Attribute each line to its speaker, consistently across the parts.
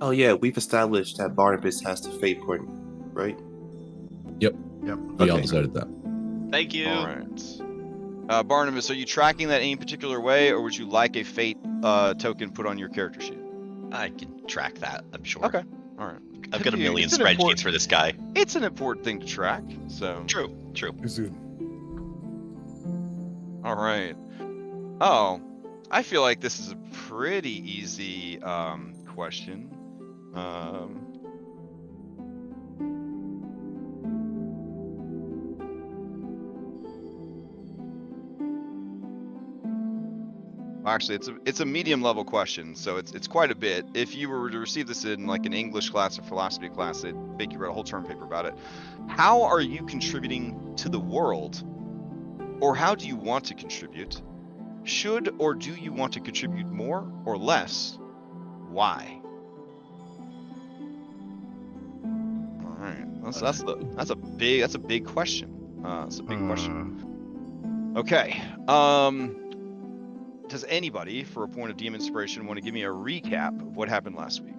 Speaker 1: Oh yeah, we've established that Barnabas has the fate point, right?
Speaker 2: Yep.
Speaker 3: Yep.
Speaker 2: We all
Speaker 1: Okay.
Speaker 2: decided that.
Speaker 4: Thank you.
Speaker 5: All right. Barnabas, are you tracking that any particular way, or would you like a fate token put on your character sheet?
Speaker 4: I can track that, I'm sure.
Speaker 5: Okay. All right.
Speaker 4: I've got a million
Speaker 5: It's an
Speaker 4: spreadsheets for this guy.
Speaker 5: It's an important thing to track. So.
Speaker 4: True.
Speaker 5: All right. Oh, I feel like this is a pretty easy question. Actually, it's a medium level question, so it's quite a bit. If you were to receive this in like an English class or philosophy class, they'd make you write a whole term paper about it. How are you contributing to the world, or how do you want to contribute? Should or do you want to contribute more or less? Why? All right, that's a big question. That's a big question. Okay. Does anybody, for a point of DM inspiration, want to give me a recap of what happened last week?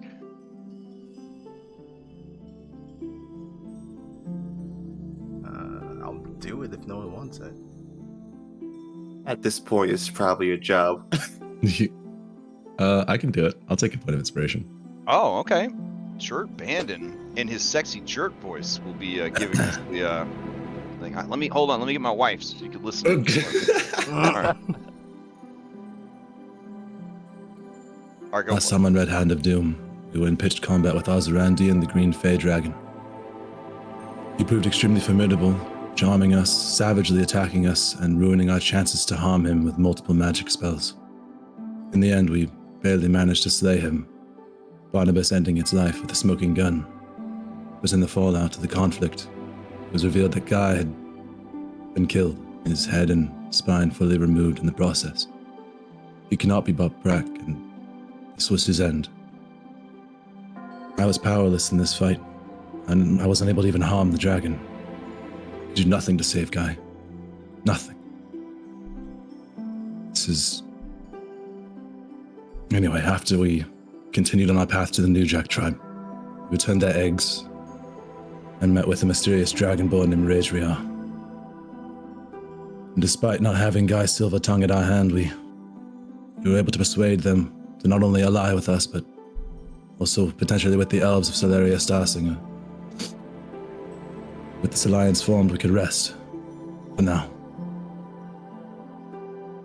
Speaker 3: I'll do it if no one wants it.
Speaker 1: At this point, it's probably your job.
Speaker 2: I can do it. I'll take a point of inspiration.
Speaker 5: Oh, okay. Jerk Bandon in his sexy jerk voice will be giving us the thing. Let me get my wife so you can listen. All right. All right, go
Speaker 2: Last
Speaker 5: for it.
Speaker 2: time on Red Hand of Doom, we were in pitched combat with Ozarandi and the Green Fey Dragon. He proved extremely formidable, charming us, savagely attacking us, and ruining our chances to harm him with multiple magic spells. In the end, we barely managed to slay him, Barnabas ending its life with a smoking gun. But in the fallout of the conflict, it was revealed that Guy had been killed, his head and spine fully removed in the process. He cannot be brought back, and this was his end. I was powerless in this fight, and I wasn't able to even harm the dragon. I did nothing to save Guy. Nothing. This is... Anyway, after we continued on our path to the New Jack tribe, we returned their eggs and met with a mysterious dragonborn named Rejriar. And despite not having Guy Silvertongue at our hand, we were able to persuade them to not only ally with us, but also potentially with the elves of Celeria Starsinger. With this alliance formed, we could rest. For now.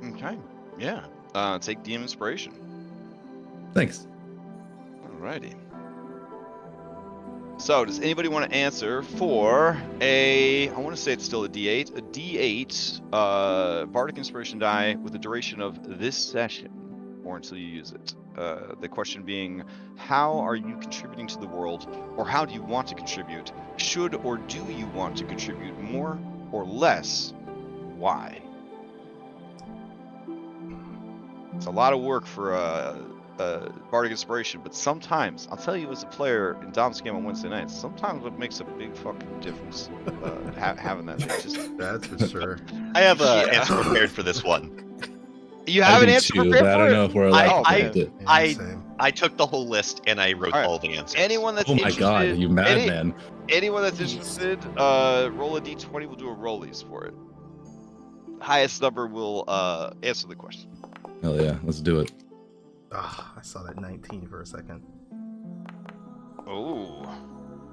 Speaker 5: Okay. Yeah. Take DM inspiration.
Speaker 2: Thanks.
Speaker 5: Alrighty. So, does anybody want to answer for I want to say it's still a D8. A D8 Bardic Inspiration die with the duration of this session, or until you use it. The question being, how are you contributing to the world, or how do you want to contribute? Should or do you want to contribute more or less? Why? It's a lot of work for Bardic Inspiration, but sometimes, I'll tell you as a player in Dom's game on Wednesday nights, sometimes it makes a big fucking difference having that thing. Just...
Speaker 3: That's for sure.
Speaker 4: I have an answer prepared for this one.
Speaker 5: You have an
Speaker 2: do
Speaker 5: answer
Speaker 2: too,
Speaker 5: prepared
Speaker 2: but I
Speaker 5: for
Speaker 2: don't
Speaker 5: it?
Speaker 2: know if we're allowed to
Speaker 4: I-
Speaker 2: predict it.
Speaker 3: Yeah, same.
Speaker 4: I took the whole list and I wrote
Speaker 5: All right.
Speaker 4: all the answers.
Speaker 5: Anyone that's
Speaker 2: Oh my
Speaker 5: interested,
Speaker 2: god, you madman.
Speaker 5: anyone that's interested, roll a d20. We'll do a rollies for it. Highest number will answer the question.
Speaker 2: Hell yeah, let's do it.
Speaker 3: Ah, I saw that 19 for a second.
Speaker 5: Oh,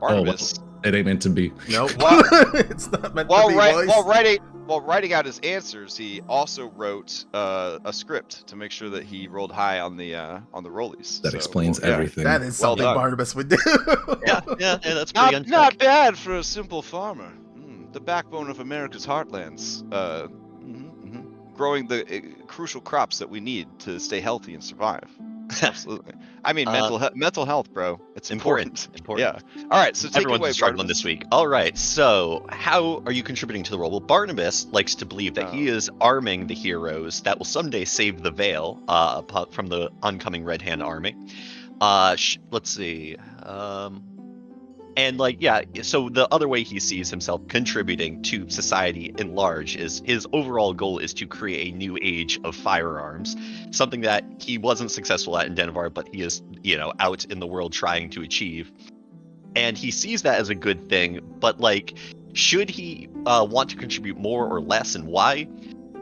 Speaker 5: Barnabas.
Speaker 2: It ain't meant to be.
Speaker 3: Nope.
Speaker 5: Well-
Speaker 3: It's not meant to be, boys.
Speaker 5: While writing out his answers, he also wrote a script to make sure that he rolled high on the rollies.
Speaker 2: That
Speaker 5: So,
Speaker 2: explains
Speaker 5: yeah.
Speaker 2: everything.
Speaker 3: That is
Speaker 5: Well
Speaker 3: something
Speaker 5: done.
Speaker 3: Barnabas would do.
Speaker 4: Yeah, that's pretty
Speaker 5: Not
Speaker 4: unfair.
Speaker 5: bad for a simple farmer. The backbone of America's heartlands. Growing the crucial crops that we need to stay healthy and survive. Absolutely. I mean, mental health, bro. It's important.
Speaker 4: Important.
Speaker 5: Yeah. All right. So take
Speaker 4: Everyone's
Speaker 5: it away,
Speaker 4: struggling
Speaker 5: Barnabas.
Speaker 4: this week. All right, so how are you contributing to the role? Well, Barnabas likes to believe that he is arming the heroes that will someday save the Vale from the oncoming Red Hand army. Let's see. And like, yeah, so the other way he sees himself contributing to society in large is his overall goal is to create a new age of firearms, something that he wasn't successful at in Denver, but he is, out in the world trying to achieve. And he sees that as a good thing, but like, should he want to contribute more or less, and why?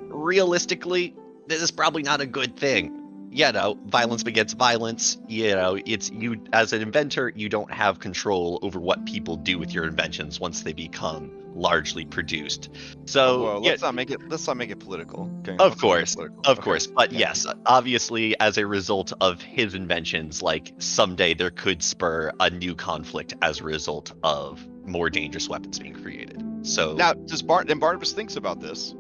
Speaker 4: Realistically, this is probably not a good thing. Violence begets violence. It's you as an inventor, you don't have control over what people do with your inventions once they become largely produced. So,
Speaker 5: Well, let's not make it political. Okay,
Speaker 4: of
Speaker 5: let's not make it
Speaker 4: course,
Speaker 5: political.
Speaker 4: of
Speaker 5: Okay.
Speaker 4: course. But
Speaker 5: Yeah.
Speaker 4: yes, obviously, as a result of his inventions, like someday there could spur a new conflict as a result of more dangerous weapons being created. So
Speaker 5: Now, Barnabas thinks about this?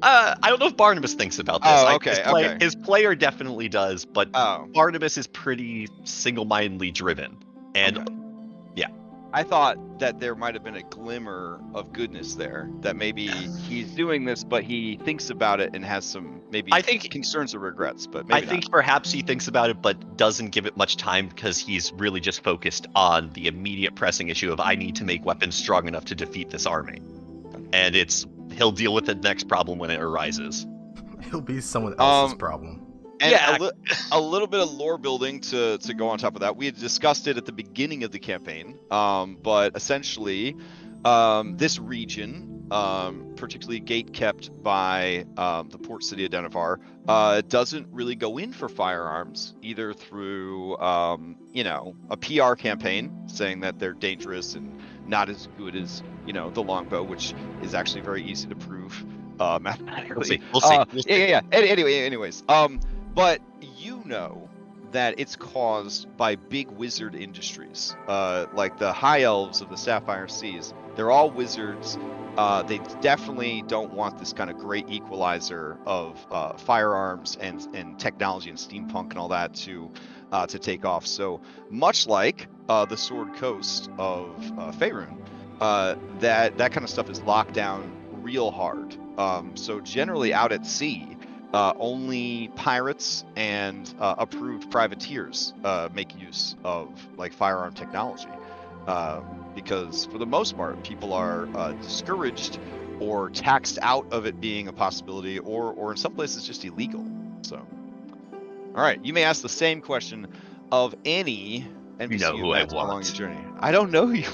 Speaker 4: I don't know if Barnabas thinks about this.
Speaker 5: Oh, okay, okay.
Speaker 4: His player definitely does, but
Speaker 5: Oh,
Speaker 4: Barnabas is pretty single-mindedly driven. And
Speaker 5: okay.
Speaker 4: yeah.
Speaker 5: I thought that there might have been a glimmer of goodness there. That maybe he's doing this, but he thinks about it and has some maybe
Speaker 4: I think
Speaker 5: concerns or regrets. But maybe
Speaker 4: I think perhaps he thinks about it, but doesn't give it much time because he's really just focused on the immediate pressing issue of I need to make weapons strong enough to defeat this army. And he'll deal with the next problem when it arises.
Speaker 3: It'll be someone else's problem.
Speaker 5: And
Speaker 4: Yeah.
Speaker 5: a little bit of lore building to go on top of that. We had discussed it at the beginning of the campaign, but essentially, this region, particularly gate kept by the port city of Denver, doesn't really go in for firearms either through a PR campaign saying that they're dangerous and not as good as the longbow, which is actually very easy to prove mathematically.
Speaker 4: We'll see.
Speaker 5: Yeah. Anyways, but that it's caused by big wizard industries, like the high elves of the Sapphire Seas. They're all wizards. They definitely don't want this kind of great equalizer of firearms and technology and steampunk and all that to take off. So much like the Sword Coast of Faerun, that kind of stuff is locked down real hard. So generally out at sea, only pirates and approved privateers make use of like firearm technology, because for the most part, people are discouraged or taxed out of it being a possibility, or in some places just illegal. So, all right, you may ask the same question of any NPC
Speaker 4: who I
Speaker 5: event along
Speaker 4: want.
Speaker 5: your journey. I don't know who you.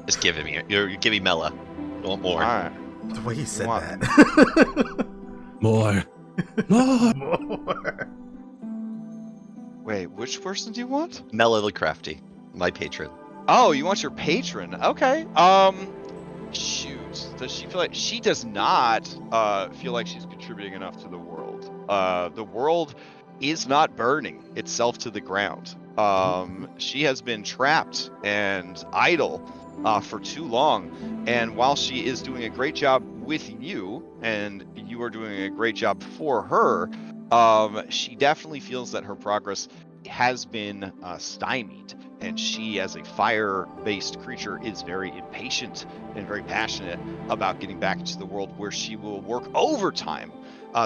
Speaker 4: Just give me Mela. I want more.
Speaker 5: All right.
Speaker 3: The way he said
Speaker 5: want-
Speaker 3: that.
Speaker 2: More. More.
Speaker 3: More.
Speaker 5: Wait, which person do you want?
Speaker 4: Mela the Crafty, my patron.
Speaker 5: Oh, you want your patron? Okay. Shoot. Does she feel like she does not feel like she's contributing enough to the world? The world is not burning itself to the ground. She has been trapped and idle for too long, and while she is doing a great job with you, and you are doing a great job for her, she definitely feels that her progress has been stymied, and she, as a fire-based creature, is very impatient and very passionate about getting back into the world, where she will work overtime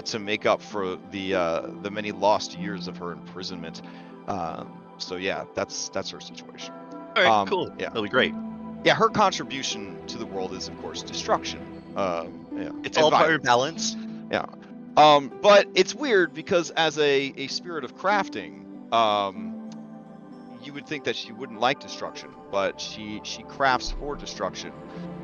Speaker 5: to make up for the many lost years of her imprisonment. So yeah, that's her situation.
Speaker 4: All right, cool.
Speaker 5: Yeah.
Speaker 4: That'll be great.
Speaker 5: Yeah, her contribution to the world is, of course, destruction.
Speaker 4: It's all part of balance.
Speaker 5: Yeah. But it's weird because as a spirit of crafting, you would think that she wouldn't like destruction, but she crafts for destruction,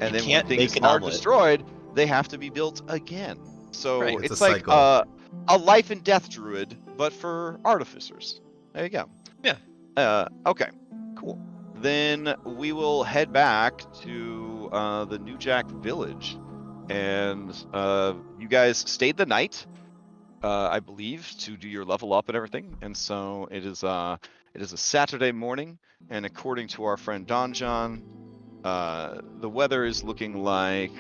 Speaker 5: and then when things are destroyed, they have to be built again. So
Speaker 3: Right,
Speaker 5: it's
Speaker 3: a
Speaker 5: like
Speaker 3: cycle.
Speaker 5: A life and death druid, but for artificers. There you go.
Speaker 4: Yeah.
Speaker 5: Okay. Cool. Then we will head back to the New Jack Village, and you guys stayed the night, I believe, to do your level up and everything. And so it is a Saturday morning, and according to our friend Don John, the weather is looking like,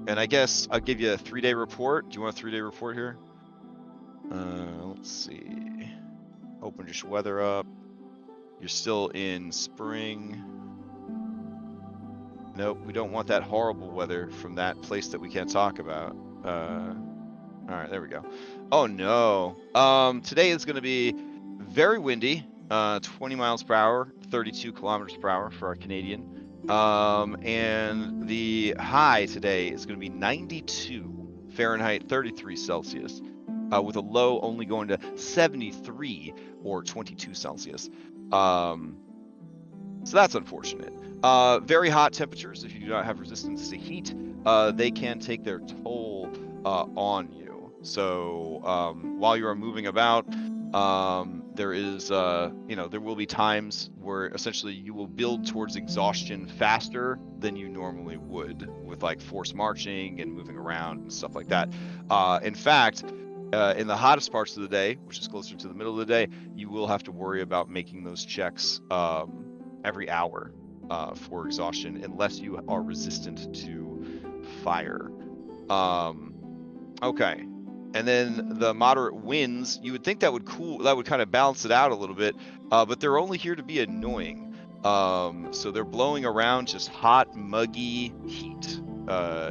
Speaker 5: and I guess I'll give you a 3-day report. Do you want a 3-day report here? Let's see. Open your weather up. You're still in spring. Nope, we don't want that horrible weather from that place that we can't talk about. All right, there we go. Oh no. Today is going to be very windy. 20 miles per hour, 32 kilometers per hour for our Canadian. And the high today is going to be 92 Fahrenheit, 33 Celsius, with a low only going to 73 or 22 Celsius. So that's unfortunate. Very hot temperatures, if you do not have resistance to heat, they can take their toll on you. So while you are moving about, there is, there will be times where essentially you will build towards exhaustion faster than you normally would with like forced marching and moving around and stuff like that. In fact, in the hottest parts of the day, which is closer to the middle of the day, you will have to worry about making those checks every hour for exhaustion, unless you are resistant to fire. Okay. And then the moderate winds, you would think that would kind of balance it out a little bit, but they're only here to be annoying. So they're blowing around just hot, muggy heat.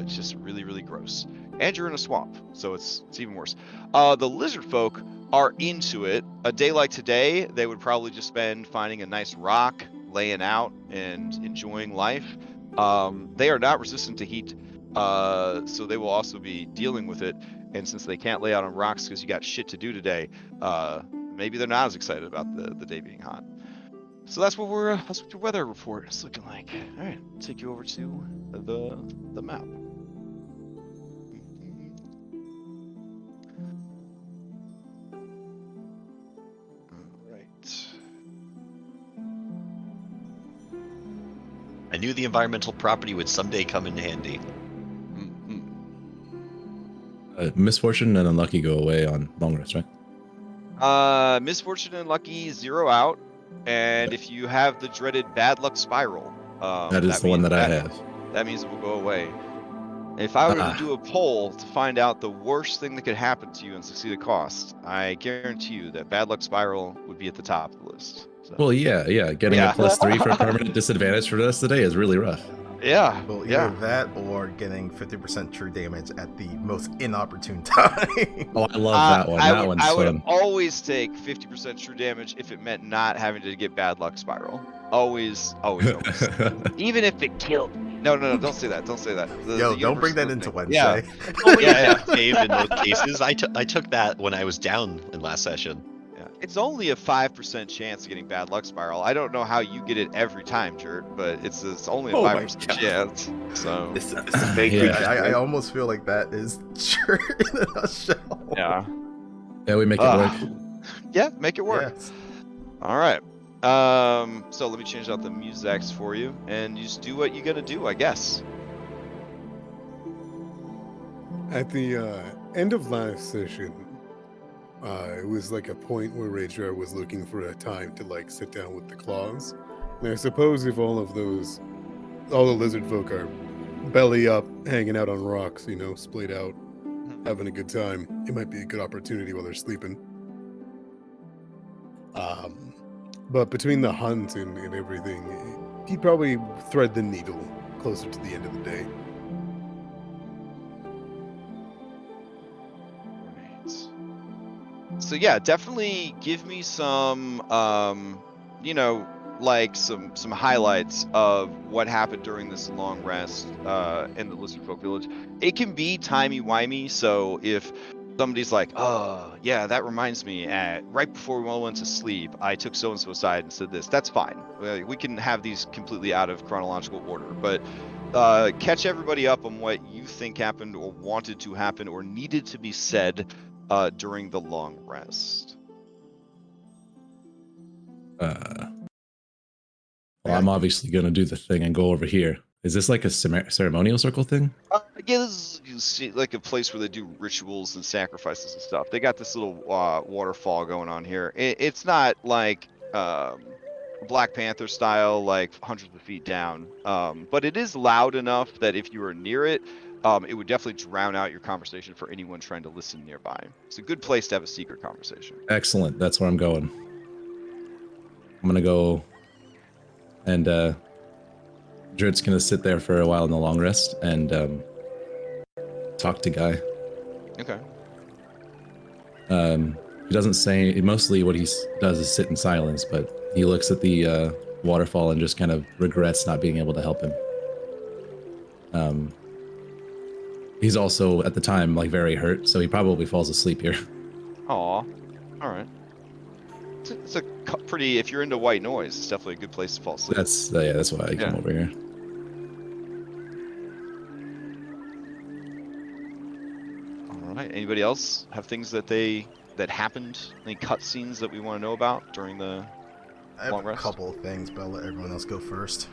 Speaker 5: Just really, really gross. And you're in a swamp, so it's even worse. The lizard folk are into it. A day like today, they would probably just spend finding a nice rock, laying out, and enjoying life. They are not resistant to heat, so they will also be dealing with it. And since they can't lay out on rocks because you got shit to do today, maybe they're not as excited about the day being hot. So that's what your weather report is looking like. All right, I'll take you over to the map. All right.
Speaker 4: I knew the environmental property would someday come in handy.
Speaker 2: Misfortune and unlucky go away on long rest, right?
Speaker 5: Misfortune and lucky 0 out, and if you have the dreaded bad luck spiral,
Speaker 2: That is the one that I have.
Speaker 5: That means it will go away. If I were to do a poll to find out the worst thing that could happen to you and succeed at cost, I guarantee you that bad luck spiral would be at the top of the list. So.
Speaker 2: Well, yeah. Getting a +3 for a permanent disadvantage for the rest of the day is really rough.
Speaker 5: Yeah.
Speaker 3: Well, either
Speaker 5: yeah.
Speaker 3: that or getting 50% true damage at the most inopportune time.
Speaker 2: Oh, I love that one.
Speaker 5: I would
Speaker 2: fun.
Speaker 5: always take 50% true damage if it meant not having to get bad luck spiral. Always. Even if it killed me. No, don't say that. Don't say that.
Speaker 3: Yo, don't bring that into Wednesday.
Speaker 4: Yeah. Dave, in those cases, I took that when I was down in last session.
Speaker 5: Yeah. It's only a 5% chance of getting bad luck spiral. I don't know how you get it every time, Jert, but it's only a 5% chance. So
Speaker 1: This is fake.
Speaker 3: I almost feel like that is Jert in a nutshell.
Speaker 5: yeah.
Speaker 2: Yeah, we make it work.
Speaker 5: Yeah, make it work.
Speaker 3: Yes.
Speaker 5: All right. So let me change out the musics for you, and you just do what you gotta do, I guess.
Speaker 6: At the end of last session, it was like a point where Rajar was looking for a time to like sit down with the claws. And I suppose if all the lizard folk are belly up, hanging out on rocks, splayed out, having a good time, it might be a good opportunity while they're sleeping. But between the hunt and everything, he'd probably thread the needle closer to the end of the day.
Speaker 5: So yeah, definitely give me some, like some highlights of what happened during this long rest in the Lizard Folk Village. It can be timey-wimey, so if somebody's like, oh, yeah, that reminds me, right before we all went to sleep, I took so-and-so aside and said this, that's fine. We can have these completely out of chronological order, but catch everybody up on what you think happened or wanted to happen or needed to be said during the long rest.
Speaker 2: Well, I'm obviously going to do the thing and go over here. Is this like a ceremonial circle thing?
Speaker 5: Yeah, this is like a place where they do rituals and sacrifices and stuff. They got this little waterfall going on here. It's not like Black Panther style, like hundreds of feet down, but it is loud enough that if you were near it, it would definitely drown out your conversation for anyone trying to listen nearby. It's a good place to have a secret conversation.
Speaker 2: Excellent. That's where I'm going. I'm going to go and Dred's going to sit there for a while in the long rest and talk to Guy.
Speaker 5: Okay.
Speaker 2: He doesn't say, mostly what he does is sit in silence, but he looks at the waterfall and just kind of regrets not being able to help him. He's also at the time like very hurt, so he probably falls asleep here.
Speaker 5: Aw. All right. It's a pretty. If you're into white noise, it's definitely a good place to fall asleep.
Speaker 2: That's why I came over here.
Speaker 5: All right. Anybody else have things that happened? Any cutscenes that we want to know about during the
Speaker 3: I have
Speaker 5: long
Speaker 3: a
Speaker 5: rest?
Speaker 3: couple of things, but I'll let everyone else go first.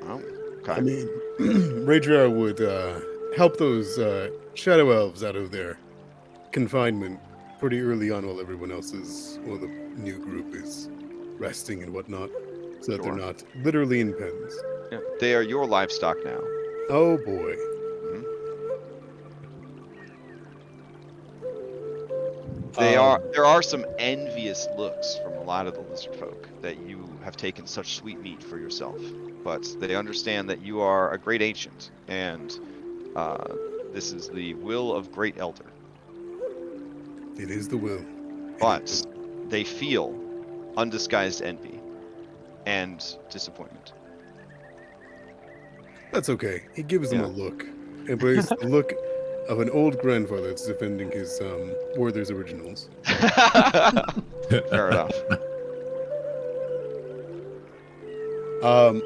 Speaker 5: Oh, okay.
Speaker 6: I mean, Raedrar would help those shadow elves out of their confinement pretty early on while the new group is resting and whatnot, so that they're
Speaker 5: Sure.
Speaker 6: not literally in pens.
Speaker 5: Yeah. They are your livestock now.
Speaker 6: Oh boy.
Speaker 5: There are some envious looks from a lot of the lizard folk that you have taken such sweet meat for yourself, but they understand that you are a great ancient, and this is the will of Great Elder.
Speaker 6: It is the will.
Speaker 5: But they feel undisguised envy and disappointment.
Speaker 6: That's okay. He gives them
Speaker 5: Yeah.
Speaker 6: a look. Embrace the look of an old grandfather that's defending his Werther's originals.
Speaker 5: Fair enough.
Speaker 6: And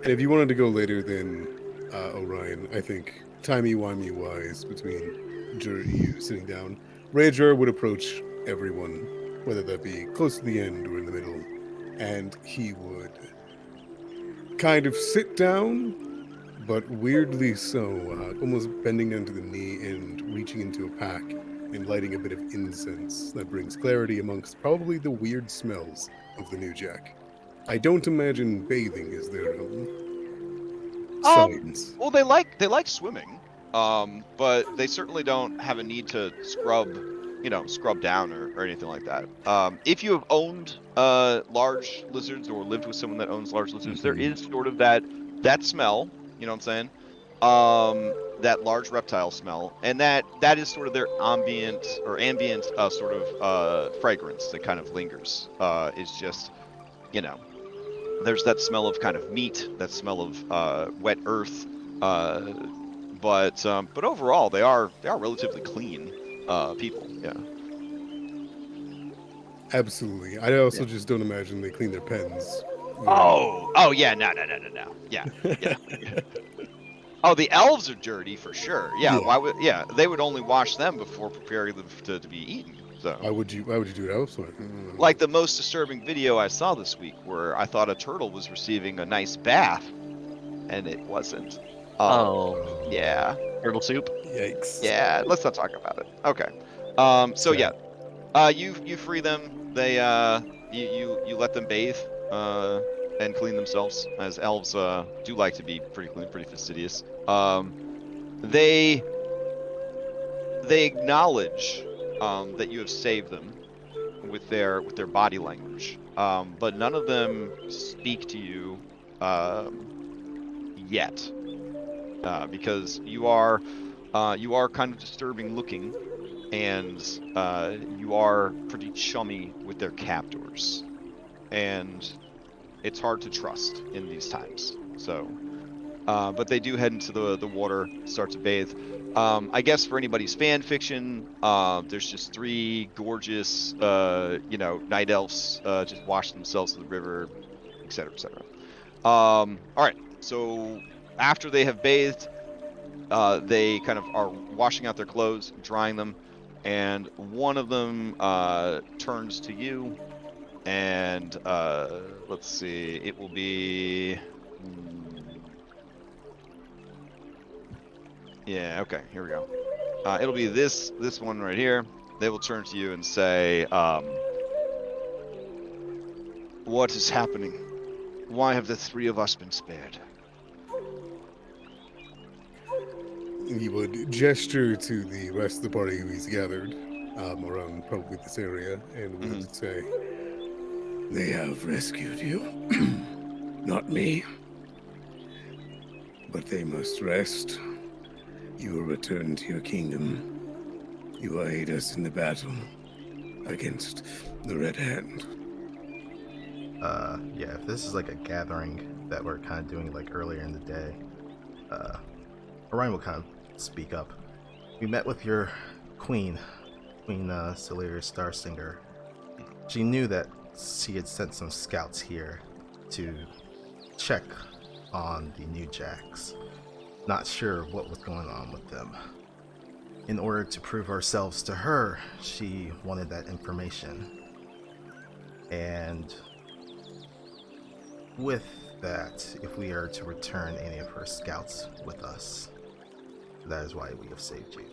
Speaker 6: if you wanted to go later than Orion, I think timey-wimey wise between you sitting down, Raedrar would approach everyone, whether that be close to the end or in the middle, and he would kind of sit down, but weirdly so, almost bending down to the knee and reaching into a pack and lighting a bit of incense that brings clarity amongst probably the weird smells of the new Jack. I don't imagine bathing is their science.
Speaker 5: Well, they like swimming, but they certainly don't have a need to scrub down or anything like that. If you have owned large lizards or lived with someone that owns large lizards, there is sort of that smell. You know what I'm saying? That large reptile smell, and that is sort of their ambient sort of fragrance that kind of lingers. Is just, there's that smell of kind of meat, that smell of wet earth, but overall they are relatively clean people. Yeah.
Speaker 6: Absolutely. I also just don't imagine they clean their pens.
Speaker 5: Oh yeah, no. Yeah. Oh, the elves are dirty for sure. Yeah. Why would? Yeah, they would only wash them before preparing them to be eaten. So.
Speaker 6: Why would you do it elsewhere?
Speaker 5: Like the most disturbing video I saw this week, where I thought a turtle was receiving a nice bath, and it wasn't. Yeah.
Speaker 4: Turtle soup.
Speaker 6: Yikes.
Speaker 5: Yeah. Let's not talk about it. Okay. So yeah, you free them. They you let them bathe and clean themselves, as elves do like to be pretty clean, pretty fastidious. They acknowledge that you have saved them with their body language, but none of them speak to you yet, because you are kind of disturbing looking, and you are pretty chummy with their captors, and it's hard to trust in these times. So, but they do head into the water, start to bathe. I guess for anybody's fan fiction, there's just 3 gorgeous, night elves just wash themselves in the river, etc., etc. All right. So after they have bathed, they kind of are washing out their clothes, drying them, and one of them turns to you, and let's see, it will be. Yeah, okay, here we go. It'll be this one right here. They will turn to you and say, what is happening? Why have the 3 of us been spared?
Speaker 6: He would gesture to the rest of the party who he's gathered around probably this area and would say, they have rescued you. Not me. But they must rest. You will return to your kingdom. You will aid us in the battle against the Red Hand.
Speaker 3: Yeah, if this is like a gathering that we're kind of doing like earlier in the day, Orion will kind of speak up. We met with your queen, Celia Starsinger. She knew that she had sent some scouts here to check on the New Jacks. Not sure what was going on with them. In order to prove ourselves to her, she wanted that information. And with that, if we are to return any of her scouts with us, that is why we have saved you.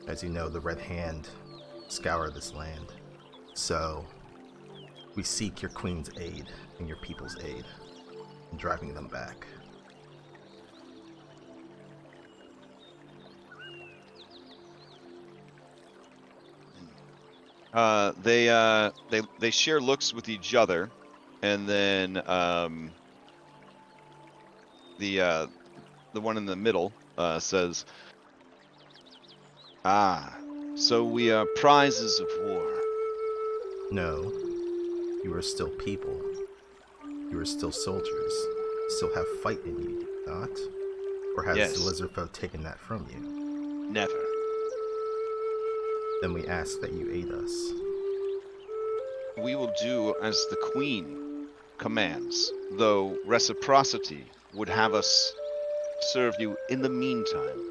Speaker 3: As you know, the Red Hand scour this land, so we seek your queen's aid and your people's aid in driving them back.
Speaker 5: They share looks with each other, and then the one in the middle says, "Ah, so we are prizes of war."
Speaker 3: No, you are still people. You are still soldiers. You still have fight in you, do you not? Or has
Speaker 5: Yes.
Speaker 3: the lizard folk taken that from you?
Speaker 5: Never.
Speaker 3: Then we ask that you aid us.
Speaker 5: We will do as the Queen commands, though reciprocity would have us serve you in the meantime.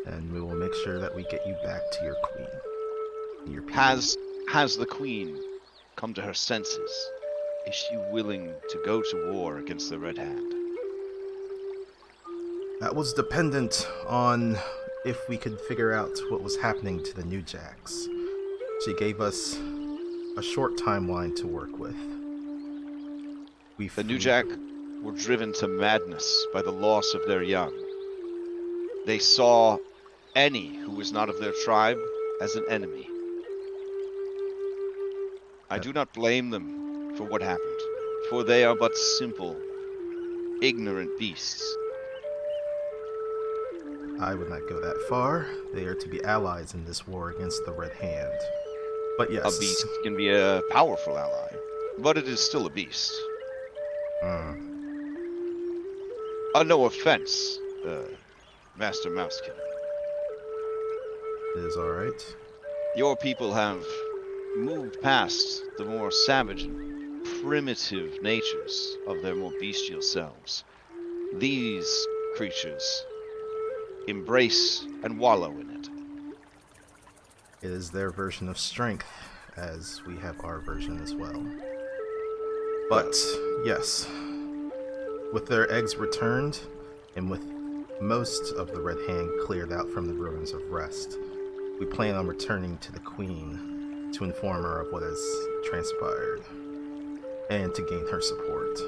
Speaker 3: And we will make sure that we get you back to your queen. And your people.
Speaker 5: Has the Queen come to her senses? Is she willing to go to war against the Red Hand?
Speaker 3: That was dependent on if we could figure out what was happening to the New Jacks. She gave us a short timeline to work with.
Speaker 5: The New Jack were driven to madness by the loss of their young. They saw any who was not of their tribe as an enemy. I do not blame them for what happened, for they are but simple, ignorant beasts.
Speaker 3: I would not go that far. They are to be allies in this war against the Red Hand. But yes.
Speaker 5: A beast can be a powerful ally, but it is still a beast. No offense, Master Mousekin.
Speaker 3: It is alright.
Speaker 5: Your people have moved past the more savage and primitive natures of their more bestial selves. These creatures embrace and wallow in it.
Speaker 3: It is their version of strength, as we have our version as well. But, yes, with their eggs returned, and with most of the Red Hand cleared out from the ruins of Rest, we plan on returning to the Queen to inform her of what has transpired, and to gain her support.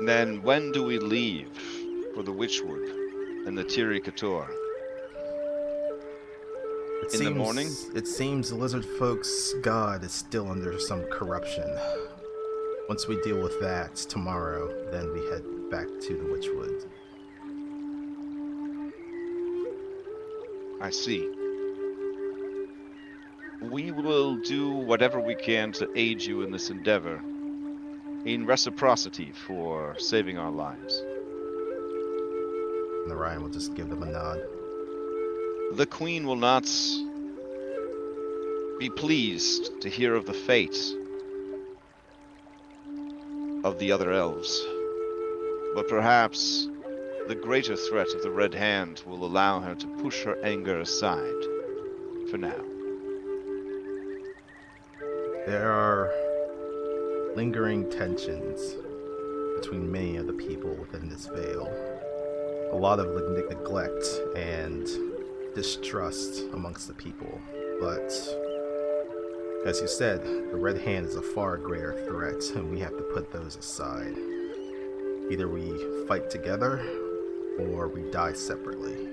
Speaker 5: Then when do we leave for the Witchwood and the Tiri Kator? In the morning?
Speaker 3: It seems the lizard folk's god is still under some corruption. Once we deal with that tomorrow, then we head back to the Witchwood.
Speaker 5: I see. We will do whatever we can to aid you in this endeavor, in reciprocity for saving our lives.
Speaker 3: And Orion will just give them a nod.
Speaker 5: The Queen will not be pleased to hear of the fate of the other elves, but perhaps the greater threat of the Red Hand will allow her to push her anger aside for now.
Speaker 3: There are lingering tensions between many of the people within this vale. A lot of neglect and distrust amongst the people, but as you said, the Red Hand is a far greater threat, and we have to put those aside. Either we fight together, or we die separately.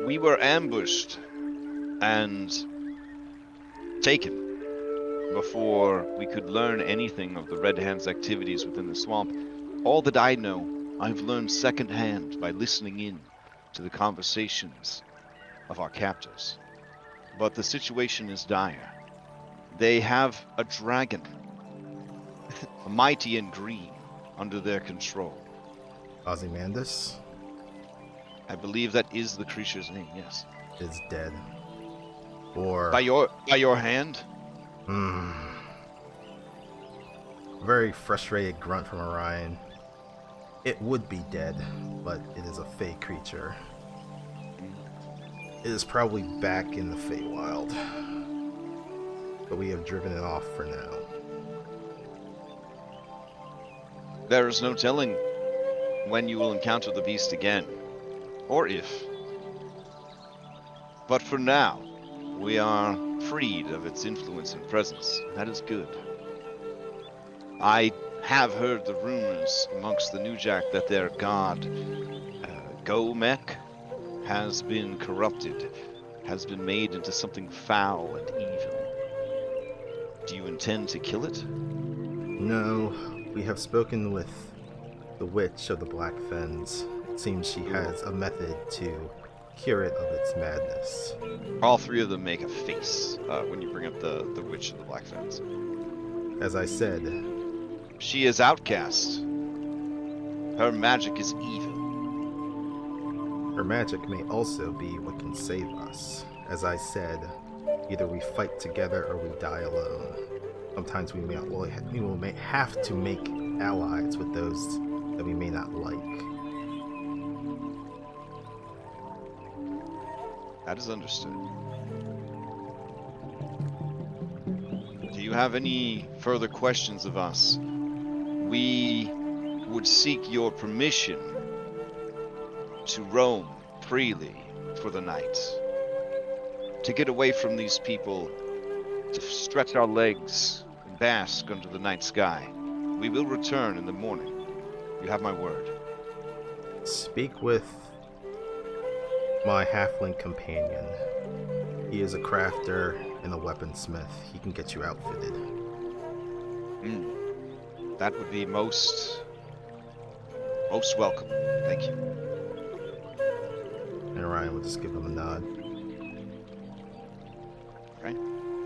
Speaker 5: We were ambushed, and taken before we could learn anything of the Red Hand's activities within the swamp. All that I know, I've learned secondhand by listening in to the conversations of our captors. But the situation is dire. They have a dragon, mighty and green, under their control.
Speaker 3: Ozymandias
Speaker 5: I believe that is the creature's name, yes.
Speaker 3: is dead. Or...
Speaker 5: By your hand?
Speaker 3: Very frustrated grunt from Orion. It would be dead, but it is a Fey creature. It is probably back in the Feywild. But we have driven it off for now.
Speaker 5: There is no telling when you will encounter the beast again, or if. But for now, we are freed of its influence and presence. That is good. I have heard the rumors amongst the New Jack that their god, Gomek, has been corrupted, has been made into something foul and evil. Do you intend to kill it?
Speaker 3: No, we have spoken with the Witch of the Black Fens. It seems she has a method to cure it of its madness.
Speaker 5: All three of them make a face when you bring up the Witch of the Black Fens.
Speaker 3: As I said,
Speaker 5: She is outcast. Her magic is evil.
Speaker 3: her magic may also be what can save us. As I said, either we fight together or we die alone. Sometimes we may have to make allies with those that we may not like.
Speaker 5: That is understood. Do you have any further questions of us? We would seek your permission to roam freely for the night. To get away from these people, to stretch our legs and bask under the night sky. We will return in the morning. You have my word.
Speaker 3: Speak with my halfling companion. He is a crafter and a weaponsmith. He can get you outfitted.
Speaker 5: That would be most welcome. Thank you.
Speaker 3: And Ryan will just give him a nod.
Speaker 5: Right.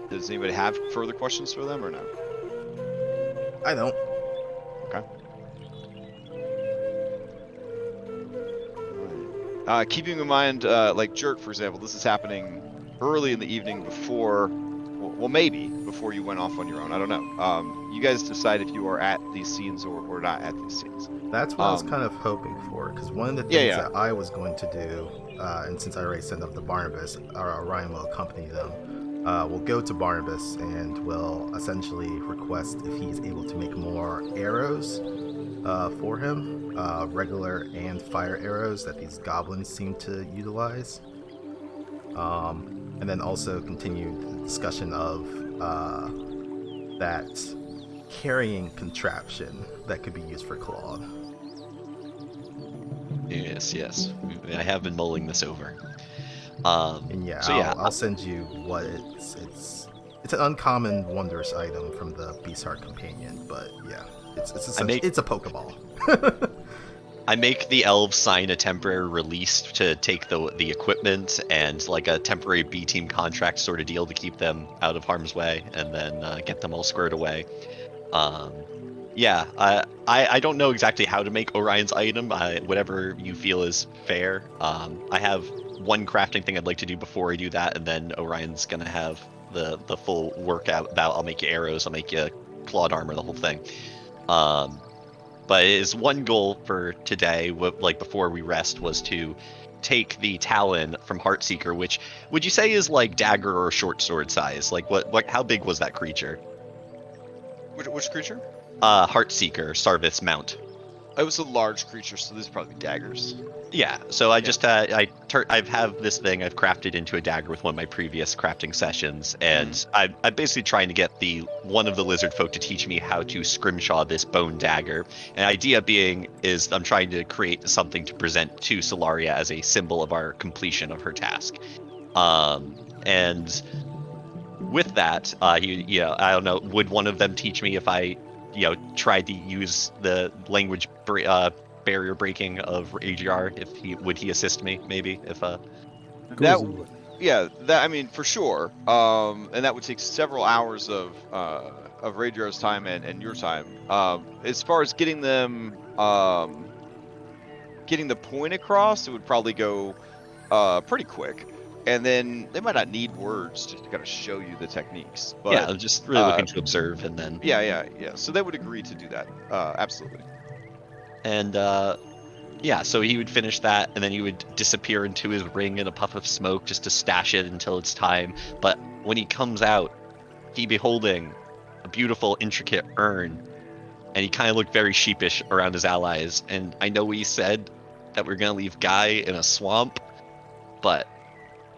Speaker 5: Does anybody have further questions for them or no?
Speaker 3: I don't.
Speaker 5: Okay. Keeping in mind, like Jerk, for example, this is happening early in the evening before, well, maybe before you went off on your own. I don't know. You guys decide if you are at these scenes or not at these scenes.
Speaker 3: That's what I was kind of hoping for, because one of the things that I was going to do, and since I already sent up the Barnabas, Ryan will accompany them. We'll go to Barnabas and we'll essentially request if he's able to make more arrows for him, regular and fire arrows that these goblins seem to utilize. And then also continue the discussion of that carrying contraption that could be used for Claude.
Speaker 4: Yes. I have been mulling this over.
Speaker 3: And I'll send you what it's an uncommon wondrous item from the Beastheart Companion, but yeah, it's a Pokeball.
Speaker 4: I make the elves sign a temporary release to take the equipment and like a temporary B-team contract sort of deal to keep them out of harm's way, and then get them all squared away. I don't know exactly how to make Orion's item. Whatever you feel is fair. I have one crafting thing I'd like to do before I do that, and then Orion's gonna have the full workout about I'll make you arrows, I'll make you clawed armor, the whole thing. But his one goal for today, like before we rest, was to take the Talon from Heartseeker, which would you say is like dagger or short sword size? Like what? How big was that creature?
Speaker 5: Which creature?
Speaker 4: Heartseeker, Sarvis mount.
Speaker 5: It was a large creature, so these probably be daggers.
Speaker 4: Yeah, so I just I have this thing I've crafted into a dagger with one of my previous crafting sessions, and I'm basically trying to get one of the lizard folk to teach me how to scrimshaw this bone dagger. And idea being is I'm trying to create something to present to Solaria as a symbol of our completion of her task. And with that, I don't know, would one of them teach me if I, tried to use the language barrier breaking of AGR? Would he assist me? Maybe if
Speaker 6: Of
Speaker 5: That
Speaker 6: course it would.
Speaker 5: Yeah, I mean, for sure. And that would take several hours of Radar's time and your time. As far as getting them, getting the point across, it would probably go pretty quick. And then they might not need words just to kind of show you the techniques. But
Speaker 4: yeah, I'm just really looking to observe, and then
Speaker 5: yeah. So they would agree to do that. Absolutely.
Speaker 4: and yeah, so he would finish that, and then he would disappear into his ring in a puff of smoke just to stash it until it's time. But when he comes out, he be holding a beautiful, intricate urn, and he kind of looked very sheepish around his allies. And I know we said that we're gonna leave Guy in a swamp, but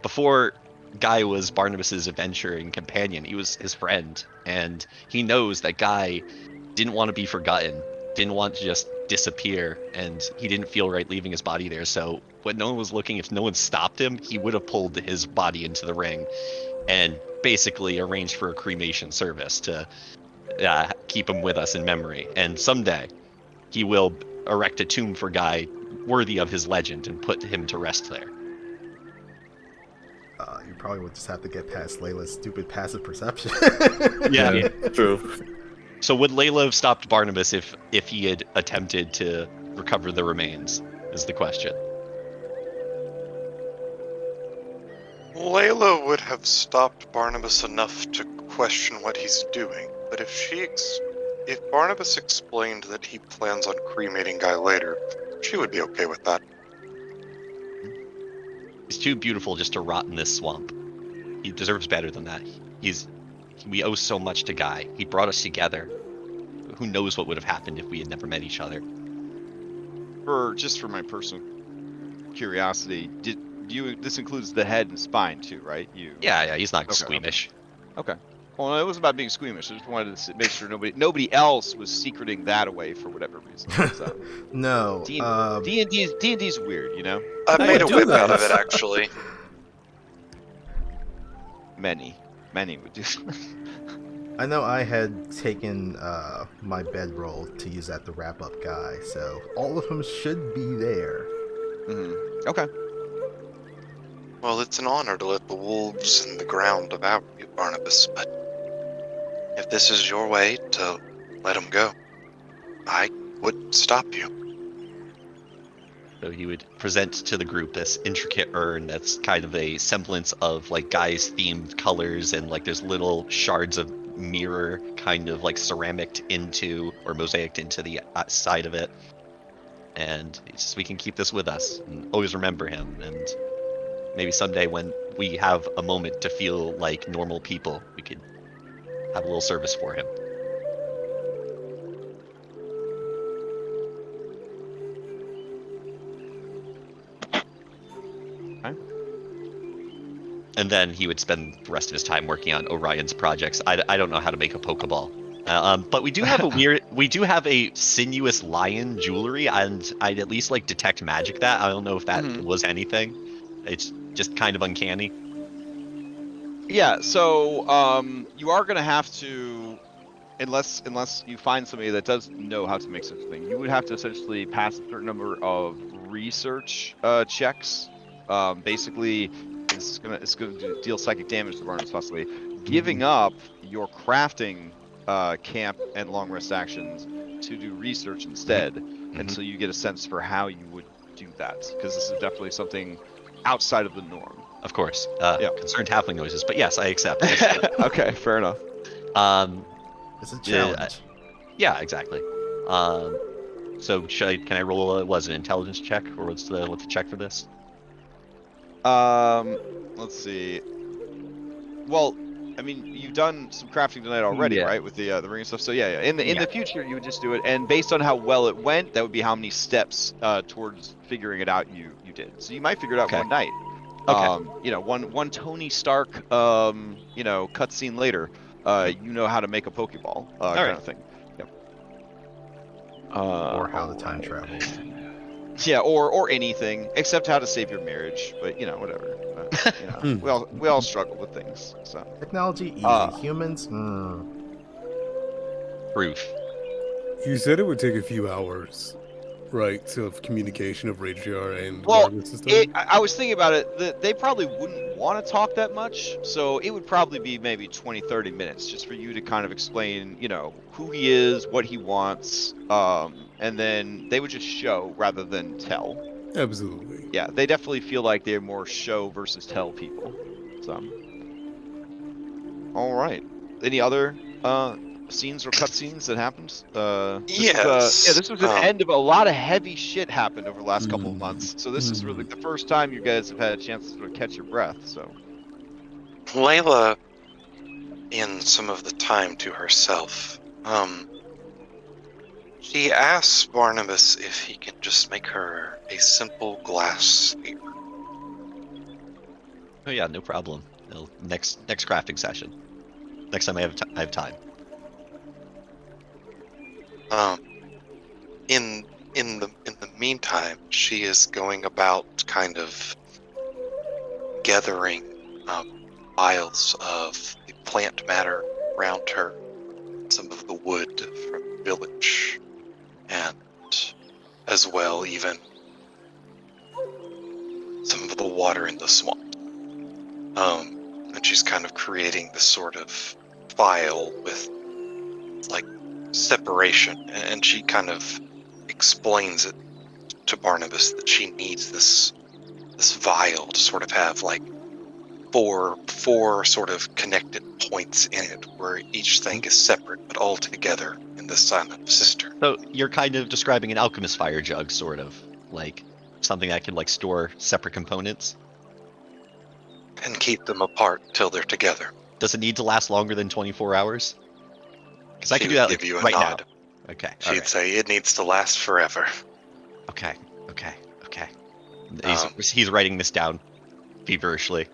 Speaker 4: before Guy was Barnabas's adventuring companion, he was his friend, and he knows that Guy didn't want to be forgotten, didn't want to just disappear, and he didn't feel right leaving his body there. So when no one was looking, if no one stopped him, he would have pulled his body into the ring and basically arranged for a cremation service to keep him with us in memory. And someday he will erect a tomb for Guy worthy of his legend and put him to rest there.
Speaker 3: You probably would just have to get past Layla's stupid passive perception.
Speaker 4: Yeah.
Speaker 1: True.
Speaker 4: So would Layla have stopped Barnabas if he had attempted to recover the remains, is the question.
Speaker 7: Layla would have stopped Barnabas enough to question what he's doing, but if Barnabas explained that he plans on cremating Guy later, she would be okay with that.
Speaker 4: He's too beautiful just to rot in this swamp. He deserves better than that. We owe so much to Guy. He brought us together. Who knows what would have happened if we had never met each other?
Speaker 5: For my personal curiosity, this includes the head and spine too, right?
Speaker 4: Yeah, he's not
Speaker 5: Okay.
Speaker 4: squeamish.
Speaker 5: Okay. Well, it wasn't about being squeamish. I just wanted to make sure nobody else was secreting that away for whatever reason. So
Speaker 3: No.
Speaker 5: D&D's weird, you know.
Speaker 7: I made a
Speaker 1: do
Speaker 7: whip
Speaker 1: that.
Speaker 7: out of it, actually.
Speaker 5: Many would do.
Speaker 3: I know I had taken my bedroll to use at the wrap-up Guy, so all of them should be there.
Speaker 5: Okay.
Speaker 7: Well, it's an honor to let the wolves and the ground devour you, Barnabas, but if this is your way to let him go, I would stop you.
Speaker 4: So he would present to the group this intricate urn that's kind of a semblance of like Guy's themed colors, and like there's little shards of mirror kind of like ceramic into or mosaiced into the side of it. And it's just, we can keep this with us and always remember him. And maybe someday when we have a moment to feel like normal people, we could have a little service for him. And then he would spend the rest of his time working on Orion's projects. I don't know how to make a Pokeball. But we do have a sinuous lion jewelry, and I'd at least like detect magic that. I don't know if that was anything. It's just kind of uncanny.
Speaker 5: Yeah, so you are gonna have to, unless you find somebody that does know how to make such a thing, you would have to essentially pass a certain number of research checks. Basically, it's gonna deal psychic damage to Barnabas possibly. Giving up your crafting camp and long rest actions to do research instead, until you get a sense for how you would do that, because this is definitely something outside of the norm.
Speaker 4: Of course.
Speaker 5: Yeah.
Speaker 4: Concerned halfling noises, but yes, I accept.
Speaker 5: Okay, fair enough.
Speaker 3: It's a challenge.
Speaker 4: Yeah, exactly. So can I roll an intelligence check, or what's the check for this?
Speaker 5: Let's see. Well, I mean, you've done some crafting tonight already, right? With the ring and stuff. So yeah. In the future, you would just do it, and based on how well it went, that would be how many steps towards figuring it out you did. So you might figure it out one night.
Speaker 4: Okay.
Speaker 5: One Tony Stark, cutscene later, you know how to make a Pokeball, kind of thing. Yep.
Speaker 3: Or how the time travel.
Speaker 5: Yeah, or anything except how to save your marriage. But whatever. We all struggle with things. So
Speaker 3: Technology easy.
Speaker 5: Uh,
Speaker 3: Humans.
Speaker 4: Proof.
Speaker 6: You said it would take a few hours, right, of communication of Radar and
Speaker 5: well,
Speaker 6: Barnabas system?
Speaker 5: I was thinking about it. They probably wouldn't want to talk that much, so it would probably be maybe 20, 30 minutes just for you to kind of explain, who he is, what he wants, and then they would just show rather than tell.
Speaker 6: Absolutely.
Speaker 5: Yeah, they definitely feel like they're more show versus tell people. So, all right. Any other scenes or cutscenes that happened?
Speaker 7: Yes.
Speaker 5: This was an end of a lot of heavy shit happened over the last couple of
Speaker 2: Mm.
Speaker 5: months. So this is really the first time you guys have had a chance to sort of catch your breath. So
Speaker 7: Layla, in some of the time to herself, she asks Barnabas if he can just make her a simple glass sphere.
Speaker 4: Oh yeah, no problem. Next crafting session. Next time I have time.
Speaker 7: In the meantime, she is going about kind of gathering piles of the plant matter around her, some of the wood from the village, and as well even some of the water in the swamp. And she's kind of creating this sort of file with like separation, and she kind of explains it to Barnabas that she needs this vial to sort of have like four sort of connected points in it, where each thing is separate but all together in the silent cistern.
Speaker 4: So you're kind of describing an alchemist fire jug, sort of like something that can like store separate components.
Speaker 7: And keep them apart till they're together.
Speaker 4: Does it need to last longer than 24 hours? Because I
Speaker 7: She
Speaker 4: can do
Speaker 7: would
Speaker 4: that
Speaker 7: give
Speaker 4: like,
Speaker 7: you a
Speaker 4: right
Speaker 7: nod.
Speaker 4: now. Okay.
Speaker 7: She'd
Speaker 4: Alright.
Speaker 7: say it needs to last forever.
Speaker 4: Okay.
Speaker 7: Um,
Speaker 4: He's writing this down feverishly.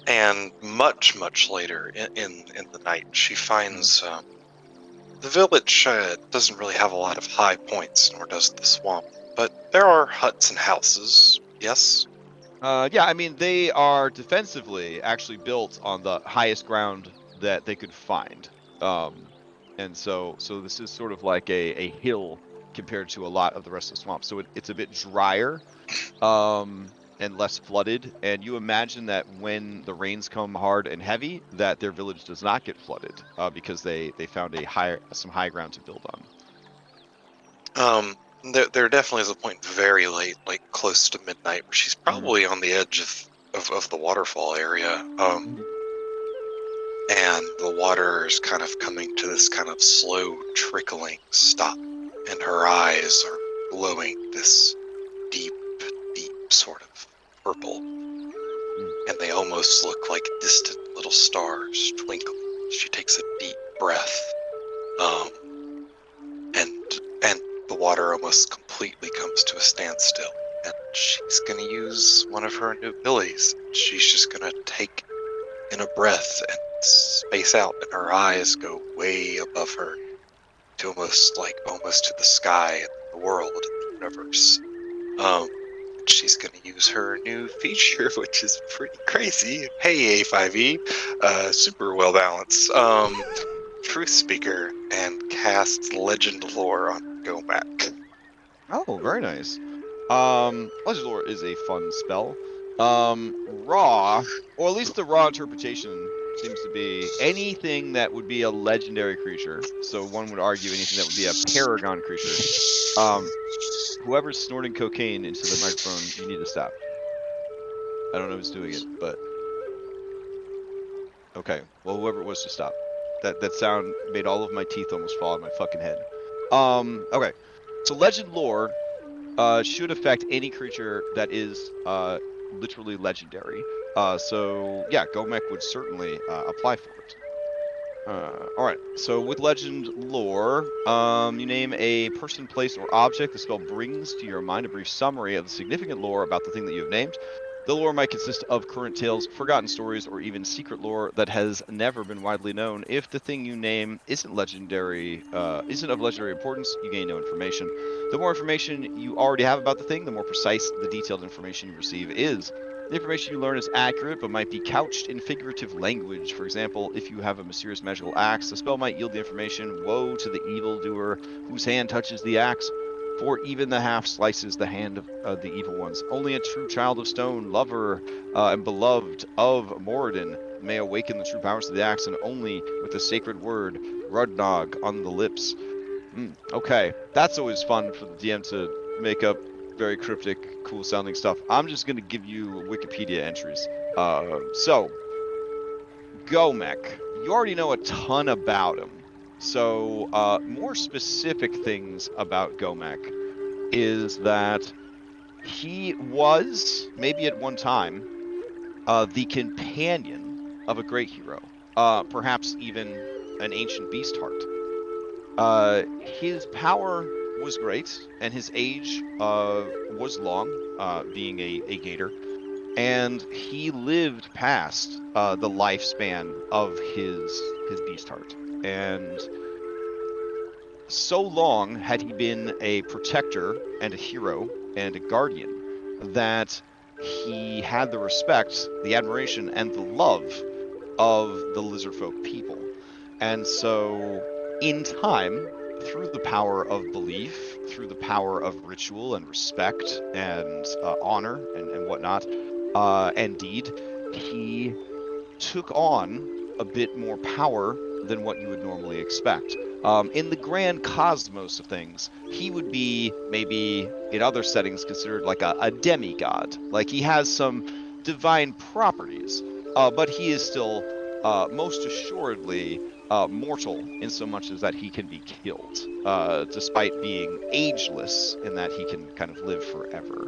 Speaker 7: And much later in the night, she finds the village doesn't really have a lot of high points, nor does the swamp. But there are huts and houses, yes?
Speaker 5: yeah, I mean they are defensively actually built on the highest ground that they could find, and so this is sort of like a hill compared to a lot of the rest of the swamp. So it's a bit drier, and less flooded. And you imagine that when the rains come hard and heavy, that their village does not get flooded, because they found some high ground to build on.
Speaker 7: There definitely is a point very late, like close to midnight, where she's probably on the edge of the waterfall area. And the water is kind of coming to this kind of slow trickling stop, and her eyes are glowing this deep sort of purple, and they almost look like distant little stars twinkling. She takes a deep breath, and the water almost completely comes to a standstill, and she's gonna use one of her new abilities. She's just gonna take in a breath and space out, and her eyes go way above her to almost to the sky and the world and the universe. She's gonna use her new feature, which is pretty crazy. Hey, A5E, super well balanced. Truth Speaker, and cast Legend Lore on Gomac.
Speaker 5: Oh, very nice. Legend Lore is a fun spell. Raw, or at least the raw interpretation seems to be anything that would be a legendary creature. So one would argue anything that would be a paragon creature. Whoever's snorting cocaine into the microphone, you need to stop. I don't know who's doing it, but okay. Well, whoever it was, just stop. That sound made all of my teeth almost fall out of my fucking head. Okay. So Legend Lore should affect any creature that is literally legendary. So yeah, Gomek would certainly apply for it. Alright, so with Legend Lore, you name a person, place, or object. The spell brings to your mind a brief summary of the significant lore about the thing that you have named. The lore might consist of current tales, forgotten stories, or even secret lore that has never been widely known. If the thing you name isn't of legendary importance, you gain no information. The more information you already have about the thing, the more precise the detailed information you receive is. The information you learn is accurate, but might be couched in figurative language. For example, if you have a mysterious magical axe, the spell might yield the information, "Woe to the evildoer whose hand touches the axe, for even the half slices the hand of the evil ones. Only a true child of stone, lover and beloved of Moradin, may awaken the true powers of the axe, and only with the sacred word, Rudnog, on the lips." Okay, that's always fun for the DM to make up very cryptic, cool-sounding stuff. I'm just going to give you Wikipedia entries. So, Gomek, you already know a ton about him. So, more specific things about Gomek is that he was, maybe at one time, the companion of a great hero, perhaps even an ancient beast heart. His power was great, and his age was long, being a gator, and he lived past the lifespan of his beast heart. And so long had he been a protector and a hero and a guardian that he had the respect, the admiration, and the love of the lizardfolk people. And so, in time, through the power of belief, through the power of ritual and respect and honor and whatnot, and deed, he took on a bit more power than what you would normally expect. In the grand cosmos of things, he would be maybe in other settings considered like a demigod. Like he has some divine properties, but he is still most assuredly mortal in so much as that he can be killed, despite being ageless in that he can kind of live forever.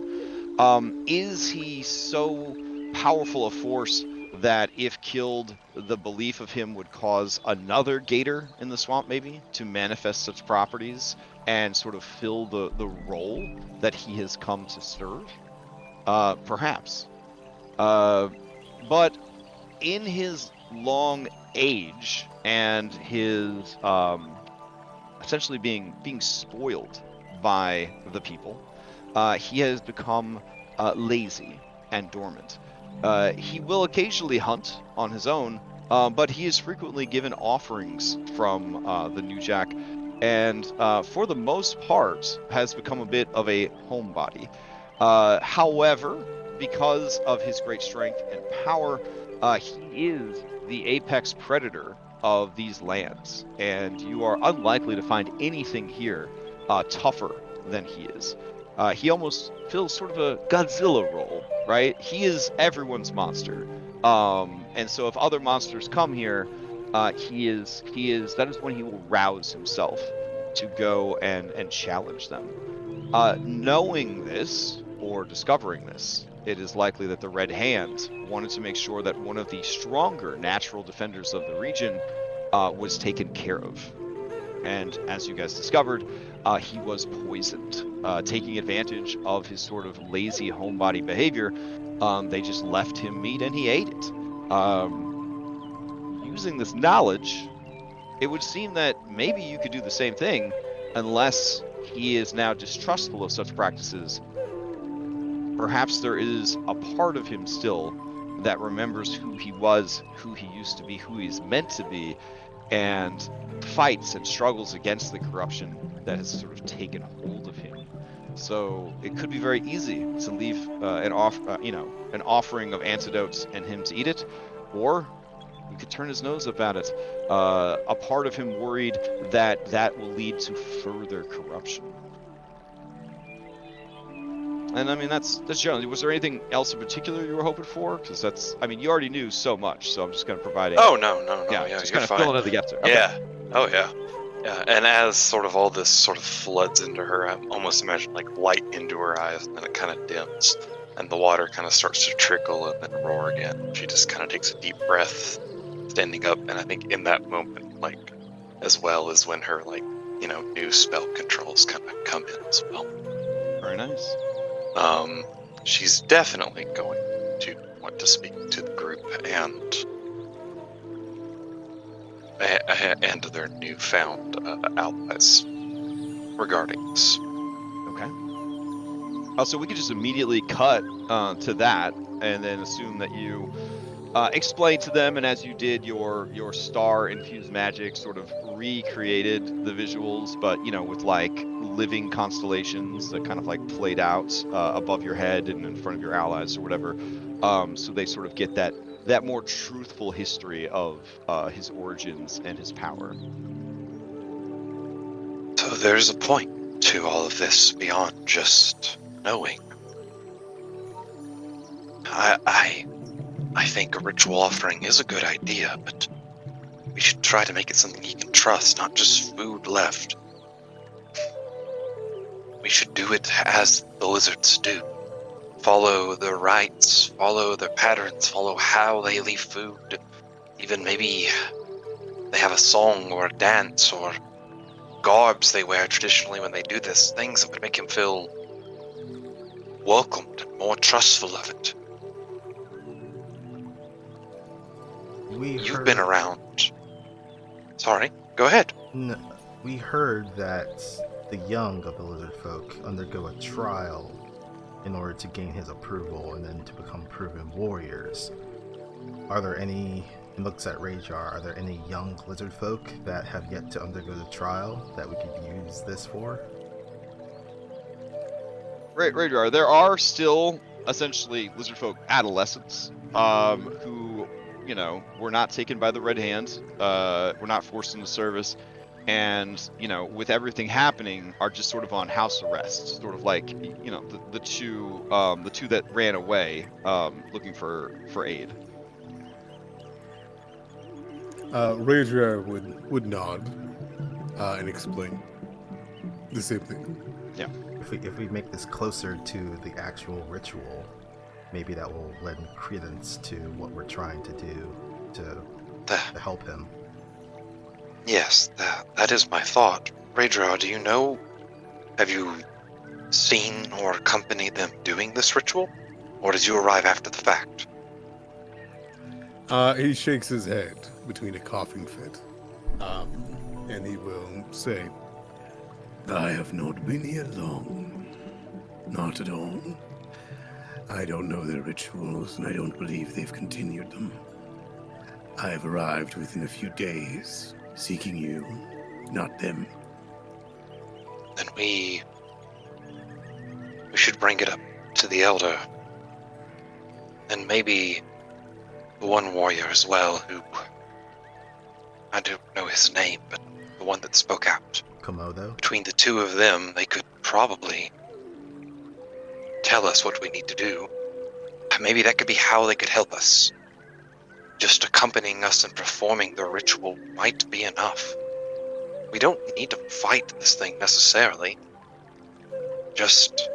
Speaker 5: Is he so powerful a force that if killed, the belief of him would cause another gator in the swamp maybe to manifest such properties and sort of fill the role that he has come to serve? Perhaps. But in his long age and his essentially being spoiled by the people, he has become lazy and dormant. He will occasionally hunt on his own, but he is frequently given offerings from the New Jack, and for the most part has become a bit of a homebody. However, because of his great strength and power, he is the apex predator of these lands, and you are unlikely to find anything here tougher than he is. He almost fills sort of a Godzilla role, right? He is everyone's monster. And so if other monsters come here, that is when he will rouse himself to go and challenge them. Knowing this, or discovering this, it is likely that the Red Hand wanted to make sure that one of the stronger natural defenders of the region was taken care of. And as you guys discovered, he was poisoned. Taking advantage of his sort of lazy homebody behavior, they just left him meat and he ate it. Using this knowledge, it would seem that maybe you could do the same thing, unless he is now distrustful of such practices. Perhaps there is a part of him still that remembers who he was, who he used to be, who he's meant to be, and fights and struggles against the corruption that has sort of taken hold of him. So it could be very easy to leave an offering of antidotes and him to eat it, or you could turn his nose up at it. A part of him worried that that will lead to further corruption. And I mean, that's generally. Was there anything else in particular you were hoping for? Because that's, I mean, you already knew so much, so I'm just kind of providing.
Speaker 7: Oh no,
Speaker 5: Yeah,
Speaker 7: yeah,
Speaker 5: just
Speaker 7: you're
Speaker 5: kind of
Speaker 7: fine.
Speaker 5: filling in the gaps there. Okay.
Speaker 7: Yeah. Oh yeah. Yeah. And as sort of all this sort of floods into her, I almost imagine like light into her eyes, and then it kind of dims, and the water kind of starts to trickle and then roar again. She just kind of takes a deep breath, standing up, and I think in that moment, like, as well as when her new spell controls kind of come in as well.
Speaker 5: Very nice.
Speaker 7: She's definitely going to want to speak to the group and their newfound allies regarding this.
Speaker 5: Okay. So we could just immediately cut to that, and then assume that you explain to them, and as you did your star-infused magic, sort of recreated the visuals, but with like living constellations that kind of like played out above your head and in front of your allies or whatever, so they sort of get that more truthful history of his origins and his power.
Speaker 7: So there's a point to all of this beyond just knowing. I think a ritual offering is a good idea, but we should try to make it something he can trust, not just food left. We should do it as the lizards do. Follow their rites, follow their patterns, follow how they leave food. Even maybe they have a song or a dance or garbs they wear traditionally when they do this, things that would make him feel welcomed and more trustful of it. You've been around. Sorry, go ahead.
Speaker 3: We heard that the young of the lizard folk undergo a trial in order to gain his approval and then to become proven warriors. Are there any, and looks at Rajar, are there any young lizard folk that have yet to undergo the trial that we could use this for?
Speaker 5: Rajar, there are still essentially lizard folk adolescents who were not taken by the Red Hand, were not forced into service, and with everything happening are just sort of on house arrest, sort of like the two that ran away looking for aid.
Speaker 6: Rajar would nod and explain the same thing.
Speaker 5: Yeah.
Speaker 3: If we make this closer to the actual ritual, maybe that will lend credence to what we're trying to do to help him.
Speaker 7: Yes, that is my thought. Rajar, do you know, have you seen or accompanied them doing this ritual? Or did you arrive after the fact?
Speaker 6: He shakes his head between a coughing fit, and he will say, I have not been here long. Not at all. I don't know their rituals, and I don't believe they've continued them. I have arrived within a few days, seeking you, not them.
Speaker 7: Then we should bring it up to the Elder. And maybe the one warrior as well, who, I don't know his name, but the one that spoke out.
Speaker 3: Komodo?
Speaker 7: Between the two of them, they could probably tell us what we need to do. Maybe that could be how they could help us. Just accompanying us and performing the ritual might be enough. We don't need to fight this thing necessarily. Just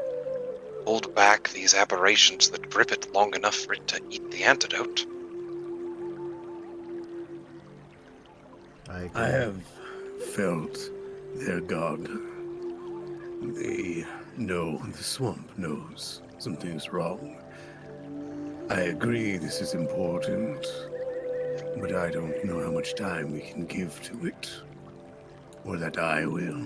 Speaker 7: hold back these aberrations that grip it long enough for it to eat the antidote.
Speaker 6: I have felt their god. They know, the swamp knows something's wrong. I agree this is important, but I don't know how much time we can give to it, or that I will.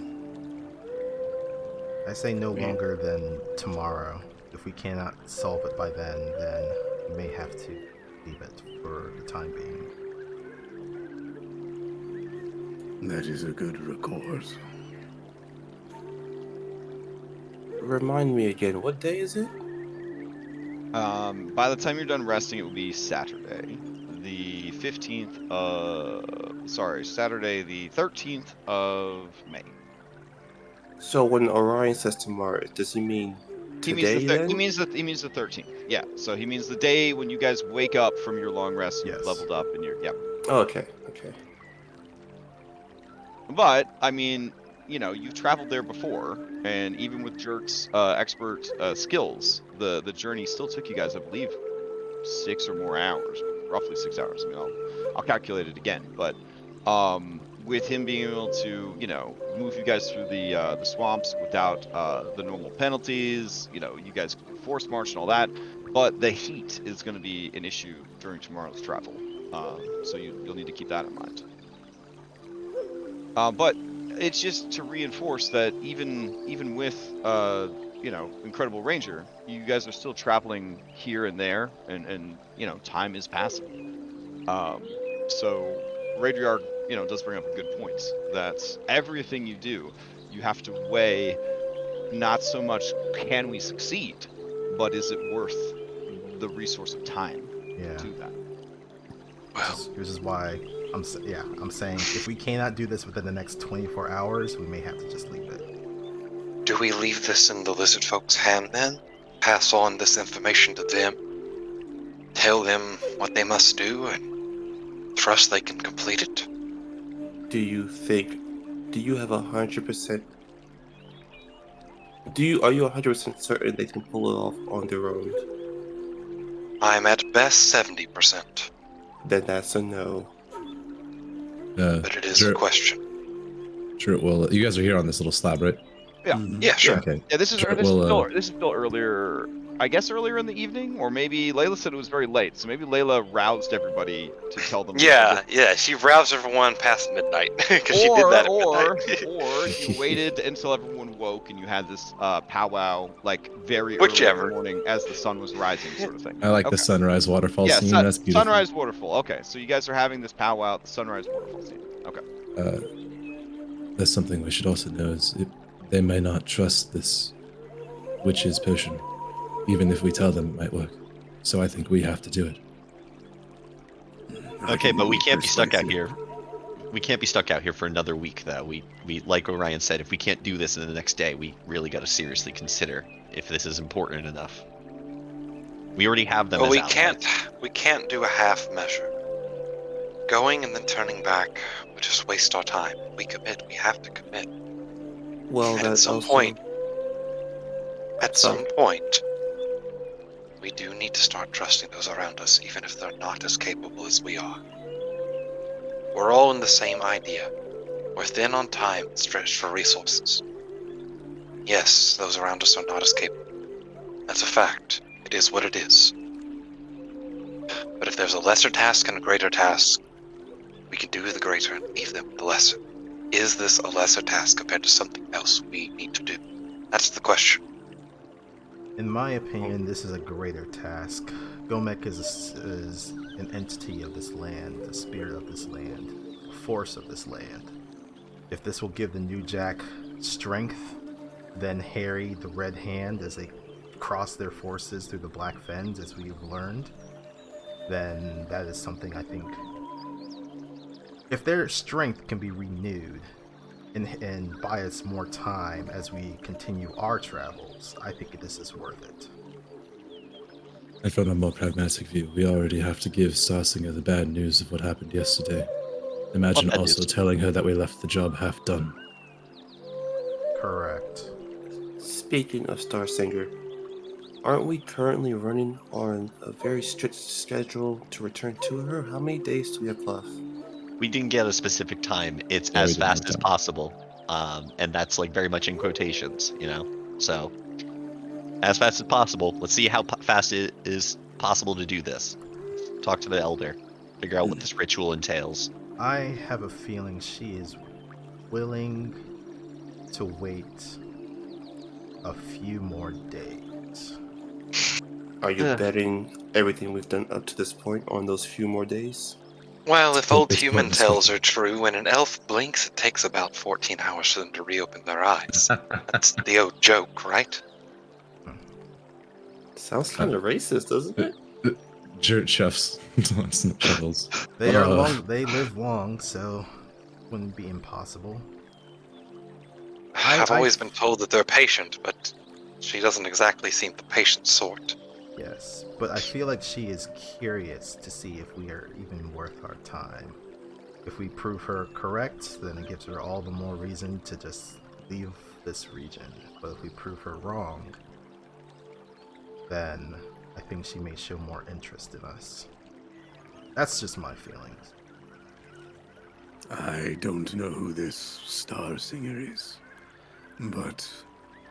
Speaker 3: I say no longer than tomorrow. If we cannot solve it by then we may have to leave it for the time being.
Speaker 6: That is a good recourse.
Speaker 1: Remind me again, what day is it?
Speaker 5: By the time you're done resting, it will be Saturday, the 15th. Saturday, the 13th of May.
Speaker 1: So when Orion says tomorrow, does he mean today?
Speaker 5: He means the 13th. Yeah. So he means the day when you guys wake up from your long rest, and you've leveled up, and you're
Speaker 1: Oh, okay.
Speaker 5: But I mean, you've traveled there before, and even with Jerk's expert skills, the journey still took you guys, I believe, 6 or more hours, roughly 6 hours. I mean, I'll calculate it again, but with him being able to, move you guys through the swamps without the normal penalties, you guys can do force march and all that. but the heat is going to be an issue during tomorrow's travel. So you'll need to keep that in mind. But it's just to reinforce that even with Incredible Ranger, you guys are still traveling here and there, and time is passing. So Radriarg, does bring up a good point that everything you do, you have to weigh not so much can we succeed, but is it worth the resource of time
Speaker 3: Yeah.
Speaker 5: to that?
Speaker 7: Well,
Speaker 3: This is why I'm saying if we cannot do this within the next 24 hours, we may have to just leave it.
Speaker 7: do we leave this in the lizard folks' hand then? Pass on this information to them? Tell them what they must do and trust they can complete it?
Speaker 1: Do you have 100%? Are you 100% certain they can pull it off on their own?
Speaker 7: I'm at best 70%,
Speaker 1: Then that's a no.
Speaker 7: but it is a question.
Speaker 2: Sure. Well, you guys are here on this little slab, right?
Speaker 5: Yeah.
Speaker 7: Yeah, sure.
Speaker 2: Okay.
Speaker 5: Yeah, this is
Speaker 2: Sure,
Speaker 5: this,
Speaker 2: well,
Speaker 5: is still earlier. I guess earlier in the evening, or maybe Layla said it was very late. So maybe Layla roused everybody to tell them.
Speaker 7: Yeah, she roused everyone past midnight, because she did that at midnight.
Speaker 5: Or you waited until everyone woke and you had this powwow like very
Speaker 7: Whichever.
Speaker 5: early in the morning as the sun was rising, sort of thing.
Speaker 2: I like
Speaker 5: Okay.
Speaker 2: the sunrise waterfall
Speaker 5: Yeah,
Speaker 2: scene. That's beautiful.
Speaker 5: sunrise waterfall. Okay, so you guys are having this powwow at the sunrise waterfall scene. Okay.
Speaker 2: That's something we should also know is they may not trust this witch's potion, even if we tell them it might work. So I think we have to do it.
Speaker 4: Okay, but we can't be stuck out here. We can't be stuck out here for another week, though. We like Orion said, if we can't do this in the next day, we really got to seriously consider if this is important enough. We already have them.
Speaker 7: But
Speaker 4: as
Speaker 7: we
Speaker 4: allies.
Speaker 7: can't do a half measure. Going and then turning back would just waste our time. We commit. We have to commit.
Speaker 1: Well,
Speaker 7: And
Speaker 1: that's
Speaker 7: at
Speaker 1: also...
Speaker 7: some point, we do need to start trusting those around us, even if they're not as capable as we are. We're all in the same idea. We're thin on time, stretched for resources. Yes, those around us are not as capable. That's a fact. It is what it is. But if there's a lesser task and a greater task, we can do the greater and leave them with the lesser. Is this a lesser task compared to something else we need to do? That's the question.
Speaker 3: In my opinion, this is a greater task. Gomek is an entity of this land, the spirit of this land, the force of this land. If this will give the New Jack strength, then Harry, the Red Hand, as they cross their forces through the Black Fens, as we've learned, then that is something I think. If their strength can be renewed and buy us more time as we continue our travels, I think this is worth it.
Speaker 2: And from a more pragmatic view, we already have to give Starsinger the bad news of what happened yesterday. Imagine
Speaker 4: What bad
Speaker 2: also
Speaker 4: news?
Speaker 2: telling her that we left the job half done.
Speaker 3: Correct.
Speaker 1: Speaking of Starsinger, aren't we currently running on a very strict schedule to return to her? How many days do we have left?
Speaker 4: We didn't get a specific time. It's
Speaker 2: Yeah, we
Speaker 4: as
Speaker 2: didn't
Speaker 4: fast
Speaker 2: have
Speaker 4: as
Speaker 2: time.
Speaker 4: possible, and that's like very much in quotations, So, as fast as possible. Let's see how fast it is possible to do this. Talk to the elder. Figure out what this ritual entails.
Speaker 3: I have a feeling she is willing to wait a few more days.
Speaker 1: Are you
Speaker 4: Yeah.
Speaker 1: betting everything we've done up to this point on those few more days?
Speaker 7: Well, if
Speaker 2: Well,
Speaker 7: old
Speaker 2: it's
Speaker 7: human
Speaker 2: pointless
Speaker 7: tales
Speaker 2: thinking.
Speaker 7: are true, when an elf blinks, it takes about 14 hours for them to reopen their eyes. That's the old joke, right?
Speaker 1: Sounds kind of racist, doesn't it?
Speaker 2: Jerk chefs. Shovels.
Speaker 3: They are long. They live long, so wouldn't be impossible.
Speaker 7: I've always been told that they're patient, but she doesn't exactly seem the patient sort.
Speaker 3: Yes, but I feel like she is curious to see if we are even worth our time. If we prove her correct, then it gives her all the more reason to just leave this region. But if we prove her wrong, then I think she may show more interest in us. That's just my feelings.
Speaker 6: I don't know who this star singer is, but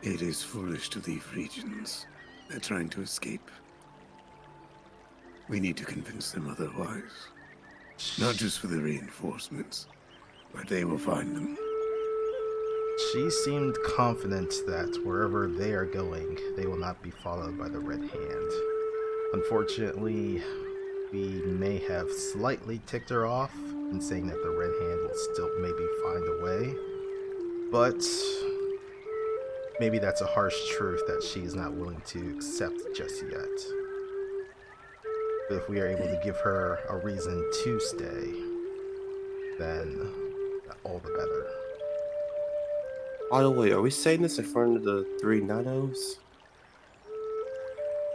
Speaker 6: it is foolish to leave regions. They're trying to escape. We need to convince them otherwise. Not just for the reinforcements, but they will find them.
Speaker 3: She seemed confident that wherever they are going, they will not be followed by the Red Hand. Unfortunately, we may have slightly ticked her off in saying that the Red Hand will still maybe find a way, but maybe that's a harsh truth that she's not willing to accept just yet. But if we are able to give her a reason to stay, then all the better.
Speaker 1: By the way, are we saying this in front of the 3 Nanos?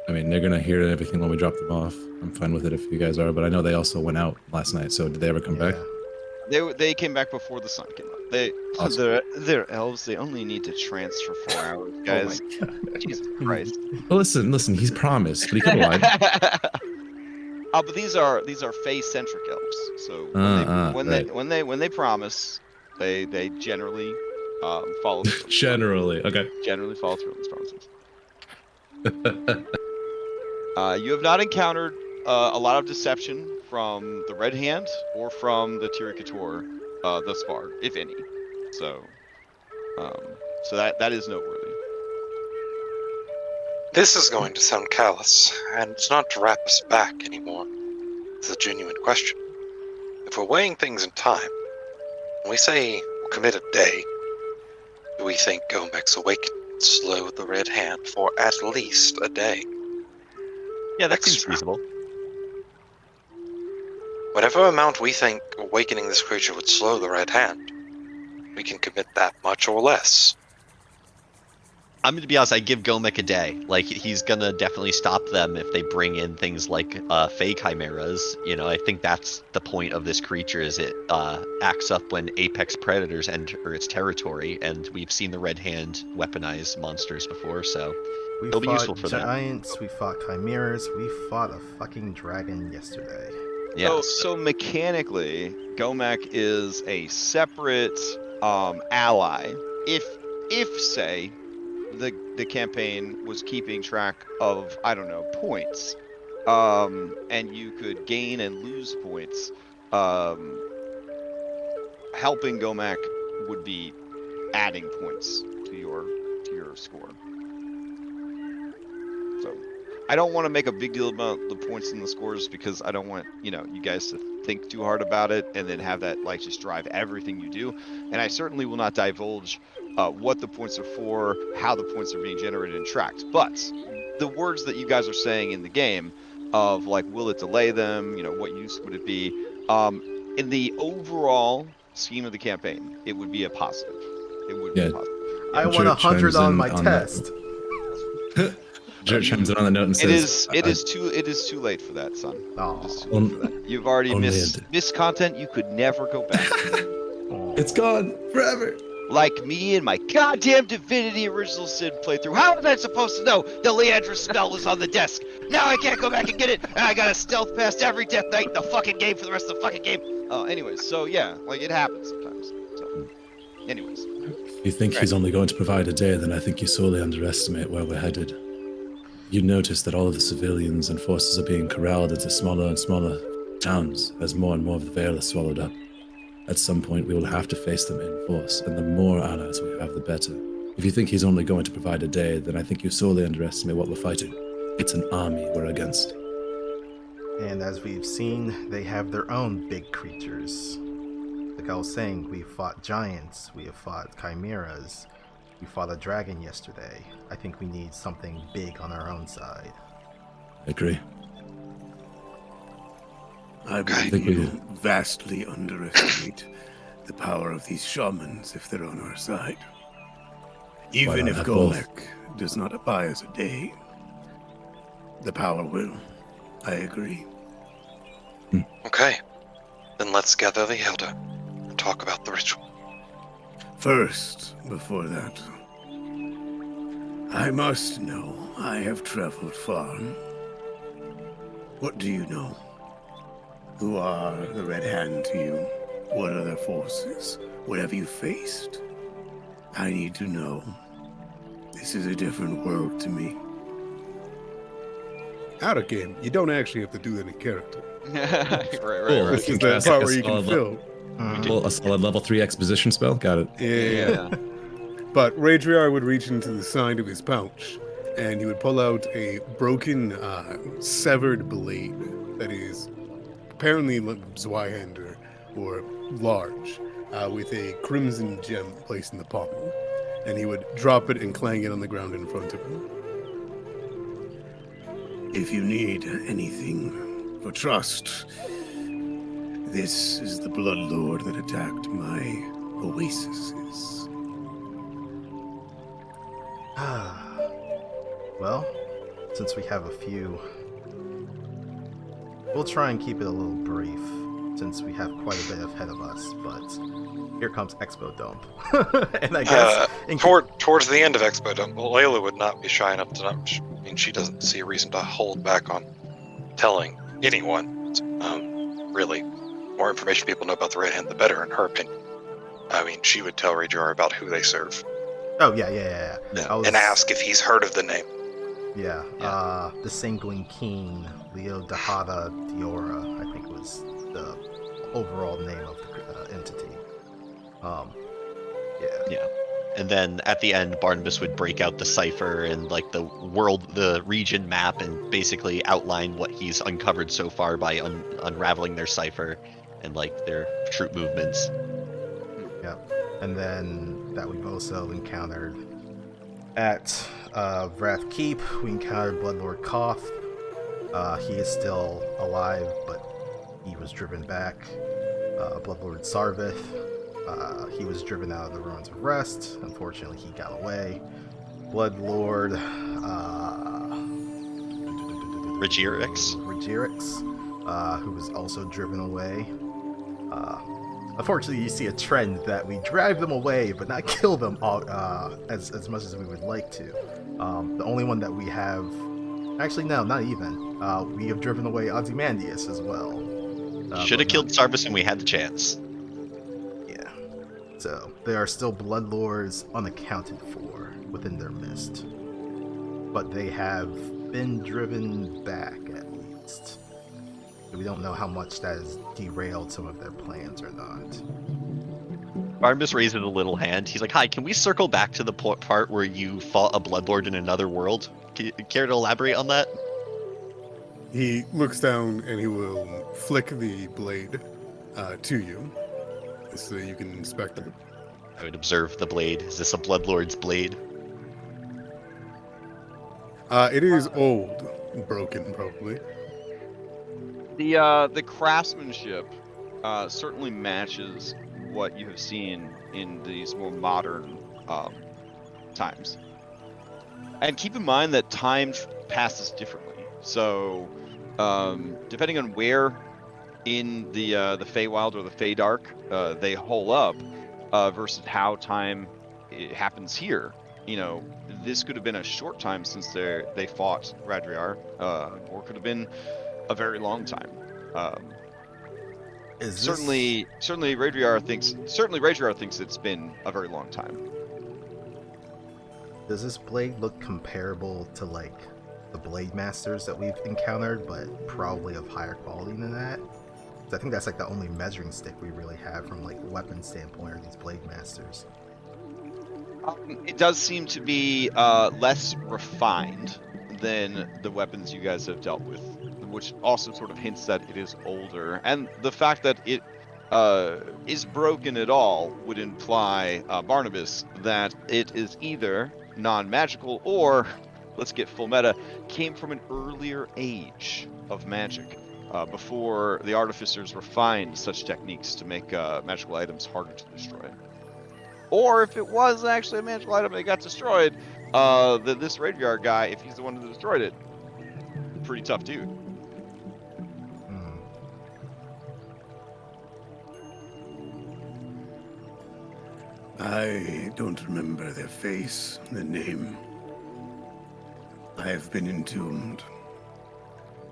Speaker 2: I mean, they're gonna hear everything when we drop them off. I'm fine with it if you guys are, but I know they also went out last night. So did they ever come back?
Speaker 5: They came back before the sun came up.
Speaker 2: Awesome.
Speaker 5: They're elves. They only need to trance for 4 hours, guys. Jesus Christ.
Speaker 2: Well, listen. He's promised, but he could have lied.
Speaker 5: But these are Fae-centric elves. So when they promise, they generally follow through.
Speaker 2: Generally, okay.
Speaker 5: Generally follow through on these promises. You have not encountered a lot of deception from the Red Hand or from the Tiricator thus far, if any. So that is noteworthy.
Speaker 7: This is going to sound callous, and it's not to wrap us back anymore. It's a genuine question. If we're weighing things in time, when we say we'll commit a day, do we think Gomek's awakening would slow the Red Hand for at least a day?
Speaker 4: Yeah, that seems
Speaker 7: Extra.
Speaker 4: reasonable.
Speaker 7: Whatever amount we think awakening this creature would slow the Red Hand, we can commit that much or less.
Speaker 4: I'm going to be honest, I give Gomek a day. Like, he's going to definitely stop them if they bring in things like Fae Chimeras. You know, I think that's the point of this creature, is it acts up when apex predators enter its territory, and we've seen the Red Hand weaponize monsters before, so
Speaker 3: We
Speaker 4: it'll be
Speaker 3: fought
Speaker 4: useful for them.
Speaker 3: giants, we fought chimeras, we fought a fucking dragon yesterday.
Speaker 4: Yeah,
Speaker 5: So mechanically, Gomek is a separate ally. If say the campaign was keeping track of, I don't know, points, and you could gain and lose points, helping Gomek would be adding points to your score. So I don't want to make a big deal about the points and the scores, because I don't want, you guys to think too hard about it and then have that like just drive everything you do. And I certainly will not divulge what the points are for, how the points are being generated and tracked. But the words that you guys are saying in the game of like, will it delay them? What use would it be? In the overall scheme of the campaign, it would be a positive. It would be a positive.
Speaker 3: I
Speaker 2: Jared
Speaker 3: want 100
Speaker 2: chimes
Speaker 3: on
Speaker 2: in
Speaker 3: my
Speaker 2: on that.
Speaker 3: test.
Speaker 2: Jared chimes in on the note and
Speaker 5: It
Speaker 2: says,
Speaker 5: is too late for that, son.
Speaker 3: Oh.
Speaker 5: It is too late for that. You've already
Speaker 2: Only
Speaker 5: missed content. You could never go back.
Speaker 2: it's gone forever.
Speaker 5: Like me and my goddamn Divinity Original Sin playthrough. How was I supposed to know the Leandra spell was on the desk? Now I can't go back and get it, and I gotta stealth past every Death Knight in the fucking game for the rest of the fucking game. Anyways, so yeah, like it happens sometimes. So, anyways.
Speaker 2: If you think he's only going to provide a day, then I think you sorely underestimate where we're headed. You notice that all of the civilians and forces are being corralled into smaller and smaller towns as more and more of the Vale is swallowed up. At some point, we will have to face them in force, and the more allies we have, the better. If you think he's only going to provide a day, then I think you sorely underestimate what we're fighting. It's an army we're against.
Speaker 3: And as we've seen, they have their own big creatures. Like I was saying, we fought giants, we have fought chimeras, we fought a dragon yesterday. I think we need something big on our own side.
Speaker 2: I agree.
Speaker 6: I
Speaker 2: think
Speaker 6: believe
Speaker 2: we
Speaker 6: you
Speaker 2: do.
Speaker 6: vastly underestimate the power of these shamans if they're on our side. Even
Speaker 2: not
Speaker 6: if
Speaker 2: have both?
Speaker 6: Golek does not buy us a day, the power will. I agree.
Speaker 7: Okay, then let's gather the Elder and talk about the ritual.
Speaker 6: First, before that, I must know I have traveled far. What do you know? Who are the Red Hand to you? What are their forces? What have you faced? I need to know. This is a different world to me. out of game, you don't actually have to do that in character.
Speaker 5: right,
Speaker 2: Cool.
Speaker 5: right.
Speaker 6: This
Speaker 2: You
Speaker 6: is
Speaker 2: can
Speaker 6: the
Speaker 2: cast
Speaker 6: part
Speaker 2: like a
Speaker 6: where you can
Speaker 2: solid
Speaker 6: fill.
Speaker 3: Mhm.
Speaker 2: Well, a solid level 3 exposition spell. Got it.
Speaker 6: Yeah. But Radriar would reach into the side of his pouch, and he would pull out a broken, severed blade that is apparently Zweihander or large, with a crimson gem placed in the pommel. And he would drop it and clang it on the ground in front of him. If you need anything for trust, this is the Blood Lord that attacked my oases.
Speaker 3: Well, since we have a few, we'll try and keep it a little brief, since we have quite a bit ahead of us, but here comes Expo Dump. And I guess...
Speaker 7: Towards the end of Expo Dump, Layla would not be shy enough to not... I mean, she doesn't see a reason to hold back on telling anyone. Really, more information people know about the Red Hand, the better, in her opinion. I mean, she would tell Rajar about who they serve.
Speaker 3: Oh, yeah.
Speaker 7: And ask if he's heard of the name.
Speaker 3: Yeah, the Sanguine King, Leo Dahada Diora, I think was the overall name of the entity.
Speaker 4: Yeah. And then at the end, Barnabas would break out the cipher and like the region map and basically outline what he's uncovered so far by unraveling their cipher and like their troop movements.
Speaker 3: Yeah, and then that we've also encountered at Wrath Keep, we encountered Bloodlord Koth. He is still alive, but he was driven back. Bloodlord Sarvith, he was driven out of the Ruins of Rest. Unfortunately, he got away. Bloodlord Regirix, who was also driven away. Unfortunately, you see a trend that we drive them away, but not kill them as much as we would like to. The only one that we have... Actually, no, not even. We have driven away Ozymandias as well.
Speaker 4: Should have killed Sarvis when we had the chance.
Speaker 3: Yeah. So, there are still Bloodlords unaccounted for within their midst. But they have been driven back, at least. We don't know how much that has derailed some of their plans or not.
Speaker 4: Barnabas raises a little hand. He's like, "Hi, can we circle back to the part where you fought a bloodlord in another world? Care to elaborate on that?"
Speaker 6: He looks down and he will flick the blade to you so you can inspect it.
Speaker 4: I would observe the blade. Is this a bloodlord's blade?
Speaker 6: It is old, broken probably.
Speaker 5: The craftsmanship certainly matches what you have seen in these more modern times. And keep in mind that time passes differently. So, depending on where in the Feywild or the Feydark they hole up, versus how time happens here. You know, this could have been a short time since they fought Radriar, or could have been a very long time. Certainly Radriar thinks it's been a very long time.
Speaker 3: Does this blade look comparable to like the blade masters that we've encountered, but probably of higher quality than that? 'Cause I think that's like the only measuring stick we really have from like weapon standpoint are these blade masters.
Speaker 5: It does seem to be less refined than the weapons you guys have dealt with, which also sort of hints that it is older. And the fact that it is broken at all would imply, Barnabas, that it is either non-magical or, let's get full meta, came from an earlier age of magic, before the artificers refined such techniques to make magical items harder to destroy. Or if it was actually a magical item that got destroyed, then this Radriar guy, if he's the one who destroyed it, pretty tough dude.
Speaker 6: I don't remember their face, their name. I have been entombed,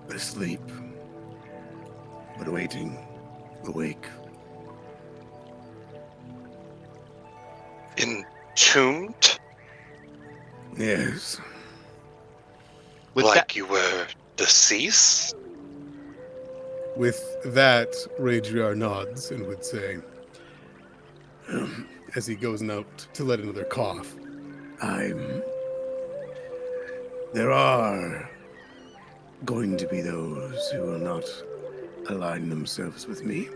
Speaker 6: asleep, but waiting, awake.
Speaker 7: Entombed?
Speaker 6: Yes.
Speaker 4: With
Speaker 7: Like
Speaker 4: that,
Speaker 7: you were Deceased?
Speaker 6: With that, Raedriar nods and would say, as he goes out to let another cough, there are going to be those who will not align themselves with me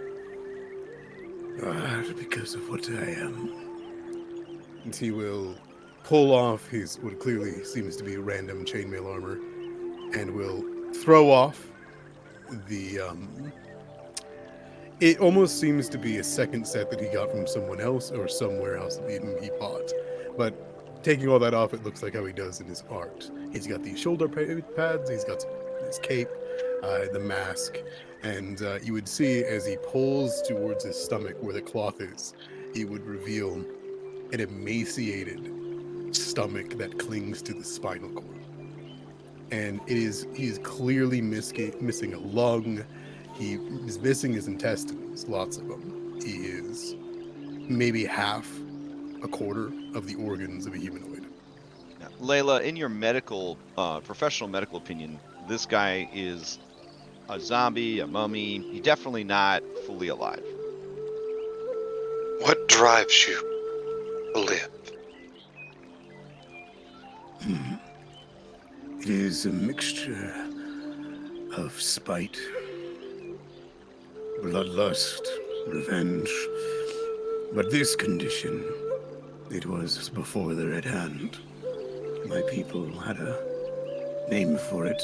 Speaker 6: because of what I am. And he will pull off his what clearly seems to be random chainmail armor and will throw off the it almost seems to be a second set that he got from someone else or somewhere else that he bought. But taking all that off, it looks like how he does in his art. He's got these shoulder pads, he's got his cape, the mask, and you would see as he pulls towards his stomach where the cloth is, he would reveal an emaciated stomach that clings to the spinal cord. And he is clearly missing a lung. He is missing his intestines, lots of them. He is maybe a quarter of the organs of a humanoid.
Speaker 5: Now, Layla, in your professional medical opinion, this guy is a zombie, a mummy. He's definitely not fully alive.
Speaker 7: What drives you to live?
Speaker 6: It is a mixture of spite, bloodlust, revenge. But this condition, it was before the Red Hand. My people had a name for it.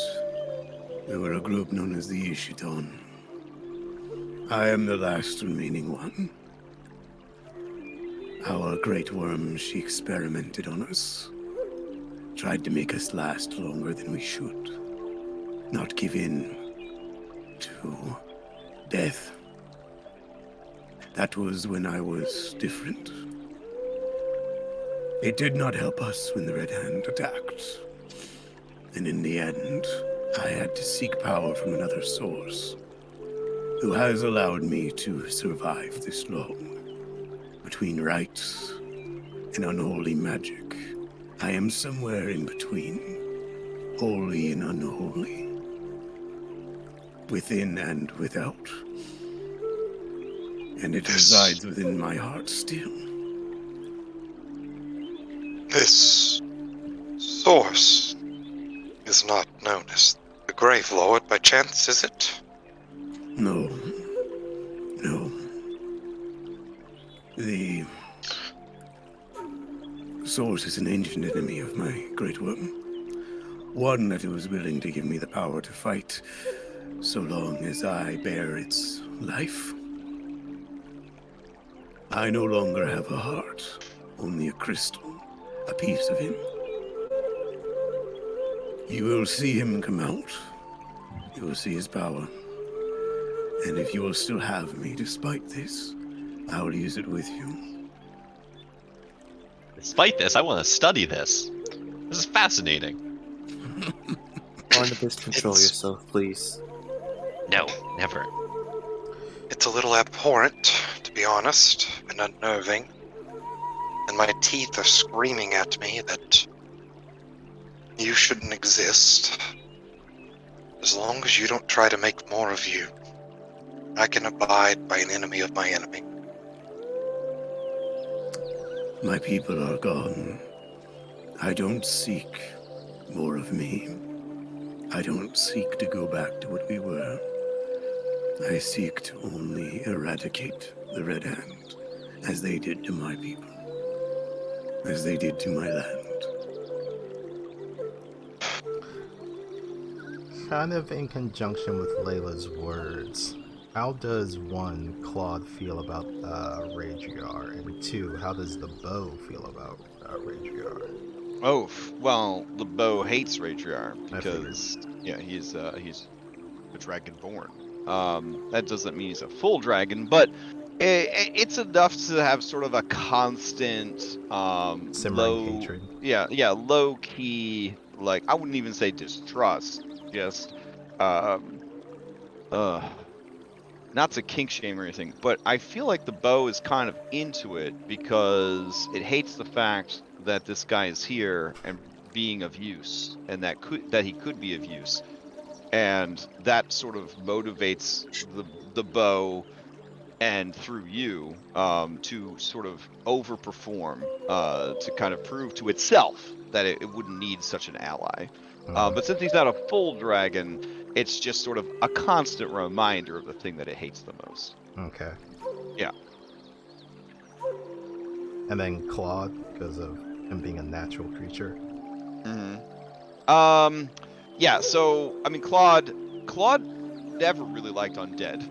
Speaker 6: We were a group known as the Ishiton. I am the last remaining one. Our great worm, she experimented on us. Tried to make us last longer than we should. Not give in to death. That was when I was different. It did not help us when the Red Hand attacked. And in the end, I had to seek power from another source, who has allowed me to survive this long. Between rites and unholy magic, I am somewhere in between, holy and unholy, within and without. And it resides within my heart still.
Speaker 7: This source is not known as the Grave Lord by chance, is it?
Speaker 6: No. The source is an ancient enemy of my great worm. One that was willing to give me the power to fight, so long as I bear its life. I no longer have a heart, only a crystal, a piece of him. You will see him come out. You will see his power. And if you will still have me despite this, I will use it with you.
Speaker 4: Despite this, I want to study this. This is fascinating.
Speaker 1: Barnabas, control yourself, please.
Speaker 4: No, never.
Speaker 7: It's a little abhorrent, to be honest, and unnerving. And my teeth are screaming at me that you shouldn't exist. As long as you don't try to make more of you, I can abide by an enemy of my enemy.
Speaker 6: My people are gone. I don't seek more of me. I don't seek to go back to what we were. I seek to only eradicate the Red Hand, as they did to my people, as they did to my land.
Speaker 3: Kind of in conjunction with Layla's words, how does one, Claude, feel about Raedriar? And two, how does the bow feel about Raedriar?
Speaker 5: Oh, well, the bow hates Raedriar because, yeah, he's a dragonborn. That doesn't mean he's a full dragon, but it's enough to have sort of a constant,
Speaker 3: Simmering hatred.
Speaker 5: Yeah, low key, like, I wouldn't even say distrust, just, not to kink shame or anything, but I feel like the bow is kind of into it because it hates the fact that this guy is here and being of use, and that he could be of use. and that sort of motivates the bow and through you to sort of overperform, to kind of prove to itself that it wouldn't need such an ally. But since he's not a full dragon, it's just sort of a constant reminder of the thing that it hates the most.
Speaker 3: Okay.
Speaker 5: Yeah.
Speaker 3: And then Claude, because of him being a natural creature.
Speaker 5: Yeah, so I mean Claude never really liked undead.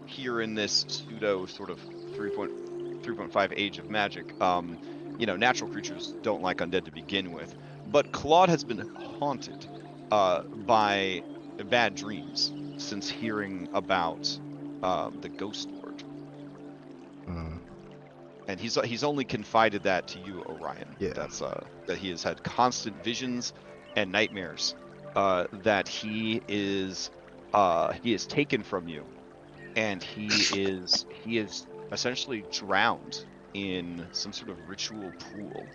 Speaker 5: Here in this pseudo sort of 3.5 age of magic, natural creatures don't like undead to begin with. But Claude has been haunted by bad dreams since hearing about the Ghost Lord. And he's only confided that to you, Orion.
Speaker 3: Yeah.
Speaker 5: That's that he has had constant visions and nightmares that he is taken from you, and he is essentially drowned in some sort of ritual pool,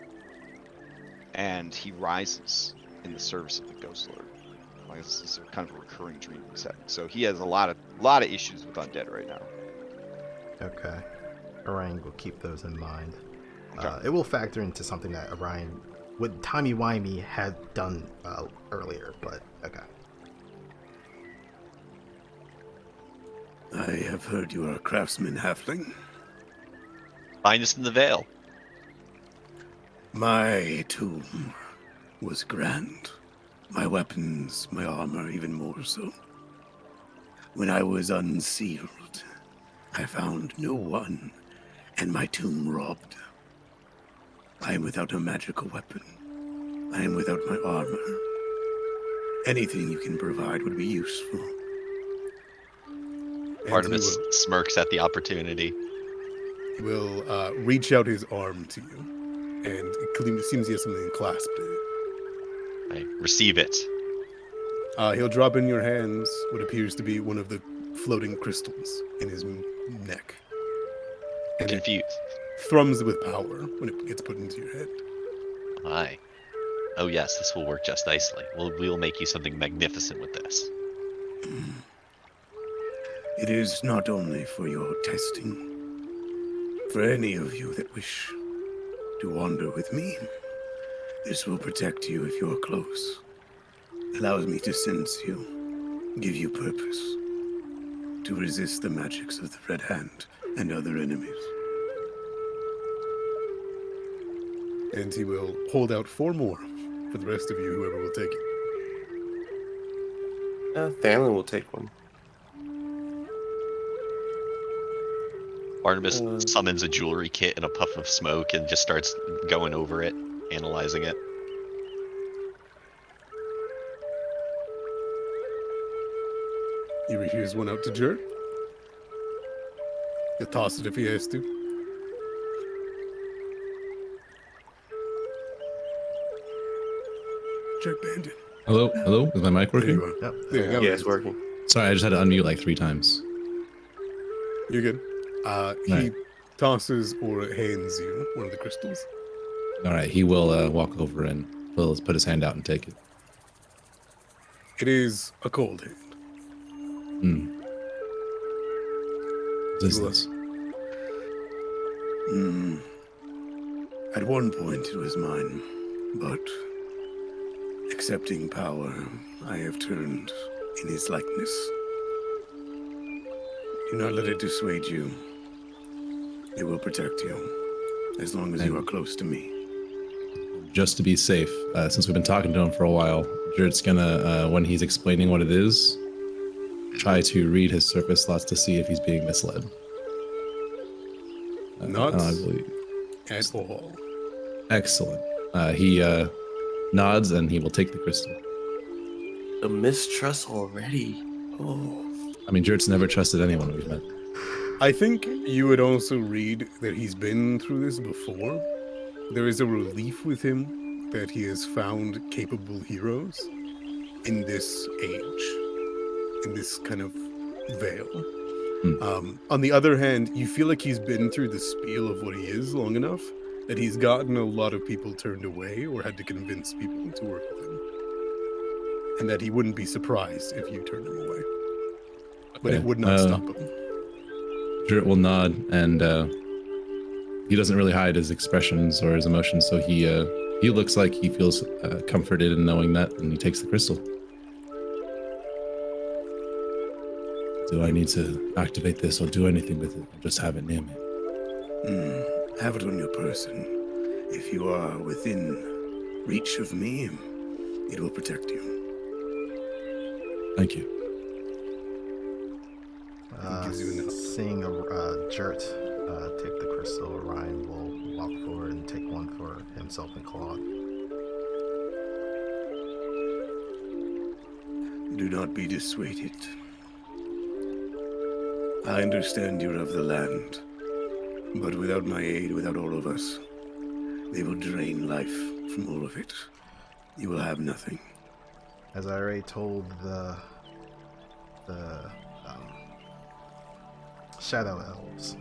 Speaker 5: and he rises in the service of the Ghost Lord. Like this is kind of a recurring dream he's having. So he has a lot of issues with undead right now.
Speaker 3: Okay. Orion will keep those in mind.
Speaker 5: Okay.
Speaker 3: It will factor into something that Orion would timey-wimey had done earlier, but okay.
Speaker 8: I have heard you are a craftsman, halfling.
Speaker 4: Finest in the Vale.
Speaker 8: My tomb was grand. My weapons, my armor, even more so. When I was unsealed, I found no one, and my tomb robbed. I am without a magical weapon. I am without my armor. Anything you can provide would be useful.
Speaker 4: Artemis smirks at the opportunity.
Speaker 6: He will reach out his arm to you, and it seems he has something clasped in it.
Speaker 4: I receive it.
Speaker 6: He'll drop in your hands what appears to be one of the floating crystals in his neck. And
Speaker 4: Confused.
Speaker 6: it thrums with power when it gets put into your head.
Speaker 4: Aye. Oh yes, this will work just nicely. We'll make you something magnificent with this.
Speaker 8: It is not only for your testing. For any of you that wish to wander with me, this will protect you if you're close. Allows me to sense you, give you purpose, to resist the magics of the Red Hand and other enemies.
Speaker 6: And he will hold out 4 more for the rest of you, whoever will take it.
Speaker 1: Family will take one.
Speaker 4: Barnabas summons a jewelry kit in a puff of smoke and just starts going over it, analyzing it.
Speaker 6: He rehears one out to Jer. He'll toss it if he has to. Jerk Bandit.
Speaker 2: Hello? Is my mic
Speaker 6: There
Speaker 2: working?
Speaker 6: you are.
Speaker 3: Yep.
Speaker 6: There you go.
Speaker 1: Yeah, it's working.
Speaker 2: Sorry, I just had to unmute like 3 times.
Speaker 6: You're good. He
Speaker 2: Right.
Speaker 6: tosses or hands you one of the crystals.
Speaker 2: All right, he will walk over and will put his hand out and take it.
Speaker 6: It is a cold hand.
Speaker 2: What is this?
Speaker 8: At one point it was mine, but accepting power, I have turned in his likeness. Do not let it dissuade you. It will protect you, as long as you are close to me.
Speaker 2: Just to be safe, since we've been talking to him for a while, Jared's gonna, when he's explaining what it is, try to read his surface thoughts to see if he's being misled.
Speaker 6: Not
Speaker 2: I believe.
Speaker 6: at all.
Speaker 2: Excellent. He nods and he will take the crystal.
Speaker 1: The mistrust already. Oh.
Speaker 2: I mean, Jared's never trusted anyone we've met.
Speaker 6: I think you would also read that he's been through this before. There is a relief with him that he has found capable heroes in this age, in this kind of veil. On the other hand, you feel like he's been through the spiel of what he is long enough that he's gotten a lot of people turned away or had to convince people to work with him. and that he wouldn't be surprised if you turned him away. But it
Speaker 2: Okay,
Speaker 6: would not stop him.
Speaker 2: Drurit will nod, and he doesn't really hide his expressions or his emotions, so he looks like he feels comforted in knowing that, and he takes the crystal. Do I need to activate this or do anything with it? Or just have it near me?
Speaker 8: Have it on your person. If you are within reach of me, it will protect you.
Speaker 2: Thank you.
Speaker 6: Gives you enough.
Speaker 3: Seeing Jert take the crystal, Orion will walk forward and take one for himself and Claude.
Speaker 8: Do not be dissuaded. I understand you're of the land, but without my aid, without all of us, they will drain life from all of it. You will have nothing.
Speaker 3: As I already told the Shadow Elves,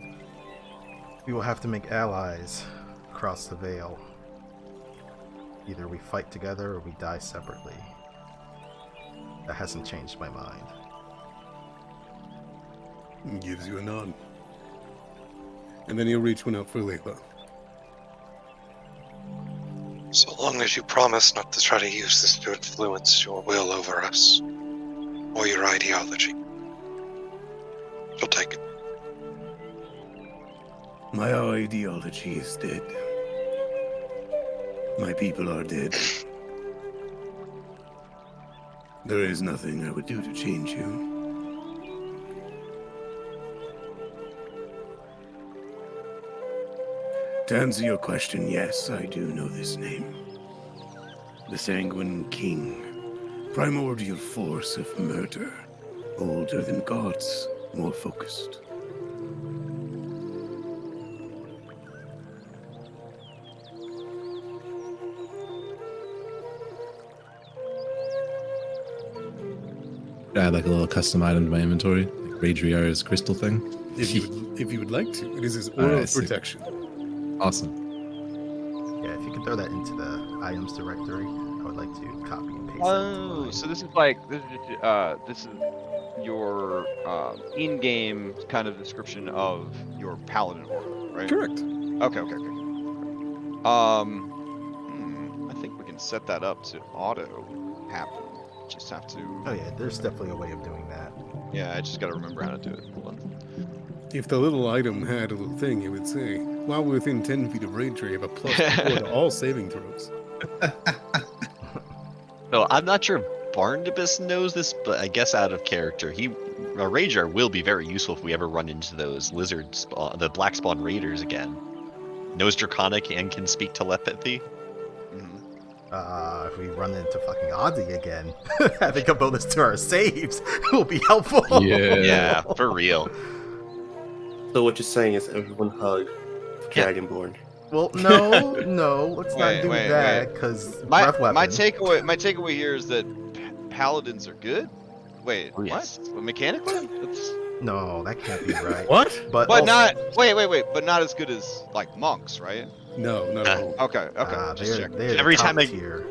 Speaker 3: we will have to make allies across the Veil. Either we fight together or we die separately. That hasn't changed my mind.
Speaker 6: He gives you a nod. And then he'll reach one out for Layla.
Speaker 7: So long as you promise not to try to use this to influence your will over us, or your ideology, she'll take it.
Speaker 8: My ideology is dead. My people are dead. There is nothing I would do to change you. To answer your question, yes, I do know this name. The Sanguine King. Primordial force of murder. Older than gods, more focused.
Speaker 2: Add like a little custom item to my inventory, like Radriar's crystal thing.
Speaker 6: If you would like to. It is his aura of
Speaker 2: see.
Speaker 6: protection.
Speaker 2: Awesome.
Speaker 3: Yeah, if you could throw that into the items directory, I would like to copy and paste
Speaker 5: Oh,
Speaker 3: that.
Speaker 5: so this is your in-game kind of description of your paladin order, right?
Speaker 6: Correct.
Speaker 5: Okay. I think we can set that up to auto happen. Just have to.
Speaker 3: Oh yeah, there's definitely a way of doing that.
Speaker 5: Yeah, I just gotta remember how to do it. Hold on.
Speaker 6: If the little item had a little thing, it would say, while within 10 feet of raid tree, have a plus 4 to all saving throws.
Speaker 4: So I'm not sure if Barnabas knows this, but I guess out of character, Rager will be very useful if we ever run into those lizards, the black spawn raiders again. Knows Draconic and can speak telepathy.
Speaker 3: If we run into fucking Ozzy again, having a bonus to our saves will be helpful.
Speaker 4: Yeah, for real.
Speaker 1: So what you're saying is everyone hug Dragonborn.
Speaker 3: Well, no, let's not do
Speaker 5: Wait.
Speaker 3: that because breath weapon.
Speaker 5: My takeaway here is that paladins are good. Wait,
Speaker 4: Oh, yes.
Speaker 5: what? Well, mechanically? That's...
Speaker 3: No, that can't be right.
Speaker 6: What?
Speaker 3: But
Speaker 5: But
Speaker 3: also-
Speaker 5: not. Wait. But not as good as like monks, right?
Speaker 6: No, not at all.
Speaker 5: Okay. Just
Speaker 3: they're,
Speaker 5: check.
Speaker 3: they're
Speaker 4: Every
Speaker 3: top
Speaker 4: time I-
Speaker 3: tier.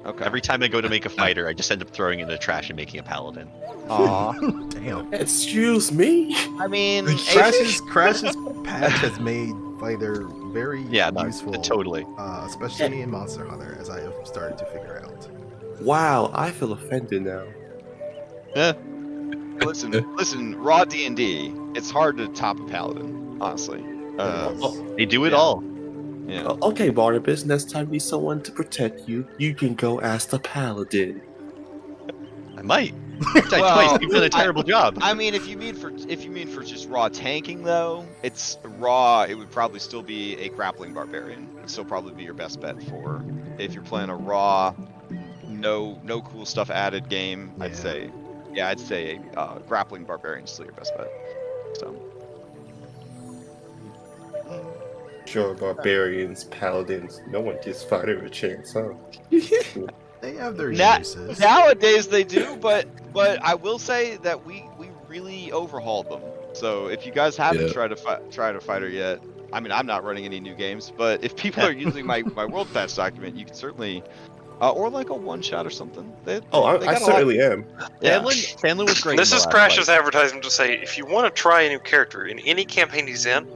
Speaker 5: Okay.
Speaker 4: Every time I go to make a fighter, I just end up throwing it in the trash and making a paladin.
Speaker 5: Aw.
Speaker 3: Damn.
Speaker 1: Excuse me?
Speaker 5: I mean,
Speaker 3: Crash's patch has made fighter very useful.
Speaker 4: Totally.
Speaker 3: Especially in Monster Hunter, as I have started to figure out.
Speaker 1: Wow, I feel offended now.
Speaker 5: Listen. Raw D&D. It's hard to top a paladin, honestly.
Speaker 4: They do it
Speaker 5: Yeah.
Speaker 4: all.
Speaker 5: Yeah.
Speaker 1: Okay, Barnabas, next time you need someone to protect you, you can go ask the paladin.
Speaker 4: I might. Twice. You've done a terrible job.
Speaker 5: I mean, if you mean for just raw tanking though, it's raw. It would probably still be a grappling barbarian. It'd still probably be your best bet for if you're playing a raw, no cool stuff added game.
Speaker 3: Yeah.
Speaker 5: I'd say a grappling barbarian is still your best bet. So
Speaker 1: Sure, barbarians, paladins, no one gives fighter a chance, huh?
Speaker 3: They have their
Speaker 5: Na-
Speaker 3: uses.
Speaker 5: nowadays they do, but I will say that we really overhauled them. So if you guys haven't
Speaker 2: Yeah.
Speaker 5: tried a fighter yet, I mean I'm not running any new games, but if people are using my world patch document, you can certainly Or like a one shot or something. They
Speaker 1: I
Speaker 5: got a lot.
Speaker 1: certainly am.
Speaker 5: Yeah.
Speaker 4: Fanlin was great.
Speaker 7: This
Speaker 4: in the
Speaker 7: is
Speaker 4: last
Speaker 7: Crash's
Speaker 4: fight.
Speaker 7: advertisement to say, if you want to try a new character in any campaign he's in,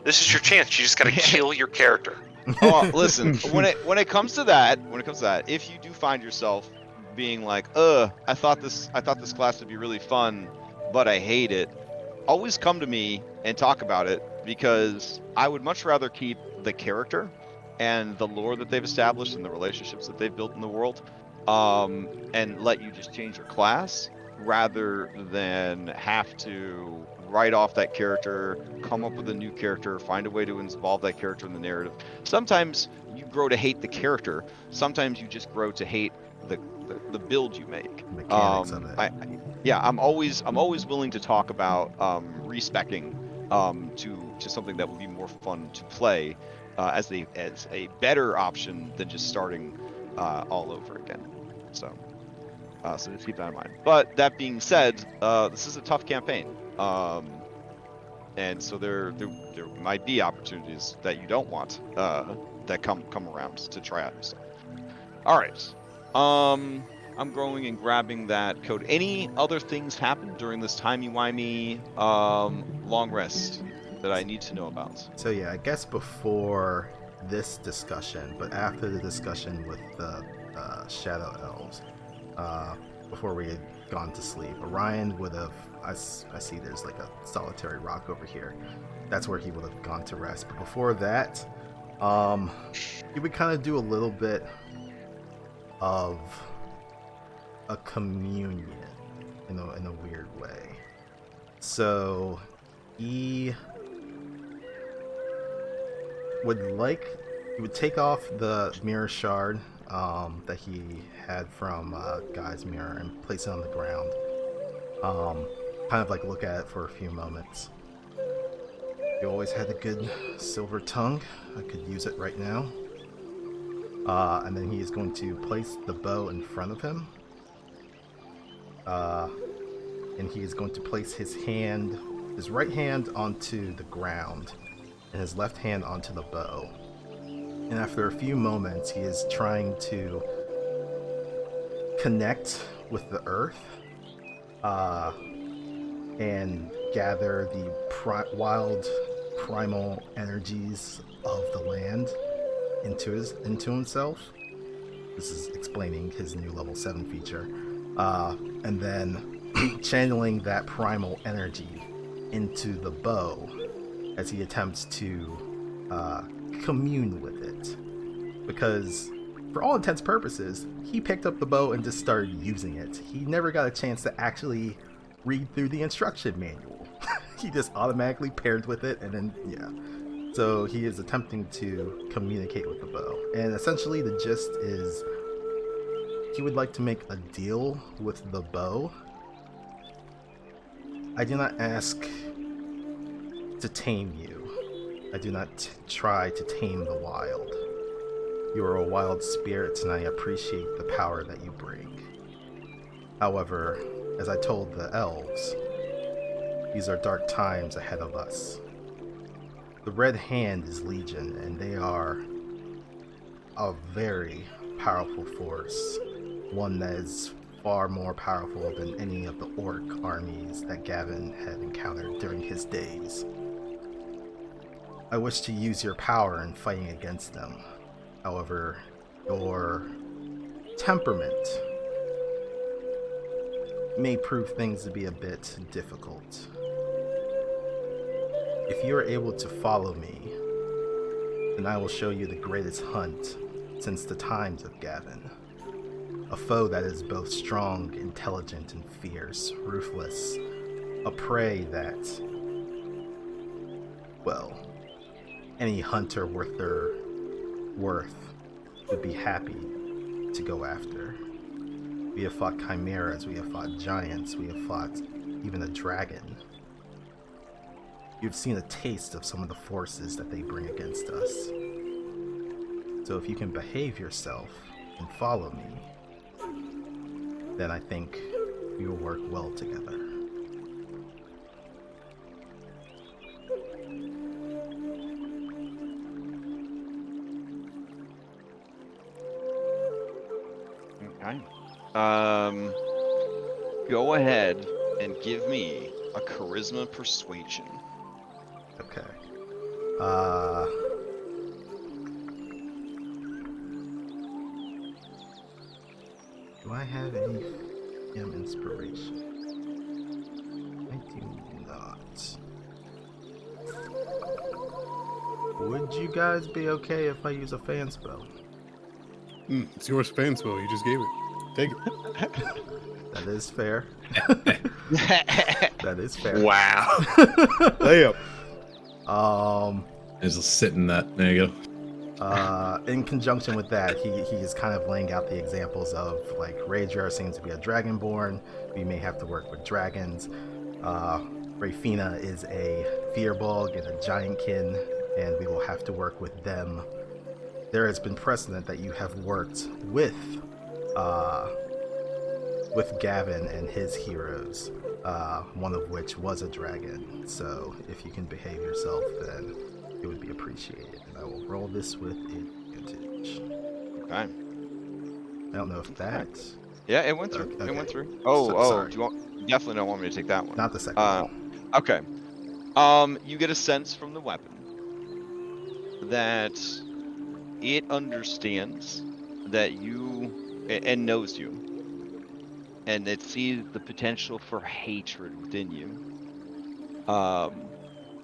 Speaker 7: this is your chance. You just got to kill your character.
Speaker 5: Oh, listen. When it comes to that, if you do find yourself being like, I thought this class would be really fun, but I hate it. Always come to me and talk about it, because I would much rather keep the character and the lore that they've established and the relationships that they've built in the world, and let you just change your class rather than have to write off that character, come up with a new character, find a way to involve that character in the narrative. Sometimes you grow to hate the character. Sometimes you just grow to hate the build you make.
Speaker 3: Mechanics of it.
Speaker 5: I'm always willing to talk about respecing to something that would be more fun to play as a better option than just starting all over again. So just keep that in mind. But that being said, this is a tough campaign, and so there might be opportunities that you don't want that come around to try out yourself. All right. I'm going and grabbing that code. Any other things happen during this timey-wimey long rest that I need to know about?
Speaker 3: So yeah, I guess before this discussion, but after the discussion with the Shadow Elves, before we had gone to sleep, Orion would have, I see there's like a solitary rock over here. That's where he would have gone to rest. But before that, he would kind of do a little bit of a communion in a weird way. So he would take off the mirror shard that he had from Guy's mirror and place it on the ground. Kind of like look at it for a few moments. You always had a good silver tongue. I could use it right now. And then he is going to place the bow in front of him. And he is going to place his right hand onto the ground and his left hand onto the bow. And after a few moments, he is trying to connect with the earth and gather the wild primal energies of the land into himself. This is explaining his new level 7 feature. And then channeling that primal energy into the bow as he attempts to commune with it. Because for all intents and purposes, he picked up the bow and just started using it. He never got a chance to actually read through the instruction manual. He just automatically paired with it, and then, yeah. So he is attempting to communicate with the bow. And essentially the gist is he would like to make a deal with the bow. I do not ask to tame you. I do not try to tame the wild. You are a wild spirit, and I appreciate the power that you bring. However, as I told the elves, these are dark times ahead of us. The Red Hand is Legion, and they are a very powerful force. One that is far more powerful than any of the orc armies that Gavin had encountered during his days. I wish to use your power in fighting against them. However, your temperament may prove things to be a bit difficult. If you are able to follow me, then I will show you the greatest hunt since the times of Gavin. A foe that is both strong, intelligent, and fierce, ruthless. A prey that, well, any hunter worth their worth would be happy to go after. We have fought chimeras, we have fought giants, we have fought even a dragon. You've seen a taste of some of the forces that they bring against us. So if you can behave yourself and follow me, then I think we will work well together.
Speaker 5: Okay. Go ahead and give me a charisma persuasion.
Speaker 3: Okay. Do I have any inspiration? I do not. Would you guys be okay if I use a fan spell?
Speaker 6: It's your fan spell. You just gave it. Take it.
Speaker 3: That is fair. That is fair.
Speaker 1: Wow.
Speaker 6: Layup.
Speaker 2: Just sit in that. There you go.
Speaker 3: In conjunction with that, he is kind of laying out the examples of like Rager seems to be a dragonborn. We may have to work with dragons. Rafina is a Fearbog and a Giantkin, and we will have to work with them. There has been precedent that you have worked with Gavin and his heroes, one of which was a dragon. So if you can behave yourself, then it would be appreciated. And I will roll this with advantage.
Speaker 5: Okay.
Speaker 3: I don't know if that...
Speaker 5: Yeah, it went through.
Speaker 3: Okay.
Speaker 5: It went through.
Speaker 3: Sorry.
Speaker 5: You definitely don't want me to take that one.
Speaker 3: Not the second one.
Speaker 5: Okay. You get a sense from the weapon that it understands that you and knows you, and it sees the potential for hatred within you.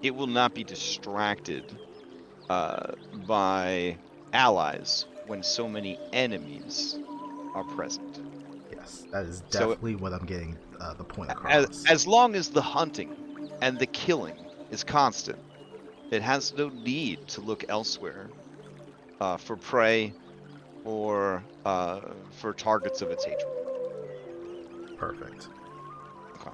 Speaker 5: It will not be distracted by allies when so many enemies are present.
Speaker 3: Yes, that is definitely what I'm getting the point across.
Speaker 5: As long as the hunting and the killing is constant, it has no need to look elsewhere for prey or for targets of its hatred.
Speaker 3: Perfect.
Speaker 5: Okay.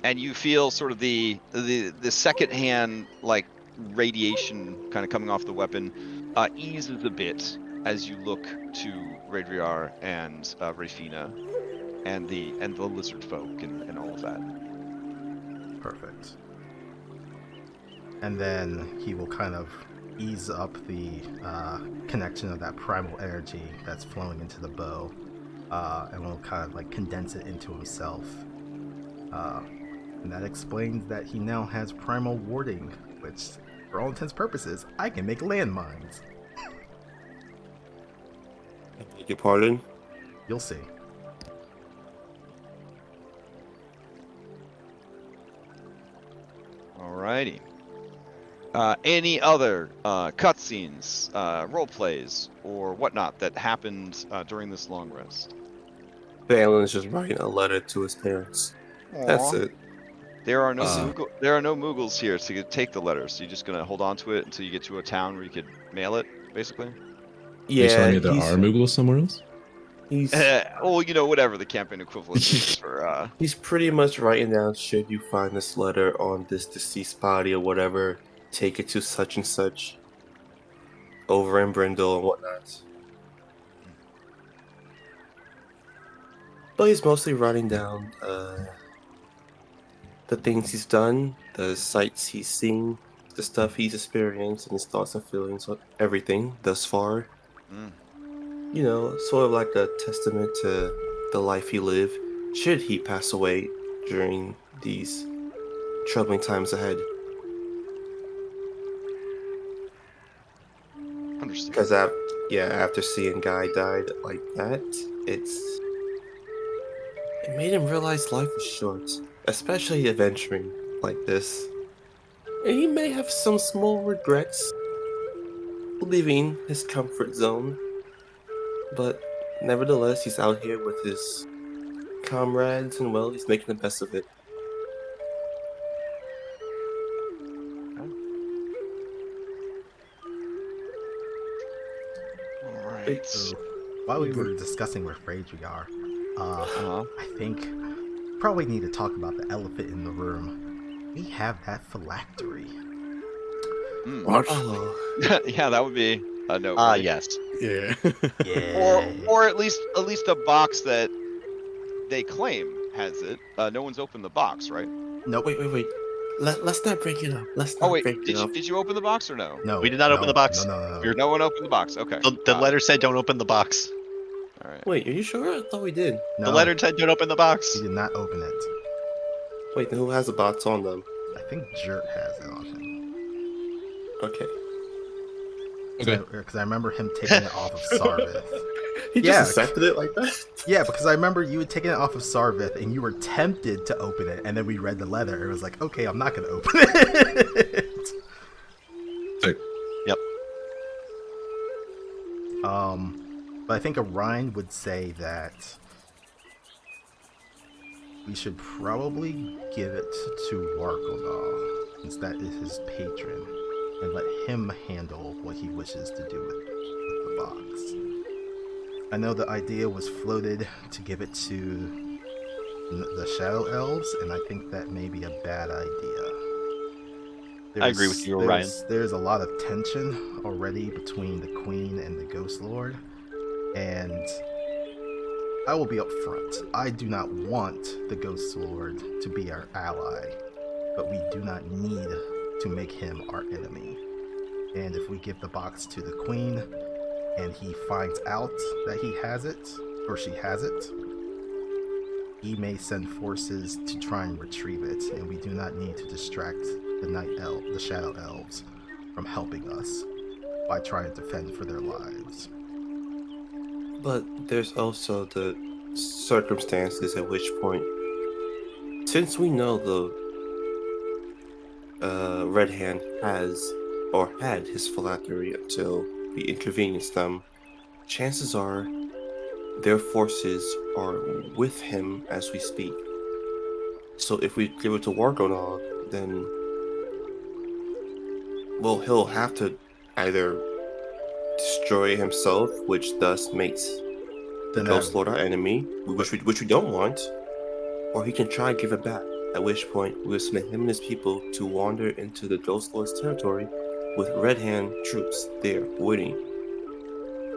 Speaker 5: And you feel sort of the secondhand like radiation kind of coming off the weapon eases a bit as you look to Radriar and Rafina and the lizard folk and all of that.
Speaker 3: Perfect. And then he will kind of ease up the connection of that primal energy that's flowing into the bow, and will kind of like condense it into himself. And that explains that he now has primal warding, which, for all intents and purposes, I can make landmines.
Speaker 1: I beg your pardon?
Speaker 3: You'll see.
Speaker 5: Alrighty. Any other cutscenes, role plays, or whatnot that happened during this long rest?
Speaker 1: Valen's just writing a letter to his parents. That's
Speaker 5: Aw.
Speaker 1: it.
Speaker 5: There are no Moogles here to take the letter, so you're just gonna hold on to it until you get to a town where you could mail it, basically.
Speaker 2: Are you
Speaker 1: Yeah,
Speaker 2: telling me there are Moogles somewhere else?
Speaker 1: he's
Speaker 5: Well, you know, whatever the campaign equivalent is for.
Speaker 1: he's pretty much writing down, should you find this letter on this deceased body or whatever, take it to such and such over in Brindle and whatnot. But he's mostly writing down the things he's done, the sights he's seen, the stuff he's experienced, and his thoughts and feelings on everything thus far.
Speaker 5: Mm.
Speaker 1: You know, sort of like a testament to the life he lived, should he pass away during these troubling times ahead.
Speaker 5: Understood.
Speaker 1: Because after seeing Guy died like that, it made him realize life is short, especially adventuring like this. And he may have some small regrets leaving his comfort zone, but nevertheless, he's out here with his comrades, and well, he's making the best of it.
Speaker 5: Alright.
Speaker 3: So, while we were discussing where Radriar, I think probably need to talk about the elephant in the room. We have that phylactery.
Speaker 5: Mm.
Speaker 8: What?
Speaker 1: Oh,
Speaker 5: Yeah, that would be a note.
Speaker 4: Yes.
Speaker 6: Yeah.
Speaker 3: Yeah.
Speaker 5: Or at least a box that they claim has it. No one's opened the box, right?
Speaker 3: Nope.
Speaker 1: wait. Let's not break it up. Let's
Speaker 5: Oh
Speaker 1: not
Speaker 5: wait,
Speaker 1: break it up.
Speaker 5: did you open the box or no?
Speaker 3: No,
Speaker 4: We did not open the box.
Speaker 3: No.
Speaker 5: No one opened the box. Okay.
Speaker 4: The
Speaker 5: got it.
Speaker 4: letter said don't open the box.
Speaker 5: All right.
Speaker 1: Wait, are you sure? I thought we did.
Speaker 3: No,
Speaker 4: The letter said don't open the box.
Speaker 3: he did not open it.
Speaker 1: Wait, then who has the box on them?
Speaker 3: I think Jert has it on him.
Speaker 1: Okay.
Speaker 2: Okay.
Speaker 3: Because I remember him taking it off of Sarvith.
Speaker 1: He
Speaker 3: Yeah.
Speaker 1: just accepted it like that?
Speaker 3: Yeah, because I remember you had taken it off of Sarvith and you were tempted to open it, and then we read the letter. It was like, okay, I'm not going to open it.
Speaker 2: Sick.
Speaker 4: Yep.
Speaker 3: But I think Orion would say that we should probably give it to Warkonaw, since that is his patron, and let him handle what he wishes to do with the box. I know the idea was floated to give it to the Shadow Elves, and I think that may be a bad idea.
Speaker 4: I agree with you, Orion.
Speaker 3: There's a lot of tension already between the Queen and the Ghost Lord, and I will be upfront. I do not want the Ghost Lord to be our ally, but we do not need to make him our enemy. And if we give the box to the Queen, and he finds out that he has it, or she has it, he may send forces to try and retrieve it, and we do not need to distract the Shadow Elves from helping us by trying to defend for their lives.
Speaker 1: But there's also the circumstances at which point, since we know the Red Hand has or had his phylactery until we inconvenience them, chances are their forces are with him as we speak. So if we give it to Wargonaw, then well, he'll have to either destroy himself, which thus makes the Ghost Lord our enemy, which we don't want, or he can try and give it back. At which point, we'll send him and his people to wander into the Ghost Lord's territory with Red Hand troops there waiting.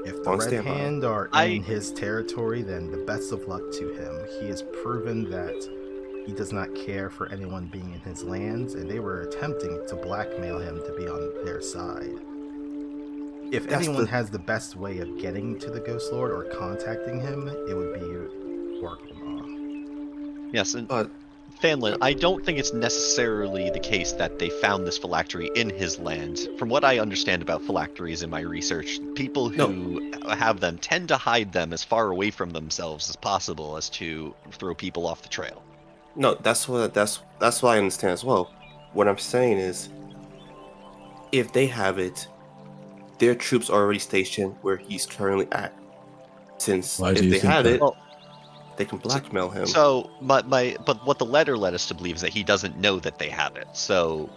Speaker 3: If the Red Hand are in his territory, then the best of luck to him. He has proven that he does not care for anyone being in his lands, and they were attempting to blackmail him to be on their side. If anyone has the best way of getting to the Ghost Lord or contacting him, it would be Warkonaw.
Speaker 4: Yes, and Fanlin, I don't think it's necessarily the case that they found this phylactery in his land. From what I understand about phylacteries in my research, people who have them tend to hide them as far away from themselves as possible as to throw people off the trail.
Speaker 1: No, that's what I understand as well. What I'm saying is, if they have it, their troops are already stationed where he's currently at. Since if they had it, they can blackmail him.
Speaker 4: So, but what the letter led us to believe is that he doesn't know that they have it. So,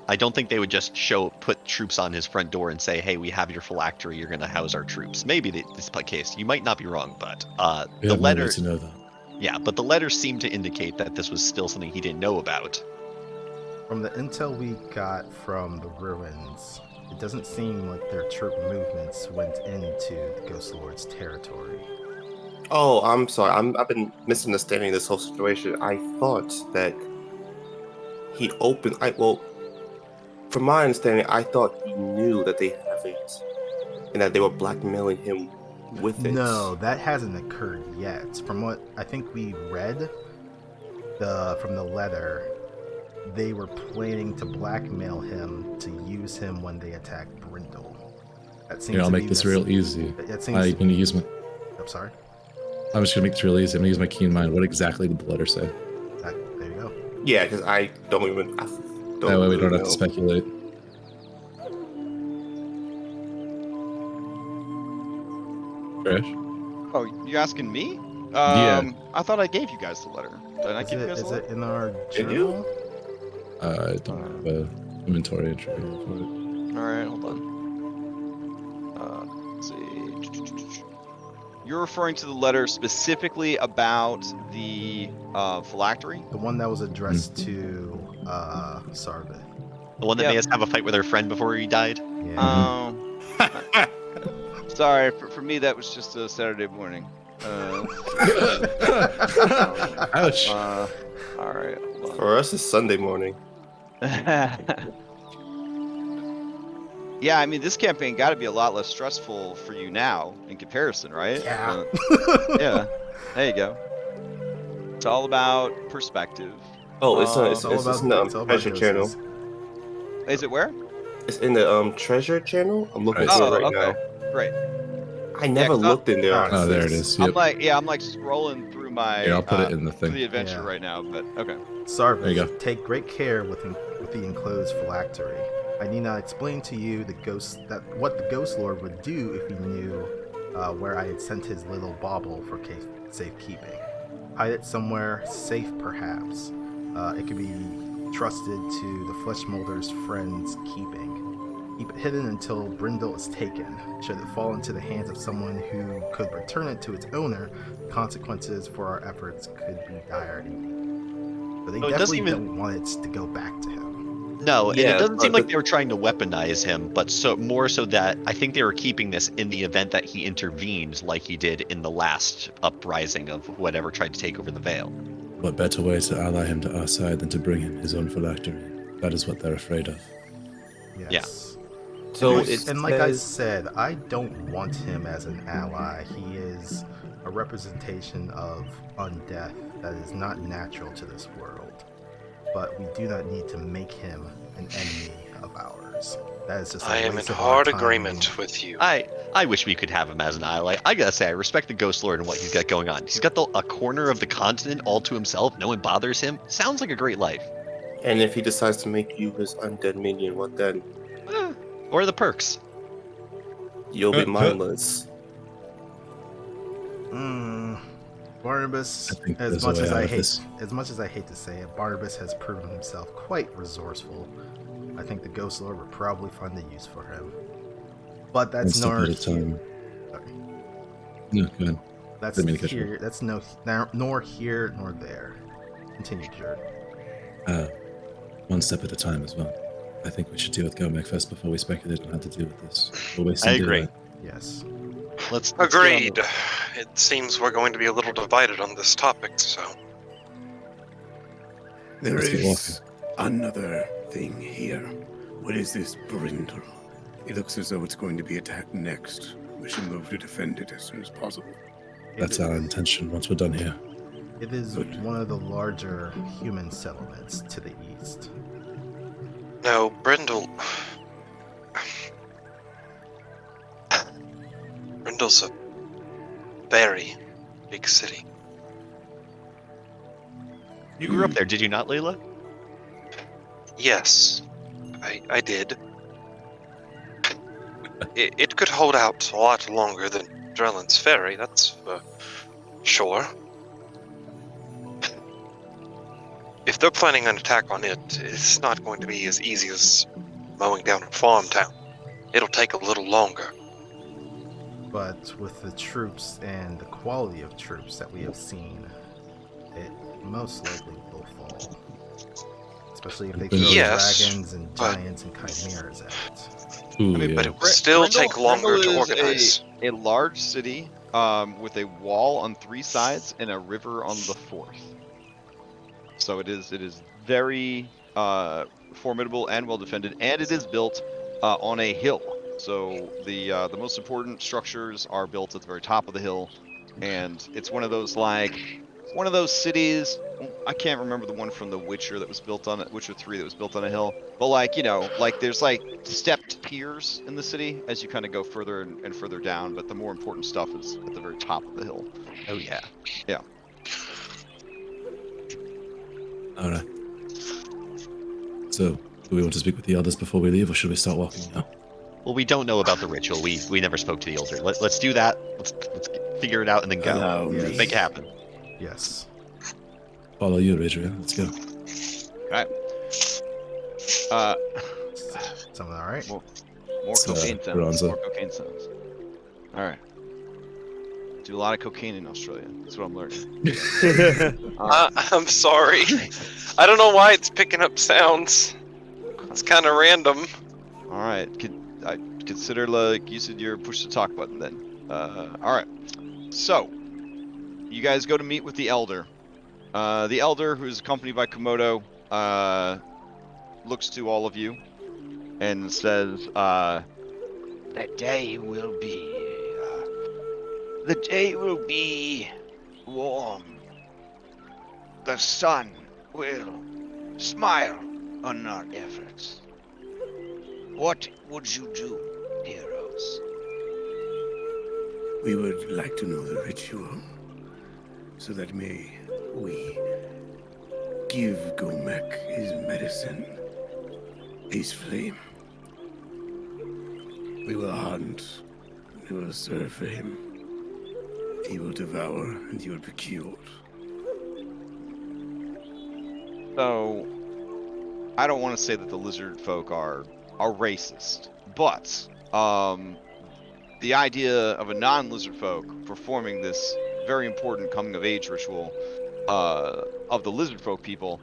Speaker 4: I don't think they would just put troops on his front door and say, "Hey, we have your phylactery. You're going to house our troops." Maybe this is the case. You might not be wrong, but the letter.
Speaker 2: To know that.
Speaker 4: Yeah, but the letter seemed to indicate that this was still something he didn't know about.
Speaker 3: From the intel we got from the ruins, it doesn't seem like their troop movements went into the Ghost Lord's territory.
Speaker 1: Oh, I'm sorry. I've been misunderstanding this whole situation. I thought that he opened. From my understanding, I thought he knew that they have it, and that they were blackmailing him with it.
Speaker 3: No, that hasn't occurred yet. From what I think we read, from the letter, they were planning to blackmail him to use him when they attack Brindle. That seems
Speaker 2: I'll make this real easy. I'm going to use my.
Speaker 3: I'm sorry.
Speaker 2: I'm just going to make this real easy. I'm going to use my keen mind. What exactly did the letter say?
Speaker 3: There you go.
Speaker 1: Yeah, because I don't even.
Speaker 2: That way we don't have to speculate. Crash?
Speaker 5: Oh, you asking me?
Speaker 2: Yeah.
Speaker 5: I thought I gave you guys the letter. Did I give you guys the letter?
Speaker 3: Is it in our journal?
Speaker 2: I don't have an inventory entry for it.
Speaker 5: Alright, hold on. Let's see. You're referring to the letter specifically about the phylactery?
Speaker 3: The one that was addressed to Sarvith.
Speaker 4: The one that made us have a fight with our friend before he died?
Speaker 3: Yeah.
Speaker 5: Sorry, for me that was just a Saturday morning.
Speaker 2: Ouch.
Speaker 5: Alright, hold on.
Speaker 1: For us, it's Sunday morning.
Speaker 5: Yeah, I mean, this campaign got to be a lot less stressful for you now in comparison, right?
Speaker 3: Yeah.
Speaker 5: Yeah. There you go. It's all about perspective.
Speaker 1: Oh, it's
Speaker 3: It's all
Speaker 1: in
Speaker 3: about
Speaker 1: the treasure channel.
Speaker 3: doses.
Speaker 5: Is it where?
Speaker 1: It's in the treasure channel. I'm looking
Speaker 2: Right.
Speaker 1: through
Speaker 5: Oh,
Speaker 1: it right
Speaker 5: okay.
Speaker 1: now.
Speaker 5: Great.
Speaker 1: I never
Speaker 5: 'cause
Speaker 1: looked in there.
Speaker 3: Alright.
Speaker 2: Oh, there it
Speaker 1: since-
Speaker 2: is. Yep.
Speaker 5: I'm like scrolling through my
Speaker 2: Here, I'll put it in the
Speaker 5: through the
Speaker 2: thing.
Speaker 5: adventure
Speaker 3: Yeah.
Speaker 5: right now, but okay.
Speaker 3: Sarvis,
Speaker 2: There you go.
Speaker 3: take great care with the enclosed phylactery. I need not explain to you what the Ghost Lord would do if he knew where I had sent his little bauble for safekeeping. Hide it somewhere safe, perhaps. It could be trusted to the flesh molder's friend's keeping. Keep it hidden until Brindle is taken. Should it fall into the hands of someone who could return it to its owner, the consequences for our efforts could be dire. But they
Speaker 4: Oh, it doesn't
Speaker 3: definitely
Speaker 4: even-
Speaker 3: don't want it to go back to him.
Speaker 4: No, and
Speaker 1: Yeah,
Speaker 4: it doesn't
Speaker 1: but
Speaker 4: seem like
Speaker 1: the-
Speaker 4: they were trying to weaponize him, but more so that I think they were keeping this in the event that he intervened, like he did in the last uprising of whatever tried to take over the Vale.
Speaker 2: What better way to ally him to our side than to bring him his own phylactery? That is what they're afraid of.
Speaker 3: Yes.
Speaker 1: So
Speaker 3: And
Speaker 1: it
Speaker 3: and like I
Speaker 1: says-
Speaker 3: said, I don't want him as an ally. He is a representation of undeath that is not natural to this world. But we do not need to make him an enemy of ours. That is just a
Speaker 7: I am in
Speaker 3: waste of our
Speaker 7: hard
Speaker 3: time.
Speaker 7: agreement with you.
Speaker 4: I wish we could have him as an ally. I gotta say, I respect the Ghost Lord and what he's got going on. He's got a corner of the continent all to himself. No one bothers him. Sounds like a great life.
Speaker 1: And if he decides to make you his undead minion, what then?
Speaker 4: Or the perks.
Speaker 1: You'll be mindless.
Speaker 3: Barnabas,
Speaker 2: I think
Speaker 3: as
Speaker 2: there's a
Speaker 3: much
Speaker 2: way
Speaker 3: as
Speaker 2: out
Speaker 3: I
Speaker 2: of
Speaker 3: hate,
Speaker 2: this.
Speaker 3: as much as I hate to say it, Barnabas has proven himself quite resourceful. I think the Ghost Lord would probably find a use for him. But
Speaker 2: One
Speaker 3: that's
Speaker 2: step
Speaker 3: nor
Speaker 2: at a time.
Speaker 3: sorry.
Speaker 2: No, go ahead.
Speaker 3: That's
Speaker 2: Didn't mean to cut you
Speaker 3: here. That's nor here nor there. Continue, Jared.
Speaker 2: One step at a time as well. I think we should deal with Gomek first before we speculate on how to deal with this. We're wasting
Speaker 4: I agree.
Speaker 2: daylight.
Speaker 3: Yes.
Speaker 4: Let's get on
Speaker 7: Agreed.
Speaker 4: the-
Speaker 7: It seems we're going to be a little divided on this topic, so
Speaker 8: There
Speaker 2: Let's get
Speaker 8: is another thing here. What is this Brindle? It looks as though it's going to be attacked next. We should move to defend it as soon as possible.
Speaker 2: That's our intention once we're done here.
Speaker 3: It is one of the larger human settlements to the east.
Speaker 7: no, Brindle. Brindle's a very big city.
Speaker 4: You grew up there, did you not, Layla?
Speaker 7: Yes, I did. It could hold out a lot longer than Drellin's Ferry, that's for sure. If they're planning an attack on it, it's not going to be as easy as mowing down a farm town. It'll take a little longer.
Speaker 3: But with the troops and the quality of troops that we have seen, it most likely will fall. Especially if they throw
Speaker 7: Yes,
Speaker 3: dragons and
Speaker 7: but-
Speaker 3: giants and chimeras at it.
Speaker 2: Ooh,
Speaker 7: I mean,
Speaker 2: yeah.
Speaker 7: but it will still
Speaker 5: Brindle-
Speaker 7: take longer
Speaker 5: Brindle
Speaker 7: to
Speaker 5: is
Speaker 7: organize.
Speaker 5: a large city with a wall on 3 sides and a river on the 4th. So it is very formidable and well defended, and it is built on a hill. So the most important structures are built at the very top of the hill, and it's one of those cities. I can't remember the one from The Witcher that was built on it, Witcher 3 that was built on a hill. But there's stepped piers in the city as you kind of go further and further down. But the more important stuff is at the very top of the hill.
Speaker 4: Oh yeah.
Speaker 2: All right. So, do we want to speak with the elders before we leave, or should we start walking now?
Speaker 4: Well, we don't know about the ritual. We never spoke to the elder. Let's do that. Let's figure it out and then go.
Speaker 8: Allow me.
Speaker 4: Make it happen.
Speaker 3: Yes.
Speaker 2: Follow you, Adrian. Let's go.
Speaker 3: Something alright?
Speaker 5: More
Speaker 2: It's,
Speaker 5: cocaine sounds.
Speaker 2: Bronzo.
Speaker 5: More cocaine sounds. All right. Do a lot of cocaine in Australia. That's what I'm learning.
Speaker 7: I'm sorry. I don't know why it's picking up sounds. It's kind of random.
Speaker 5: All right. I consider like using your push to talk button then. All right. So, you guys go to meet with the elder. The elder, who is accompanied by Komodo, looks to all of you and says, "The day will be warm. The sun will smile on our efforts. What would you do, heroes?"
Speaker 8: We would like to know the ritual, so that we give Gomek his medicine peacefully. We will hunt, we will serve for him. He will devour, and he will be cured.
Speaker 5: So, I don't want to say that the lizard folk are racist, but the idea of a non-lizard folk performing this very important coming-of-age ritual of the lizard folk people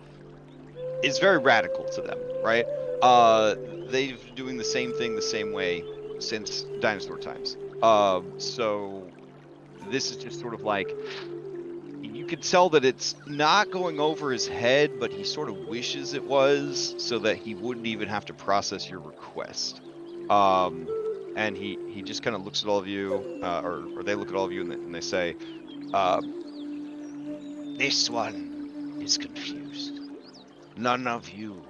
Speaker 5: is very radical to them, right? They've been doing the same thing the same way since dinosaur times. So this is just sort of like, you could tell that it's not going over his head, but he sort of wishes it was, so that he wouldn't even have to process your request. And he just kind of looks at all of you, or they look at all of you, and they say, "This one is confused. None of you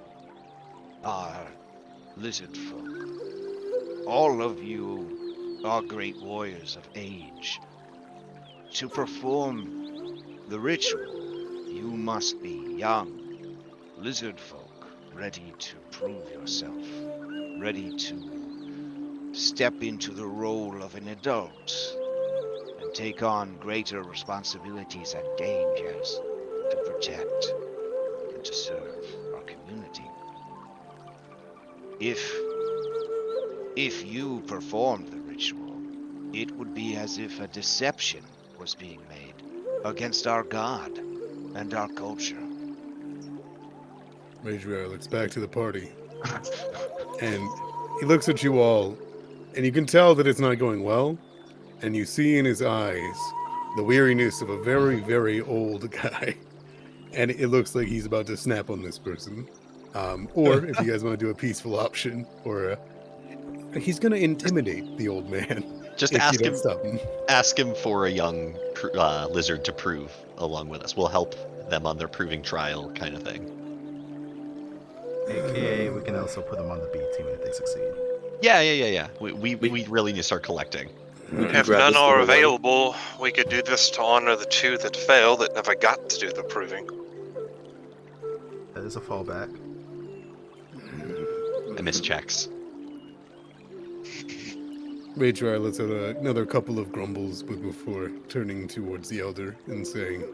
Speaker 5: are lizard folk. All of you are great warriors of age. To perform the ritual, you must be young lizard folk, ready to prove yourself, ready to step into the role of an adult and take on greater responsibilities and dangers to protect and to serve our community. If you performed the ritual, it would be as if a deception was being made against our god and our culture."
Speaker 6: Major looks back to the party, and he looks at you all, and you can tell that it's not going well, and you see in his eyes the weariness of a very, very old guy, and it looks like he's about to snap on this person. Or if you guys want to do a peaceful option, or he's going to intimidate the old man.
Speaker 4: Just
Speaker 6: if you
Speaker 4: ask
Speaker 6: don't
Speaker 4: him.
Speaker 6: stop him.
Speaker 4: Ask him for a young lizard to prove along with us. We'll help them on their proving trial, kind of thing.
Speaker 3: AKA, we can also put them on the B team if they succeed.
Speaker 4: Yeah. We really need to start collecting.
Speaker 7: If
Speaker 1: grab
Speaker 7: none
Speaker 1: this
Speaker 7: are
Speaker 1: little one.
Speaker 7: available, we could do this to honor the two that fail that never got to do the proving.
Speaker 3: That is a fallback.
Speaker 4: I miss checks.
Speaker 6: Major lets out another couple of grumbles, but before turning towards the elder and saying,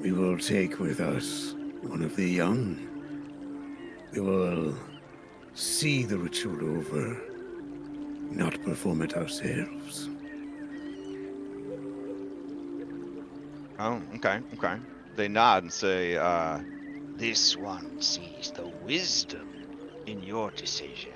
Speaker 8: We will take with us one of the young. We will see the ritual over, not perform it ourselves.
Speaker 5: Oh, okay. They nod and say, "This one sees the wisdom in your decision."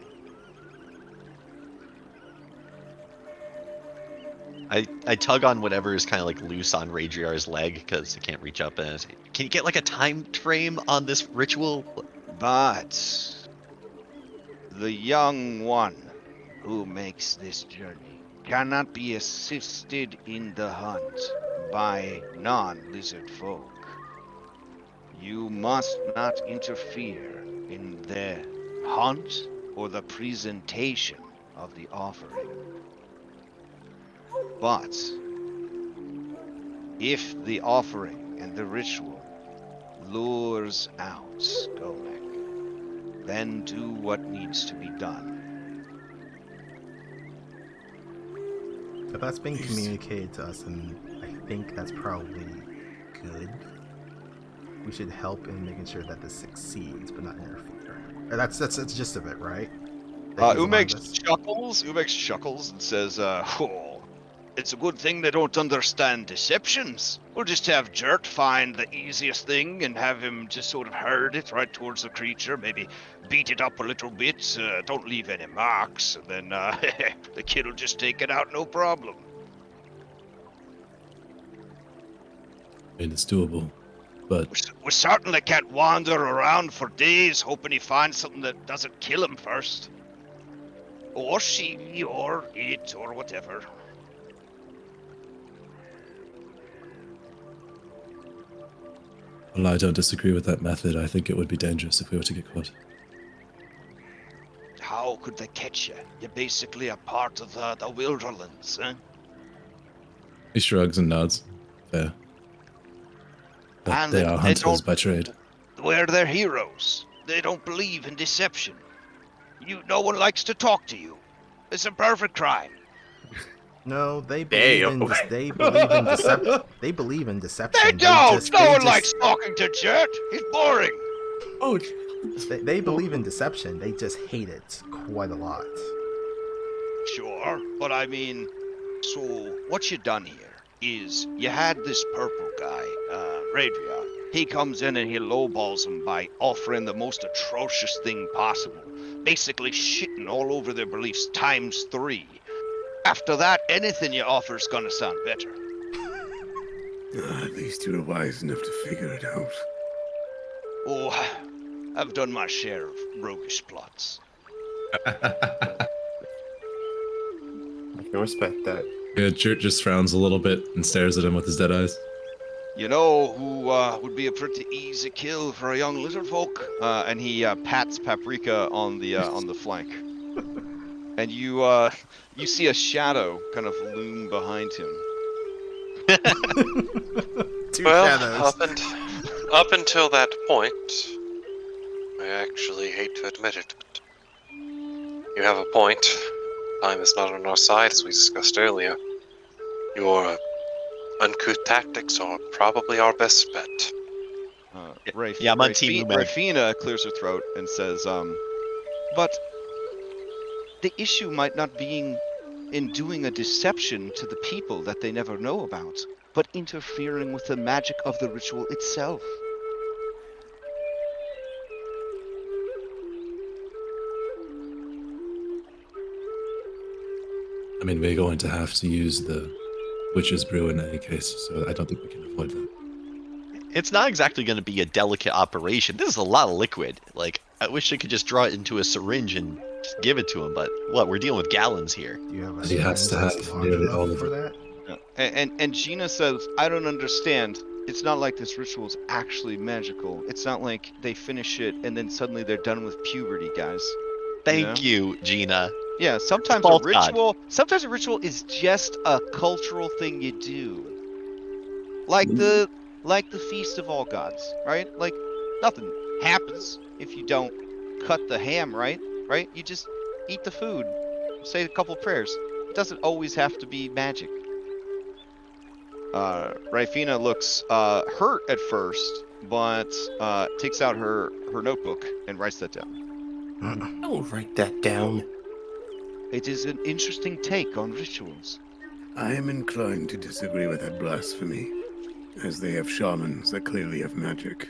Speaker 4: I tug on whatever is kind of like loose on Radriar's leg because I can't reach up and say, can you get like a time frame on this ritual?
Speaker 5: But the young one who makes this journey cannot be assisted in the hunt by non-lizard folk. You must not interfere in the hunt or the presentation of the offering. But if the offering and the ritual lures out Gomek, then do what needs to be done.
Speaker 3: If that's being communicated to us, and I think that's probably good, we should help in making sure that this succeeds, but not interfere. That's the gist of it, right?
Speaker 5: Umex chuckles and says, "Oh, it's a good thing they don't understand deceptions. We'll just have Jert find the easiest thing and have him just sort of herd it right towards the creature, maybe beat it up a little bit, don't leave any marks, and then the kid will just take it out, no problem."
Speaker 2: And it's doable. But
Speaker 5: We certainly can't wander around for days hoping he finds something that doesn't kill him first. Or she, or it, or whatever.
Speaker 2: well, I don't disagree with that method. I think it would be dangerous if we were to get caught.
Speaker 5: How could they catch you? You're basically a part of the wilderness, eh?
Speaker 2: He shrugs and nods. Fair. But
Speaker 5: And
Speaker 2: they
Speaker 5: they
Speaker 2: are hunters
Speaker 5: don't-
Speaker 2: by trade.
Speaker 5: We're their heroes. They don't believe in deception. No one likes to talk to you. It's a perfect crime.
Speaker 3: No, they believe in
Speaker 1: Damn.
Speaker 3: they believe in deception. They believe in deception.
Speaker 5: They don't!
Speaker 3: They
Speaker 5: No one
Speaker 3: just-
Speaker 5: likes talking to Jet. He's boring.
Speaker 1: Oh,
Speaker 3: They believe in deception. They just hate it quite a lot.
Speaker 5: Sure, but I mean, so what you done here is you had this purple guy, Radria. He comes in and he lowballs them by offering the most atrocious thing possible. Basically shitting all over their beliefs times 3. After that, anything you offer's gonna sound better.
Speaker 8: At least you were wise enough to figure it out.
Speaker 5: Oh, I've done my share of roguish plots.
Speaker 1: I can respect that.
Speaker 2: Yeah, Jert just frowns a little bit and stares at him with his dead eyes.
Speaker 5: You know who would be a pretty easy kill for a young lizard folk? And he pats Paprika on the flank. And you see a shadow kind of loom behind him.
Speaker 3: Two
Speaker 7: Well,
Speaker 3: shadows.
Speaker 7: up until that point, I actually hate to admit it, but you have a point. Time is not on our side, as we discussed earlier. Your uncouth tactics are probably our best bet.
Speaker 4: Yeah, I'm on Team Umed.
Speaker 5: Rafina clears her throat and says, but the issue might not be in doing a deception to the people that they never know about, but interfering with the magic of the ritual itself.
Speaker 2: I mean, we're going to have to use the witch's brew in any case, so I don't think we can avoid that.
Speaker 4: It's not exactly going to be a delicate operation. This is a lot of liquid. Like, I wish I could just draw it into a syringe and just give it to him, but what? We're dealing with gallons here.
Speaker 3: Do you have a
Speaker 2: He has to
Speaker 3: syringe
Speaker 2: have
Speaker 3: that's large
Speaker 2: nearly
Speaker 3: enough
Speaker 2: all of
Speaker 3: for
Speaker 2: it.
Speaker 3: that?
Speaker 5: And Gina says, I don't understand. It's not like this ritual is actually magical. It's not like they finish it and then suddenly they're done with puberty, guys.
Speaker 4: Thank you, Gina.
Speaker 5: Yeah, sometimes
Speaker 4: False
Speaker 5: a ritual is just a cultural thing you do. Like the Feast of All Gods, right? Like nothing happens if you don't cut the ham, right? Right? You just eat the food, say a couple prayers. It doesn't always have to be magic. Rafina looks hurt at first, but takes out her notebook and writes that down.
Speaker 1: Don't write that down.
Speaker 5: It is an interesting take on rituals.
Speaker 8: I am inclined to disagree with that blasphemy, as they have shamans that clearly have magic.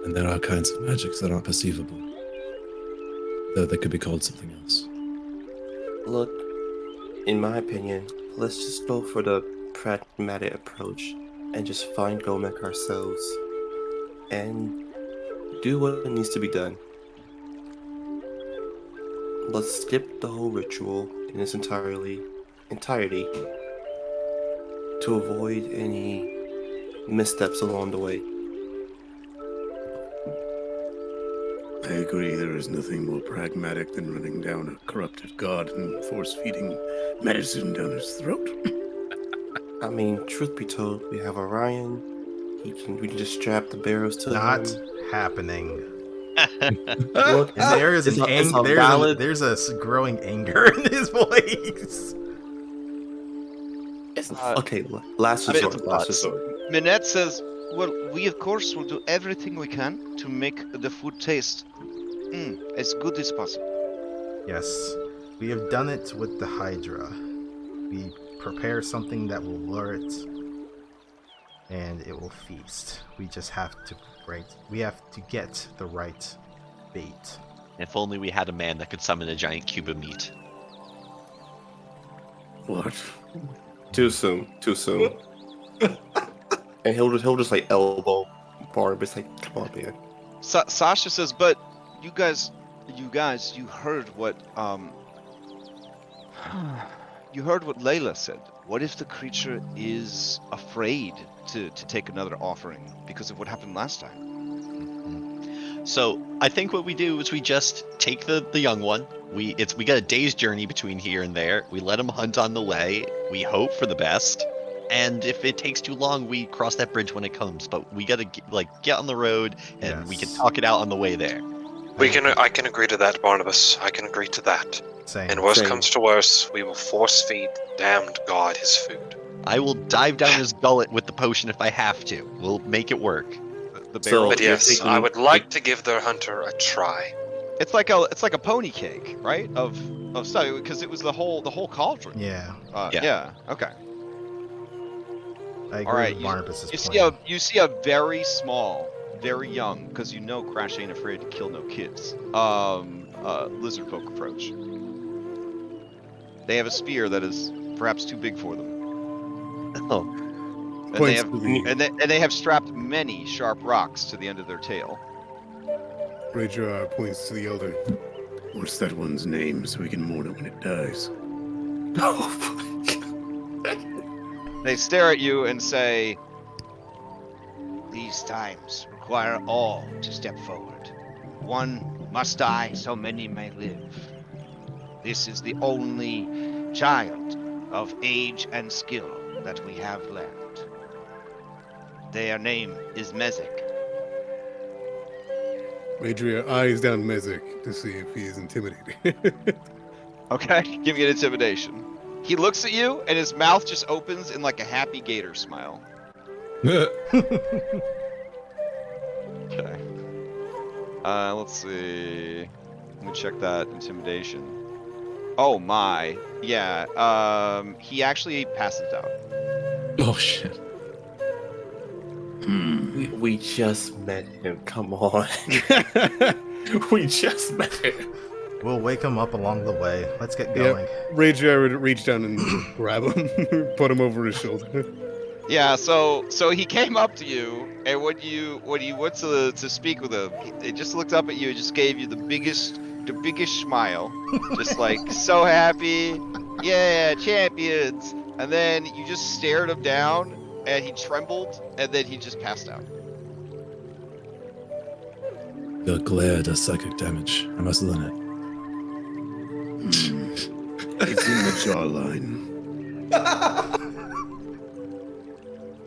Speaker 2: And there are kinds of magics that aren't perceivable, though they could be called something else.
Speaker 1: Look, in my opinion, let's just go for the pragmatic approach and just find Gomek ourselves and do what needs to be done. Let's skip the whole ritual in its entirety to avoid any missteps along the way.
Speaker 8: I agree, there is nothing more pragmatic than running down a corrupted god and force-feeding medicine down his throat.
Speaker 1: I mean, truth be told, we have Orion. We can just strap the barrels to
Speaker 3: Not
Speaker 1: him.
Speaker 3: happening.
Speaker 1: Look,
Speaker 3: And there is
Speaker 1: it's
Speaker 3: an
Speaker 1: a- it's a
Speaker 3: there's
Speaker 1: valid-
Speaker 3: growing anger in his voice.
Speaker 1: It's okay. Last
Speaker 4: I mean,
Speaker 1: resort.
Speaker 4: it's a
Speaker 1: Last
Speaker 4: plot.
Speaker 1: resort.
Speaker 5: Minette says, well, we of course will do everything we can to make the food taste as good as possible.
Speaker 3: Yes, we have done it with the Hydra. We prepare something that will lure it, and it will feast. We just have to get the right bait.
Speaker 4: If only we had a man that could summon a giant cube of meat.
Speaker 8: What?
Speaker 1: Too soon. Too soon. And he'll just like elbow Barnabas, like, come on, man.
Speaker 5: Sasha says, but you guys, you heard what you heard what Layla said. What if the creature is afraid to take another offering because of what happened last time?
Speaker 4: So I think what we do is we just take the young one. We got a day's journey between here and there. We let him hunt on the way. We hope for the best. And if it takes too long, we cross that bridge when it comes. But we gotta get on the road, and we can
Speaker 3: Yes.
Speaker 4: talk it out on the way there.
Speaker 7: I can agree to that, Barnabas. I can agree to that.
Speaker 3: Same.
Speaker 7: And worst
Speaker 1: Same.
Speaker 7: comes to worst, we will force feed damned god his food.
Speaker 4: I will dive down his gullet with the potion if I have to. We'll make it work.
Speaker 5: The
Speaker 1: So-
Speaker 5: barrel.
Speaker 7: But
Speaker 1: you're
Speaker 7: yes,
Speaker 1: thinking-
Speaker 7: I would like to give their hunter a try.
Speaker 5: It's like a pony cake, right? Of stuff, because it was the whole cauldron.
Speaker 3: Yeah,
Speaker 5: Yeah. Okay.
Speaker 3: I agree
Speaker 5: All right.
Speaker 3: with Barnabas's
Speaker 5: You see a very small, very young, because you know Crash ain't afraid to kill no kids. Lizard folk approach. They have a spear that is perhaps too big for them.
Speaker 4: Oh,
Speaker 5: And they
Speaker 6: Points
Speaker 5: have
Speaker 6: to the
Speaker 5: and they have strapped many sharp rocks to the end of their tail.
Speaker 6: Rajar points to the elder.
Speaker 8: What's that one's name so we can mourn it when it dies?
Speaker 5: They stare at you and say, "These times require all to step forward. One must die so many may live. This is the only child of age and skill that we have left. Their name is Mezek."
Speaker 6: Rajar eyes down Mezek to see if he is intimidated.
Speaker 5: Okay, give me an intimidation. He looks at you and his mouth just opens in like a happy gator smile. Okay. Let's see. Let me check that intimidation. Oh my. Yeah. He actually passes out.
Speaker 2: Oh shit.
Speaker 1: We just met him. Come on. We just met him.
Speaker 3: We'll wake him up along the way. Let's get
Speaker 6: Yep.
Speaker 3: going.
Speaker 6: Rajar would reach down and grab him, put him over his shoulder.
Speaker 5: Yeah, so he came up to you, and when you went to speak with him, he just looked up at you and just gave you the biggest smile, just like so happy, yeah, champions. And then you just stared him down, and he trembled, and then he just passed out.
Speaker 2: The glare does psychic damage. I must learn it.
Speaker 8: It's in the jawline.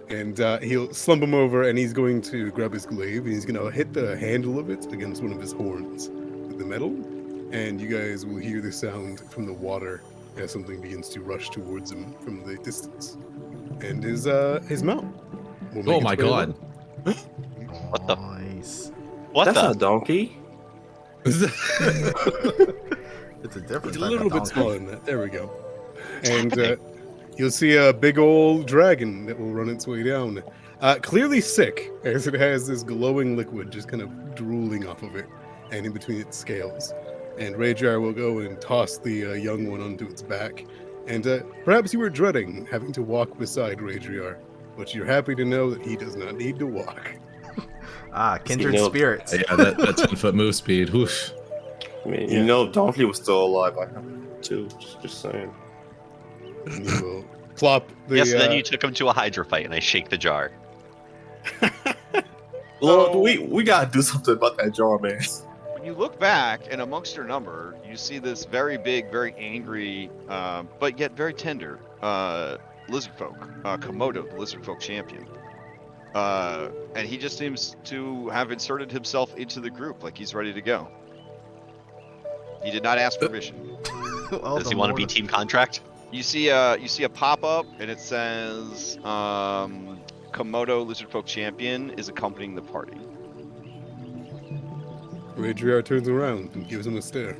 Speaker 6: And he'll slump him over, and he's going to grab his glaive, and he's going to hit the handle of it against one of his horns with the metal. And you guys will hear the sound from the water as something begins to rush towards him from the distance. And his mount. will make
Speaker 2: Oh
Speaker 6: its
Speaker 2: my
Speaker 6: way
Speaker 2: god.
Speaker 4: What the-
Speaker 3: Nice.
Speaker 4: what
Speaker 1: That's
Speaker 4: the?
Speaker 1: not a donkey.
Speaker 3: It's a different
Speaker 6: It's a
Speaker 3: type
Speaker 6: little
Speaker 3: of
Speaker 6: bit
Speaker 3: donkey.
Speaker 6: smaller than that. There we go. And you'll see a big old dragon that will run its way down. Clearly sick, as it has this glowing liquid just kind of drooling off of it and in between its scales. And Rajar will go and toss the young one onto its back. And perhaps you were dreading having to walk beside Rajar, but you're happy to know that he does not need to walk.
Speaker 3: Ah, kindred
Speaker 1: You know-
Speaker 3: spirits.
Speaker 2: Yeah, that 10-foot move speed. Whoosh.
Speaker 1: I mean, you know, donkey was still alive. I have too. Just saying.
Speaker 6: And you will plop the.
Speaker 4: Yes, then you took him to a Hydra fight, and I shake the jar.
Speaker 1: Lord, we gotta do something about that jar, man.
Speaker 5: When you look back, and amongst your number, you see this very big, very angry, but yet very tender lizard folk, Komodo, the lizard folk champion. And he just seems to have inserted himself into the group, like he's ready to go. He did not ask permission.
Speaker 3: Well,
Speaker 4: Does
Speaker 3: the
Speaker 4: he want to
Speaker 3: Lord
Speaker 4: be
Speaker 3: of-
Speaker 4: team contract?
Speaker 5: You see a pop up, and it says Komodo lizard folk champion is accompanying the party.
Speaker 6: Rajar turns around and gives him a stare.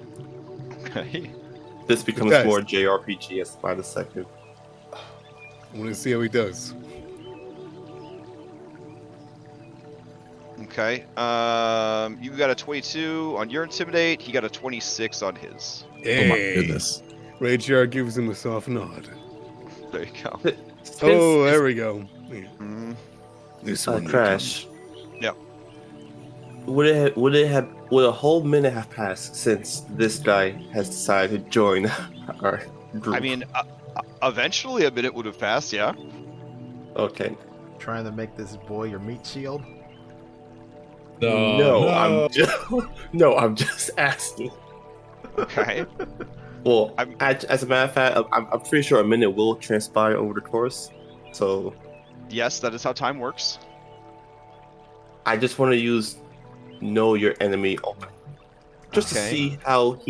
Speaker 5: Okay.
Speaker 1: This becomes
Speaker 6: Guys.
Speaker 1: more JRPG as by the second.
Speaker 6: I want to see how he does.
Speaker 5: Okay. You got a 22 on your intimidate. He got a 26 on his.
Speaker 2: Oh my
Speaker 6: Hey.
Speaker 2: goodness.
Speaker 6: Rajar gives him a soft nod.
Speaker 5: There you go.
Speaker 6: Oh, there we go. Yeah.
Speaker 5: Mhm.
Speaker 8: This one will
Speaker 1: Crash.
Speaker 5: Yep.
Speaker 1: Would a whole minute have passed since this guy has decided to join our group?
Speaker 5: I mean, eventually a minute would have passed, yeah.
Speaker 1: Okay.
Speaker 3: Trying to make this boy your meat shield?
Speaker 1: No, I'm just asking.
Speaker 5: Okay.
Speaker 1: Well,
Speaker 5: I'm-
Speaker 1: as a matter of fact, I'm pretty sure a minute will transpire over the course. So
Speaker 5: Yes, that is how time works.
Speaker 1: I just want to use know your enemy opening, just to
Speaker 5: Okay.
Speaker 1: see how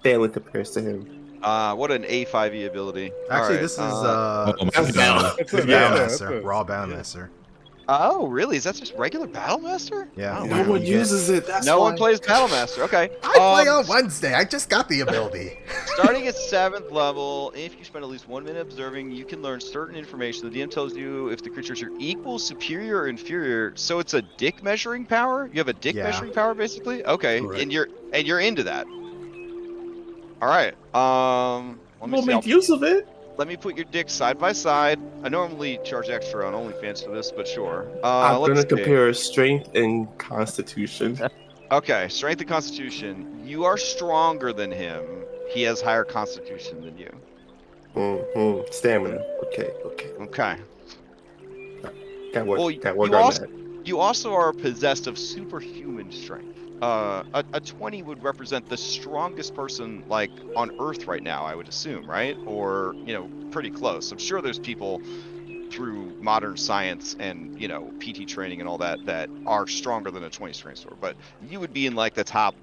Speaker 1: Stanley compares to him.
Speaker 5: What an A5e ability.
Speaker 3: Actually,
Speaker 5: Alright,
Speaker 3: this is
Speaker 2: Oh my
Speaker 1: That's
Speaker 2: god.
Speaker 6: That's
Speaker 3: Battlemaster, raw Battlemaster.
Speaker 5: Oh, really? Is that just regular Battlemaster?
Speaker 3: Yeah.
Speaker 5: Oh,
Speaker 1: No
Speaker 5: wow.
Speaker 1: one uses it. That's
Speaker 5: No
Speaker 1: why.
Speaker 5: one plays Battlemaster. Okay.
Speaker 3: I play on Wednesday. I just got the ability.
Speaker 5: Starting at 7th level, if you spend at least 1 minute observing, you can learn certain information. The DM tells you if the creatures are equal, superior, or inferior. So it's a dick measuring power? You have a dick
Speaker 3: Yeah.
Speaker 5: measuring power, basically? Okay.
Speaker 6: Correct.
Speaker 5: And you're into that. Alright. Let me
Speaker 1: We'll
Speaker 5: see.
Speaker 1: make use of it.
Speaker 5: Let me put your dicks side by side. I normally charge extra on OnlyFans for this, but sure.
Speaker 1: I'm
Speaker 5: Let's
Speaker 1: gonna
Speaker 5: see.
Speaker 1: compare strength and constitution.
Speaker 5: Okay, strength and constitution. You are stronger than him. He has higher constitution than you.
Speaker 1: Stamina. Okay.
Speaker 5: Okay.
Speaker 1: Got work.
Speaker 5: Well,
Speaker 1: Got work
Speaker 5: you
Speaker 1: on
Speaker 5: also-
Speaker 1: that.
Speaker 5: You also are possessed of superhuman strength. A 20 would represent the strongest person, like, on Earth right now, I would assume, right? Or, pretty close. I'm sure there's people through modern science and, PT training and all that are stronger than a 20 strength sword. But you would be in, like, the top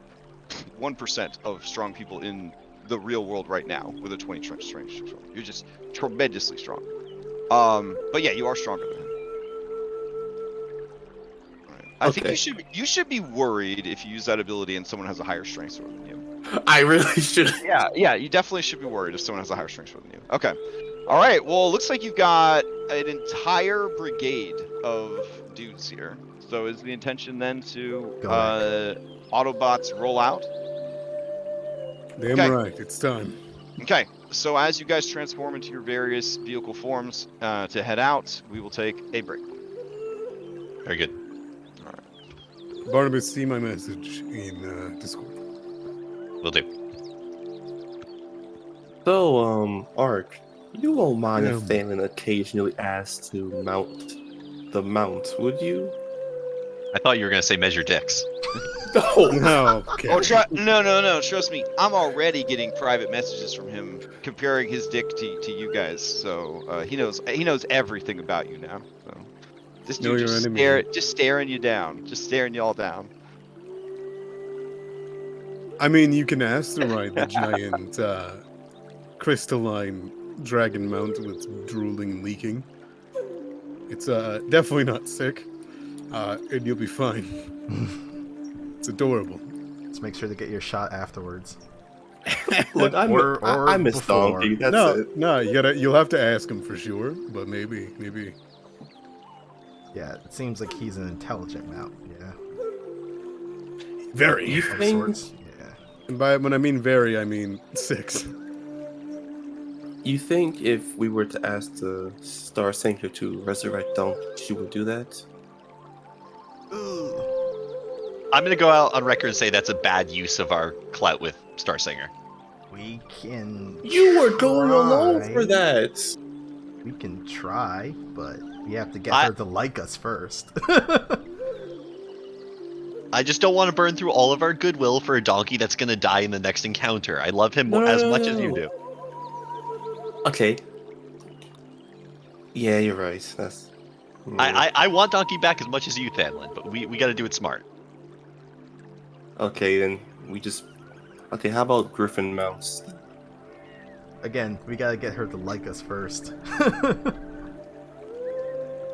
Speaker 5: 1% of strong people in the real world right now with a 20 strength sword. You're just tremendously strong. But yeah, you are stronger than him. I think you should be worried if you use that ability and someone has a higher strength sword than you.
Speaker 1: I really should.
Speaker 5: Yeah, you definitely should be worried if someone has a higher strength sword than you. Okay. All right. Well, it looks like you've got an entire brigade of dudes here. So is the intention then to Autobots roll out?
Speaker 6: Damn
Speaker 5: Okay.
Speaker 6: right, it's time.
Speaker 5: Okay. So as you guys transform into your various vehicle forms to head out, we will take a break.
Speaker 4: Very good.
Speaker 6: Barnabas, see my message in Discord.
Speaker 4: Will do.
Speaker 1: So, Ark, you won't mind if
Speaker 6: Yeah.
Speaker 1: Thalen occasionally asks to mount the mount, would you?
Speaker 4: I thought you were gonna say measure dicks.
Speaker 1: No.
Speaker 6: No, okay.
Speaker 5: Oh, no. Trust me. I'm already getting private messages from him comparing his dick to you guys. So he knows everything about you now. So this
Speaker 6: Know
Speaker 5: dude
Speaker 6: your
Speaker 5: just
Speaker 6: enemy.
Speaker 5: staring you down, just staring you all down.
Speaker 6: I mean, you can ask to ride the giant crystalline dragon mount with drooling and leaking. It's definitely not sick, and you'll be fine. It's adorable.
Speaker 3: Just make sure to get your shot afterwards.
Speaker 1: Look, I miss
Speaker 3: before.
Speaker 1: Donkey. That's it.
Speaker 6: No, you'll have to ask him for sure, but maybe.
Speaker 3: Yeah, it seems like he's an intelligent mount. Yeah.
Speaker 6: Very.
Speaker 1: You
Speaker 3: Of
Speaker 1: think
Speaker 3: sorts. Yeah.
Speaker 6: And when I mean very, I mean 6.
Speaker 1: you think if we were to ask the Star Sanctor to resurrect Donkey, she would do that?
Speaker 4: I'm gonna go out on record and say that's a bad use of our clout with Star Singer.
Speaker 3: We can.
Speaker 1: You were going alone
Speaker 3: try.
Speaker 1: for that.
Speaker 3: We can try, but we have to get
Speaker 4: I-
Speaker 3: her to like us first.
Speaker 4: I just don't want to burn through all of our goodwill for a donkey that's gonna die in the next encounter. I love him as much as you do.
Speaker 1: Okay. Yeah, you're right. That's.
Speaker 4: I want Donkey back as much as you, Thanlin, but we got to do it smart.
Speaker 1: Okay, then we just. Okay, how about Griffin mounts?
Speaker 3: Again, we gotta get her to like us first.
Speaker 1: I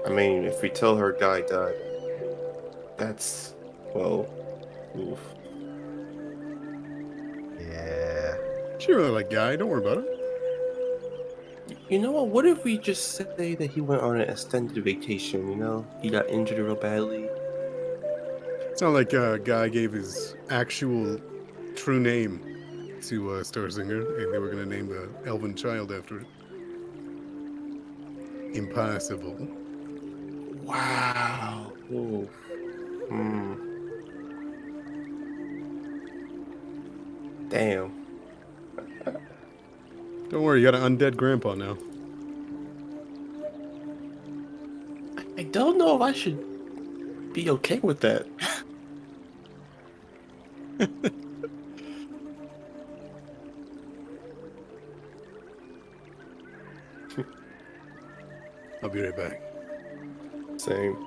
Speaker 1: mean, if we tell her guy died, that's. Well. Oof.
Speaker 3: Yeah.
Speaker 6: She really like Guy. Don't worry about it.
Speaker 1: You know what? What if we just say that he went on an extended vacation? You know, he got injured real badly.
Speaker 6: It's not like Guy gave his actual true name to Starsinger, and they were going to name the elven child after it. Impossible.
Speaker 1: Wow. Ooh. Hmm. Damn.
Speaker 6: Don't worry, you got an undead grandpa now.
Speaker 1: I don't know if I should be okay with that.
Speaker 6: I'll be right back.
Speaker 1: Same.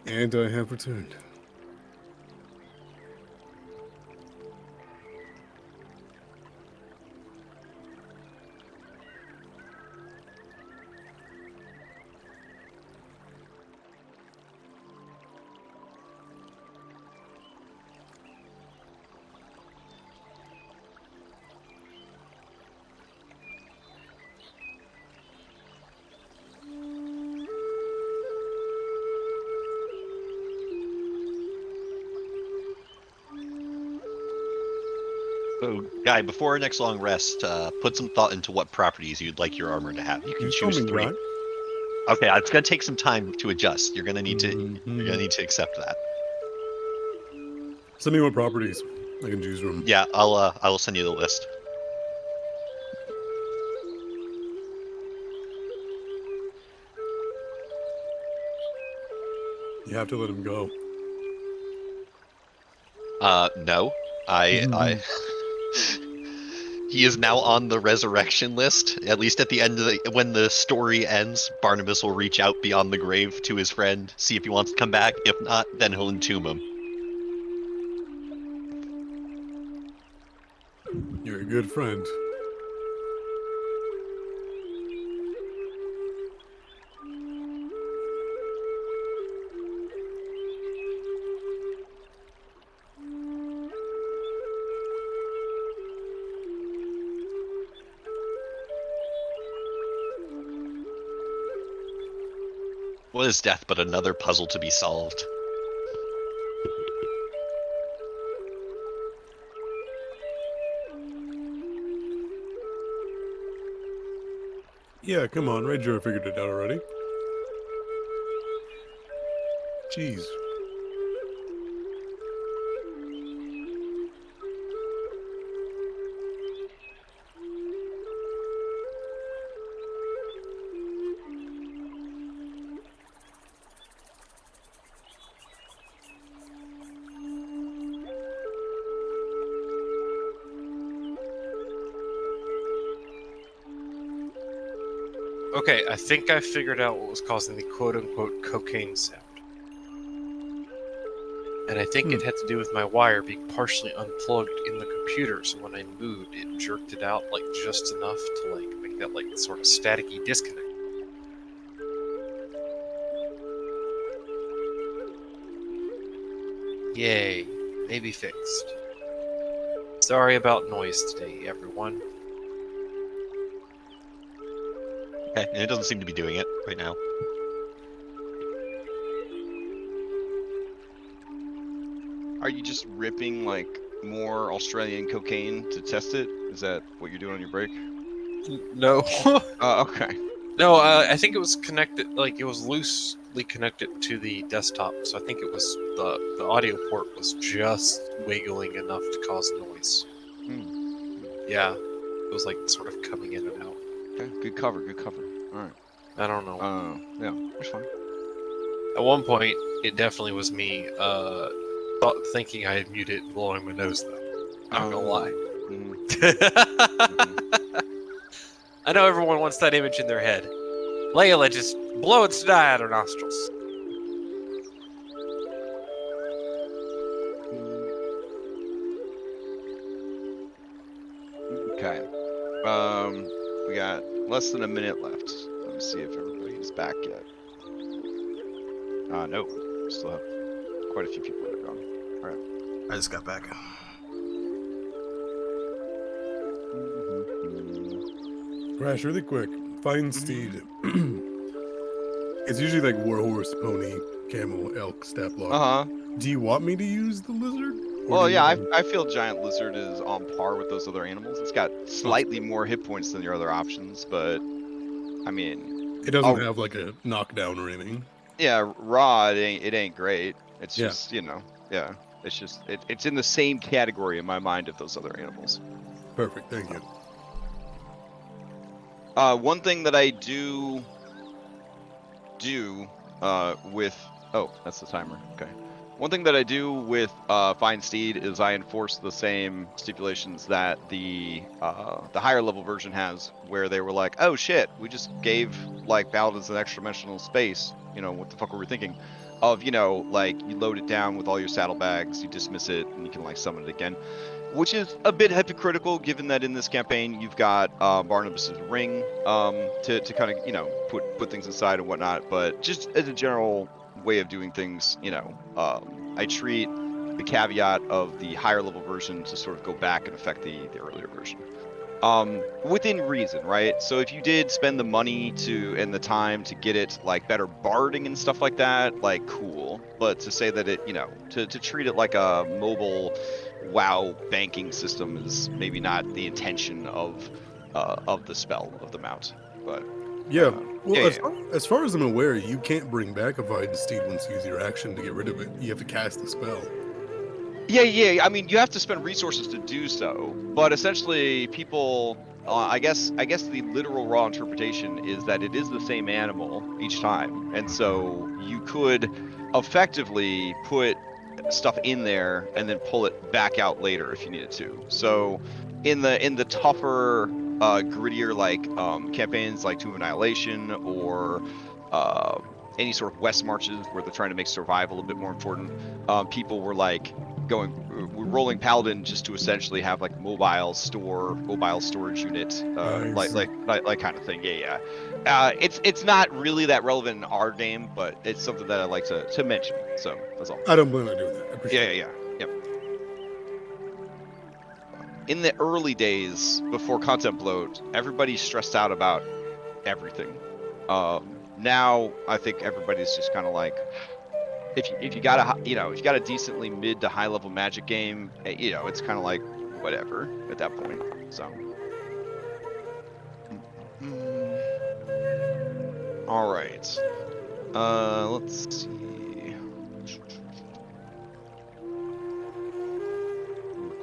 Speaker 6: And I have returned.
Speaker 4: So, Guy, before our next long rest, put some thought into what properties you'd like your armor to have. You can
Speaker 6: You
Speaker 4: choose
Speaker 6: told me
Speaker 4: 3.
Speaker 6: that.
Speaker 4: Okay, it's gonna take some time to adjust. You're gonna need to accept that.
Speaker 6: Send me what properties I can choose from.
Speaker 4: Yeah, I will send you the list.
Speaker 6: You have to let him go.
Speaker 4: No, I he is now on the resurrection list. At least at the end of when the story ends, Barnabas will reach out beyond the grave to his friend, see if he wants to come back. If not, then he'll entomb him.
Speaker 6: You're a good friend.
Speaker 4: What is death but another puzzle to be solved?
Speaker 6: Yeah, come on, Ranger figured it out already. Jeez.
Speaker 9: Okay, I think I figured out what was causing the quote-unquote cocaine sound. And I think it had to do with my wire being partially unplugged in the computer, so when I moved, it jerked it out like just enough to like make that like sort of staticky disconnect. Yay, maybe fixed. Sorry about noise today, everyone.
Speaker 4: Okay, and it doesn't seem to be doing it right now.
Speaker 5: Are you just ripping like more Australian cocaine to test it? Is that what you're doing on your break?
Speaker 9: No.
Speaker 5: Okay.
Speaker 9: No, I think it was connected, like it was loosely connected to the desktop, so I think it was the audio port was just wiggling enough to cause noise. Yeah, it was like sort of coming in and out.
Speaker 5: Okay. Good cover. Good cover. All right.
Speaker 9: I don't know.
Speaker 5: Yeah, that's fine.
Speaker 9: At one point, it definitely was me thinking I had muted and blowing my nose, though. Not gonna lie. I know everyone wants that image in their head. Layla just blowing snot out her nostrils.
Speaker 5: Okay. We got less than a minute left. Let me see if everybody's back yet. No. Still have quite a few people that are gone. All right.
Speaker 3: I just got back.
Speaker 6: Crash, really quick. Find steed. It's usually like warhorse, pony, camel, elk, step lock. Do you want me to use the lizard?
Speaker 5: Well, yeah, I feel giant lizard is on par with those other animals. It's got slightly more hit points than your other options, but I mean,
Speaker 6: it doesn't have like a knockdown or anything.
Speaker 5: Yeah, raw. It ain't great. It's just yeah. It's just it's in the same category in my mind of those other animals.
Speaker 6: Perfect. Thank you.
Speaker 5: One thing that I do with that's the timer. Okay. One thing that I do with Find Steed is I enforce the same stipulations that the higher level version has, where they were like, oh shit, we just gave like paladins an extra dimensional space. You know, what the fuck were we thinking? Of, you know, like you load it down with all your saddlebags, you dismiss it, and you can like summon it again. Which is a bit hypocritical, given that in this campaign you've got Barnabas's ring to kind of, you know, put things aside and whatnot. But just as a general way of doing things, you know, I treat the caveat of the higher level version to sort of go back and affect the earlier version. Within reason, right? So if you did spend the money and the time to get it like better barding and stuff like that, like cool. But to say that it, you know, to treat it like a mobile WoW banking system is maybe not the intention of the spell of the mount. But
Speaker 6: as far as I'm aware, you can't bring back a Find Steed once you use your action to get rid of it. You have to cast the spell.
Speaker 5: Yeah. I mean, you have to spend resources to do so, but essentially, people, I guess the literal raw interpretation is that it is the same animal each time, and so you could effectively put stuff in there and then pull it back out later if you needed to. So, in the tougher, grittier like campaigns like Tomb of Annihilation or any sort of West marches where they're trying to make survival a bit more important, people were like we're rolling paladin just to essentially have like mobile storage unit, like kind of thing. Yeah. It's not really that relevant in our game, but it's something that I like to mention. So that's all.
Speaker 6: I don't plan on doing that. I appreciate it.
Speaker 5: Yep. In the early days before content bloat, everybody's stressed out about everything. Now I think everybody's just kind of like, if you got a decently mid to high level magic game, you know, it's kind of like whatever at that point. So, all right, let's see.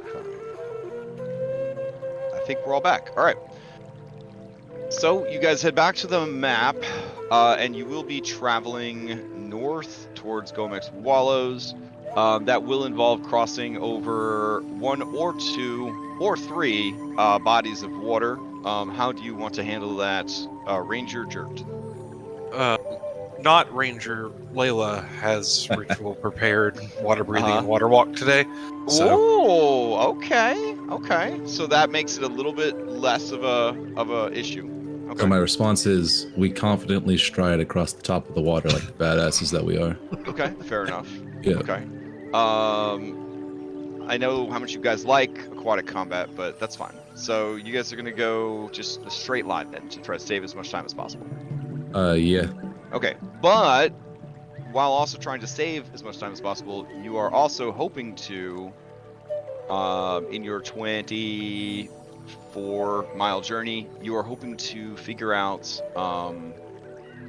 Speaker 5: Okay. I think we're all back. All right. So you guys head back to the map, and you will be traveling north towards Gomex Wallows. That will involve crossing over 1 or 2 or 3 bodies of water. How do you want to handle that, Ranger Jert?
Speaker 9: Not Ranger. Layla has ritual prepared water breathing and water walk today. So.
Speaker 5: Oh, okay. So that makes it a little bit less of a issue. Okay.
Speaker 2: So my response is, we confidently stride across the top of the water like the badasses that we are.
Speaker 5: Okay, fair enough.
Speaker 2: Yeah.
Speaker 5: Okay. I know how much you guys like aquatic combat, but that's fine. So you guys are gonna go just a straight line then to try to save as much time as possible.
Speaker 2: Yeah.
Speaker 5: Okay, but while also trying to save as much time as possible, you are also hoping to, in your 24-mile journey, you are hoping to figure out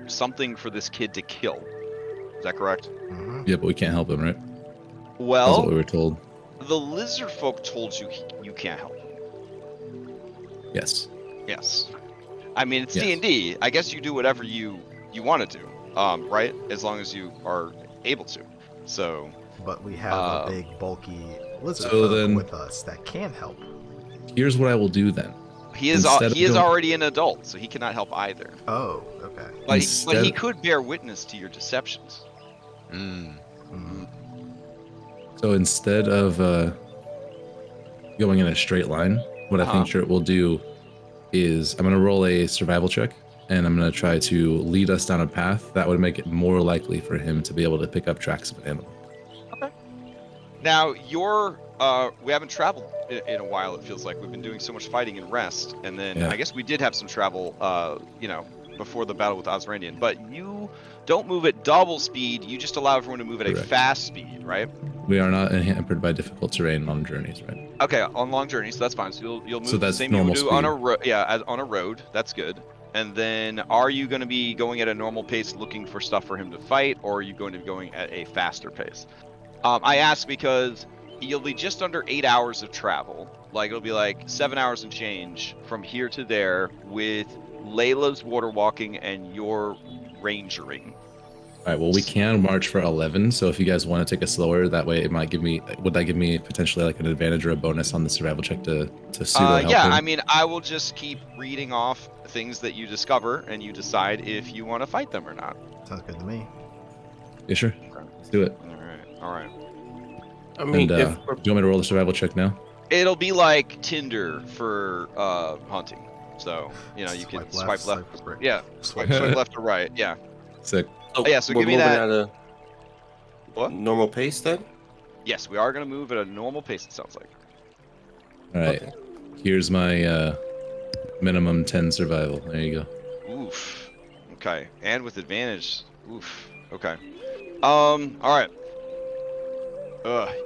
Speaker 5: something for this kid to kill. Is that correct?
Speaker 3: Mm-hmm.
Speaker 2: Yeah, but we can't help him, right? That's what
Speaker 5: Well,
Speaker 2: we were told.
Speaker 5: the lizard folk told you you can't help him.
Speaker 2: Yes.
Speaker 5: Yes. I mean, it's
Speaker 2: Yes.
Speaker 5: D&D. I guess you do whatever you want to do, right? As long as you are able to. So.
Speaker 3: But we have a big, bulky lizard
Speaker 2: So
Speaker 3: folk
Speaker 2: then-
Speaker 3: with us that can help.
Speaker 2: Here's what I will do then.
Speaker 5: He is
Speaker 2: Instead of going-
Speaker 5: already an adult, so he cannot help either.
Speaker 3: Oh, okay.
Speaker 5: But he
Speaker 2: Instead-
Speaker 5: could bear witness to your deceptions.
Speaker 3: Mm.
Speaker 2: So instead of going in a straight line, what I think sure it will do is I'm going to roll a survival check, and I'm going to try to lead us down a path that would make it more likely for him to be able to pick up tracks of an animal.
Speaker 5: Okay. Now, we haven't traveled in a while, it feels like. We've been doing so much fighting and rest, and then
Speaker 2: Yeah.
Speaker 5: I guess we did have some travel, before the battle with Osrandian, but you don't move at double speed, you just allow everyone to move at a
Speaker 2: Correct.
Speaker 5: fast speed, right?
Speaker 2: We are not hampered by difficult terrain on journeys, right?
Speaker 5: Okay, on long journeys, that's fine. So you'll move
Speaker 2: So
Speaker 5: the
Speaker 2: that's
Speaker 5: same you would
Speaker 2: normal
Speaker 5: do on a
Speaker 2: speed.
Speaker 5: on a road. That's good. And then, are you going to be going at a normal pace, looking for stuff for him to fight, or are you going to be going at a faster pace? I ask because you'll be just under 8 hours of travel. Like, it'll be like 7 hours and change from here to there with Layla's water walking and your rangering.
Speaker 2: All right, well, we can march for 11, so if you guys want to take it slower, that way it might give me, would that give me potentially like an advantage or a bonus on the survival check to pseudo help
Speaker 5: Yeah,
Speaker 2: him?
Speaker 5: I mean, I will just keep reading off things that you discover, and you decide if you want to fight them or not.
Speaker 3: Sounds good to me.
Speaker 2: Yeah, sure. Let's do it.
Speaker 5: All right.
Speaker 1: I mean,
Speaker 2: And
Speaker 1: if
Speaker 2: do you want me to roll the survival check now?
Speaker 5: It'll be like Tinder for hunting. So, you can
Speaker 3: Swipe
Speaker 5: swipe
Speaker 3: left,
Speaker 5: left.
Speaker 3: swipe right.
Speaker 5: Yeah, swipe left or right. Yeah.
Speaker 2: Sick.
Speaker 1: so
Speaker 5: yeah, so
Speaker 1: we're
Speaker 5: give me
Speaker 1: moving
Speaker 5: that-
Speaker 1: at a
Speaker 5: What?
Speaker 1: normal pace then?
Speaker 5: Yes, we are going to move at a normal pace, it sounds like.
Speaker 2: All right.
Speaker 1: Okay.
Speaker 2: Here's my minimum 10 survival. There you go.
Speaker 5: Oof. Okay. And with advantage. Oof. Okay. All right.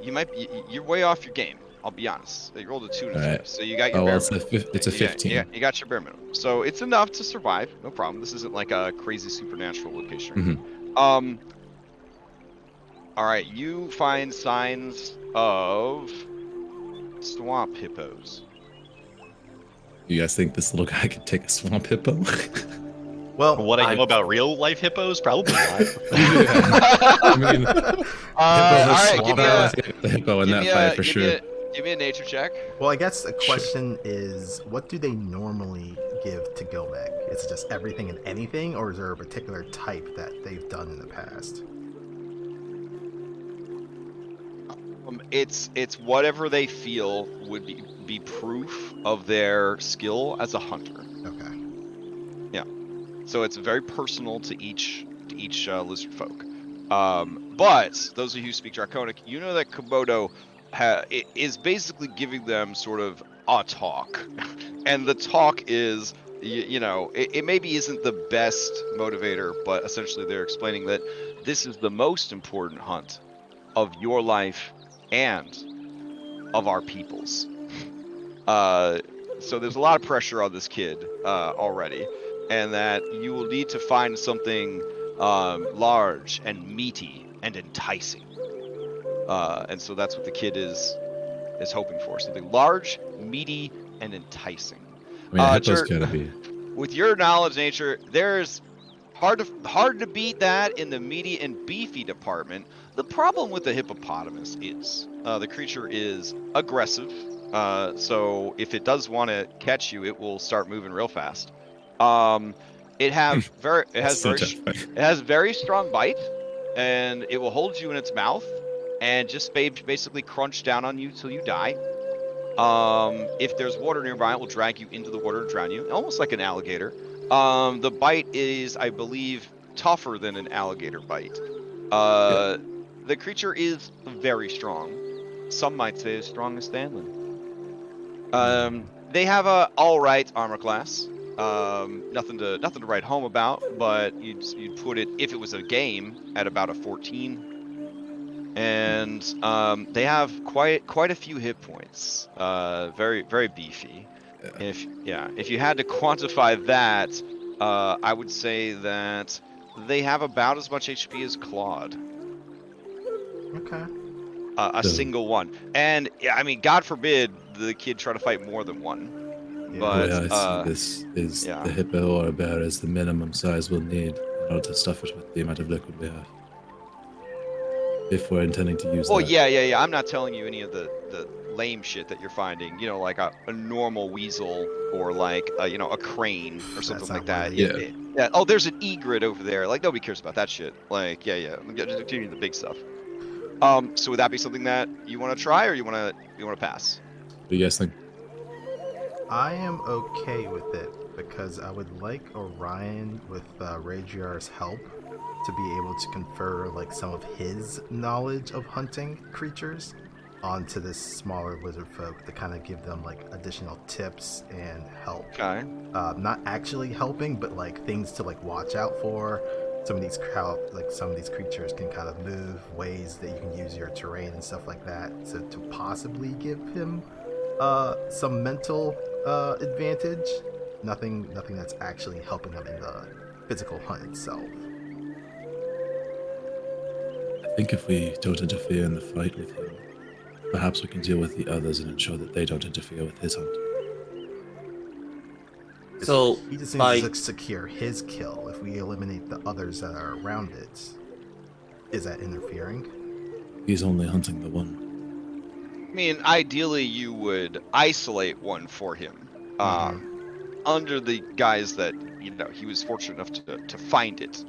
Speaker 5: You're way off your game. I'll be honest. You rolled a 2 and a 3,
Speaker 2: Alright.
Speaker 5: so you got your
Speaker 2: Oh,
Speaker 5: bare
Speaker 2: well, it's a
Speaker 5: minimum.
Speaker 2: 15.
Speaker 5: Yeah, you got your bare minimum. So it's enough to survive. No problem. This isn't like a crazy supernatural location. or anything. All right. You find signs of swamp hippos.
Speaker 2: You guys think this little guy could take a swamp hippo?
Speaker 3: Well,
Speaker 4: What I know about real life hippos, probably not.
Speaker 2: I mean,
Speaker 5: All right. Give me a
Speaker 2: the hippo in that fight for sure.
Speaker 5: Give me a nature check.
Speaker 3: well, I guess the question is, what do they normally give to Gomeg? Is it just everything and anything, or is there a particular type that they've done in the past?
Speaker 5: It's whatever they feel would be proof of their skill as a hunter.
Speaker 3: Okay.
Speaker 5: So it's very personal to each lizard folk. But those of you who speak Draconic, you know that Komodo is basically giving them sort of a talk, and the talk is, it maybe isn't the best motivator, but essentially they're explaining that this is the most important hunt of your life and of our people's. So there's a lot of pressure on this kid already, and that you will need to find something large and meaty and enticing. And so that's what the kid is hoping for. Something large, meaty, and enticing.
Speaker 2: I mean, a hippo's
Speaker 5: Jer-
Speaker 2: gotta be.
Speaker 5: With your knowledge, nature, there's hard to beat that in the meaty and beefy department. The problem with the hippopotamus is the creature is aggressive. So if it does want to catch you, it will start moving real fast. It has very strong bite, and it will hold you in its mouth and just basically crunch down on you till you die. If there's water nearby, it will drag you into the water and drown you, almost like an alligator. The bite is, I believe, tougher than an alligator bite. The creature is very strong. some might say as strong as Stanley. They have a all right armor class. Nothing to write home about, but you'd put it, if it was a game, at about a 14. And they have quite a few hit points. Very beefy. If you had to quantify that, I would say that they have about as much HP as Claude.
Speaker 3: Okay.
Speaker 5: A single one. And I mean, God forbid the kid try to fight more than one.
Speaker 3: Yeah.
Speaker 5: But
Speaker 2: the way I see this is the hippo or a bear is the minimum size we'll need in order to stuff it with the amount of liquid we have. If we're intending to use that.
Speaker 5: Yeah. I'm not telling you any of the lame shit that you're finding. You know, like a normal weasel or like a crane or something like that.
Speaker 3: Really,
Speaker 5: Yeah. Oh, there's an egret over there. Like nobody cares about that shit. Like yeah. Just give me the big stuff. So would that be something that you want to try, or you want to pass?
Speaker 2: What do you guys think?
Speaker 3: I am okay with it because I would like Orion with Ragiar's help to be able to confer like some of his knowledge of hunting creatures onto this smaller lizard folk to kind of give them like additional tips and help.
Speaker 5: Okay.
Speaker 3: Not actually helping, but like things to like watch out for. Some of these creatures can kind of move, ways that you can use your terrain and stuff like that. So to possibly give him some mental advantage, nothing that's actually helping him in the physical hunt itself.
Speaker 2: I think if we don't interfere in the fight with him, perhaps we can deal with the others and ensure that they don't interfere with his hunt.
Speaker 1: So,
Speaker 3: He just needs to secure his kill. If we eliminate the others that are around it, is that interfering?
Speaker 2: He's only hunting the one.
Speaker 5: I mean, ideally you would isolate one for him, under the guise that he was fortunate enough to find it.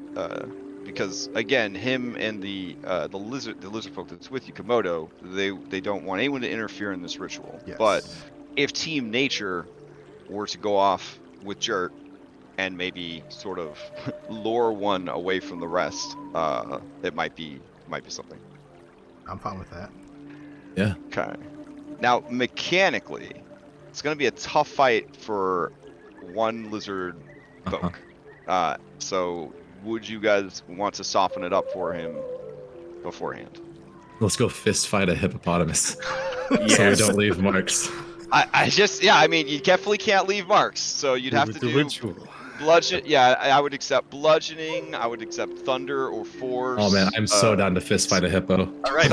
Speaker 5: Because again, him and the lizard folk that's with you, Komodo, they don't want anyone to interfere in this ritual.
Speaker 3: Yes.
Speaker 5: But if Team Nature were to go off with Jert and maybe sort of lure one away from the rest, it might be something.
Speaker 3: I'm fine with that.
Speaker 2: Yeah.
Speaker 5: Okay. Now mechanically, it's going to be a tough fight for one lizard folk. So would you guys want to soften it up for him beforehand?
Speaker 2: Let's go fist fight a hippopotamus.
Speaker 1: Yes.
Speaker 2: So we don't leave marks.
Speaker 5: I mean, you definitely can't leave marks, so you'd have to do
Speaker 6: ritual.
Speaker 5: bludgeon. Yeah, I would accept bludgeoning. I would accept thunder or force.
Speaker 2: Oh man, I'm so down to fist fight a hippo.
Speaker 5: All right,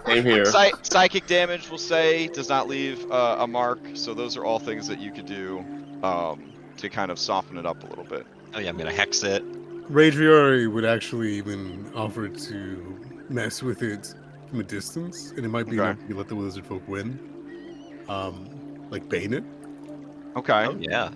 Speaker 1: Same here.
Speaker 5: Psychic damage, we'll say, does not leave a mark. So those are all things that you could do to kind of soften it up a little bit.
Speaker 4: Oh yeah, I'm gonna hex it.
Speaker 6: Ragiari would actually even offer to mess with it from a distance, and it might be
Speaker 5: Okay.
Speaker 6: enough to let the lizard folk win. Like bane it.
Speaker 5: Okay.
Speaker 4: Oh yeah.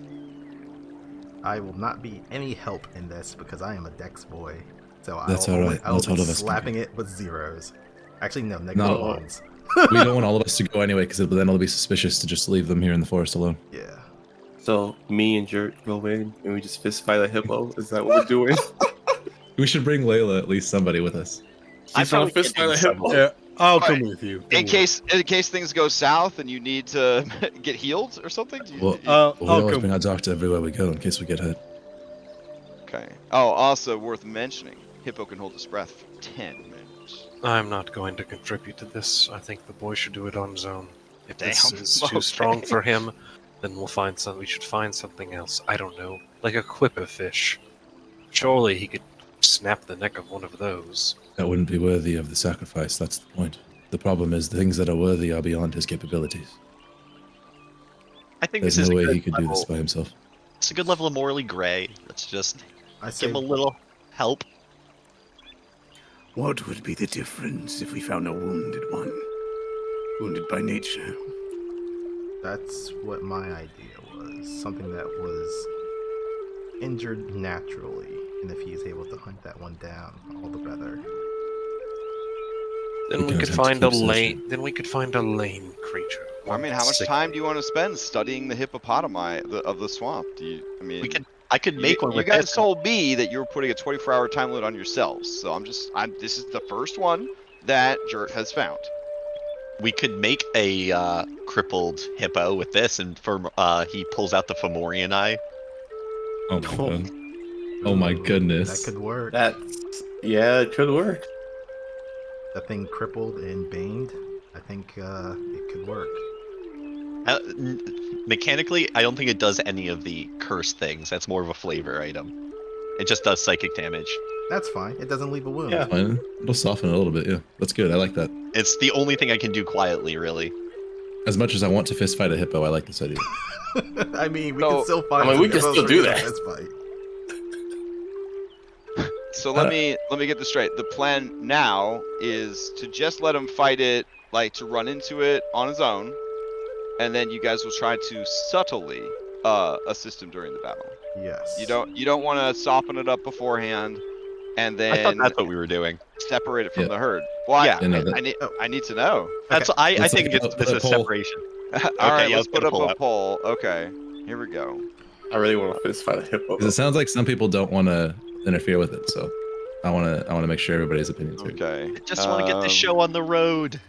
Speaker 3: I will not be any help in this because I am a dex boy. So
Speaker 2: That's
Speaker 3: I'll,
Speaker 2: all right.
Speaker 3: I'll
Speaker 2: That's
Speaker 3: be
Speaker 2: all of us.
Speaker 3: slapping it with zeros. Actually, no, negative
Speaker 2: No.
Speaker 3: ones.
Speaker 2: We don't want all of us to go anyway, because then it'll be suspicious to just leave them here in the forest alone.
Speaker 3: Yeah.
Speaker 1: So me and Jert go in and we just fist fight a hippo. Is that what we're doing?
Speaker 2: We should bring Layla, at least somebody with us.
Speaker 4: I
Speaker 1: She's gonna
Speaker 4: probably
Speaker 1: fist
Speaker 4: can
Speaker 1: fight a
Speaker 4: do
Speaker 1: hippo.
Speaker 6: Yeah, I'll come
Speaker 5: Alright.
Speaker 6: with you.
Speaker 5: In case things go south and you need to get healed or something.
Speaker 2: Well, we
Speaker 6: I'll
Speaker 2: always
Speaker 6: come.
Speaker 2: bring our doctor everywhere we go in case we get hurt.
Speaker 5: Okay. Oh, also worth mentioning, Hippo can hold his breath for 10 minutes.
Speaker 9: I'm not going to contribute to this. I think the boy should do it on his own. If this
Speaker 5: Damn,
Speaker 9: is too
Speaker 5: okay.
Speaker 9: strong for him, then we should find something else. I don't know, like a quipper fish. Surely he could snap the neck of one of those.
Speaker 2: That wouldn't be worthy of the sacrifice, that's the point. The problem is the things that are worthy are beyond his capabilities.
Speaker 4: I think
Speaker 2: There's
Speaker 4: this is
Speaker 2: no
Speaker 4: a
Speaker 2: way
Speaker 4: good
Speaker 2: he could do this
Speaker 4: level.
Speaker 2: by himself.
Speaker 4: It's a good level of morally gray. Let's just
Speaker 3: I say
Speaker 4: give him a little help.
Speaker 8: What would be the difference if we found a wounded one? Wounded by nature.
Speaker 3: that's what my idea was. Something that was injured naturally. And if he's able to hunt that one down, all the better.
Speaker 9: Then we
Speaker 2: can
Speaker 9: could
Speaker 2: attempt to
Speaker 9: find a
Speaker 2: keep
Speaker 9: lane. Then we could find a lane creature.
Speaker 5: I mean, how much
Speaker 9: Sick.
Speaker 5: time do you want to spend studying the hippopotami of the swamp? I mean,
Speaker 4: I could make one
Speaker 5: you
Speaker 4: with
Speaker 5: guys
Speaker 4: this.
Speaker 5: told me that you were putting a 24-hour time limit on yourselves, so this is the first one that Jert has found.
Speaker 4: We could make a crippled hippo with this, and he pulls out the Fomorian eye.
Speaker 2: Oh my god. Oh my goodness.
Speaker 3: That could work.
Speaker 1: Yeah, it could work.
Speaker 3: That thing crippled and baned. I think it could work.
Speaker 4: Mechanically, I don't think it does any of the curse things. That's more of a flavor item. It just does psychic damage.
Speaker 3: That's fine. It doesn't leave a wound.
Speaker 1: Yeah.
Speaker 2: Fine. It'll soften it a little bit, yeah. That's good. I like that.
Speaker 4: It's the only thing I can do quietly, really.
Speaker 2: As much as I want to fist fight a hippo, I like this idea.
Speaker 3: I mean, we
Speaker 5: So-
Speaker 3: can still find.
Speaker 1: I mean, we
Speaker 3: some
Speaker 1: can
Speaker 3: hippos
Speaker 1: still
Speaker 3: for
Speaker 1: do
Speaker 3: you to
Speaker 1: that.
Speaker 3: fist fight.
Speaker 5: So let me get this straight. The plan now is to just let him fight it, like to run into it on his own, and then you guys will try to subtly assist him during the battle.
Speaker 3: Yes.
Speaker 5: You don't want to soften it up beforehand, and
Speaker 4: I thought
Speaker 5: then
Speaker 4: that's what we were doing.
Speaker 5: separate it from
Speaker 2: Yeah.
Speaker 5: the herd. Well,
Speaker 4: Yeah.
Speaker 2: You know,
Speaker 5: I need to know.
Speaker 4: That's I
Speaker 2: Let's
Speaker 4: think
Speaker 2: put
Speaker 4: this
Speaker 2: a
Speaker 4: is
Speaker 2: poll.
Speaker 4: separation.
Speaker 5: All right,
Speaker 4: yeah,
Speaker 5: let's put up
Speaker 4: pull
Speaker 5: a poll. Okay, here we go.
Speaker 1: I really want to fist fight a hippo.
Speaker 2: 'Cause it sounds like some people don't want to interfere with it, so I want to make sure everybody's opinions are.
Speaker 5: Okay.
Speaker 4: I just want to get the show on the road.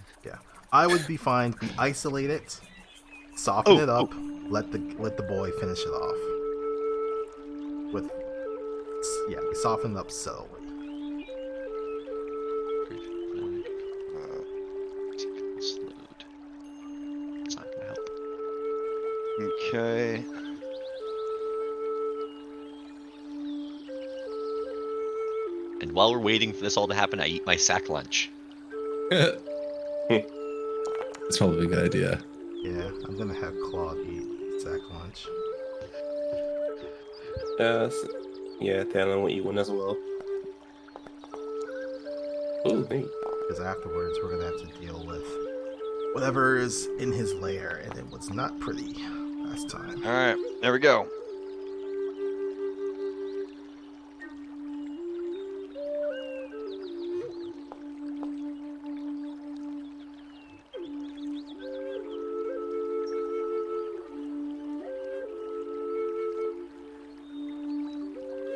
Speaker 3: I would be fine if we isolate it, soften
Speaker 4: Oh,
Speaker 3: it up, let the boy finish it off. We soften it up subtly.
Speaker 4: It's not gonna help.
Speaker 5: Okay.
Speaker 4: And while we're waiting for this all to happen, I eat my sack lunch.
Speaker 2: It's probably a good idea.
Speaker 3: Yeah, I'm gonna have Claude eat sack lunch.
Speaker 1: Yeah, Thana will eat one as well. Ooh, neat.
Speaker 3: Because afterwards we're gonna have to deal with whatever is in his lair, and it was not pretty last time.
Speaker 5: All right, there we go.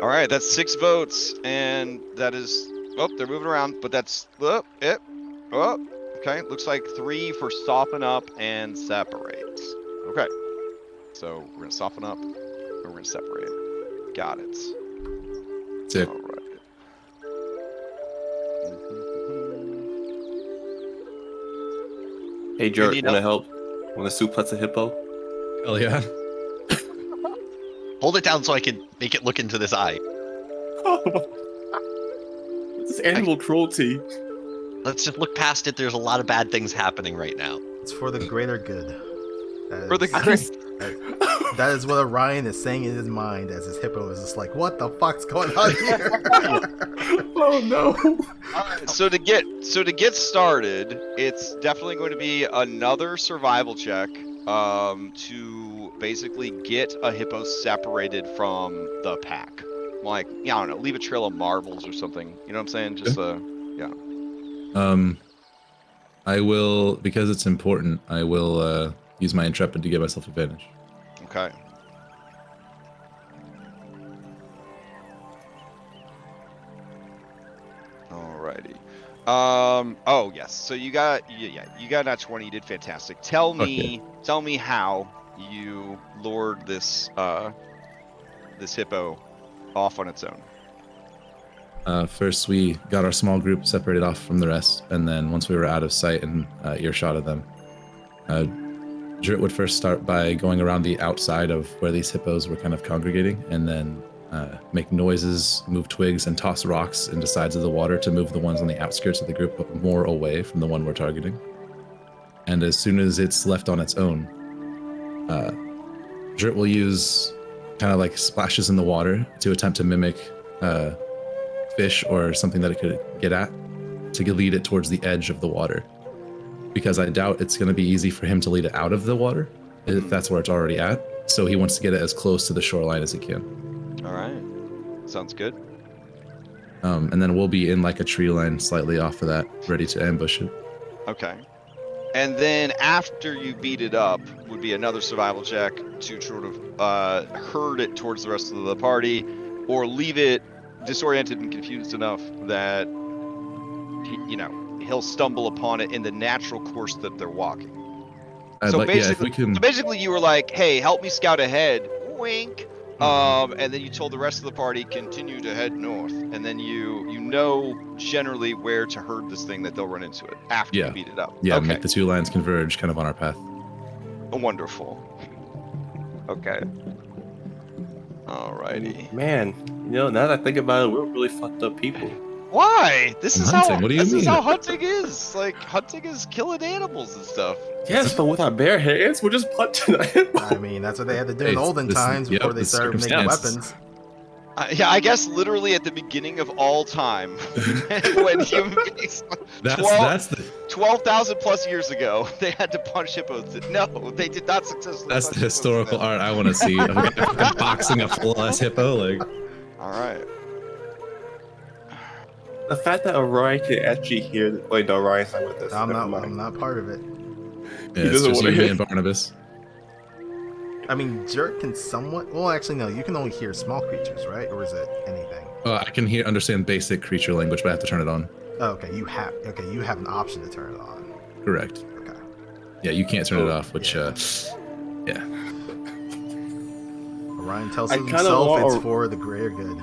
Speaker 5: All right, that's 6 votes, and that is. Oh, they're moving around, but that's it. Oh, okay. Looks like 3 for soften up and separate. Okay, so we're gonna soften up, and we're gonna separate. Got it.
Speaker 2: Sick.
Speaker 5: All right.
Speaker 1: Hey, Jert,
Speaker 4: you
Speaker 1: want
Speaker 4: know-
Speaker 1: to help? Want to suplex a hippo?
Speaker 2: Hell yeah.
Speaker 4: Hold it down so I can make it look into this eye.
Speaker 1: This is animal cruelty.
Speaker 4: Let's just look past it. There's a lot of bad things happening right now.
Speaker 3: It's for the greater good. That
Speaker 5: For the
Speaker 3: is- That is what Orion is saying in his mind as his hippo is just like, what the fuck's going on here?
Speaker 1: Oh no!
Speaker 5: So to get started, it's definitely going to be another survival check to basically get a hippo separated from the pack. Like, yeah, I don't know, leave a trail of marbles or something. You know what I'm saying? Just
Speaker 2: I will, because it's important, I will use my intrepid to give myself advantage.
Speaker 5: okay. Alrighty. Oh yes. So you got you got that 20. You did fantastic. Tell me how you lured this this hippo off on its own.
Speaker 2: First, we got our small group separated off from the rest, and then once we were out of sight and earshot of them, Jurt would first start by going around the outside of where these hippos were kind of congregating, and then make noises, move twigs, and toss rocks into sides of the water to move the ones on the outskirts of the group more away from the one we're targeting. And as soon as it's left on its own, Jurt will use kind of like splashes in the water to attempt to mimic fish or something that it could get at to lead it towards the edge of the water. Because I doubt it's going to be easy for him to lead it out of the water if that's where it's already at. So he wants to get it as close to the shoreline as he can.
Speaker 5: All right. Sounds good.
Speaker 2: And then we'll be in like a tree line slightly off of that, ready to ambush it.
Speaker 5: Okay. And then after you beat it up would be another survival check to sort of herd it towards the rest of the party, or leave it disoriented and confused enough that he'll stumble upon it in the natural course that they're walking.
Speaker 2: I'd
Speaker 5: So
Speaker 2: like, yeah, if
Speaker 5: basically,
Speaker 2: we can.
Speaker 5: so basically, you were like, "Hey, help me scout ahead." Wink.
Speaker 3: Mhm.
Speaker 5: And then you told the rest of the party continue to head north, and then you know generally where to herd this thing that they'll run into it after
Speaker 2: Yeah.
Speaker 5: you beat it up.
Speaker 2: Yeah,
Speaker 5: Okay.
Speaker 2: make the two lines converge kind of on our path.
Speaker 5: Wonderful. Okay. Alrighty.
Speaker 1: Man, now that I think about it, we're really fucked up people.
Speaker 5: Why? This
Speaker 2: I'm
Speaker 5: is
Speaker 2: hunting.
Speaker 5: how
Speaker 2: What do you
Speaker 5: this is
Speaker 2: mean?
Speaker 5: how hunting is. Like hunting is killing animals and stuff.
Speaker 1: Yes, but with our bare hands, we're just punching a hippo.
Speaker 3: I mean, that's what they had to do
Speaker 2: Hey,
Speaker 3: in olden
Speaker 2: this-
Speaker 3: times
Speaker 2: yep,
Speaker 3: before they
Speaker 2: the
Speaker 3: started making
Speaker 2: circumstances.
Speaker 3: weapons.
Speaker 5: Yeah, I guess literally at the beginning of all time, when human beings,
Speaker 2: That's the
Speaker 5: 12,000 plus years ago, they had to punch hippos. No, they did not successfully.
Speaker 2: that's
Speaker 5: punch
Speaker 2: the
Speaker 5: hippos
Speaker 2: historical
Speaker 5: then.
Speaker 2: art I want to see. Of a guy fucking boxing a full-ass hippo, like.
Speaker 5: All right.
Speaker 1: The fact that Orion can actually hear. Wait, no, Orion's not with us.
Speaker 3: I'm
Speaker 1: Never
Speaker 3: not.
Speaker 1: mind.
Speaker 3: I'm not part of it.
Speaker 2: Yeah,
Speaker 1: He
Speaker 2: it's
Speaker 1: doesn't
Speaker 2: just
Speaker 1: wanna
Speaker 2: you, me,
Speaker 1: hear.
Speaker 2: and Barnabas.
Speaker 3: I mean, Jerk can somewhat. Well, actually, no. You can only hear small creatures, right? Or is it anything?
Speaker 2: I can understand basic creature language, but I have to turn it on.
Speaker 3: Oh, okay. You have. Okay, you have an option to turn it on.
Speaker 2: Correct.
Speaker 3: Okay.
Speaker 2: Yeah, you can't turn it off, which,
Speaker 3: yeah.
Speaker 2: yeah.
Speaker 3: Orion tells
Speaker 1: I kinda
Speaker 3: himself
Speaker 1: want
Speaker 3: it's
Speaker 1: a-
Speaker 3: for the greater good.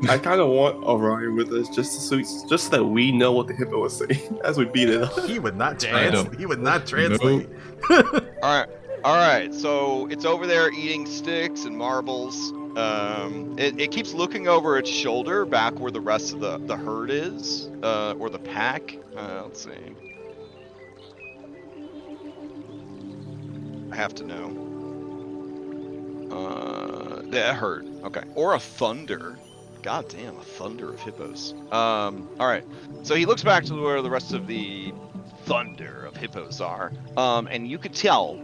Speaker 1: I kind of want Orion with us just so that we know what the hippo is saying as we beat it up.
Speaker 3: He would not
Speaker 2: Damn.
Speaker 3: translate. He would not translate.
Speaker 5: All right. So it's over there eating sticks and marbles. It keeps looking over its shoulder, back where the rest of the herd is, or the pack. Let's see. I have to know. The herd. Okay. Or a thunder. God damn, a thunder of hippos. All right. So he looks back to where the rest of the thunder of hippos are, and you could tell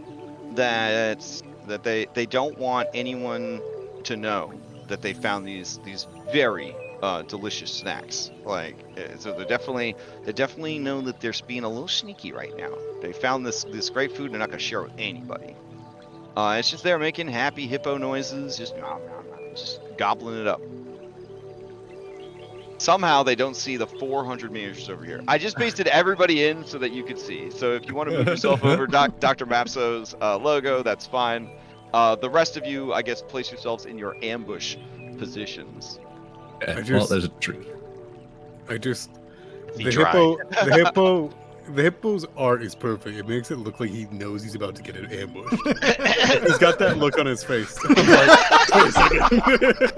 Speaker 5: that they don't want anyone to know that they found these very delicious snacks. Like, so they definitely know that they're being a little sneaky right now. They found this great food and they're not gonna share it with anybody. It's just they're making happy hippo noises, just gobbling it up. Somehow they don't see the 400 meters over here. I just pasted everybody in so that you could see. So if you want to move yourself over Dr. Mapso's logo, that's fine. The rest of you, I guess, place yourselves in your ambush positions.
Speaker 2: Yeah,
Speaker 6: I
Speaker 2: well,
Speaker 6: just-
Speaker 2: there's a tree.
Speaker 6: The hippo's art is perfect. It makes it look like he knows he's about to get an ambush. He's got that look on his face. I'm like, wait a second.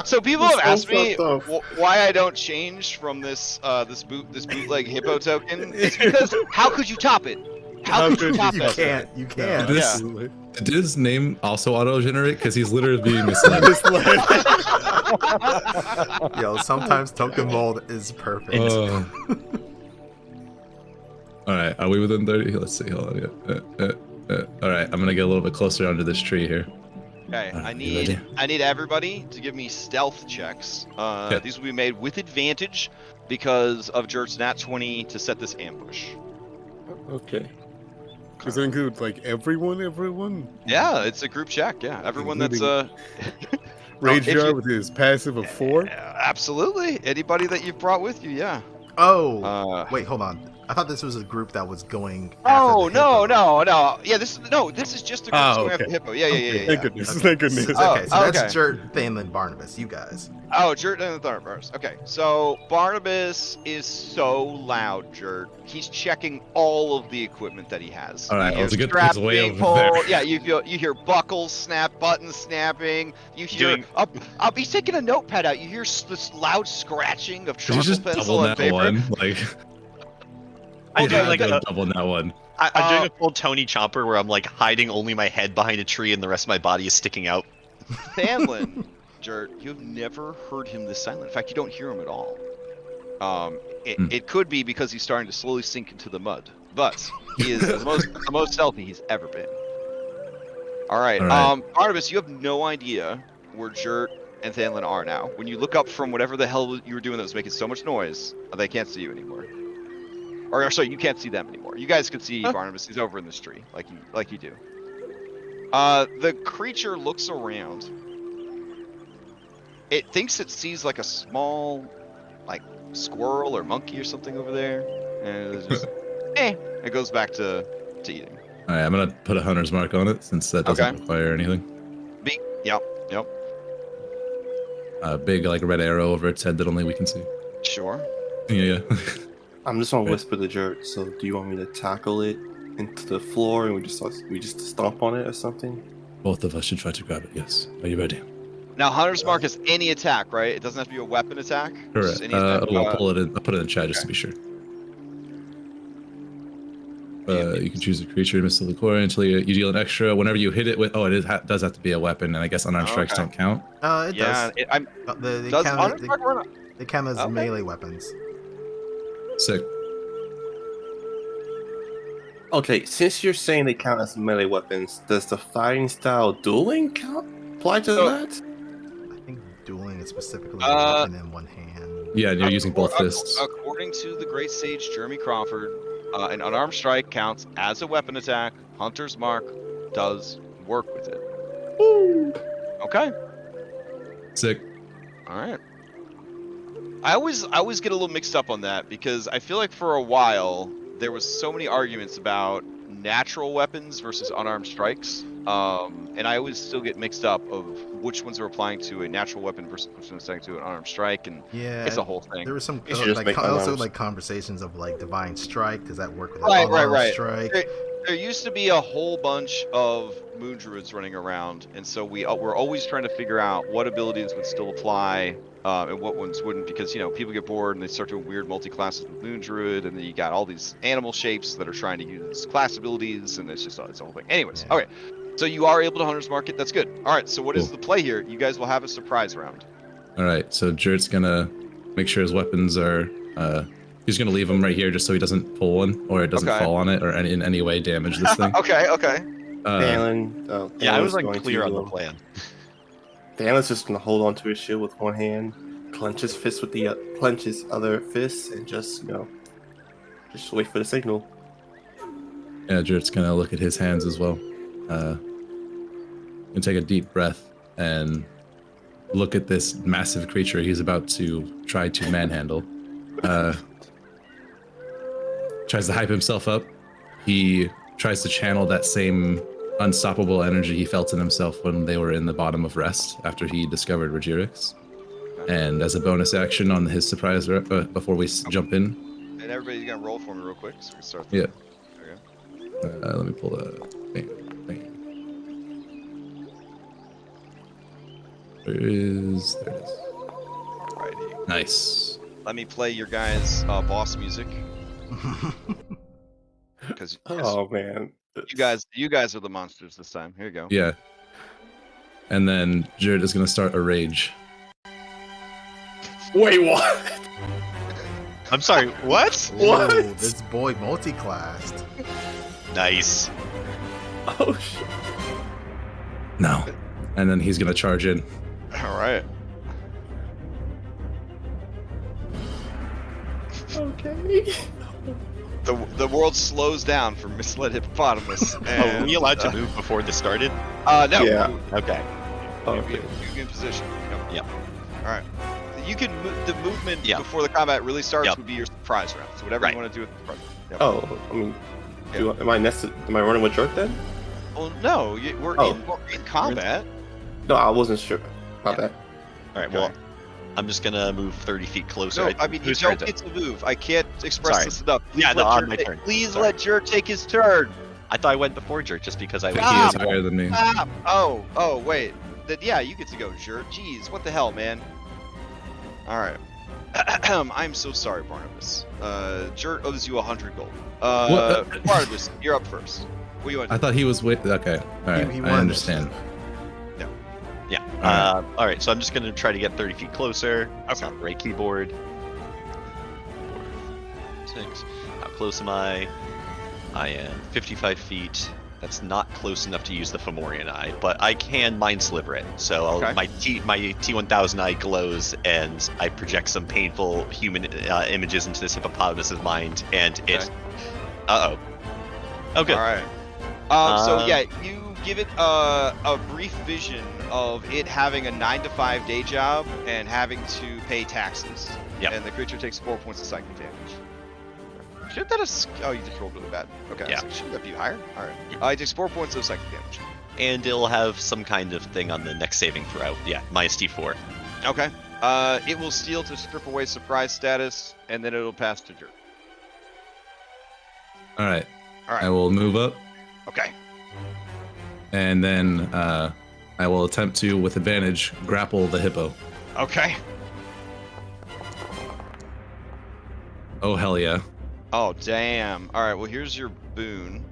Speaker 5: So people have
Speaker 1: So
Speaker 5: asked me
Speaker 1: fucked up.
Speaker 5: why I don't change from this bootleg hippo token. It's because how could you top it? How could you top
Speaker 3: You
Speaker 5: it?
Speaker 3: can't. You can't.
Speaker 2: Did
Speaker 5: Yeah.
Speaker 2: did his name also auto-generate? Because he's literally being misled.
Speaker 3: Yo, sometimes token mold is perfect.
Speaker 2: All right, are we within 30? Let's see. Hold on. All right, I'm gonna get a little bit closer under this tree here.
Speaker 5: Okay,
Speaker 2: Alright, you ready?
Speaker 5: I need everybody to give me stealth checks.
Speaker 2: Okay.
Speaker 5: These will be made with advantage because of Jert's nat 20 to set this ambush.
Speaker 1: Okay.
Speaker 6: Does that include like everyone?
Speaker 5: Yeah, it's a group check. Yeah, everyone that's
Speaker 6: Rage
Speaker 5: if
Speaker 6: Jar
Speaker 5: you-
Speaker 6: with his passive of 4.
Speaker 5: absolutely anybody that you've brought with you. Yeah.
Speaker 3: Oh, wait, hold on. I thought this was a group that was going.
Speaker 5: Oh
Speaker 3: after the
Speaker 5: no.
Speaker 3: hippo.
Speaker 5: Yeah, this is just a group
Speaker 6: Oh,
Speaker 5: going after
Speaker 6: okay.
Speaker 5: hippo. Yeah.
Speaker 6: Thank goodness.
Speaker 3: Okay.
Speaker 6: Thank goodness.
Speaker 3: Okay, so that's
Speaker 5: okay.
Speaker 3: Jert, Thanlin, Barnabas. You guys.
Speaker 5: Oh, Jert and the Thunderbirds. Okay, so Barnabas is so loud, Jert. He's checking all of the equipment that he has.
Speaker 2: All right,
Speaker 5: You
Speaker 2: well, it's a
Speaker 5: hear
Speaker 2: good thing
Speaker 5: straps
Speaker 2: it's way
Speaker 5: being
Speaker 2: over there.
Speaker 5: pulled. Yeah, you hear buckles snap, buttons snapping. You hear he's taking a notepad out. You hear this loud scratching of
Speaker 2: Did you
Speaker 5: charcoal
Speaker 2: just
Speaker 5: pencil
Speaker 2: double
Speaker 5: on
Speaker 2: that
Speaker 5: paper.
Speaker 2: one? Like,
Speaker 9: I'm doing
Speaker 2: yeah,
Speaker 9: like a,
Speaker 2: double that one.
Speaker 4: I'm doing a full Tony Chomper where I'm like hiding only my head behind a tree and the rest of my body is sticking out.
Speaker 5: Thanlin, Jert, you've never heard him this silent. In fact, you don't hear him at all. It could be because he's starting to slowly sink into the mud, but he is the most stealthy he's ever been. All right. Barnabas, you have no idea where Jert and Thanlin are now. When you look up from whatever the hell you were doing that was making so much noise, they can't see you anymore. Or sorry, you can't see them anymore. You guys can see Barnabas. He's over in this tree, like you do. The creature looks around. It thinks it sees like a small, like squirrel or monkey or something over there. And it's just, it goes back to eating.
Speaker 2: All right, I'm gonna put a hunter's mark on it since that doesn't
Speaker 5: Okay.
Speaker 2: require anything.
Speaker 5: Yep.
Speaker 2: A big like red arrow over its head that only we can see.
Speaker 5: Sure.
Speaker 2: Yeah.
Speaker 1: I'm just gonna
Speaker 2: Right.
Speaker 1: whisper to Jert. So, do you want me to tackle it into the floor and we just stomp on it or something?
Speaker 2: Both of us should try to grab it. Yes. Are you ready?
Speaker 5: Now, Hunter's Mark is any attack, right? It doesn't have to be a weapon attack. It's
Speaker 2: Correct.
Speaker 5: just any attack.
Speaker 2: I'll pull it in. I'll put it in chat just to be sure. You can choose a creature, Mr. Liqueur, until you deal an extra. Whenever you hit it with, does have to be a weapon, and I guess unarmed strikes don't count.
Speaker 3: It
Speaker 5: Yeah,
Speaker 3: does. They
Speaker 5: does
Speaker 3: count,
Speaker 5: Hunter's Mark run?
Speaker 3: they count as
Speaker 5: Okay.
Speaker 3: melee weapons.
Speaker 2: Sick.
Speaker 1: Okay, since you're saying they count as melee weapons, does the fighting style dueling count? Apply to
Speaker 5: So-
Speaker 1: that?
Speaker 3: I think dueling is specifically a weapon in one hand.
Speaker 2: Yeah, you're using both fists.
Speaker 5: According to the Great Sage Jeremy Crawford, an unarmed strike counts as a weapon attack. Hunter's Mark does work with it. Okay.
Speaker 2: Sick.
Speaker 5: All right. I always get a little mixed up on that because I feel like for a while there was so many arguments about natural weapons versus unarmed strikes, and I always still get mixed up of which ones are applying to a natural weapon versus which ones are applying to an unarmed strike, and
Speaker 3: Yeah,
Speaker 5: it's a whole thing.
Speaker 3: there was some
Speaker 1: You should just make
Speaker 3: also
Speaker 1: unarmed.
Speaker 3: like conversations of like divine strike. Does that work with an
Speaker 5: Right,
Speaker 3: unarmed strike?
Speaker 5: There used to be a whole bunch of moon druids running around, and so we're always trying to figure out what abilities would still apply and what ones wouldn't, because people get bored and they start doing weird multi-classes with moon druid, and then you got all these animal shapes that are trying to use class abilities, and it's a whole thing. Anyways,
Speaker 3: Yeah.
Speaker 5: okay, so you are able to Hunter's Mark it. That's good. All right, so what is
Speaker 2: Cool.
Speaker 5: the play here? You guys will have a surprise round.
Speaker 2: All right. So Jert's gonna make sure his weapons are. He's gonna leave them right here just so he doesn't pull one or it doesn't
Speaker 5: Okay.
Speaker 2: fall on it or in any way damage this thing.
Speaker 5: Okay.
Speaker 1: Dalen,
Speaker 4: Yeah, I was like
Speaker 1: going
Speaker 4: clear
Speaker 1: to,
Speaker 4: on the plan.
Speaker 1: Dalen's just gonna hold on to his shield with one hand, clench his fist with the clench his other fist, and just just wait for the signal.
Speaker 2: Yeah, Jert's gonna look at his hands as well. And take a deep breath and look at this massive creature he's about to try to manhandle. Tries to hype himself up. He tries to channel that same unstoppable energy he felt in himself when they were in the bottom of rest after he discovered Regirix. And as a bonus action on his surprise, before we jump in,
Speaker 5: And everybody's gonna roll for me real quick, so we can start.
Speaker 2: Yeah.
Speaker 5: Okay.
Speaker 2: let me pull the thing. There it is.
Speaker 5: Alrighty.
Speaker 2: Nice.
Speaker 5: Let me play your guys' boss music, because
Speaker 1: Oh man.
Speaker 5: you guys are the monsters this time. Here you go.
Speaker 2: Yeah. And then Jared is gonna start a rage.
Speaker 1: Wait, what?
Speaker 4: I'm sorry, what?
Speaker 1: What?
Speaker 3: Whoa, this boy multi-classed.
Speaker 4: Nice.
Speaker 1: Oh shit.
Speaker 2: No. And then he's gonna charge in.
Speaker 5: All right.
Speaker 1: Okay.
Speaker 5: The world slows down for misled hippopotamus.
Speaker 4: Oh, were
Speaker 5: And,
Speaker 4: we allowed to move before this started?
Speaker 5: No.
Speaker 1: Yeah.
Speaker 4: Okay.
Speaker 1: Okay.
Speaker 5: You get in position. Yep.
Speaker 4: Yep.
Speaker 5: All right. You can the movement
Speaker 4: Yeah.
Speaker 5: before the combat really starts
Speaker 4: Yep.
Speaker 5: would be your surprise round. So whatever
Speaker 4: Right.
Speaker 5: you want to do with the surprise. Yep.
Speaker 1: Oh, I mean,
Speaker 5: Yeah.
Speaker 1: am I running with Jerk then?
Speaker 5: Well, no, we're
Speaker 1: Oh.
Speaker 5: in combat.
Speaker 1: No, I wasn't sure. My
Speaker 4: Yeah.
Speaker 1: bad.
Speaker 4: All right. Well, I'm just gonna move 30 feet closer.
Speaker 5: No, I mean you
Speaker 4: who's turn
Speaker 5: don't
Speaker 4: is it?
Speaker 5: get to move. I can't express
Speaker 4: Sorry.
Speaker 5: this enough.
Speaker 4: Yeah,
Speaker 5: Please
Speaker 4: no,
Speaker 5: let
Speaker 4: on
Speaker 5: Jer
Speaker 4: my
Speaker 5: take-
Speaker 4: turn.
Speaker 5: Please
Speaker 4: Sorry.
Speaker 5: let Jer take his turn.
Speaker 4: I thought I went before Jerk just because I was.
Speaker 2: He is higher than me.
Speaker 5: Stop. Oh, wait. Then yeah, you get to go, Jer. Jeez, what the hell, man? All right. I'm so sorry, Barnabas. Jer owes you 100 gold.
Speaker 2: What?
Speaker 5: Barnabas, you're up first. What do you want to
Speaker 2: I
Speaker 5: do?
Speaker 2: thon he was with. Okay. All right.
Speaker 3: He
Speaker 2: I
Speaker 3: won
Speaker 2: understand.
Speaker 4: Yeah.
Speaker 2: Alright.
Speaker 4: All right. So I'm just gonna try to get 30 feet closer. That's not the right keyboard. 6. How close am I? I am 55 feet. That's not close enough to use the Fomorian eye, but I can mind sliver it. So
Speaker 5: Okay.
Speaker 4: my T1000 eye glows, and I project some painful human images into this hippopotamus's mind, and it. Uh oh. Okay.
Speaker 5: All right. So yeah, you give it a brief vision of it having a 9-to-5 day job and having to pay taxes.
Speaker 4: Yep.
Speaker 5: And the creature takes 4 points of psychic damage. Should that have... Oh, you just rolled really bad. Okay,
Speaker 4: Yeah.
Speaker 5: so shouldn't that be higher? Alright. It takes 4 points of psychic damage.
Speaker 4: And it'll have some kind of thing on the next saving throw. Yeah, minus D4.
Speaker 5: Okay. It will steal to strip away surprise status, and then it'll pass to Jerk.
Speaker 2: All right.
Speaker 5: Alright.
Speaker 2: I will move up,
Speaker 5: Okay.
Speaker 2: and then I will attempt to, with advantage, grapple the hippo.
Speaker 5: Okay.
Speaker 2: Oh, hell yeah.
Speaker 5: Oh, damn. Alright, well, here's your boon.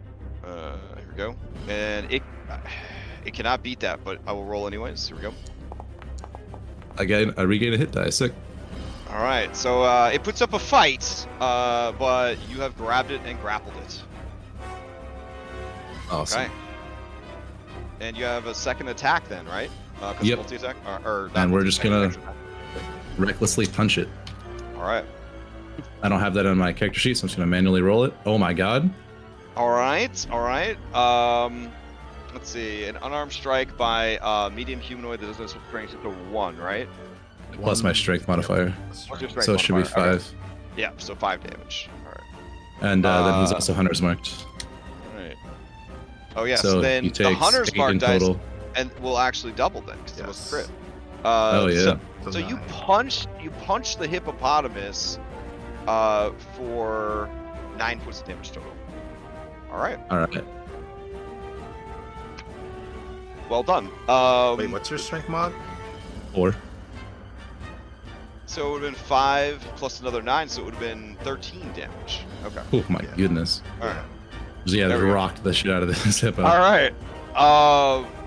Speaker 5: Here we go. And it cannot beat that, but I will roll anyways. Here we go.
Speaker 2: I regain a hit die. Sick.
Speaker 5: Alright, so it puts up a fight, but you have grabbed it and grappled it.
Speaker 2: Awesome.
Speaker 5: Okay. And you have a second attack then, right?
Speaker 2: Yep.
Speaker 5: Multi-attack? Or
Speaker 2: And we're just gonna
Speaker 5: extra attack.
Speaker 2: recklessly punch it.
Speaker 5: Alright.
Speaker 2: I don't have that on my character sheet, so I'm just gonna manually roll it. Oh my god.
Speaker 5: Alright. Let's see. An unarmed strike by medium humanoid that doesn't have strength to 1, right?
Speaker 2: Plus my strength modifier.
Speaker 5: What's your strength
Speaker 2: So it should be
Speaker 5: modifier?
Speaker 2: 5.
Speaker 5: Okay. Yeah, so 5 damage. Alright.
Speaker 2: And then he's also hunter's marked.
Speaker 5: Alright. Oh yeah, so
Speaker 2: So
Speaker 5: then
Speaker 2: he
Speaker 5: the
Speaker 2: takes
Speaker 5: hunter's
Speaker 2: 8
Speaker 5: mark
Speaker 2: in
Speaker 5: dice
Speaker 2: total.
Speaker 5: and will actually double then because it was
Speaker 3: Yes.
Speaker 5: crit.
Speaker 2: Oh yeah.
Speaker 5: So you punch the hippopotamus for 9 points of damage total. Alright.
Speaker 2: All right.
Speaker 5: Well done.
Speaker 3: Wait, what's your strength mod?
Speaker 2: 4.
Speaker 5: So it would have been 5 plus another 9, so it would have been 13 damage. Okay.
Speaker 2: Oh my
Speaker 3: Yeah.
Speaker 2: goodness.
Speaker 5: Alright.
Speaker 2: Yeah,
Speaker 5: There
Speaker 2: they
Speaker 5: we go.
Speaker 2: rocked the shit out of this hippo.
Speaker 5: Alright.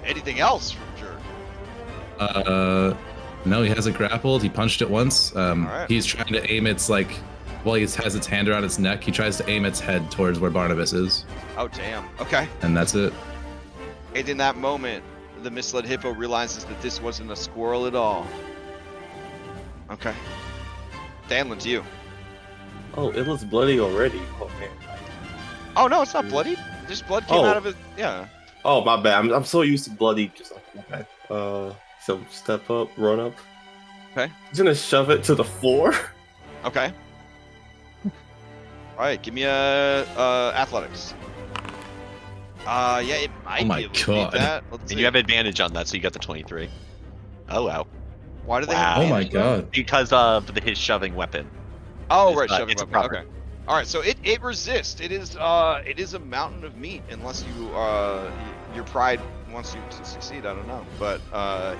Speaker 5: Anything else from Jerk?
Speaker 2: No, he has it grappled. He punched it once.
Speaker 5: Alright.
Speaker 2: He's trying to aim its while he has its hand around its neck. He tries to aim its head towards where Barnabas is,
Speaker 5: Oh damn. Okay.
Speaker 2: and that's it.
Speaker 5: And in that moment, the misled hippo realizes that this wasn't a squirrel at all. Okay. Danlin, to you.
Speaker 1: Oh, it was bloody already. Oh man.
Speaker 5: Oh no, it's not bloodied. Just blood came
Speaker 1: Oh.
Speaker 5: out of it. Yeah.
Speaker 1: Oh my bad. I'm so used to bloody. Just like my bad. So step up, run up.
Speaker 5: Okay.
Speaker 1: He's gonna shove it to the floor.
Speaker 5: Okay. All right, give me a athletics. Yeah, it might
Speaker 2: Oh my
Speaker 5: be able to
Speaker 2: God.
Speaker 5: beat that. Let's
Speaker 4: And
Speaker 5: see.
Speaker 4: you have advantage on that, so you got the 23. Oh wow.
Speaker 5: Why do they?
Speaker 4: Wow.
Speaker 5: Have
Speaker 2: Oh my
Speaker 5: advantage though?
Speaker 2: god.
Speaker 4: Because of his shoving weapon.
Speaker 5: Oh
Speaker 4: It's
Speaker 5: right,
Speaker 4: not-
Speaker 5: shoving
Speaker 4: it's a
Speaker 5: weapon.
Speaker 4: proper-
Speaker 5: Okay. All right, so it resists. It is a mountain of meat unless you your pride wants you to succeed. I don't know, but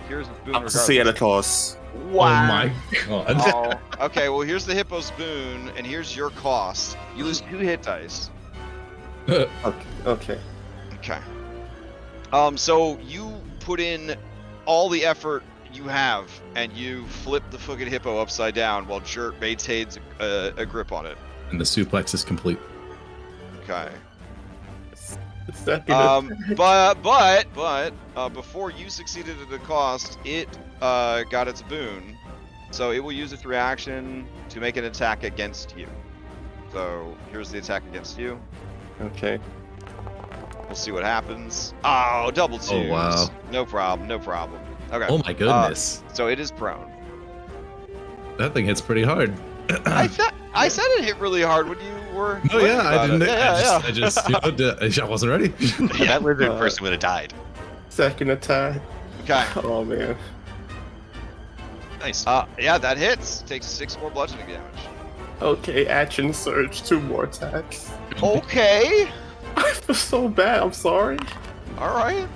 Speaker 5: here's the boon.
Speaker 1: Up to Sanitas.
Speaker 5: Wow.
Speaker 2: Oh my god.
Speaker 5: Oh, okay, well here's the hippo's boon, and here's your cost. You lose 2 hit dice.
Speaker 1: Okay.
Speaker 5: Okay. So you put in all the effort you have, and you flip the fucking hippo upside down while Jerk maintains a grip on it.
Speaker 2: And the suplex is complete.
Speaker 5: Okay.
Speaker 1: Second
Speaker 5: But before you succeeded at the cost, it got its boon, so it will use its reaction to make an attack against you. So here's the attack against you.
Speaker 1: Okay.
Speaker 5: We'll see what happens. Oh, double twos.
Speaker 2: Oh, wow.
Speaker 5: No problem. No problem. Okay.
Speaker 2: Oh my goodness.
Speaker 5: So it is prone.
Speaker 2: That thing hits pretty hard.
Speaker 5: I said it hit really hard when you were.
Speaker 2: Oh yeah, I
Speaker 5: about
Speaker 2: didn't.
Speaker 5: it. Yeah.
Speaker 2: I just I wasn't ready.
Speaker 4: Yeah, that lizard
Speaker 1: Uh,
Speaker 4: person would have died.
Speaker 1: Second attack.
Speaker 5: Okay.
Speaker 1: Oh man.
Speaker 4: Nice.
Speaker 5: Yeah, that hits. Takes 6 more bludgeoning damage.
Speaker 1: Okay, action surge, 2 more attacks.
Speaker 5: Okay.
Speaker 1: I feel so bad. I'm sorry.
Speaker 5: All right.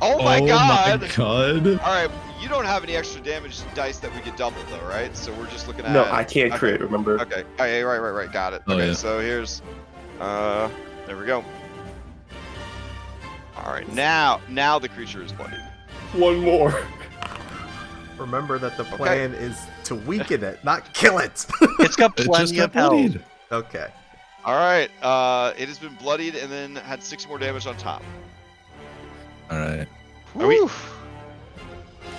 Speaker 5: Oh my god.
Speaker 2: my god.
Speaker 5: All right. You don't have any extra damage dice that we get doubled though, right? So we're just looking at.
Speaker 1: No, I can't
Speaker 5: okay.
Speaker 1: crit. Remember?
Speaker 5: Okay. Oh, yeah, right. Got it.
Speaker 2: Oh,
Speaker 5: Okay.
Speaker 2: yeah.
Speaker 5: So here's. There we go. All right. Now the creature is bloodied.
Speaker 1: One more.
Speaker 3: Remember that the plan is to weaken it, not kill it.
Speaker 4: It's got
Speaker 2: It just
Speaker 4: plenty
Speaker 2: got
Speaker 4: of health.
Speaker 2: bloodied.
Speaker 3: Okay.
Speaker 5: All right. It has been bloodied and then had 6 more damage on top.
Speaker 2: All right.
Speaker 4: Are we-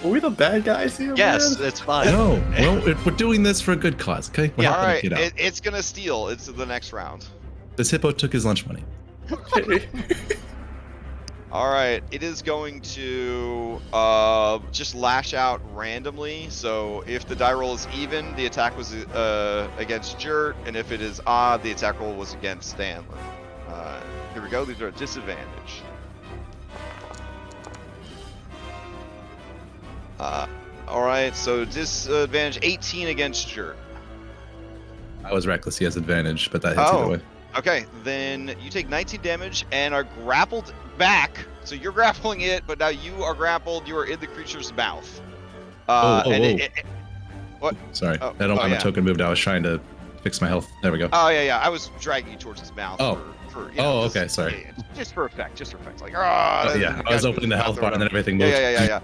Speaker 1: Are we the bad guys here?
Speaker 4: Yes,
Speaker 1: man?
Speaker 4: that's fine.
Speaker 2: No, well, we're doing this for a good cause, okay? We're
Speaker 5: All
Speaker 2: helping
Speaker 5: right.
Speaker 2: the kid out.
Speaker 5: It's gonna steal. It's the next round.
Speaker 2: This hippo took his lunch money.
Speaker 1: Okay.
Speaker 5: All right, it is going to just lash out randomly. So if the die roll is even, the attack was against Jert, and if it is odd, the attack roll was against Stanley. Here we go. These are a disadvantage. All right, so disadvantage 18 against Jert.
Speaker 2: I was reckless. He has advantage, but that hits either way.
Speaker 5: Okay, then you take 19 damage and are grappled back. So you're grappling it, but now you are grappled. You are in the creature's mouth. What?
Speaker 2: Sorry, I don't have a token moved. I was trying to fix my health. There we go.
Speaker 5: Oh yeah. I was dragging you towards his mouth. For
Speaker 2: okay. Sorry.
Speaker 5: Just for effect. Just for effect. Like,
Speaker 2: yeah. I was opening the health bar and then everything moved.
Speaker 5: Yeah.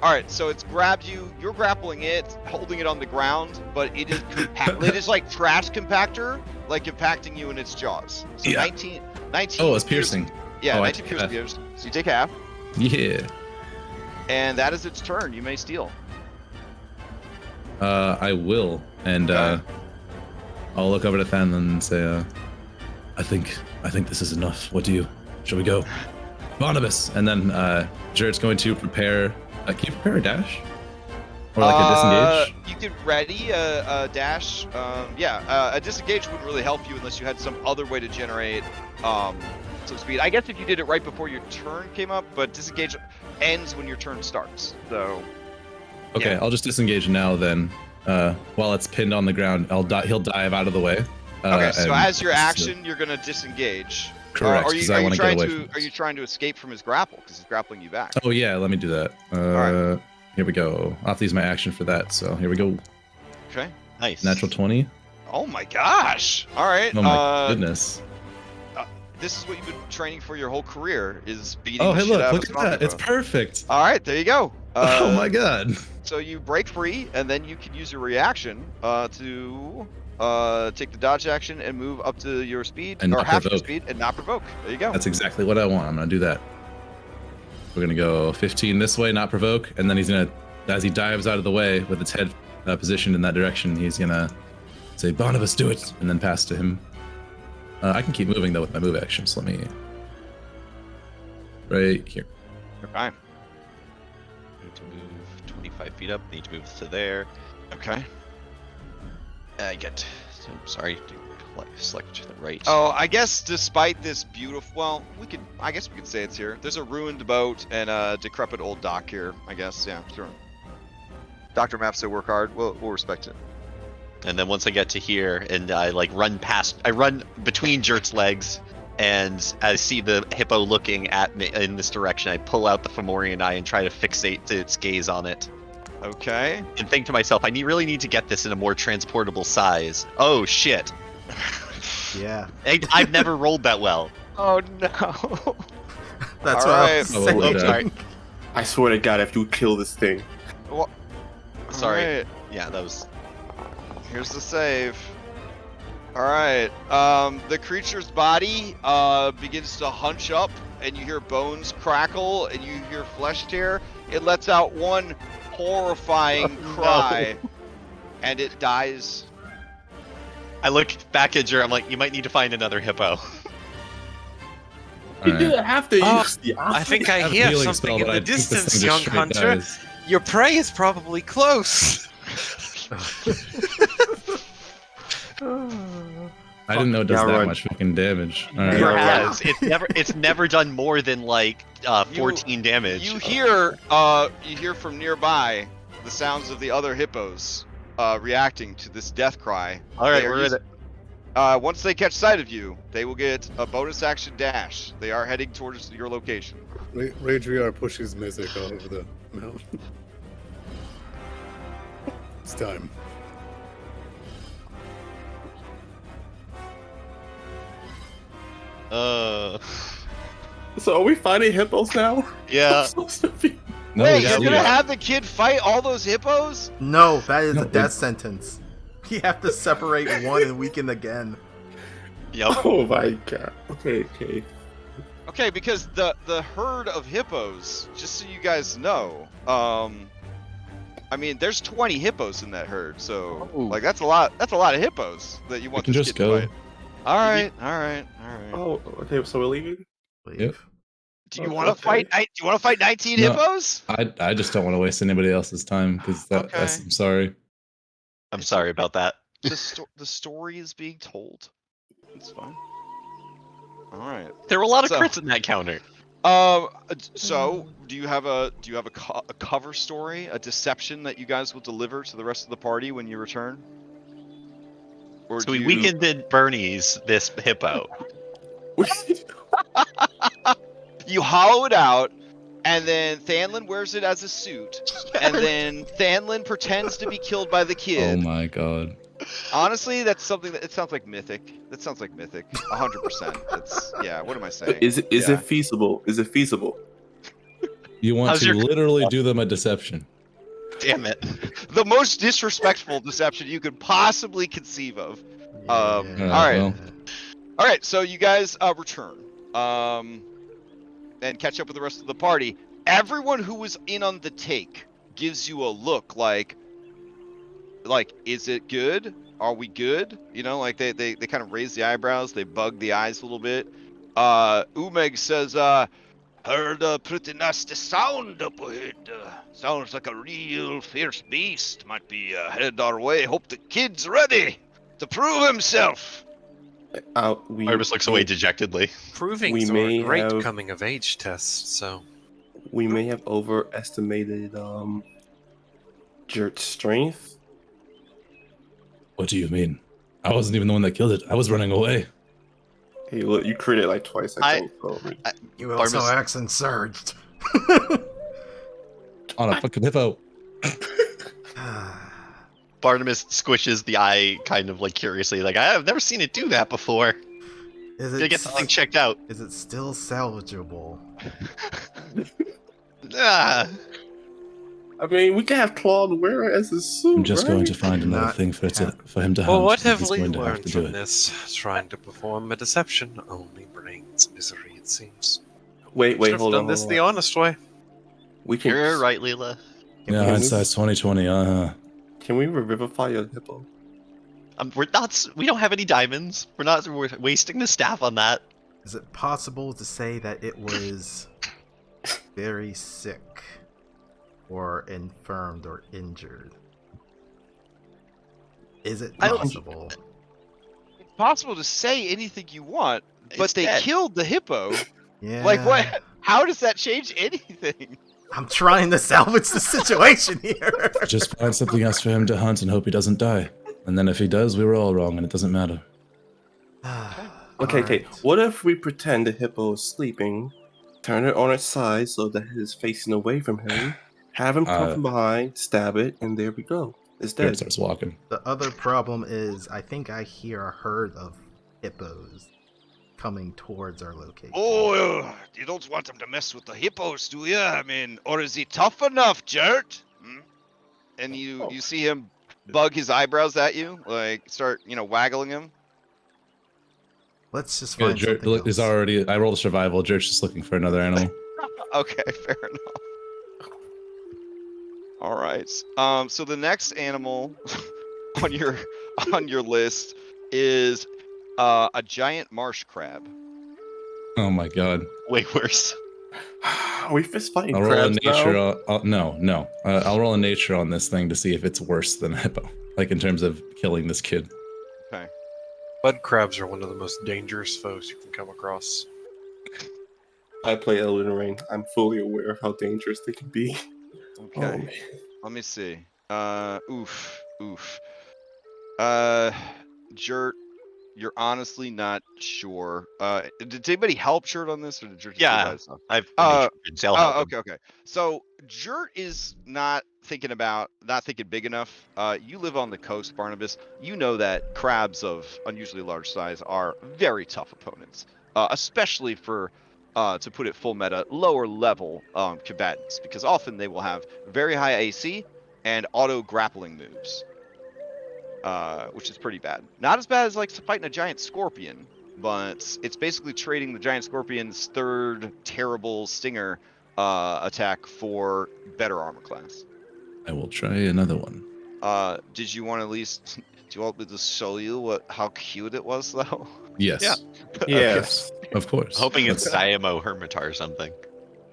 Speaker 5: All right, so it's grabbed you. You're grappling it, holding it on the ground, but it is it is like trash compactor, like compacting you in its jaws. So
Speaker 2: Yeah.
Speaker 5: 19.
Speaker 2: Oh, it's piercing.
Speaker 5: Yeah,
Speaker 2: Oh, I
Speaker 5: 19
Speaker 2: take
Speaker 5: piercing
Speaker 2: half.
Speaker 5: pierce. So you take half,
Speaker 2: Yeah.
Speaker 5: and that is its turn. You may steal.
Speaker 2: I will, and I'll look over to Than and say, I think this is enough. What do you? Shall we go? Barnabas, and then Jared's going to prepare. Can you prepare a dash? Or like a disengage?
Speaker 5: You could ready a dash. A disengage wouldn't really help you unless you had some other way to generate some speed. I guess if you did it right before your turn came up, but disengage ends when your turn starts. So.
Speaker 2: Okay,
Speaker 5: yeah.
Speaker 2: I'll just disengage now then. While it's pinned on the ground, he'll dive out of the way.
Speaker 5: Okay, so as your action, you're gonna disengage.
Speaker 2: Correct,
Speaker 5: Are
Speaker 2: 'cause
Speaker 5: you
Speaker 2: I wanna get away from
Speaker 5: Are you trying to escape from his grapple? Because he's grappling you back.
Speaker 2: Oh yeah, let me do that.
Speaker 5: Alright.
Speaker 2: Here we go. I'll have to use my action for that, so here we go.
Speaker 5: Okay.
Speaker 4: Nice.
Speaker 2: Natural 20.
Speaker 5: Oh my gosh! All right.
Speaker 2: Oh my goodness.
Speaker 5: This is what you've been training for your whole career: is beating
Speaker 2: Oh
Speaker 5: the
Speaker 2: hey
Speaker 5: shit out
Speaker 2: look
Speaker 5: of
Speaker 2: at
Speaker 5: a
Speaker 2: that. It's
Speaker 5: hippo.
Speaker 2: perfect.
Speaker 5: All right, there you go.
Speaker 2: Oh my god.
Speaker 5: So you break free, and then you can use your reaction to take the dodge action and move up to your speed,
Speaker 2: And
Speaker 5: or
Speaker 2: not
Speaker 5: half your
Speaker 2: provoke.
Speaker 5: speed, and not provoke. There you go.
Speaker 2: That's exactly what I want. I'm gonna do that. We're gonna go 15 this way, not provoke, and then he's gonna, as he dives out of the way with its head positioned in that direction, he's gonna say, "Barnabas, do it," and then pass to him. I can keep moving though with my move action, so let me. Right here.
Speaker 5: Okay.
Speaker 4: Need to move 25 feet up. Need to move to there.
Speaker 5: Okay.
Speaker 4: I get. So, sorry. Select to the right.
Speaker 5: Oh, I guess despite this beautiful, well, I guess we could say it's here. There's a ruined boat and a decrepit old dock here. I guess, yeah, sure. Dr. Maps still work hard. We'll respect it.
Speaker 4: And then once I get to here, and I run between Jert's legs, and I see the hippo looking at me in this direction. I pull out the Fomorian eye and try to fixate its gaze on it.
Speaker 5: Okay.
Speaker 4: And think to myself, I really need to get this in a more transportable size. Oh shit!
Speaker 3: Yeah.
Speaker 4: I've never rolled that well.
Speaker 5: Oh no.
Speaker 3: That's
Speaker 5: All
Speaker 3: what I
Speaker 5: right.
Speaker 3: was saying.
Speaker 2: Oh,
Speaker 4: sorry.
Speaker 1: I swear to God, if you kill this thing,
Speaker 4: Sorry.
Speaker 5: All right.
Speaker 4: Yeah, that was.
Speaker 5: Here's the save. All right. The creature's body begins to hunch up, and you hear bones crackle, and you hear flesh tear. It lets out one horrifying cry, and it dies.
Speaker 4: I look back at Jer. I'm like, you might need to find another hippo.
Speaker 1: you
Speaker 2: Alright.
Speaker 1: didn't have to
Speaker 9: Oh,
Speaker 1: use the
Speaker 9: I think I
Speaker 2: have a
Speaker 9: hear
Speaker 2: healing
Speaker 9: something
Speaker 2: spell,
Speaker 9: in
Speaker 2: but
Speaker 9: the
Speaker 2: I think this
Speaker 9: distance,
Speaker 2: thing
Speaker 9: young
Speaker 2: just straight
Speaker 9: hunter.
Speaker 2: dies.
Speaker 9: Your prey is probably close.
Speaker 2: I didn't know it does
Speaker 1: Yeah,
Speaker 2: that
Speaker 1: right.
Speaker 2: much fucking damage.
Speaker 1: Yeah,
Speaker 2: Alright.
Speaker 1: right.
Speaker 4: Yes, it's never done more than like 14 damage.
Speaker 5: You hear from nearby the sounds of the other hippos reacting to this death cry.
Speaker 4: All right,
Speaker 5: They are
Speaker 4: we're in it.
Speaker 5: once they catch sight of you, they will get a bonus action dash. They are heading towards your location.
Speaker 6: Radriar pushes Mizik all over the mountain. It's time.
Speaker 1: So are we fighting hippos now?
Speaker 4: Yeah.
Speaker 1: I'm supposed to be-
Speaker 2: No,
Speaker 5: Wait,
Speaker 2: we
Speaker 5: you're
Speaker 2: got
Speaker 5: gonna
Speaker 2: you.
Speaker 5: have the kid fight all those hippos?
Speaker 3: No, that is
Speaker 2: No,
Speaker 3: a death sentence. You have to separate one and weaken again.
Speaker 4: Yep.
Speaker 1: Oh my God. Okay.
Speaker 5: Okay, because the herd of hippos, just so you guys know, I mean, there's 20 hippos in that herd, so
Speaker 4: Oh.
Speaker 5: like that's a lot of hippos that you want
Speaker 2: can
Speaker 5: this
Speaker 2: just
Speaker 5: kid to
Speaker 2: go.
Speaker 5: fight. All right.
Speaker 1: Oh, okay. So we're leaving.
Speaker 3: Leave.
Speaker 2: Yep.
Speaker 5: Do you want to fight? Do you want to fight 19
Speaker 2: No.
Speaker 5: hippos?
Speaker 2: I just don't want to waste anybody else's time because
Speaker 5: Okay.
Speaker 2: I'm sorry.
Speaker 4: I'm sorry about that.
Speaker 5: The story is being told. It's fine. All right.
Speaker 4: There were a lot of
Speaker 5: So-
Speaker 4: crits in that counter.
Speaker 5: So do you have a cover story, a deception that you guys will deliver to the rest of the party when you return? Or
Speaker 4: So
Speaker 5: do
Speaker 4: we
Speaker 5: you...
Speaker 4: weakened Bernie's this hippo.
Speaker 5: You hollow it out, and then Thanlin wears it as a suit, and then Thanlin pretends to be killed by the kid.
Speaker 2: Oh my god.
Speaker 5: Honestly, that's something that it sounds like mythic. That sounds like mythic. 100%. That's yeah. What am I saying?
Speaker 1: Is it
Speaker 5: Yeah.
Speaker 1: feasible? Is it feasible?
Speaker 2: You want
Speaker 4: How's
Speaker 2: to
Speaker 4: your-
Speaker 2: literally do them a deception.
Speaker 4: Damn it.
Speaker 5: The most disrespectful deception you could possibly conceive of. All right.
Speaker 2: well.
Speaker 5: All right. So you guys return, and catch up with the rest of the party. Everyone who was in on the take gives you a look like, is it good? Are we good? You know, like they kind of raise the eyebrows, they bug the eyes a little bit. Umeg says, heard a pretty nasty sound up ahead. Sounds like a real fierce beast. Might be headed our way. Hope the kid's ready to prove himself.
Speaker 4: Arbus looks away dejectedly.
Speaker 9: Proving
Speaker 1: We
Speaker 9: are
Speaker 1: may
Speaker 9: a great
Speaker 1: have-
Speaker 9: coming of age test, so
Speaker 1: We may have overestimated Jert's strength.
Speaker 2: What do you mean? I wasn't even the one that killed it. I was running away.
Speaker 1: Hey, look, you crit it like twice, I think. So,
Speaker 3: You also
Speaker 4: Barnabas-
Speaker 3: accent surged.
Speaker 2: On a fucking hippo.
Speaker 4: Barnabas squishes the eye kind of like curiously, like, I've never seen it do that before.
Speaker 3: Is
Speaker 4: Gotta get the thing checked out.
Speaker 3: Is it still salvageable?
Speaker 4: Ah,
Speaker 1: I mean, we can have Claude wear it as a suit.
Speaker 2: I'm just
Speaker 1: right?
Speaker 2: going to find another
Speaker 3: Not
Speaker 2: thing for him to
Speaker 9: well,
Speaker 2: hunt.
Speaker 9: what have
Speaker 2: He's
Speaker 9: we
Speaker 2: going to have
Speaker 9: learned
Speaker 2: to do
Speaker 9: from
Speaker 2: it.
Speaker 9: this? Trying to perform a deception only brings misery, it seems.
Speaker 1: Wait,
Speaker 9: Should have
Speaker 1: hold
Speaker 9: done
Speaker 1: on.
Speaker 9: this
Speaker 1: hold
Speaker 9: the
Speaker 1: on.
Speaker 9: honest way.
Speaker 1: We can.
Speaker 4: you're right, Leela.
Speaker 2: Yeah,
Speaker 1: we-
Speaker 2: hindsight's 2020.
Speaker 1: Can we revivify a hippo?
Speaker 4: We don't have any diamonds. We're wasting the staff on that.
Speaker 3: Is it possible to say that it was very sick or infirmed or injured? Is it
Speaker 4: I don't-
Speaker 3: possible?
Speaker 5: It's possible to say anything you want, but
Speaker 4: It's
Speaker 5: they
Speaker 4: dead.
Speaker 5: killed the hippo.
Speaker 3: Yeah.
Speaker 5: Like what? How does that change anything?
Speaker 3: I'm trying to salvage the situation here.
Speaker 2: Just find something else for him to hunt and hope he doesn't die. And then if he does, we were all wrong and it doesn't matter.
Speaker 1: Okay, okay.
Speaker 3: Alright.
Speaker 1: What if we pretend the hippo is sleeping, turn it on its side so that it is facing away from him, have him come from behind, stab it, and there we go. It's
Speaker 2: Jared
Speaker 1: dead.
Speaker 2: starts walking.
Speaker 3: The other problem is I think I hear a herd of hippos coming towards our location.
Speaker 5: Oh, you don't want him to mess with the hippos, do you? I mean, or is he tough enough, Jert? And you see him bug his eyebrows at you, like start waggling him.
Speaker 3: Let's just
Speaker 2: Yeah,
Speaker 3: find
Speaker 2: Jert
Speaker 3: something
Speaker 2: is
Speaker 3: else.
Speaker 2: already. I rolled a survival. Jert's just looking for another animal.
Speaker 5: Okay, fair enough. All right. So the next animal on your list is a giant marsh crab.
Speaker 2: Oh my god.
Speaker 4: Way worse.
Speaker 1: Are we fist fighting
Speaker 2: I'll roll a
Speaker 1: crabs
Speaker 2: nature.
Speaker 1: now?
Speaker 2: No. I'll roll a nature on this thing to see if it's worse than a hippo. Like in terms of killing this kid.
Speaker 5: Okay.
Speaker 9: Mud crabs are one of the most dangerous foes you can come across.
Speaker 1: I play Elden Ring. I'm fully aware of how dangerous they can be.
Speaker 5: Okay.
Speaker 1: Oh, man.
Speaker 5: Let me see. Oof. Jert, you're honestly not sure. Did anybody help Jert on this, or did Jert just do
Speaker 4: Yeah,
Speaker 5: by himself?
Speaker 4: I've
Speaker 5: Okay. So Jert is not thinking big enough. You live on the coast, Barnabas. You know that crabs of unusually large size are very tough opponents, especially for, to put it full meta, lower level combatants, because often they will have very high AC and auto grappling moves, which is pretty bad. Not as bad as like fighting a giant scorpion, but it's basically trading the giant scorpion's third terrible stinger attack for better armor class.
Speaker 2: I will try another one.
Speaker 5: Did you want to at least? Do you want me to show you how cute it was, though?
Speaker 2: Yes.
Speaker 4: Yeah.
Speaker 1: Yes.
Speaker 2: Of course.
Speaker 4: Hoping it's
Speaker 2: That's-
Speaker 4: Diamo Hermitar or something.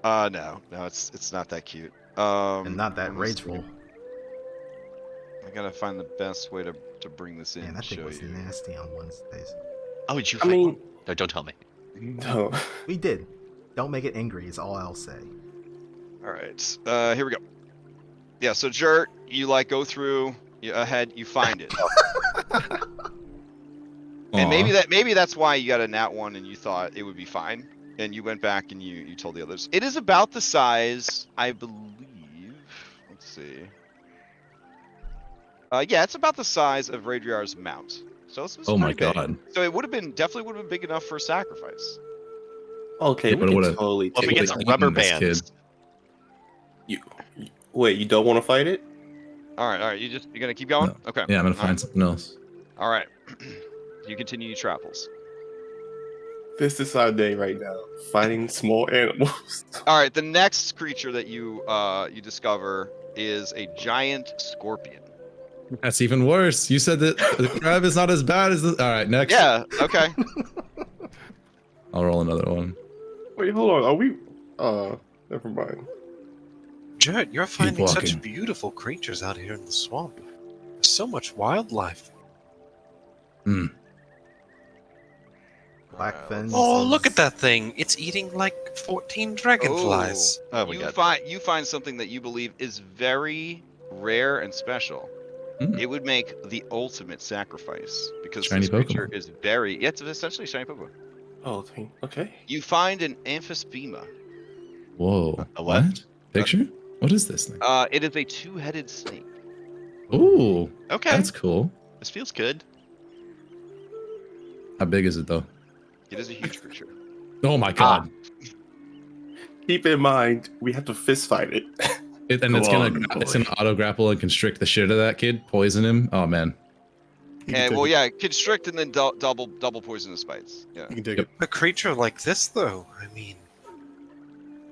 Speaker 5: No, it's not that cute.
Speaker 3: And not that
Speaker 5: let me see.
Speaker 3: rageful.
Speaker 5: I gotta find the best way to bring this in
Speaker 3: Man,
Speaker 5: and
Speaker 3: that thing
Speaker 5: show
Speaker 3: was
Speaker 5: you.
Speaker 3: nasty on Wednesdays.
Speaker 4: Oh, did you
Speaker 1: I
Speaker 4: find
Speaker 1: mean,
Speaker 4: one? No, don't tell me.
Speaker 1: no.
Speaker 3: We did. Don't make it angry is all I'll say.
Speaker 5: All right, here we go. Yeah, so Jert, you like go through ahead, you find it, and
Speaker 2: Aw.
Speaker 5: maybe that's why you got a nat one and you thought it would be fine, and you went back and you told the others. It is about the size, I believe. Let's see. Yeah, it's about the size of Radriar's mount. So it's
Speaker 2: Oh my
Speaker 5: pretty big.
Speaker 2: god.
Speaker 5: So it would have been definitely would have been big enough for a sacrifice.
Speaker 1: Okay,
Speaker 2: Yeah,
Speaker 1: we
Speaker 2: but it
Speaker 1: can
Speaker 2: would've-
Speaker 1: totally
Speaker 4: Well, if we
Speaker 1: take
Speaker 4: get
Speaker 1: it.
Speaker 4: some
Speaker 2: eaten
Speaker 4: rubber
Speaker 2: this
Speaker 4: bands.
Speaker 2: kid.
Speaker 1: Wait, you don't want to fight it?
Speaker 5: All right. You're gonna keep going?
Speaker 2: No.
Speaker 5: Okay.
Speaker 2: Yeah, I'm gonna
Speaker 5: All
Speaker 2: find
Speaker 5: right.
Speaker 2: something else.
Speaker 5: All right. You continue your travels.
Speaker 1: This is our day right now. Fighting small animals.
Speaker 5: All right. The next creature that you discover is a giant scorpion.
Speaker 2: That's even worse. You said that the crab is not as bad as the. All right, next.
Speaker 5: Yeah. Okay.
Speaker 2: I'll roll another one.
Speaker 1: Wait, hold on. Are we? Never mind.
Speaker 9: Jared, you're finding such
Speaker 2: walking.
Speaker 9: beautiful creatures out here in the swamp. There's so much wildlife.
Speaker 2: Hmm.
Speaker 3: Blackfin.
Speaker 9: Oh, look at that thing! It's eating like 14 dragonflies.
Speaker 4: Oh my
Speaker 5: you
Speaker 4: god.
Speaker 5: find something that you believe is very rare and special.
Speaker 2: Hmm.
Speaker 5: It would make the ultimate sacrifice because
Speaker 2: Shiny
Speaker 5: this creature
Speaker 2: Pokemon.
Speaker 5: is very. Yeah, it's essentially a shiny Pokemon.
Speaker 1: Oh, okay.
Speaker 5: You find an Amphisbema.
Speaker 2: Whoa.
Speaker 4: A what?
Speaker 2: Picture? What is this thing?
Speaker 5: It is a two-headed snake.
Speaker 2: Ooh,
Speaker 4: Okay.
Speaker 2: that's cool.
Speaker 4: This feels good.
Speaker 2: How big is it though?
Speaker 5: It is a huge creature.
Speaker 2: Oh my god.
Speaker 1: Keep in mind, we have to fist fight it.
Speaker 2: And
Speaker 8: Go
Speaker 2: it's
Speaker 8: on,
Speaker 2: gonna
Speaker 8: boy.
Speaker 2: auto grapple and constrict the shit out of that kid, poison him. Oh man.
Speaker 6: You can
Speaker 5: And
Speaker 6: take
Speaker 5: well,
Speaker 6: it.
Speaker 5: yeah, constrict and then double poison the spites. Yeah.
Speaker 6: You can take
Speaker 2: Yep.
Speaker 6: it.
Speaker 9: A creature like this, though, I mean,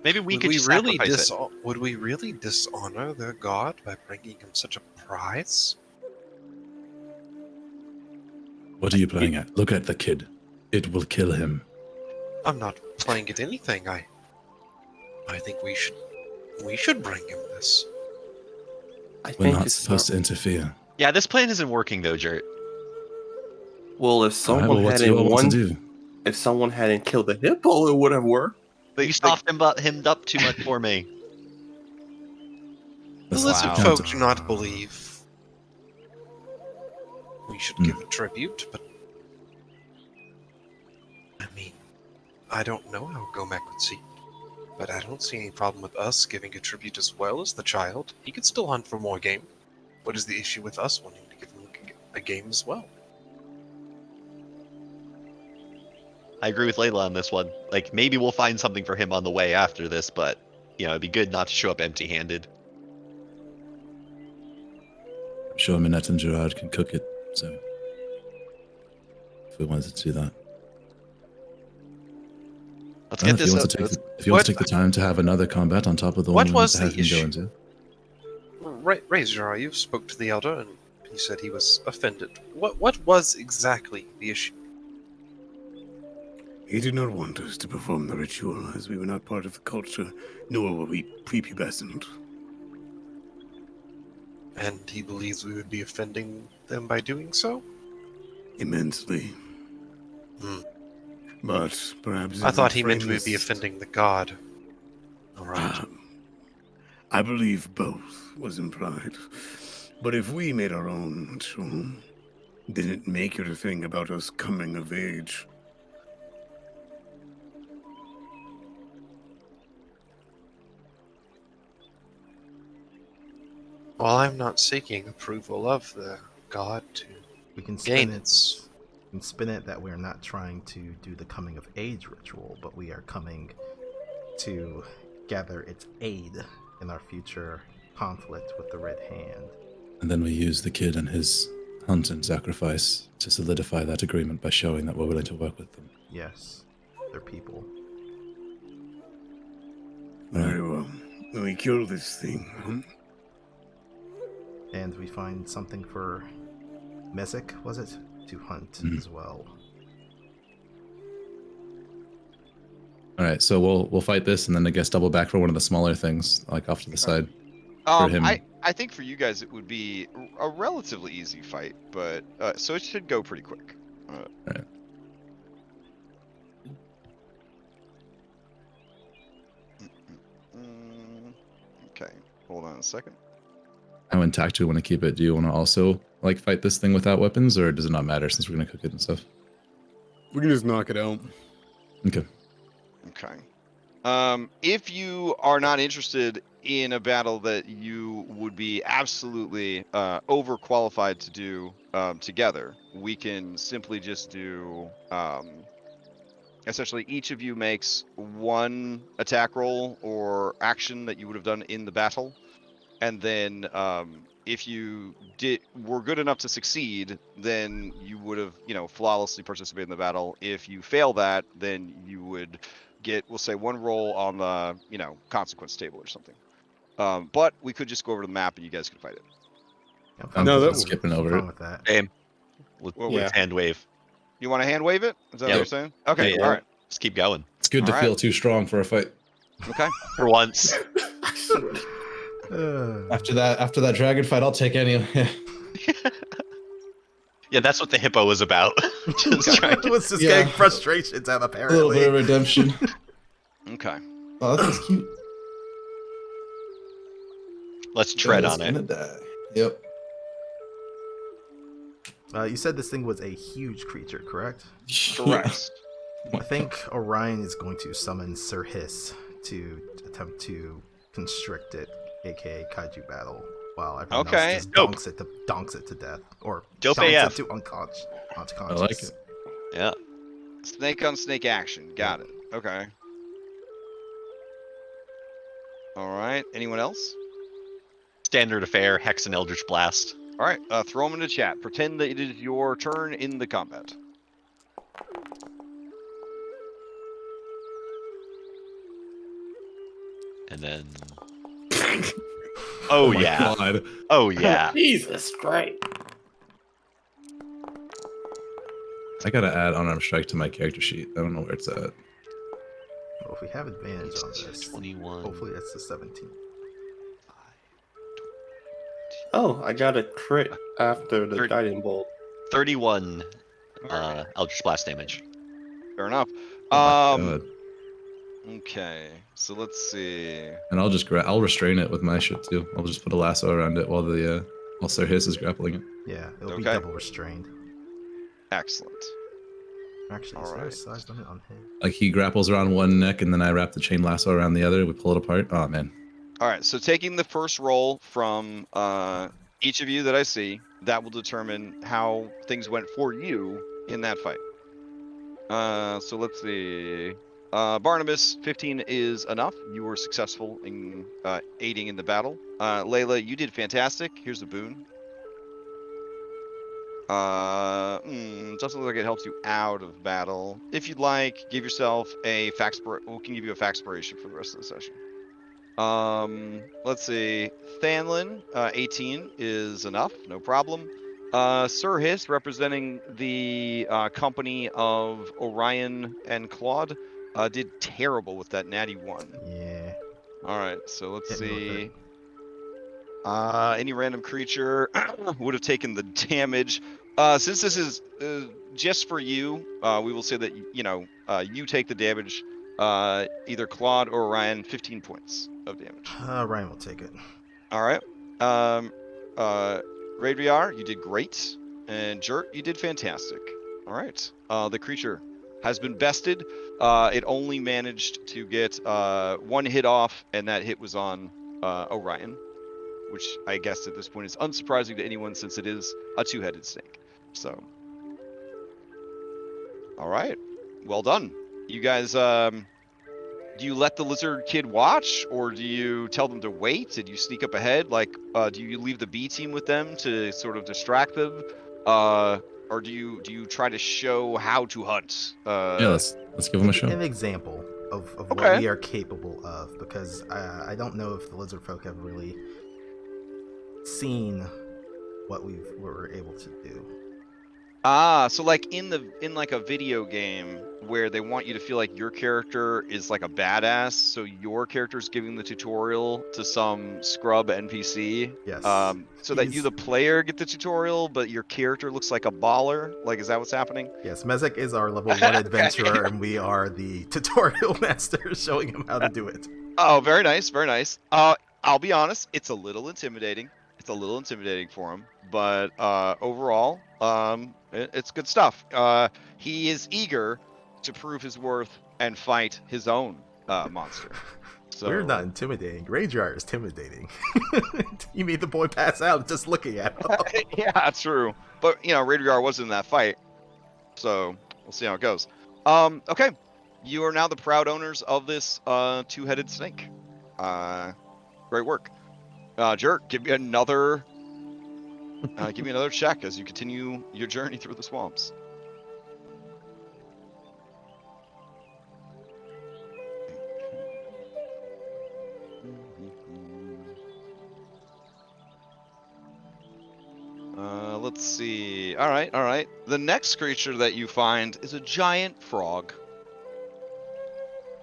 Speaker 4: Maybe we
Speaker 9: would
Speaker 4: could
Speaker 9: we
Speaker 4: just
Speaker 9: really
Speaker 4: sacrifice it.
Speaker 9: would we really dishonor their god by bringing him such a prize?
Speaker 2: What are you playing at? Look at the kid. It will kill him.
Speaker 9: I'm not playing at anything. I think we should bring him this.
Speaker 1: I
Speaker 2: We're
Speaker 1: think
Speaker 2: not
Speaker 1: it's
Speaker 2: supposed to interfere.
Speaker 4: Yeah, this plan isn't working though, Jert.
Speaker 1: Well, if
Speaker 2: Alright,
Speaker 1: someone
Speaker 2: well, what do you all want to do?
Speaker 1: if someone hadn't killed the hippo, it would have worked.
Speaker 4: You softened him up too much for me.
Speaker 9: The
Speaker 2: Listen,
Speaker 9: lizard
Speaker 2: wow.
Speaker 9: folk do not believe we should give a tribute, but I mean, I don't know how Gomek would see it, but I don't see any problem with us giving a tribute as well as the child. He could still hunt for more game. What is the issue with us wanting to give him a game as well?
Speaker 4: I agree with Layla on this one. Like, maybe we'll find something for him on the way after this, but, you know, it'd be good not to show up empty-handed.
Speaker 2: I'm sure Minette and Gerard can cook it, so if we wanted to do that.
Speaker 4: Let's
Speaker 2: Well,
Speaker 4: get
Speaker 2: if you
Speaker 4: this
Speaker 2: want
Speaker 4: up.
Speaker 2: to if you want to take the time to have another combat on top of the
Speaker 9: What
Speaker 2: one
Speaker 9: was
Speaker 2: that
Speaker 9: the
Speaker 2: has been
Speaker 9: issue?
Speaker 2: going to.
Speaker 9: Razor, you spoke to the elder, and he said he was offended. What was exactly the issue?
Speaker 8: He did not want us to perform the ritual, as we were not part of the culture, nor were we prepubescent.
Speaker 9: And he believes we would be offending them by doing so?
Speaker 8: Immensely.
Speaker 9: Hmm.
Speaker 8: But perhaps...
Speaker 9: I
Speaker 8: if
Speaker 9: thought
Speaker 8: we
Speaker 9: he meant
Speaker 8: frame
Speaker 9: we would be
Speaker 8: this-
Speaker 9: offending the god. Alright.
Speaker 8: I believe both was implied. But if we made our own ritual, did it make it a thing about us coming of age?
Speaker 9: Well, I'm not seeking approval of the god to
Speaker 3: We can
Speaker 9: gain
Speaker 3: spin it.
Speaker 9: its...
Speaker 3: We can spin it that we're not trying to do the coming of age ritual, but we are coming to gather its aid in our future conflict with the Red Hand.
Speaker 2: And then we use the kid and his hunt and sacrifice to solidify that agreement by showing that we're willing to work with them.
Speaker 3: Yes, they're people.
Speaker 8: Very well. When we kill this thing,
Speaker 3: And we find something for Mesic, was it? To hunt
Speaker 2: Mhm.
Speaker 3: as well.
Speaker 2: All right, so we'll fight this, and then I guess double back for one of the smaller things, like off to the side. For him.
Speaker 5: I think for you guys it would be a relatively easy fight, but so it should go pretty quick.
Speaker 2: Right.
Speaker 5: Okay, hold on a second.
Speaker 2: How intact do you want to keep it? Do you want to also like fight this thing without weapons, or does it not matter since we're gonna cook it and stuff?
Speaker 6: We can just knock it out.
Speaker 2: Okay.
Speaker 5: Okay. If you are not interested in a battle that you would be absolutely overqualified to do together, we can simply just do essentially each of you makes one attack roll or action that you would have done in the battle, and then if you were good enough to succeed, then you would have flawlessly participated in the battle. If you fail that, then you would get, we'll say, one roll on the consequence table or something. But we could just go over to the map and you guys could fight it.
Speaker 6: No, that
Speaker 2: skipping
Speaker 3: I'm
Speaker 2: over
Speaker 3: fine
Speaker 2: it.
Speaker 3: with that.
Speaker 4: Same.
Speaker 5: Well,
Speaker 1: Yeah.
Speaker 4: With hand wave.
Speaker 5: You want to hand wave it? Is that
Speaker 4: Yeah.
Speaker 5: what you're saying? Okay,
Speaker 1: Yeah.
Speaker 5: all right.
Speaker 4: Just keep going.
Speaker 2: It's good to
Speaker 5: All
Speaker 2: feel
Speaker 5: right.
Speaker 2: too strong for a fight.
Speaker 5: Okay.
Speaker 4: For once.
Speaker 2: After that dragon fight, I'll take any.
Speaker 4: Yeah, that's what the hippo was about. Just trying to...
Speaker 3: was just
Speaker 2: Yeah.
Speaker 3: getting frustrations out
Speaker 2: A little bit
Speaker 3: apparently.
Speaker 2: of redemption.
Speaker 5: Okay.
Speaker 2: Oh, that's cute.
Speaker 4: Let's tread on
Speaker 2: Gonna
Speaker 4: it.
Speaker 2: die. Yep.
Speaker 3: You said this thing was a huge creature, correct?
Speaker 5: Correct.
Speaker 3: I think Orion is going to summon Sir Hiss to attempt to constrict it, aka Kaiju Battle, while everyone
Speaker 5: Okay.
Speaker 3: else just
Speaker 4: Dope.
Speaker 3: donks it to death, or
Speaker 4: Dope
Speaker 3: donks
Speaker 4: AF.
Speaker 3: it to unconscious.
Speaker 2: I like it.
Speaker 4: Yeah.
Speaker 5: Snake on snake action. Got it. Okay. All right. Anyone else?
Speaker 4: Standard affair, Hex and Eldritch Blast.
Speaker 5: All right. Throw them into chat. Pretend that it is your turn in the combat.
Speaker 4: And then... Oh,
Speaker 2: my
Speaker 4: yeah.
Speaker 2: God.
Speaker 4: Oh, yeah.
Speaker 1: Jesus Christ.
Speaker 2: I gotta add unarmed strike to my character sheet. I don't know where it's at.
Speaker 3: Well, if we have advantage on this,
Speaker 4: 21.
Speaker 3: hopefully that's the 17.
Speaker 1: Oh, I got a crit after the
Speaker 4: Third-
Speaker 1: guiding bolt.
Speaker 4: 31 Eldritch Blast damage.
Speaker 5: Fair enough.
Speaker 2: Oh my God.
Speaker 5: Okay. So let's see.
Speaker 2: And I'll just I'll restrain it with my shit too. I'll just put a lasso around it while Sir Hiss is grappling it.
Speaker 3: Yeah, it'll be
Speaker 5: Okay.
Speaker 3: double restrained.
Speaker 5: Excellent.
Speaker 3: Actually,
Speaker 5: All
Speaker 3: is there a
Speaker 5: right.
Speaker 3: size limit on him?
Speaker 2: Like he grapples around one neck and then I wrap the chain lasso around the other. We pull it apart. Oh man.
Speaker 5: All right. So taking the first roll from each of you that I see, that will determine how things went for you in that fight. So let's see. Barnabas, 15 is enough. You were successful in aiding in the battle. Layla, you did fantastic. Here's a boon. Doesn't look like it helps you out of battle. If you'd like, give yourself a we can give you a faxpiration for the rest of the session. Let's see. Thanlin, 18 is enough, no problem. Sir Hiss, representing the company of Orion and Claude, did terrible with that natty 1.
Speaker 3: Yeah.
Speaker 5: All right, so let's
Speaker 3: Hit me with
Speaker 5: see. Any random creature would have taken the damage. Since this is just for you, we will say that you take the damage. Either Claude or Orion, 15 points of damage.
Speaker 3: Ryan will take it.
Speaker 5: All right. Radriar, you did great, and Jert, you did fantastic. All right. The creature has been bested. It only managed to get one hit off, and that hit was on Orion, which I guess at this point is unsurprising to anyone since it is a two-headed snake. So, all right. Well done. You guys, do you let the lizard kid watch, or do you tell them to wait? Did you sneak up ahead? Like, do you leave the B team with them to sort of distract them? Or do you try to show how to hunt?
Speaker 2: Yeah, let's give him a shot.
Speaker 3: An example of
Speaker 5: Okay.
Speaker 3: what we are capable of, because I don't know if the lizard folk have really seen what we were able to do.
Speaker 5: Ah, so like in like a video game where they want you to feel like your character is like a badass, so your character's giving the tutorial to some scrub NPC.
Speaker 3: Yes.
Speaker 5: So that you, the player, get the tutorial, but your character looks like a baller. Like, is that what's happening?
Speaker 3: Yes, Mezek is our level 1 adventurer, and we are the tutorial master showing him how to do it.
Speaker 5: Oh, very nice, very nice. I'll be honest, it's a little intimidating. It's a little intimidating for him, but overall, it's good stuff. He is eager to prove his worth and fight his own monster. So
Speaker 3: We're not intimidating. Ragear is intimidating. You made the boy pass out just looking at him.
Speaker 5: Yeah, true. But you know, Ragear was in that fight, so we'll see how it goes. Okay, you are now the proud owners of this two-headed snake. Great work. Jerk, give me another check as you continue your journey through the swamps. Let's see. All right. The next creature that you find is a giant frog.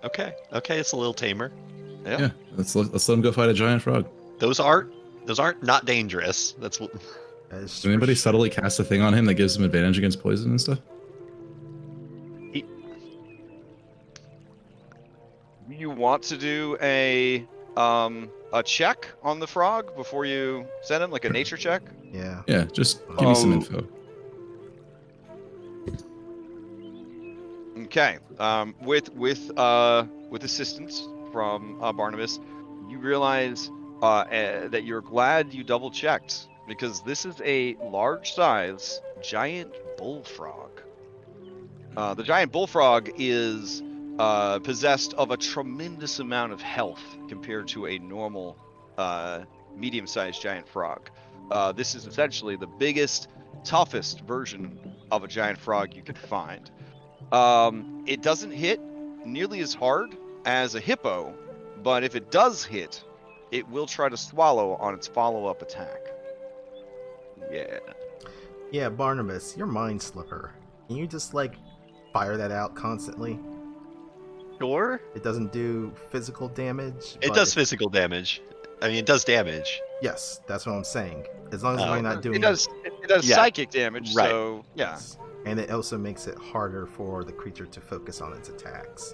Speaker 4: Okay, it's a little tamer.
Speaker 2: Yeah, let's let him go fight a giant frog.
Speaker 4: Those aren't not dangerous. That's what.
Speaker 2: Did anybody subtly cast a thing on him that gives him advantage against poison and stuff?
Speaker 5: You want to do a check on the frog before you send him, like a nature check?
Speaker 3: Yeah.
Speaker 2: Yeah, just give me some info.
Speaker 5: Okay. With assistance from Barnabas, you realize that you're glad you double checked, because this is a large size giant bullfrog. The giant bullfrog is possessed of a tremendous amount of health compared to a normal medium-sized giant frog. This is essentially the biggest, toughest version of a giant frog you can find. It doesn't hit nearly as hard as a hippo, but if it does hit, it will try to swallow on its follow-up attack. Yeah.
Speaker 3: Yeah, Barnabas, you're Mind Slipper. Can you just, like, fire that out constantly?
Speaker 4: Sure.
Speaker 3: It doesn't do physical damage?
Speaker 4: It does physical damage. I mean, it does damage.
Speaker 3: Yes, that's what I'm saying. As long as we're not doing...
Speaker 5: It does psychic damage,
Speaker 4: right.
Speaker 5: So, yeah.
Speaker 3: And it also makes it harder for the creature to focus on its attacks.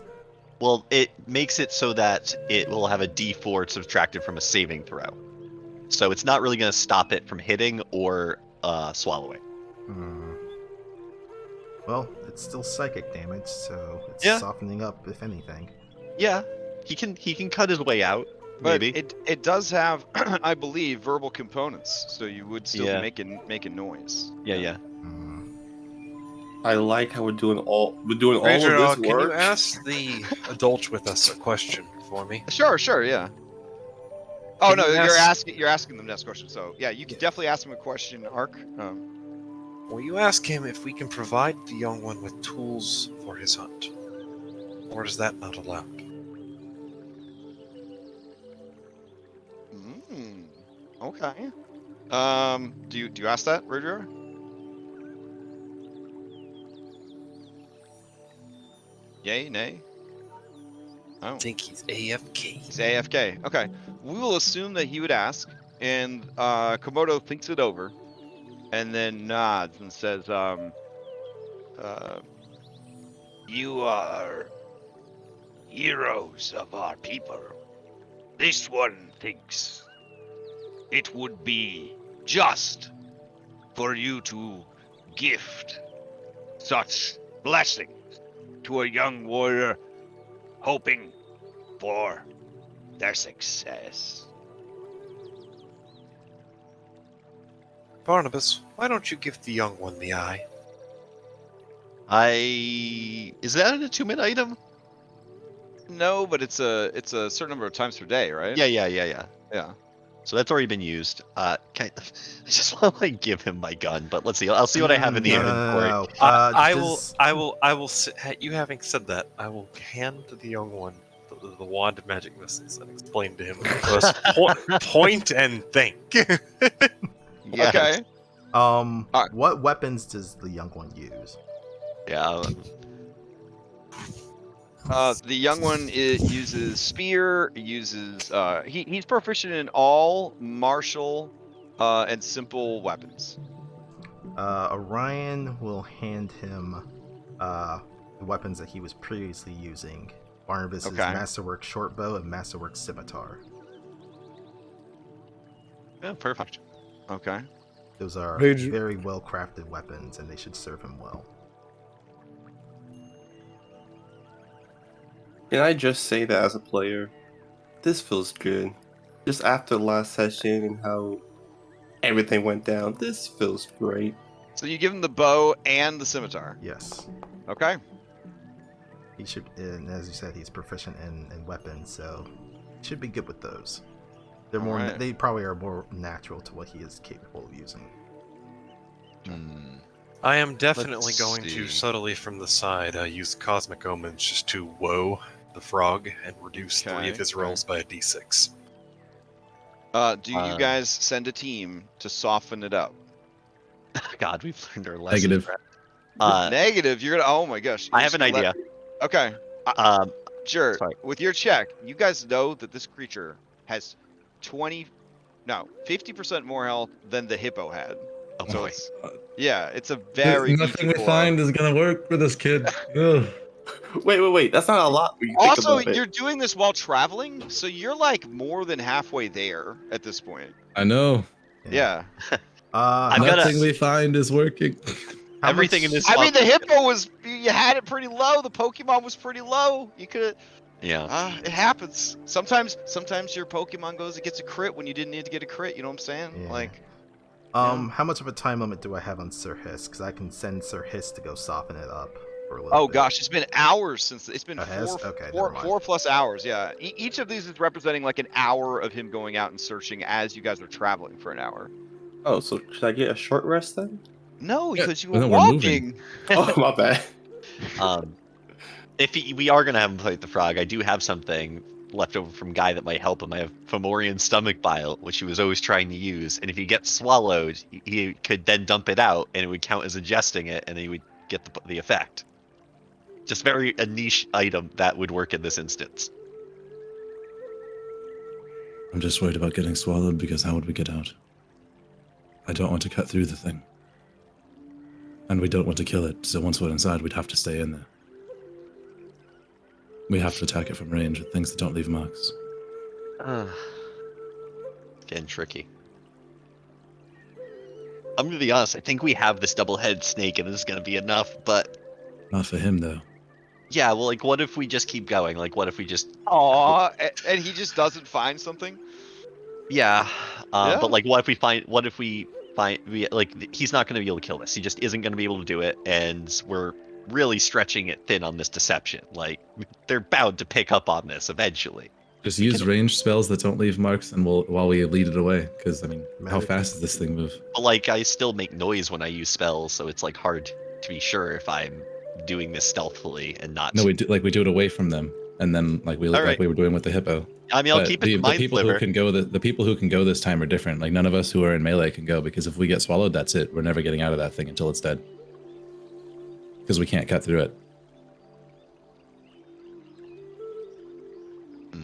Speaker 4: Well, it makes it so that it will have a D4 subtracted from a saving throw. So it's not really going to stop it from hitting or swallowing.
Speaker 3: Well, it's still psychic damage, so it's softening up, if anything.
Speaker 4: Yeah, he can cut his way out.
Speaker 5: But
Speaker 4: maybe
Speaker 5: it does have, I believe, verbal components, so you would still be making noise.
Speaker 4: Yeah.
Speaker 1: I like how we're doing all of this
Speaker 9: Can
Speaker 1: work.
Speaker 9: you ask the adult with us a question for me?
Speaker 5: Sure, yeah. Oh no,
Speaker 9: you
Speaker 5: you're asking them to ask questions. So yeah, you can definitely ask them a question, Ark.
Speaker 9: Will you ask him if we can provide the young one with tools for his hunt, or is that not allowed?
Speaker 5: Okay. Do you ask that, Rager? Yay, nay?
Speaker 9: I think he's AFK.
Speaker 5: He's AFK. Okay. We will assume that he would ask, and Komodo thinks it over, and then nods and says, "You are heroes of our people. This one thinks it would be just for you to gift such blessings to a young warrior hoping for their success."
Speaker 9: Barnabas, why don't you give the young one the eye?
Speaker 4: Is that an attunement item?
Speaker 5: No, but it's a certain number of times per day, right?
Speaker 4: Yeah. So that's already been used. I just want to like give him my gun, but let's see. I'll see what I have in the inventory.
Speaker 3: No.
Speaker 9: I will. You having said that, I will hand the young one the wand of magic missiles and explain to him. Point and think.
Speaker 5: Yes. Okay. Alright.
Speaker 3: What weapons does the young one use?
Speaker 4: Yeah.
Speaker 5: The young one uses spear. Uses he's proficient in all martial and simple weapons.
Speaker 3: Orion will hand him the weapons that he was previously using. Barnabas'
Speaker 5: Okay.
Speaker 3: Masterwork Shortbow and Masterwork Scimitar.
Speaker 4: Yeah, perfect.
Speaker 5: Okay.
Speaker 3: Those are
Speaker 6: Rage-
Speaker 3: very well crafted weapons, and they should serve him well.
Speaker 1: Can I just say that as a player, this feels good. Just after the last session and how everything went down, this feels great.
Speaker 5: So you give him the bow and the scimitar.
Speaker 3: Yes.
Speaker 5: Okay.
Speaker 3: He should, and as you said, he's proficient in weapons, so he should be good with those. They're more.
Speaker 5: Alright.
Speaker 3: They probably are more natural to what he is capable of using.
Speaker 5: Hmm.
Speaker 9: I am definitely
Speaker 5: Let's
Speaker 9: going
Speaker 5: see.
Speaker 9: to subtly from the side use Cosmic Omens just to woe the frog and reduce 3
Speaker 5: Okay,
Speaker 9: of his
Speaker 5: okay.
Speaker 9: rolls by a d6.
Speaker 5: Do you guys send a team to soften it up?
Speaker 4: God, we've learned our lesson.
Speaker 2: Negative.
Speaker 5: Negative. You're gonna. Oh my gosh.
Speaker 4: I
Speaker 5: you're
Speaker 4: have
Speaker 5: just
Speaker 4: an
Speaker 5: gonna
Speaker 4: idea.
Speaker 5: Okay.
Speaker 4: Um,
Speaker 5: Sure.
Speaker 4: Sorry.
Speaker 5: With your check, you guys know that this creature has 50% more health than the hippo had.
Speaker 4: oh
Speaker 5: So
Speaker 4: boy.
Speaker 5: it's yeah, it's a very
Speaker 2: Nothing we
Speaker 5: equal,
Speaker 2: find is gonna work for this kid. Ugh.
Speaker 1: Wait. That's not a lot when you think
Speaker 5: Also,
Speaker 1: about it.
Speaker 5: you're doing this while traveling, so you're like more than halfway there at this point.
Speaker 2: I know.
Speaker 5: Yeah.
Speaker 4: I've got
Speaker 2: Nothing we find is working.
Speaker 3: How
Speaker 4: Everything
Speaker 3: much-
Speaker 4: in this.
Speaker 5: I mean, the
Speaker 4: monster-
Speaker 5: hippo was you had it pretty low. The Pokemon was pretty low. You could.
Speaker 4: Yeah.
Speaker 5: It happens. Sometimes your Pokemon goes and gets a crit when you didn't need to get a crit. You know what I'm saying?
Speaker 3: Yeah.
Speaker 5: Like,
Speaker 3: How much of a time limit do I have on Sir Hiss? Because I can send Sir Hiss to go soften it up for a little
Speaker 5: oh
Speaker 3: bit.
Speaker 5: gosh, it's been hours since it's been
Speaker 3: Oh, has? Okay, never mind.
Speaker 5: 4+ hours. Yeah, each of these is representing like an hour of him going out and searching as you guys are traveling for an hour.
Speaker 1: Oh, so should I get a short rest then?
Speaker 5: No,
Speaker 2: Yeah,
Speaker 5: because you
Speaker 2: well,
Speaker 5: were
Speaker 2: no, we're moving.
Speaker 5: walking.
Speaker 1: Oh, my bad.
Speaker 4: If we are gonna have him fight the frog, I do have something left over from Guy that might help him. I have Fomorian stomach bile, which he was always trying to use, and if he gets swallowed, he could then dump it out, and it would count as ingesting it, and he would get the effect. Just very a niche item that would work in this instance.
Speaker 2: I'm just worried about getting swallowed because how would we get out? I don't want to cut through the thing. And we don't want to kill it, so once we're inside, we'd have to stay in there. We have to attack it from range with things that don't leave marks.
Speaker 4: It's getting tricky. I'm gonna be honest, I think we have this double-headed snake and this is gonna be enough, but
Speaker 2: Not for him, though.
Speaker 4: yeah, well, like, what if we just keep going? Like, what if we just...
Speaker 5: Aw, and he just doesn't find something.
Speaker 4: Yeah,
Speaker 5: Yeah.
Speaker 4: but like, what if we find, like, he's not gonna be able to kill this. He just isn't gonna be able to do it, and we're really stretching it thin on this deception. Like, they're bound to pick up on this eventually.
Speaker 2: Just use ranged spells that don't leave marks, and while we lead it away. Because I mean, how
Speaker 3: Medic.
Speaker 2: fast does this thing move?
Speaker 4: But like, I still make noise when I use spells, so it's like hard to be sure if I'm doing this stealthily and not.
Speaker 2: No, we do it away from them, and then like we
Speaker 4: Alright.
Speaker 2: were doing with the hippo.
Speaker 4: I mean, I'll
Speaker 2: But
Speaker 4: keep it
Speaker 2: the
Speaker 4: in mind
Speaker 2: people
Speaker 4: sliver.
Speaker 2: who can go the people who can go this time are different. Like none of us who are in melee can go because if we get swallowed, that's it. We're never getting out of that thing until it's dead. Because we can't cut through it.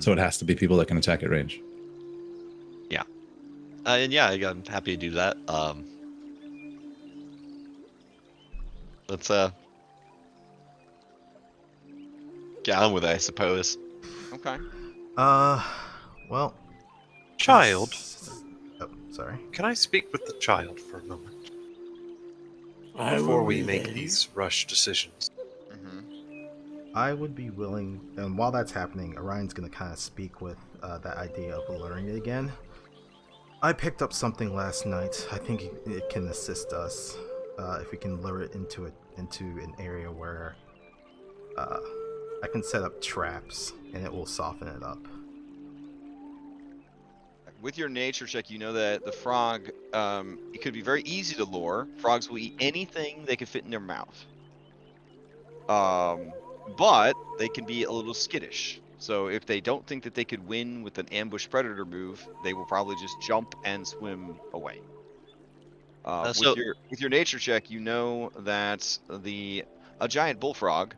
Speaker 2: So it has to be people that can attack at range.
Speaker 4: And yeah, I'm happy to do that. Let's get on with it, I suppose.
Speaker 5: Okay.
Speaker 3: Well.
Speaker 9: Child,
Speaker 3: Oh, sorry.
Speaker 9: can I speak with the child for a moment
Speaker 8: I
Speaker 9: before
Speaker 8: will
Speaker 9: we
Speaker 8: be
Speaker 9: make
Speaker 8: ready.
Speaker 9: these rush decisions?
Speaker 3: I would be willing, and while that's happening, Orion's going to kind of speak with that idea of luring it again. I picked up something last night. I think it can assist us if we can lure it into an area where I can set up traps and it will soften it up.
Speaker 5: With your nature check, you know that the frog, it could be very easy to lure. Frogs will eat anything they can fit in their mouth. But they can be a little skittish. So if they don't think that they could win with an ambush predator move, they will probably just jump and swim away.
Speaker 4: So
Speaker 5: With your nature check, you know that a giant bullfrog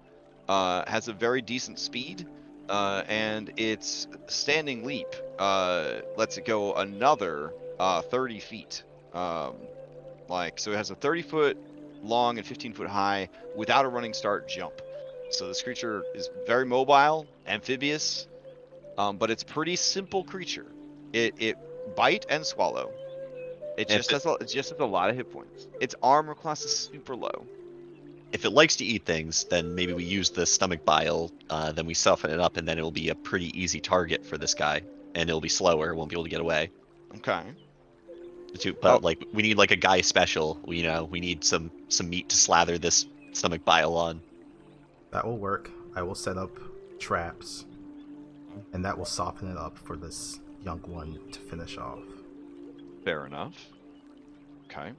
Speaker 5: has a very decent speed, and its standing leap lets it go another 30 feet. So it has a 30-foot long and 15-foot high without a running start jump. So this creature is very mobile, amphibious, but it's a pretty simple creature. It bite and swallow. It
Speaker 4: if
Speaker 5: just has a lot of hit points. Its armor class is super low.
Speaker 4: if it likes to eat things, then maybe we use the stomach bile, then we soften it up, and then it'll be a pretty easy target for this guy, and it'll be slower, won't be able to get away.
Speaker 5: Okay.
Speaker 4: But like, we need like a guy special. We need some meat to slather this stomach bile on.
Speaker 3: That will work. I will set up traps, and that will soften it up for this young one to finish off.
Speaker 5: Fair enough. Okay.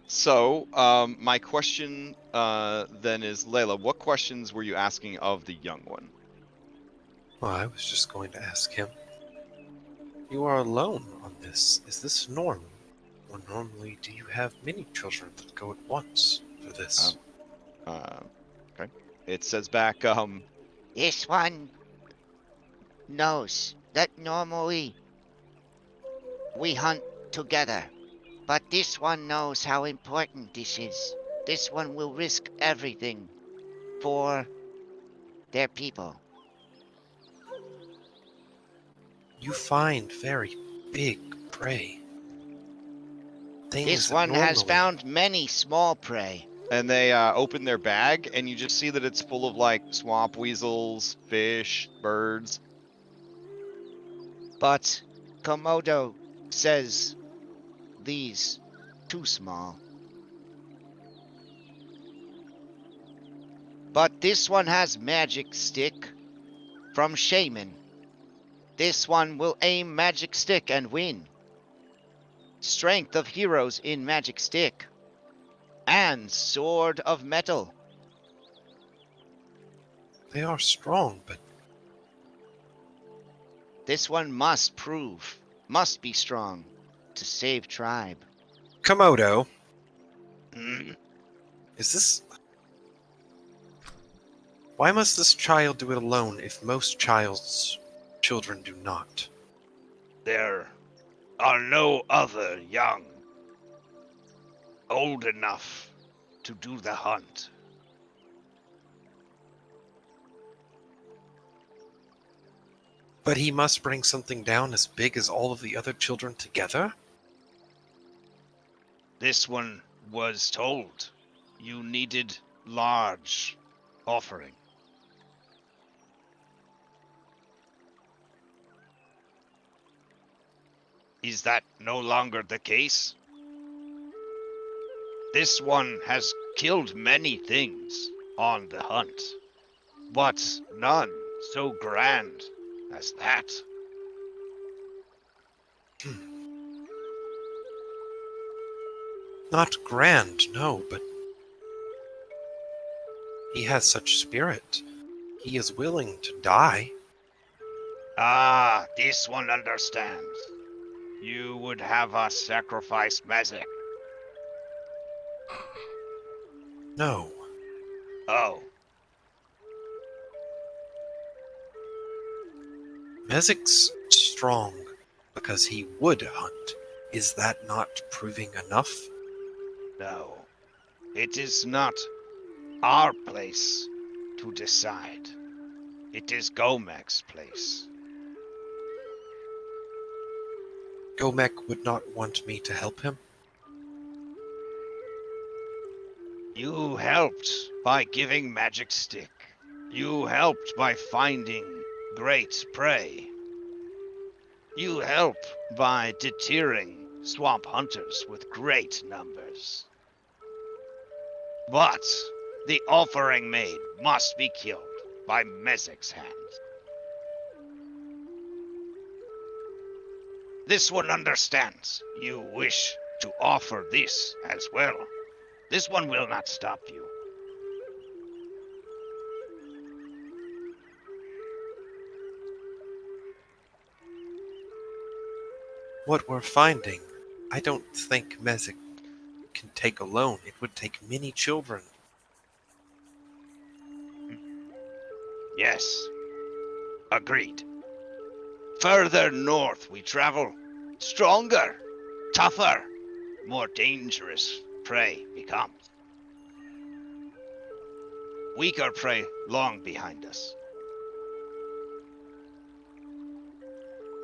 Speaker 5: So, my question then is, Layla, what questions were you asking of the young one?
Speaker 9: Well, I was just going to ask him. You are alone on this. Is this normal? Or normally do you have many children that go at once for this?
Speaker 5: Okay. It says back,
Speaker 10: This one knows that normally we hunt together, but this one knows how important this is. This one will risk everything for their people.
Speaker 9: You find very big prey. Things
Speaker 10: This
Speaker 9: that
Speaker 10: one has
Speaker 9: normally-
Speaker 10: found many small prey.
Speaker 5: and they open their bag, and you just see that it's full of like swamp weasels, fish, birds.
Speaker 10: But Komodo says these too small. But this one has magic stick from Shaman. This one will aim magic stick and win. Strength of heroes in magic stick. And sword of metal.
Speaker 9: They are strong, but
Speaker 10: This one must be strong to save tribe.
Speaker 9: Komodo,
Speaker 10: Mm.
Speaker 9: is this... Why must this child do it alone if most children do not?
Speaker 10: There are no other young, old enough to do the hunt.
Speaker 9: But he must bring something down as big as all of the other children together?
Speaker 10: This one was told you needed large offering. Is that no longer the case? This one has killed many things on the hunt, but none so grand as that.
Speaker 9: Not grand, no, but he has such spirit. He is willing to die.
Speaker 10: Ah, this one understands. You would have us sacrifice Mezek.
Speaker 9: No.
Speaker 10: Oh,
Speaker 9: Mezek's strong because he would hunt. Is that not proving enough?
Speaker 10: no. It is not our place to decide. It is Gomek's place.
Speaker 9: Gomek would not want me to help him?
Speaker 10: You helped by giving magic stick. You helped by finding great prey. You help by deterring swamp hunters with great numbers. But the offering made must be killed by Mezek's hand. This one understands. You wish to offer this as well. This one will not stop you.
Speaker 9: What we're finding, I don't think Mezek can take alone. It would take many children.
Speaker 10: Yes. Agreed. Further north we travel, stronger, tougher, more dangerous prey becomes. Weaker prey long behind us.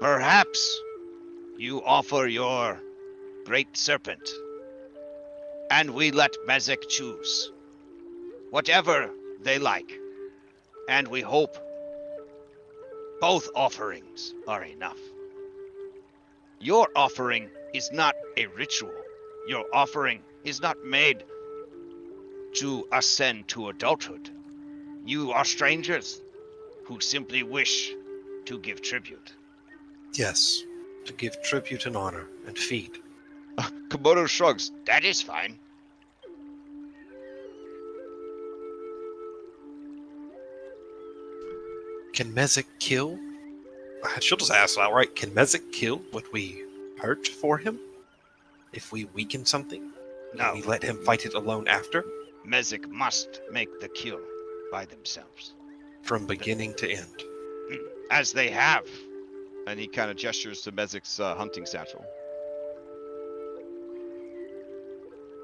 Speaker 10: Perhaps you offer your great serpent, and we let Mezek choose whatever they like, and we hope both offerings are enough. Your offering is not a ritual. Your offering is not made to ascend to adulthood. You are strangers who simply wish to give tribute.
Speaker 9: Yes, to give tribute and honor and feed.
Speaker 10: Komodo shrugs. That is fine.
Speaker 9: Can Mezek kill? She'll just ask outright, can Mezek kill what we hurt for him? If we weaken something?
Speaker 10: No.
Speaker 9: Can we let him fight it alone after?
Speaker 10: Mezek must make the kill by themselves.
Speaker 9: From beginning to end.
Speaker 10: As they have.
Speaker 5: And he kind of gestures to Mezek's hunting satchel.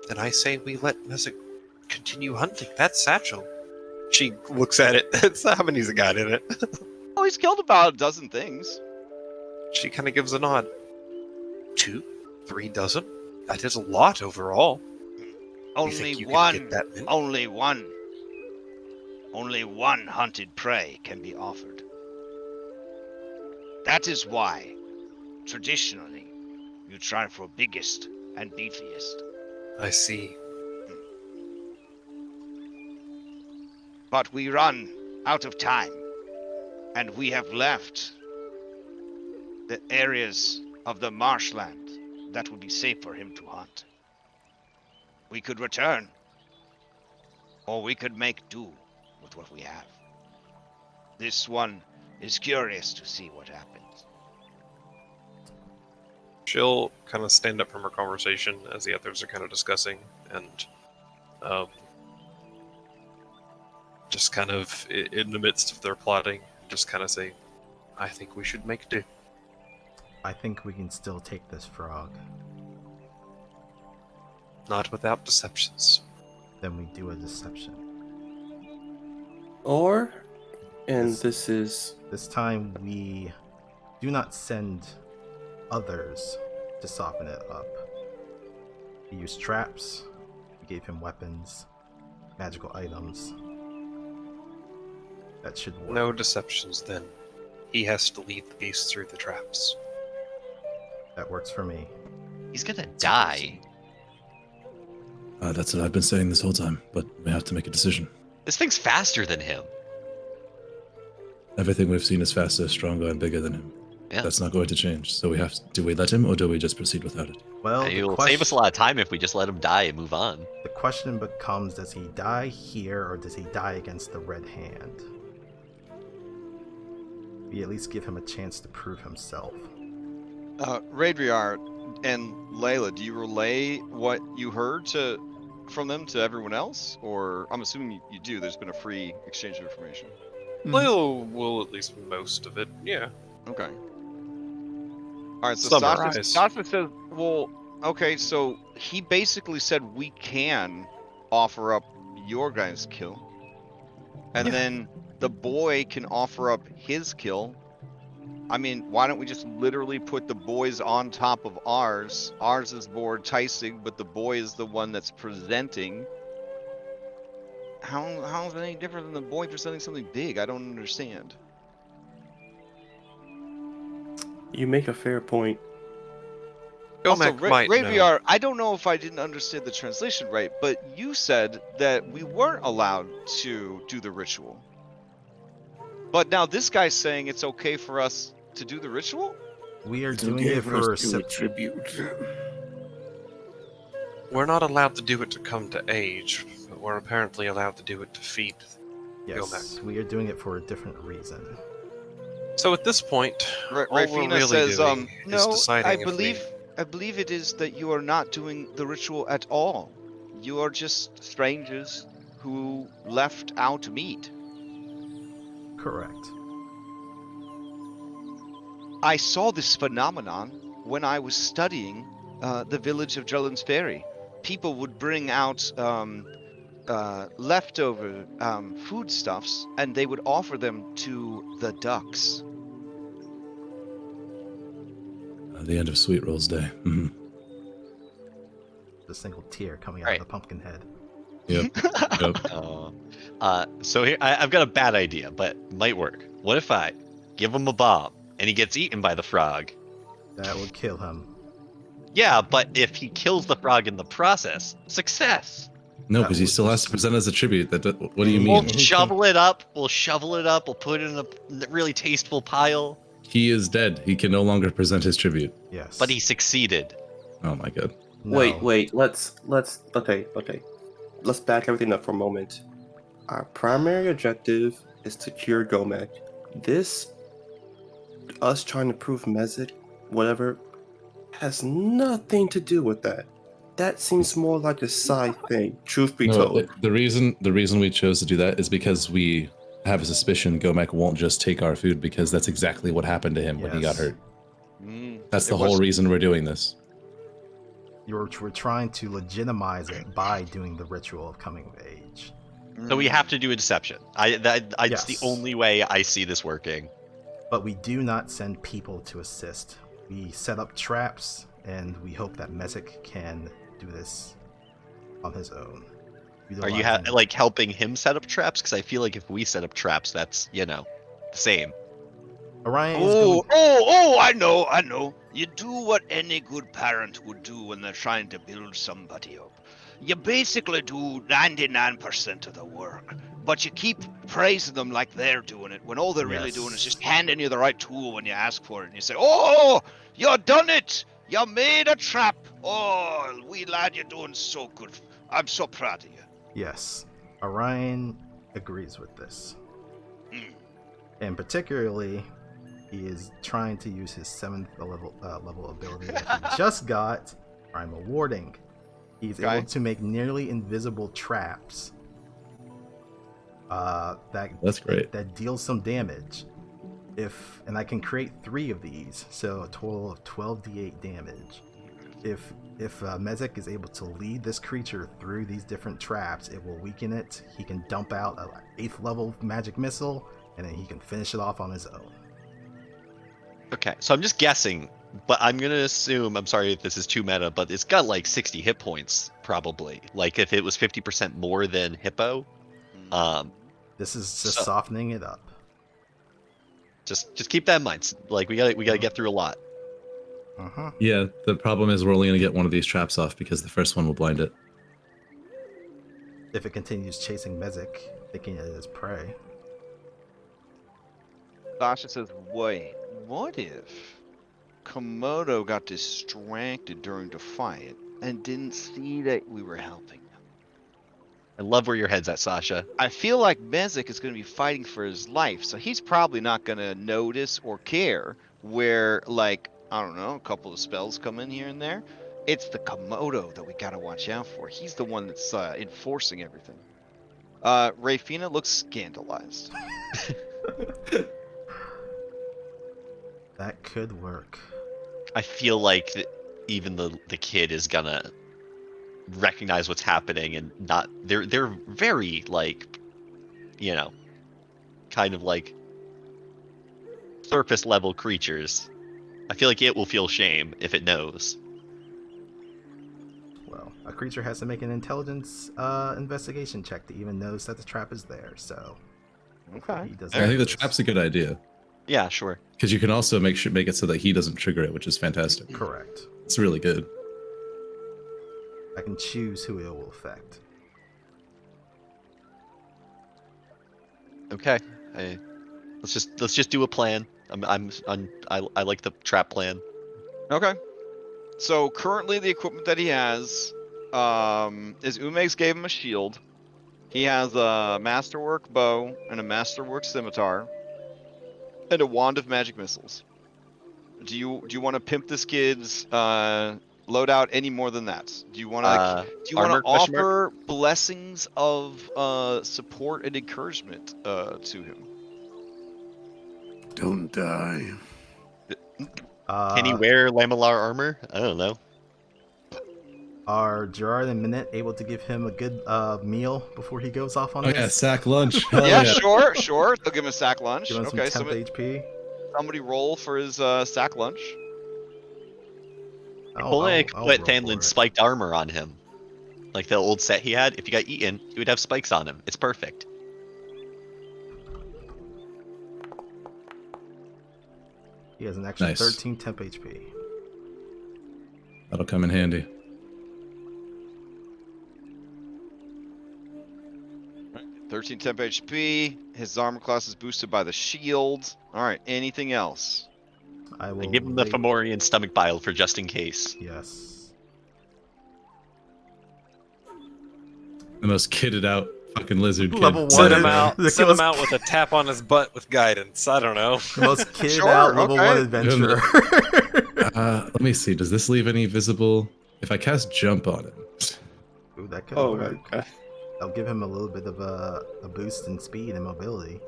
Speaker 9: Then I say we let Mezek continue hunting that satchel. She looks at it. It's how many's it got in it?
Speaker 5: Oh, he's killed about a dozen things.
Speaker 9: She kind of gives a nod. 2, 3 dozen? That is a lot overall.
Speaker 10: Only
Speaker 9: you
Speaker 10: one.
Speaker 9: can get that many?
Speaker 10: Only one. Only one hunted prey can be offered. That is why, traditionally, you try for biggest and beefiest.
Speaker 9: I see.
Speaker 10: But we run out of time, and we have left the areas of the marshland that would be safe for him to hunt. We could return, or we could make do with what we have. This one is curious to see what happens.
Speaker 9: She'll kind of stand up from her conversation as the others are kind of discussing, and just kind of in the midst of their plotting, just kind of say, I think we should make do.
Speaker 3: I think we can still take this frog.
Speaker 9: Not without deceptions.
Speaker 3: Then we do a deception.
Speaker 1: Or, and
Speaker 3: This-
Speaker 1: this is
Speaker 3: This time we do not send others to soften it up. We used traps, we gave him weapons, magical items. That should work.
Speaker 9: No deceptions then. He has to lead the beast through the traps.
Speaker 3: That works for me.
Speaker 4: He's gonna die.
Speaker 2: That's what I've been saying this whole time, but we have to make a decision.
Speaker 4: This thing's faster than him.
Speaker 2: Everything we've seen is faster, stronger, and bigger than him.
Speaker 4: Yeah.
Speaker 2: That's not going to change. So we have to, do we let him, or do we just proceed without it?
Speaker 3: Well,
Speaker 4: And
Speaker 3: the
Speaker 4: it'll
Speaker 3: question,
Speaker 4: save us a lot of time if we just let him die and move on.
Speaker 3: the question becomes, does he die here or does he die against the Red Hand? We at least give him a chance to prove himself.
Speaker 5: Radriar and Layla, do you relay what you heard from them to everyone else? Or I'm assuming you do. There's been a free exchange of information.
Speaker 9: Lyle will at least most of it, yeah.
Speaker 5: Okay. All right, so
Speaker 9: Summarize.
Speaker 5: Sasha says, well, okay, so he basically said we can offer up your guys' kill. And then the boy can offer up his kill. I mean, why don't we just literally put the boys on top of ours? Ours is more enticing, but the boy is the one that's presenting. How is it any different than the boy presenting something big? I don't understand.
Speaker 1: you make a fair point.
Speaker 5: Also,
Speaker 9: Gomek might know.
Speaker 5: Raviar, I don't know if I didn't understand the translation right, but you said that we weren't allowed to do the ritual. But now this guy's saying it's okay for us to do the ritual?
Speaker 3: We are
Speaker 8: It's
Speaker 3: doing
Speaker 8: okay
Speaker 3: it
Speaker 8: for
Speaker 3: for
Speaker 8: us to tribute.
Speaker 9: We're not allowed to do it to come to age, but we're apparently allowed to do it to feed.
Speaker 3: Yes, we are doing it for a different reason.
Speaker 9: So at this point, all we're
Speaker 5: Rafina
Speaker 9: really
Speaker 5: says,
Speaker 9: doing is
Speaker 5: no,
Speaker 9: deciding
Speaker 5: I
Speaker 9: if
Speaker 5: believe
Speaker 10: I believe it is that you are not doing the ritual at all. You are just strangers who left out meat.
Speaker 3: Correct.
Speaker 10: I saw this phenomenon when I was studying the village of Drellin's Ferry. People would bring out leftover foodstuffs, and they would offer them to the ducks.
Speaker 2: The end of Sweet Rolls Day. Mhm.
Speaker 3: The single tear coming out
Speaker 4: Right.
Speaker 3: of the pumpkin head.
Speaker 2: Yep. Yep.
Speaker 4: So here, I've got a bad idea, but might work. What if I give him a bomb and he gets eaten by the frog?
Speaker 3: That would kill him.
Speaker 4: Yeah, but if he kills the frog in the process, success.
Speaker 2: No,
Speaker 3: That
Speaker 2: because he
Speaker 3: would
Speaker 2: still has to
Speaker 3: just-
Speaker 2: present as a tribute. What do you
Speaker 4: We'll
Speaker 2: mean?
Speaker 4: shovel it up. We'll shovel it up. We'll put it in a really tasteful pile.
Speaker 2: He is dead. He can no longer present his tribute.
Speaker 3: Yes.
Speaker 4: But he succeeded.
Speaker 2: Oh my god.
Speaker 3: No.
Speaker 1: Wait. Let's. Okay. Let's back everything up for a moment. Our primary objective is to cure Gomek. This, us trying to prove Mezek, whatever, has nothing to do with that. That seems more like a side thing. Truth be
Speaker 2: No,
Speaker 1: told.
Speaker 2: the reason we chose to do that is because we have a suspicion Gomek won't just take our food, because that's exactly what happened to him when he got
Speaker 3: Yes.
Speaker 2: hurt. That's
Speaker 4: It
Speaker 2: the whole
Speaker 4: was-
Speaker 2: reason we're doing this.
Speaker 3: We're trying to legitimize it by doing the ritual of coming of age.
Speaker 4: So we have to do a deception. It's
Speaker 3: Yes.
Speaker 4: the only way I see this working.
Speaker 3: But we do not send people to assist. We set up traps, and we hope that Mezek can do this on his own.
Speaker 4: Are you
Speaker 3: Utilizing-
Speaker 4: like helping him set up traps? Because I feel like if we set up traps, that's the same.
Speaker 3: Orion is
Speaker 10: Oh,
Speaker 3: going...
Speaker 10: I know. You do what any good parent would do when they're trying to build somebody up. You basically do 99% of the work, but you keep praising them like they're doing it, when all they're really doing is just handing you the right tool when you ask for it, and you say, "Oh, you done it! You made a trap! Oh, wee lad, you're doing so good. I'm so proud of you."
Speaker 3: Yes. Orion agrees with this.
Speaker 10: Mm.
Speaker 3: And particularly, he is trying to use his 7th level ability that he just got, Primal Warding. He's
Speaker 4: Okay.
Speaker 3: able to make nearly invisible traps.
Speaker 2: That's great.
Speaker 3: That deals some damage. And I can create 3 of these, so a total of 12d8 damage. If Mezek is able to lead this creature through these different traps, it will weaken it. He can dump out an 8th level magic missile, and then he can finish it off on his own.
Speaker 4: Okay, so I'm just guessing, but I'm gonna assume. I'm sorry if this is too meta, but it's got like 60 hit points probably. Like if it was 50% more than Hippo.
Speaker 3: This is just
Speaker 4: So-
Speaker 3: softening it up.
Speaker 4: Just keep that in mind. Like we gotta get through a lot.
Speaker 3: Uh-huh.
Speaker 2: Yeah, the problem is we're only going to get one of these traps off because the first one will blind it.
Speaker 3: If it continues chasing Mezek, thinking it is prey.
Speaker 5: Sasha says, wait, what if Komodo got distracted during the fight and didn't see that we were helping him?
Speaker 4: I love where your head's at, Sasha.
Speaker 10: I feel like Mezek is going to be fighting for his life, so he's probably not going to notice or care where, like, I don't know, a couple of spells come in here and there. It's the Komodo that we got to watch out for. He's the one that's enforcing everything. Rafina looks scandalized.
Speaker 3: That could work.
Speaker 4: I feel like even the kid is gonna recognize what's happening and not. They're very like, kind of like surface level creatures. I feel like it will feel shame if it knows.
Speaker 3: Well, a creature has to make an intelligence investigation check to even notice that the trap is there, so...
Speaker 10: Okay.
Speaker 3: He does
Speaker 2: I think the
Speaker 3: this.
Speaker 2: trap's a good idea
Speaker 4: Yeah, sure.
Speaker 2: because you can also make it so that he doesn't trigger it, which is fantastic.
Speaker 3: Correct.
Speaker 2: It's really good.
Speaker 3: I can choose who it will affect.
Speaker 4: Okay. Let's just do a plan. I like the trap plan.
Speaker 5: Okay. So currently the equipment that he has is Umegs gave him a shield. He has a masterwork bow and a masterwork scimitar and a wand of magic missiles. Do you want to pimp this kid's loadout any more than that? Do you want to
Speaker 4: Armor, question mark?
Speaker 5: offer blessings of support and encouragement to him?
Speaker 8: Don't die.
Speaker 4: Can he wear lamellar armor? I don't know.
Speaker 3: Are Gerard and Minette able to give him a good meal before he goes off on
Speaker 2: Oh
Speaker 3: this?
Speaker 2: yeah, sack lunch. Hell
Speaker 5: Yeah,
Speaker 2: yeah.
Speaker 5: sure. They'll give him a sack lunch.
Speaker 3: Give him
Speaker 5: Okay,
Speaker 3: some temp HP.
Speaker 5: somebody roll for his sack lunch.
Speaker 4: Only
Speaker 3: I'll
Speaker 4: put
Speaker 3: roll
Speaker 4: Tanlin's
Speaker 3: for it.
Speaker 4: spiked armor on him. Like the old set he had. If he got eaten, he would have spikes on him. It's perfect.
Speaker 3: He has an extra
Speaker 2: Nice.
Speaker 3: 13 temp HP.
Speaker 2: That'll come in handy.
Speaker 5: Right, 13 temp HP. His armor class is boosted by the shield. All right. Anything else?
Speaker 3: I will
Speaker 4: And give him the
Speaker 3: wait-
Speaker 4: Fomorian stomach bile for just in case.
Speaker 3: Yes.
Speaker 2: The most kitted out fucking lizard kid.
Speaker 3: Level
Speaker 9: Send
Speaker 3: one.
Speaker 9: him out.
Speaker 3: The
Speaker 9: Send
Speaker 3: most-
Speaker 9: him out with a tap on his butt with guidance. I don't know.
Speaker 3: The most kitted
Speaker 5: Sure,
Speaker 3: out level
Speaker 5: okay.
Speaker 3: 1 adventurer.
Speaker 2: Let me see. Does this leave any visible? If I cast jump on him,
Speaker 3: Ooh, that could
Speaker 1: Oh my
Speaker 3: work.
Speaker 1: god.
Speaker 3: I'll give him a little bit of a boost in speed and mobility.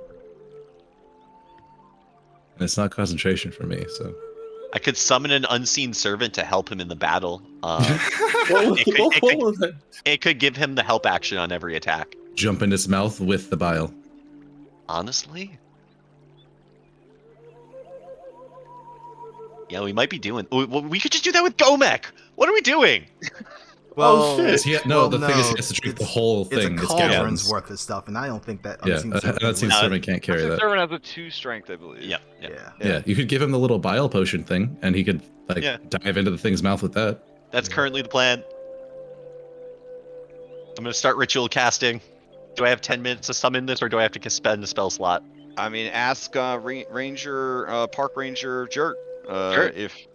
Speaker 2: and it's not concentration for me, so
Speaker 4: I could summon an unseen servant to help him in the battle.
Speaker 1: What was that?
Speaker 4: It could give him the help action on every attack.
Speaker 2: jump in its mouth with the bile.
Speaker 4: Honestly? Yeah, we might be doing... We could just do that with Gomek! What are we doing?
Speaker 1: Oh, shit.
Speaker 2: Is he, no, the thing is he has to drink the whole thing.
Speaker 3: It's a
Speaker 2: gallons.
Speaker 3: cauldron's worth of stuff, and I don't think that
Speaker 2: Yeah,
Speaker 3: unseen
Speaker 2: an
Speaker 3: servant
Speaker 2: unseen
Speaker 3: would-
Speaker 2: servant can't carry
Speaker 5: Unseen
Speaker 2: that.
Speaker 5: Servant has a 2 strength, I believe.
Speaker 4: Yeah.
Speaker 2: Yeah, you could give him the little bile potion thing, and he could like
Speaker 4: Yeah.
Speaker 2: dive into the thing's mouth with that.
Speaker 4: That's currently the plan. I'm gonna start ritual casting. Do I have 10 minutes to summon this, or do I have to spend a spell slot?
Speaker 5: I mean, ask Ranger, Park Ranger Jert
Speaker 4: Jert?
Speaker 5: if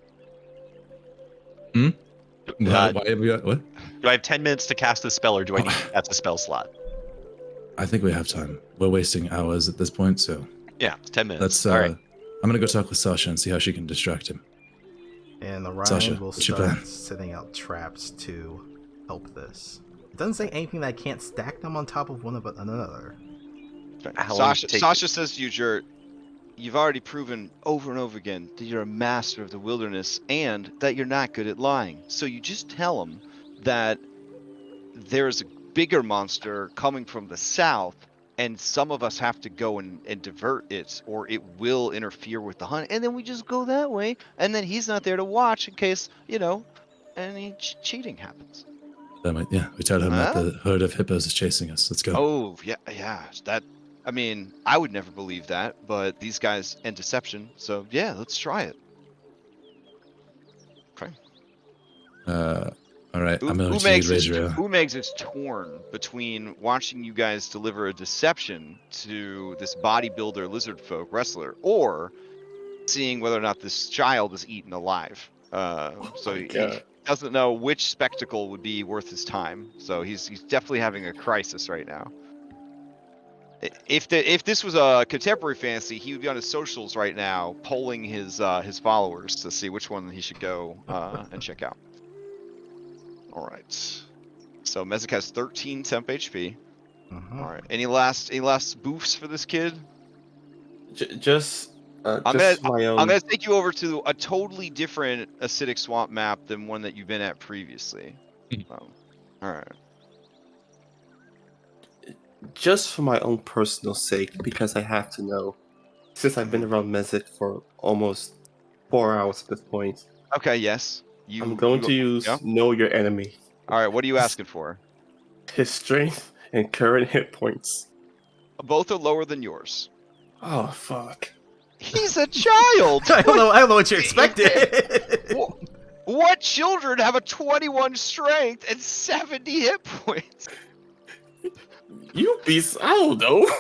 Speaker 2: Why have we got, what?
Speaker 4: Do I have 10 minutes to cast this spell, or do I need to cast a spell slot?
Speaker 2: I think we have time. We're wasting hours at this point, so
Speaker 4: Yeah, it's 10 minutes.
Speaker 2: let's.
Speaker 4: All right.
Speaker 2: I'm gonna go talk with Sasha and see how she can distract him.
Speaker 3: And Orion
Speaker 2: Sasha,
Speaker 3: will
Speaker 2: what's your
Speaker 3: start
Speaker 2: plan?
Speaker 3: setting out traps to help this. It doesn't say anything that I can't stack them on top of one of another.
Speaker 4: How long does
Speaker 5: Sasha,
Speaker 4: it take?
Speaker 5: Sasha says to you, Jert, you've already proven over and over again that you're a master of the wilderness and that you're not good at lying. So you just tell him that there's a bigger monster coming from the south, and some of us have to go and divert it, or it will interfere with the hunt. And then we just go that way, and then he's not there to watch in case, any cheating happens.
Speaker 2: Yeah, we tell him that
Speaker 5: Huh?
Speaker 2: the herd of hippos is chasing us. Let's go.
Speaker 5: Oh, yeah. I mean, I would never believe that, but these guys and deception. So yeah, let's try it. Okay.
Speaker 2: All right, I'm going to use Razor.
Speaker 5: Umegs is torn between watching you guys deliver a deception to this bodybuilder lizard folk wrestler, or seeing whether or not this child is eaten alive. So he doesn't know which spectacle would be worth his time. So he's definitely having a crisis right now. If this was a contemporary fantasy, he would be on his socials right now, polling his followers to see which one he should go and check out. All right. So Mezek has 13 temp HP. All right. Any last boofs for this kid?
Speaker 1: Just
Speaker 5: I'm
Speaker 1: my own.
Speaker 5: gonna take you over to a totally different acidic swamp map than one that you've been at previously. All right.
Speaker 1: Just for my own personal sake, because I have to know, since I've been around Mezek for almost 4 hours at this point.
Speaker 5: Okay. Yes.
Speaker 1: I'm going to use Know Your Enemy.
Speaker 5: All right. What are you asking for?
Speaker 1: His strength and current hit points.
Speaker 5: Both are lower than yours.
Speaker 1: Oh fuck!
Speaker 5: He's a child.
Speaker 3: I don't know what you expected.
Speaker 5: What children have a 21 strength and 70 hit points?
Speaker 1: You beast! I don't know.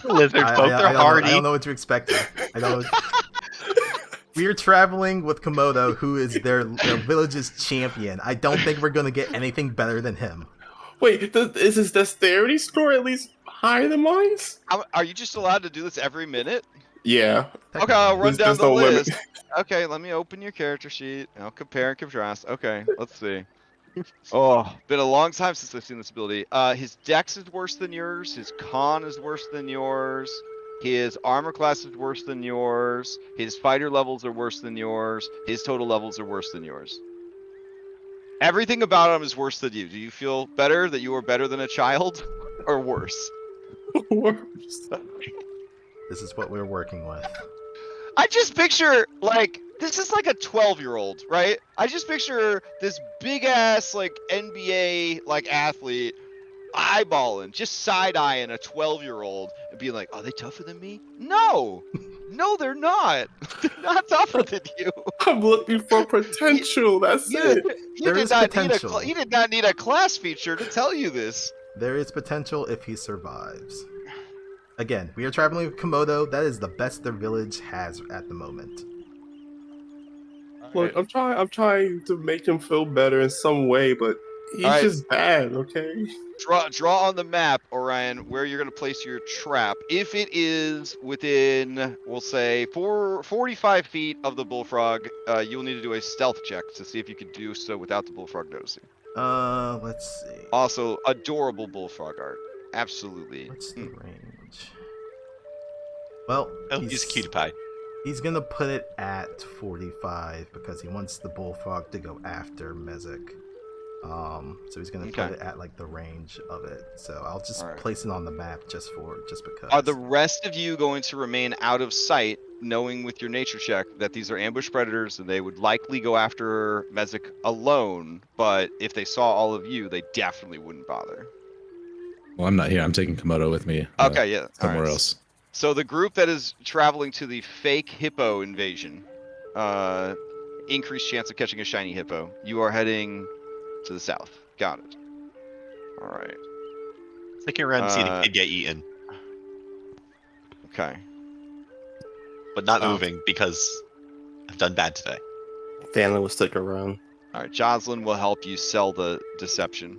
Speaker 4: Lizard folk, they're hardy.
Speaker 3: I don't know what you expected. I don't. We're traveling with Komodo, who is their village's champion. I don't think we're gonna get anything better than him.
Speaker 1: Wait, is his dexterity score at least higher than mine's?
Speaker 5: Are you just allowed to do this every minute?
Speaker 1: Yeah.
Speaker 5: Okay, I'll run down
Speaker 1: There's
Speaker 5: the
Speaker 1: no limit.
Speaker 5: list. Okay, let me open your character sheet. I'll compare and contrast. Okay, let's see. Oh, been a long time since I've seen this ability. His dex is worse than yours. His con is worse than yours. His armor class is worse than yours. His fighter levels are worse than yours. His total levels are worse than yours. Everything about him is worse than you. Do you feel better that you are better than a child, or worse?
Speaker 1: Worse.
Speaker 3: This is what we're working with.
Speaker 5: I just picture like this is like a 12-year-old, right? I just picture this big ass like NBA like athlete eyeballing, just side eyeing a 12-year-old and being like, "Are they tougher than me?" No, no, they're not. They're not tougher than you.
Speaker 1: I'm looking for potential. That's
Speaker 5: You,
Speaker 1: it.
Speaker 5: you
Speaker 3: There
Speaker 5: did
Speaker 3: is
Speaker 5: not
Speaker 3: potential.
Speaker 5: need you did not need a class feature to tell you this.
Speaker 3: There is potential if he survives. Again, we are traveling with Komodo. That is the best their village has at the moment.
Speaker 1: Look, I'm trying to make him feel better in some way, but he's
Speaker 5: Alright.
Speaker 1: just bad, okay?
Speaker 5: Draw on the map, Orion, where you're going to place your trap. If it is within, we'll say, 45 feet of the bullfrog, you'll need to do a stealth check to see if you can do so without the bullfrog noticing.
Speaker 3: Let's see.
Speaker 5: Also, adorable bullfrog art. Absolutely.
Speaker 3: What's the range? Well,
Speaker 4: Oh, he's a cutie pie.
Speaker 3: He's gonna put it at 45 because he wants the bullfrog to go after Mezek. So he's gonna put it at like the range of it. So I'll just place it on the map just because.
Speaker 5: Are the rest of you going to remain out of sight, knowing with your nature check that these are ambush predators and they would likely go after Mezek alone, but if they saw all of you, they definitely wouldn't bother?
Speaker 2: Well, I'm not here. I'm taking Komodo with me.
Speaker 5: Okay, yeah.
Speaker 2: Somewhere else.
Speaker 5: So the group that is traveling to the fake hippo invasion, increased chance of catching a shiny hippo. You are heading to the south. Got it. All right.
Speaker 4: Sticking around to see the kid get eaten.
Speaker 5: Okay.
Speaker 4: But not moving because I've done bad today.
Speaker 1: Fanlin will stick around.
Speaker 5: All right. Jocelyn will help you sell the deception.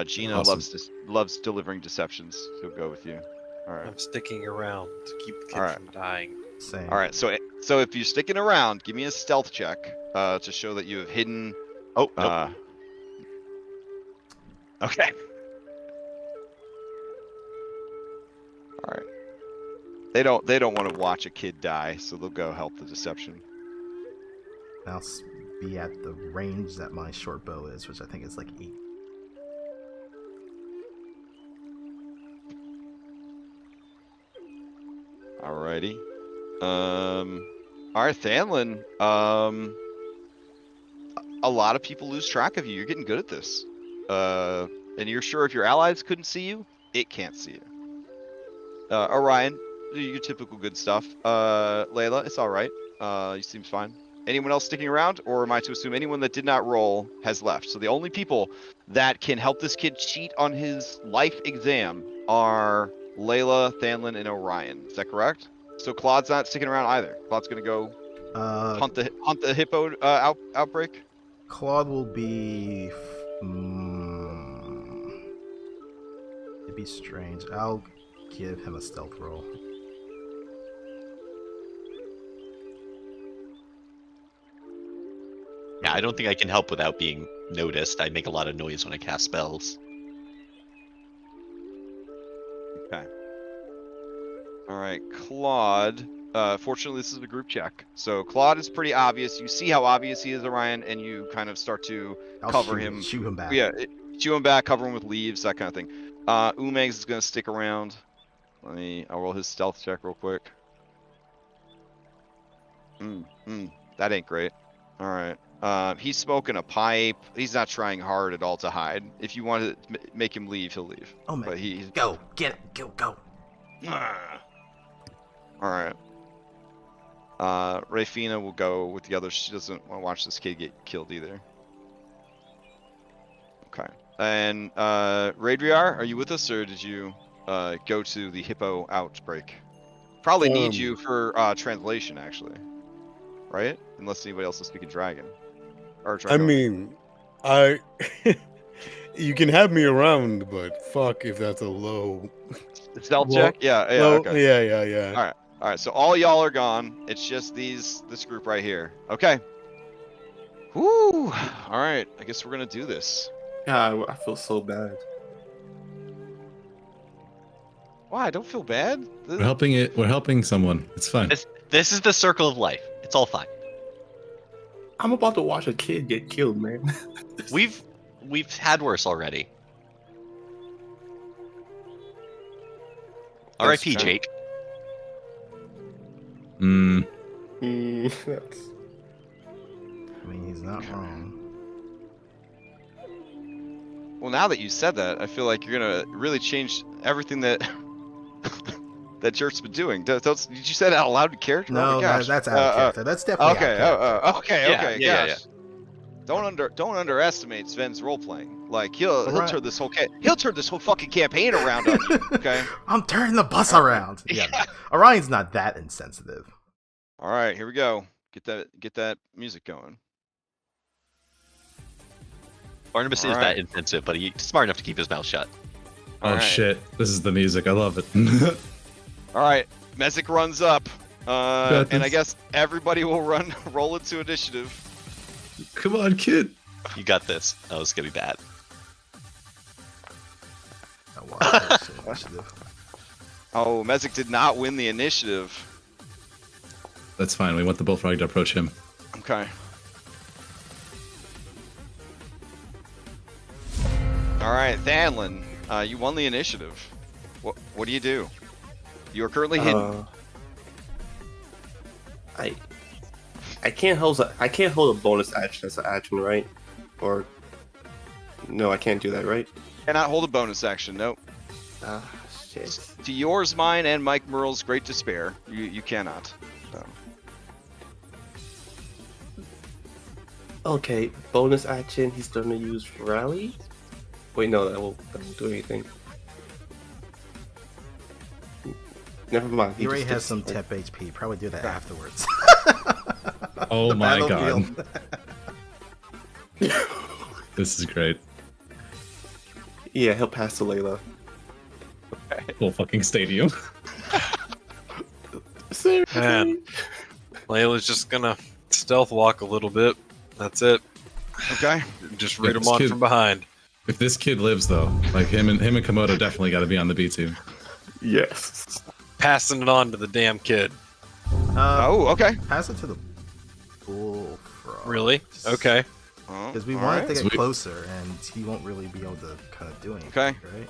Speaker 5: Gina
Speaker 2: Awesome.
Speaker 5: loves delivering deceptions. She'll go with you. All right.
Speaker 9: I'm sticking around to keep the kid
Speaker 5: All right.
Speaker 9: from dying.
Speaker 3: Same.
Speaker 5: All right. So if you're sticking around, give me a stealth check to show that you have hidden.
Speaker 4: Oh, nope.
Speaker 5: Okay. All right. They don't want to watch a kid die, so they'll go help the deception.
Speaker 3: I'll be at the range that my short bow is, which I think is like 8.
Speaker 5: Alrighty. Alright, Thanlin. A lot of people lose track of you. You're getting good at this. And you're sure if your allies couldn't see you, it can't see you. Orion, do your typical good stuff. Layla, it's alright. You seems fine. Anyone else sticking around, or am I to assume anyone that did not roll has left? So the only people that can help this kid cheat on his life exam are Layla, Thanlin, and Orion. Is that correct? So Claude's not sticking around either. Claude's gonna go hunt the hippo outbreak.
Speaker 3: Claude will be. It'd be strange. I'll give him a stealth roll.
Speaker 4: Yeah, I don't think I can help without being noticed. I make a lot of noise when I cast spells.
Speaker 5: Okay. All right, Claude. Fortunately, this is a group check. So Claude is pretty obvious. You see how obvious he is, Orion, and you kind of start to cover him.
Speaker 3: Shoot him back.
Speaker 5: Yeah, chew him back, cover him with leaves, that kind of thing. Umegs is going to stick around. I'll roll his stealth check real quick. That ain't great. All right. He's smoking a pipe. He's not trying hard at all to hide. If you want to make him leave, he'll leave.
Speaker 3: Oh man,
Speaker 5: but he's...
Speaker 3: go get it, go.
Speaker 5: All right. Rafina will go with the others. She doesn't want to watch this kid get killed either. Okay. And Radriar, are you with us, or did you go to the hippo outbreak? Probably need you for translation, actually. Right? Unless anybody else is speaking dragon. Or
Speaker 6: I mean, you can have me around, but fuck if that's a low
Speaker 5: stealth check? Yeah,
Speaker 6: low,
Speaker 5: okay.
Speaker 6: yeah.
Speaker 5: Alright. All right, so all y'all are gone. It's just this group right here. Okay. Whoo! All right, I guess we're gonna do this.
Speaker 1: God, I feel so bad.
Speaker 5: Why? Don't feel bad.
Speaker 2: We're helping it. We're helping someone. It's fine.
Speaker 4: This is the circle of life. It's all fine.
Speaker 1: I'm about to watch a kid get killed, man.
Speaker 4: We've had worse already. R.I.P.
Speaker 5: true.
Speaker 4: Jake.
Speaker 1: That's...
Speaker 3: I mean, he's not wrong.
Speaker 5: Well, now that you said that, I feel like you're gonna really change everything that that Jerk's been doing. Did you say that out loud to character? Oh
Speaker 3: No,
Speaker 5: my gosh.
Speaker 3: that's out of character. That's definitely
Speaker 5: Okay.
Speaker 3: out of character.
Speaker 5: Okay.
Speaker 4: Yeah,
Speaker 5: Okay.
Speaker 4: yeah,
Speaker 5: Gosh. Don't underestimate Sven's role playing. Like he'll
Speaker 3: Right.
Speaker 5: turn this whole fucking campaign around on you. Okay.
Speaker 3: I'm turning the bus around. Yeah. Orion's not that insensitive.
Speaker 5: All right. Here we go. Get that music going.
Speaker 4: Barnabas is
Speaker 5: Alright.
Speaker 4: that insensitive, but he's smart enough to keep his mouth shut.
Speaker 2: Oh
Speaker 5: Alright.
Speaker 2: shit! This is the music. I love it.
Speaker 5: All right. Mezek runs up.
Speaker 2: Got
Speaker 5: And I
Speaker 2: this.
Speaker 5: guess everybody will roll into initiative.
Speaker 2: Come on, kid.
Speaker 4: You got this. Oh, it's gonna be bad.
Speaker 3: I watched that shit initiative.
Speaker 5: Oh, Mezek did not win the initiative.
Speaker 2: That's fine. We want the bullfrog to approach him.
Speaker 5: Okay. All right, Thanlin, you won the initiative. What do you do? You are currently hidden.
Speaker 1: I can't hold a bonus action as an action, right? Or no, I can't do that, right?
Speaker 5: Cannot hold a bonus action. Nope.
Speaker 1: Ah, shit.
Speaker 5: To yours, mine, and Mike Merle's great despair, you cannot. So.
Speaker 1: Okay, bonus action. He's gonna use rally. Wait, no, that won't do anything. Never mind.
Speaker 3: He already
Speaker 1: just
Speaker 3: has
Speaker 1: gets,
Speaker 3: some
Speaker 1: like-
Speaker 3: temp HP. Probably do that afterwards.
Speaker 2: Oh
Speaker 3: The
Speaker 2: my god.
Speaker 3: battlefield.
Speaker 2: This is great.
Speaker 1: Yeah, he'll pass to Layla.
Speaker 2: Full fucking stadium.
Speaker 1: Seriously?
Speaker 9: Man. Layla's just gonna stealth walk a little bit. That's it.
Speaker 5: Okay.
Speaker 9: Just
Speaker 2: Yeah,
Speaker 9: read them
Speaker 2: this
Speaker 9: on
Speaker 2: kid-
Speaker 9: from behind.
Speaker 2: If this kid lives though, like him and Komodo definitely got to be on the B team.
Speaker 1: Yes.
Speaker 9: Passing it on to the damn kid.
Speaker 5: Oh, okay.
Speaker 3: Pass it to the bullfrog.
Speaker 9: Really? Okay.
Speaker 5: Oh,
Speaker 3: Because we
Speaker 5: all
Speaker 3: want it
Speaker 5: right.
Speaker 3: to get
Speaker 2: Sweet.
Speaker 3: closer, and he won't really be able to kind of do anything.
Speaker 5: Okay.
Speaker 3: Right.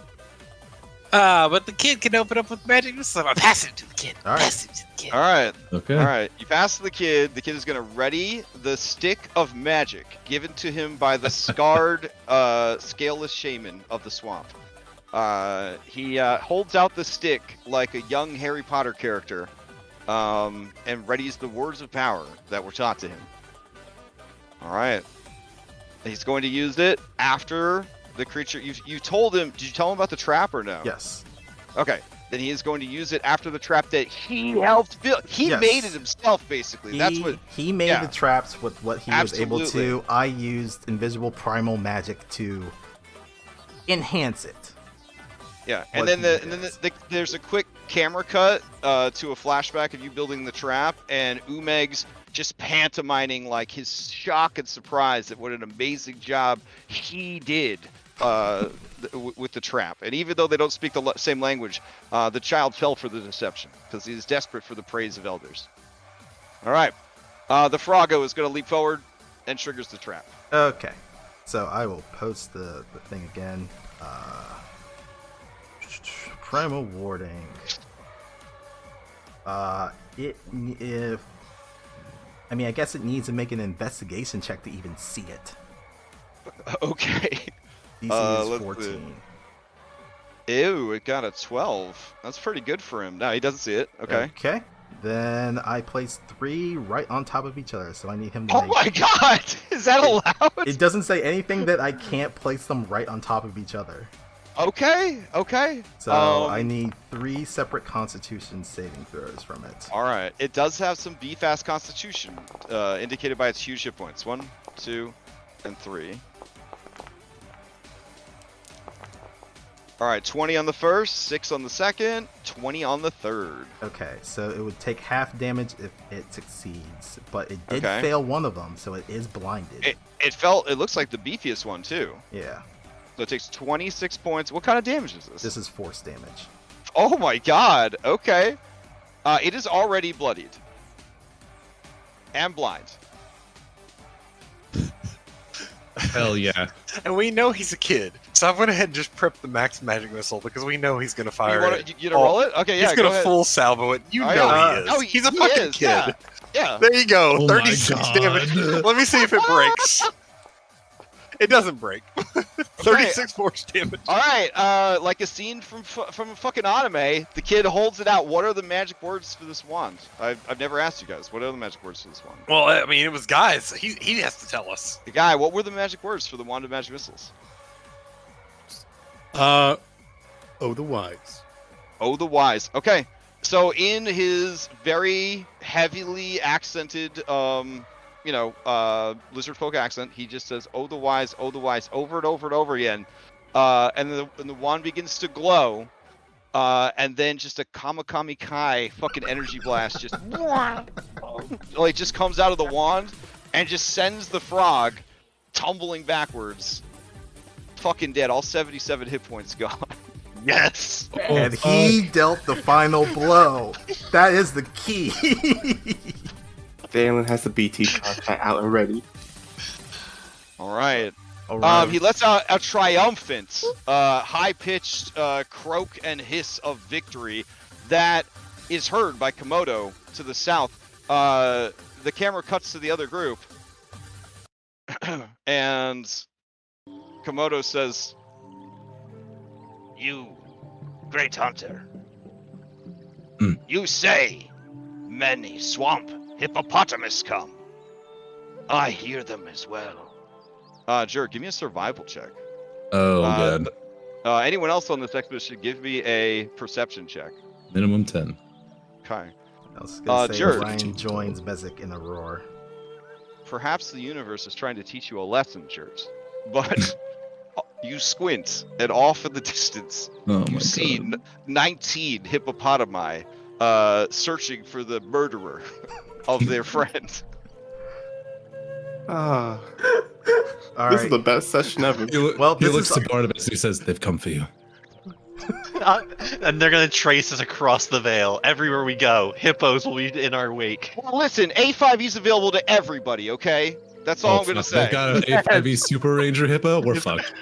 Speaker 9: But the kid can open up with magic, so I'm passing it to the kid.
Speaker 3: All right.
Speaker 9: Pass it to the kid.
Speaker 5: All right.
Speaker 2: Okay.
Speaker 5: All right, you pass to the kid. The kid is going to ready the stick of magic given to him by the scarred, scaleless shaman of the swamp. He holds out the stick like a young Harry Potter character, and readies the words of power that were taught to him. All right, he's going to use it after the creature. You told him. Did you tell him about the trap or no?
Speaker 3: Yes.
Speaker 5: Okay. Then he is going to use it after the trap that he helped build. He
Speaker 3: Yes.
Speaker 5: made it himself, basically. That's what.
Speaker 3: He made
Speaker 5: yeah.
Speaker 3: the traps with what he was able
Speaker 5: Absolutely.
Speaker 3: to. I used invisible primal magic to enhance it.
Speaker 5: Yeah,
Speaker 3: what
Speaker 5: and then
Speaker 3: he
Speaker 5: there's a quick camera cut to a flashback of you building the trap, and Umeg's just pantomiming like his shock and surprise at what an amazing job he did with the trap. And even though they don't speak the same language, the child fell for the deception because he is desperate for the praise of elders. All right, the Froggo is going to leap forward and triggers the trap.
Speaker 3: Okay. So I will post the thing again. Primal warding. I guess it needs to make an investigation check to even see it.
Speaker 5: Okay.
Speaker 3: DC is
Speaker 5: let's
Speaker 3: 14.
Speaker 5: Ew, it got a 12. That's pretty good for him. No, he doesn't see it. Okay.
Speaker 3: Okay. Then I place 3 right on top of each other, so I need him to
Speaker 5: Oh
Speaker 3: make...
Speaker 5: my god! Is that allowed?
Speaker 3: It doesn't say anything that I can't place them right on top of each other.
Speaker 5: Okay, okay.
Speaker 3: So I need 3 separate Constitution saving throws from it.
Speaker 5: Alright, it does have some B-Fast Constitution, indicated by its huge hit points. 1, 2, and 3. All right, 20 on the first, 6 on the second, 20 on the third.
Speaker 3: Okay, so it would take half damage if it succeeds, but it did
Speaker 5: Okay.
Speaker 3: fail one of them, so it is blinded.
Speaker 5: It looks like the beefiest one too.
Speaker 3: Yeah,
Speaker 5: So it takes 26 points. What kind of damage is this?
Speaker 3: this is force damage.
Speaker 5: Oh my god. Okay. It is already bloodied. And blind.
Speaker 2: Hell yeah.
Speaker 9: And we know he's a kid, so I went ahead and just prepped the max magic missile because we know he's gonna fire it.
Speaker 5: You gonna roll it? Okay, yeah.
Speaker 9: He's gonna
Speaker 5: go ahead.
Speaker 9: full salvo it. You
Speaker 5: Oh,
Speaker 9: know
Speaker 5: yeah.
Speaker 9: he is.
Speaker 5: Oh,
Speaker 9: He's a
Speaker 5: he
Speaker 9: fucking
Speaker 5: is,
Speaker 9: kid.
Speaker 5: Yeah.
Speaker 9: There you go.
Speaker 2: Oh my
Speaker 9: 36
Speaker 2: God.
Speaker 9: damage. Let me see if it breaks. It doesn't break. 36 force damage.
Speaker 5: All right. Like a scene from a fucking anime, the kid holds it out. What are the magic words for this wand? I've never asked you guys. What are the magic words for this wand?
Speaker 9: Well, I mean, it was guys. He has to tell us.
Speaker 5: The guy. What were the magic words for the wand of magic missiles?
Speaker 6: Oh, the wise.
Speaker 5: Oh, the wise. Okay. So in his very heavily accented, lizard folk accent, he just says, oh, the wise, over and over and over again. And the wand begins to glow. And then just a Kamakami Kai fucking energy blast just just comes out of the wand and just sends the frog tumbling backwards. Fucking dead. All 77 hit points gone.
Speaker 9: Yes.
Speaker 3: And he dealt the final blow. That is the key.
Speaker 1: Drellin has the BT contract out and ready.
Speaker 5: All right.
Speaker 3: All right.
Speaker 5: He lets out a triumphant, high-pitched croak and hiss of victory that is heard by Komodo to the south. The camera cuts to the other group, and Komodo says, "You, great hunter, you say many swamp hippopotamus come. I hear them as well. Jer, give me a survival check.
Speaker 2: Oh, God.
Speaker 5: Anyone else on this expedition, give me a perception check.
Speaker 2: Minimum 10.
Speaker 5: Okay.
Speaker 3: I was gonna say
Speaker 5: Jared.
Speaker 3: Ryan joins Mezek in a roar.
Speaker 5: Perhaps the universe is trying to teach you a lesson, Jert. But you squint, and off in the distance,
Speaker 2: Oh,
Speaker 5: you
Speaker 2: my
Speaker 5: see
Speaker 2: God.
Speaker 5: 19 hippopotami searching for the murderer of their friend.
Speaker 1: Ah,
Speaker 3: All
Speaker 1: this
Speaker 3: right.
Speaker 1: is the best session ever.
Speaker 3: Well,
Speaker 2: He
Speaker 3: this
Speaker 2: looks
Speaker 3: is
Speaker 2: to Barnabas and he says, they've come for you.
Speaker 4: And they're gonna trace us across the veil. Everywhere we go, hippos will be in our wake.
Speaker 5: Well, listen, A5E's available to everybody, okay? That's all I'm gonna
Speaker 2: fuck.
Speaker 5: say.
Speaker 2: They've got an A5E Super Ranger hippo? We're fucked.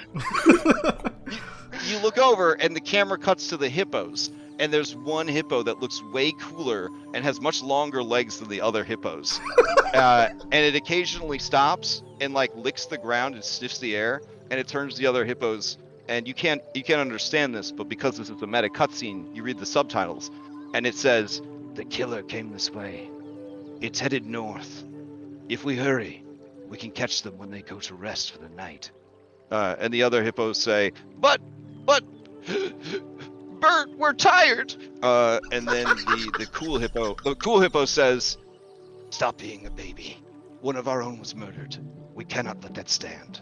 Speaker 5: You look over and the camera cuts to the hippos, and there's one hippo that looks way cooler and has much longer legs than the other hippos. And it occasionally stops and licks the ground and sniffs the air, and it turns to the other hippos. And you can't understand this, but because this is a meta cutscene, you read the subtitles, and it says, "The killer came this way. It's headed north. If we hurry, we can catch them when they go to rest for the night." And the other hippos say, but, Bert, we're tired. And then the cool hippo says, "Stop being a baby. One of our own was murdered. We cannot let that stand.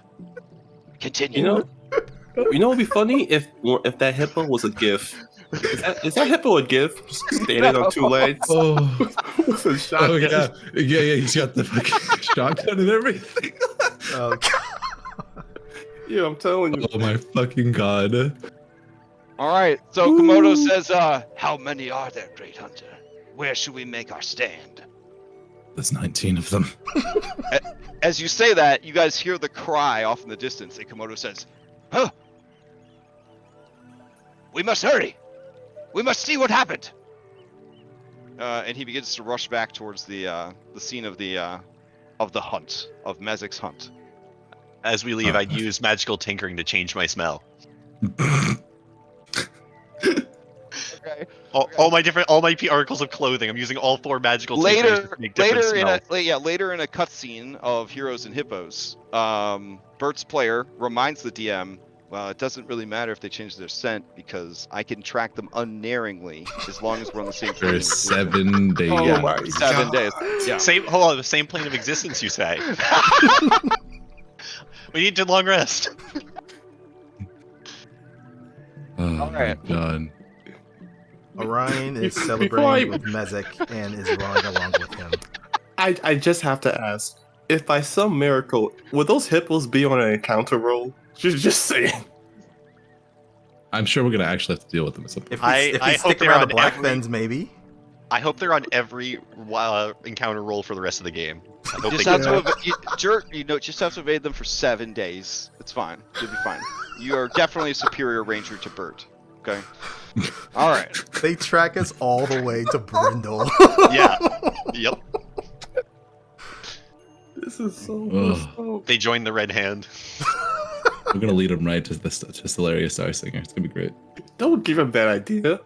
Speaker 5: Continue."
Speaker 1: You know, what'd be funny if that hippo was a GIF. Is that hippo a GIF? Just standing on two legs.
Speaker 2: Oh,
Speaker 1: With a shotgun.
Speaker 2: oh yeah. Yeah, he's got the fucking shotgun and everything.
Speaker 3: oh,
Speaker 1: Yeah, I'm telling you.
Speaker 2: Oh my fucking God.
Speaker 5: All right, so Komodo says, "How many are there, Great Hunter? Where should we make our stand?"
Speaker 2: There's 19 of them.
Speaker 5: As you say that, you guys hear the cry off in the distance, and Komodo says, "Huh! We must hurry! We must see what happened!" And he begins to rush back towards the scene of the hunt, of Mezek's hunt.
Speaker 4: As we leave, I'd use magical tinkering to change my smell.
Speaker 5: Okay.
Speaker 4: All my articles of clothing. I'm using all 4 magical tinkers to make different smells.
Speaker 5: Later in a cutscene of Heroes and Hippos, Bert's player reminds the DM, "Well, it doesn't really matter if they change their scent because I can track them unerringly as long as we're on the same
Speaker 2: For
Speaker 5: page."
Speaker 2: 7 days.
Speaker 1: Oh
Speaker 5: Yeah,
Speaker 1: my
Speaker 5: 7 days. Yeah.
Speaker 4: Hold on, the same plane of existence, you say? We need to long rest.
Speaker 2: Oh my
Speaker 5: Alright.
Speaker 2: god.
Speaker 3: Orion is
Speaker 1: Before
Speaker 3: celebrating
Speaker 1: I-
Speaker 3: with Mezek and is rowing along with him.
Speaker 1: I just have to ask, if by some miracle, would those hippos be on an encounter roll? Just saying.
Speaker 2: I'm sure we're gonna actually have to deal with them at some point.
Speaker 3: If we,
Speaker 4: I
Speaker 3: if we
Speaker 4: hope
Speaker 3: stick
Speaker 4: they're
Speaker 3: around the
Speaker 4: on
Speaker 3: black
Speaker 4: every-
Speaker 3: fins, maybe.
Speaker 4: I hope they're on every encounter roll for the rest of the game. I hope
Speaker 5: Just
Speaker 4: they
Speaker 5: have
Speaker 4: get
Speaker 5: to just have to evade them for 7 days. It's fine. You'll be fine. You are definitely a superior ranger to Bert. Okay. All right.
Speaker 3: They track us all the way to Brindle.
Speaker 4: Yeah. Yep.
Speaker 1: This is so
Speaker 2: Ugh.
Speaker 1: messed up.
Speaker 4: They join the Red Hand.
Speaker 2: We're gonna lead them right to the Stellaria Star Singer. It's gonna be great.
Speaker 1: Don't give a bad idea.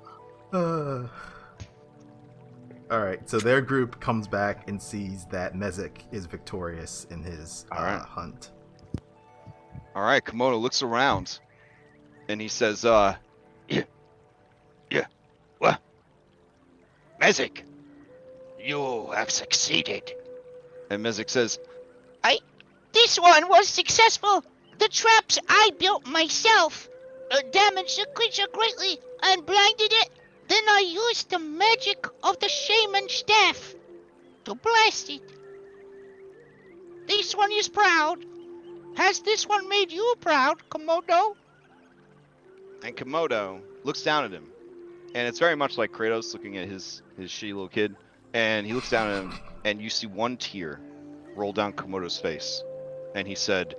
Speaker 3: Alright, so their group comes back and sees that Mezek is victorious in his
Speaker 5: Alright.
Speaker 3: hunt.
Speaker 5: All right. Komodo looks around, and he says,
Speaker 10: What? Mezek, you have succeeded.
Speaker 5: and Mezek says,
Speaker 10: This one was successful. The traps I built myself damaged the creature greatly and blinded it. Then I used the magic of the shaman staff to blast it. This one is proud. Has this one made you proud, Komodo?
Speaker 5: and Komodo looks down at him, and it's very much like Kratos looking at his shitty little kid, and he looks down at him, and you see one tear roll down Komodo's face, and he said,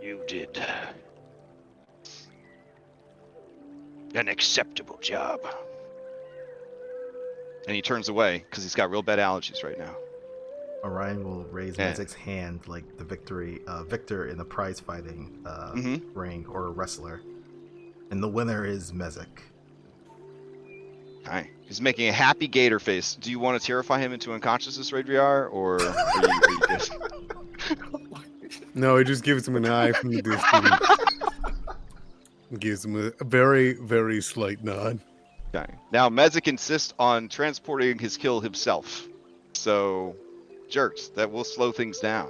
Speaker 10: You did an acceptable job.
Speaker 5: and he turns away because he's got real bad allergies right now.
Speaker 3: Orion will raise
Speaker 5: Yeah.
Speaker 3: Mezek's hand like the victor in the prize fighting
Speaker 5: Mhm.
Speaker 3: ring or wrestler. And the winner is Mezek.
Speaker 5: Hi. He's making a happy gator face. Do you want to terrify him into unconsciousness, Raid VR, or are you good?
Speaker 6: No, it just gives him an eye from the distance. Gives him a very, very slight nod.
Speaker 5: Okay. Now Mezek insists on transporting his kill himself. So, jerks, that will slow things down.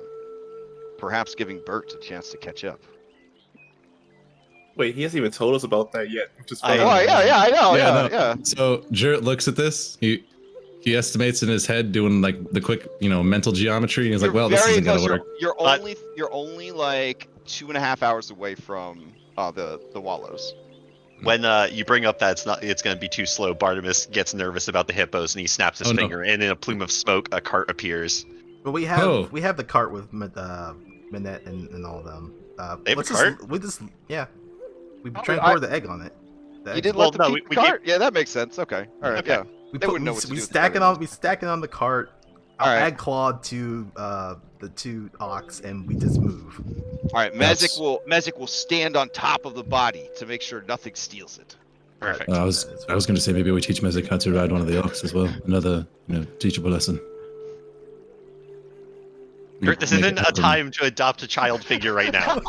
Speaker 5: Perhaps giving Bert a chance to catch up.
Speaker 1: Wait, he hasn't even told us about that yet. Which is
Speaker 4: I-
Speaker 1: funny.
Speaker 5: Oh yeah, I know,
Speaker 2: no.
Speaker 5: yeah.
Speaker 2: So Jert looks at this. He estimates in his head, doing like the quick, mental geometry, and he's like, "Well, this isn't gonna work."
Speaker 5: You're only like 2.5 hours away from the wallows.
Speaker 4: When you bring up that it's going to be too slow, Barnabas gets nervous about the hippos and he snaps his
Speaker 2: Oh, no.
Speaker 4: finger, and in a plume of smoke, a cart appears.
Speaker 3: But we have
Speaker 2: Oh.
Speaker 3: we have the cart with Minette and all of them.
Speaker 4: They have a
Speaker 3: let's
Speaker 4: cart?
Speaker 3: We
Speaker 5: Oh,
Speaker 3: transported the egg on it. The
Speaker 5: You
Speaker 3: egg-
Speaker 5: did
Speaker 4: Well,
Speaker 5: let them
Speaker 4: no,
Speaker 5: keep
Speaker 4: we
Speaker 5: the cart? Yeah, that makes sense. Okay. All right.
Speaker 4: Okay.
Speaker 5: Yeah.
Speaker 3: We
Speaker 5: They
Speaker 3: put
Speaker 5: wouldn't know what to do
Speaker 3: we
Speaker 5: with the
Speaker 3: stack it
Speaker 5: cart.
Speaker 3: on we stack it on the cart.
Speaker 5: All right.
Speaker 3: Add Claude to the 2 ox and we just move.
Speaker 5: All right.
Speaker 2: That's-
Speaker 5: Mezek will stand on top of the body to make sure nothing steals it.
Speaker 4: Perfect.
Speaker 2: I was going to say maybe we teach Mezek how to ride one of the ox as well. Another teachable lesson.
Speaker 4: Kurt, this
Speaker 2: Make
Speaker 4: isn't
Speaker 2: it
Speaker 4: a
Speaker 2: happen.
Speaker 4: time to adopt a child figure right now.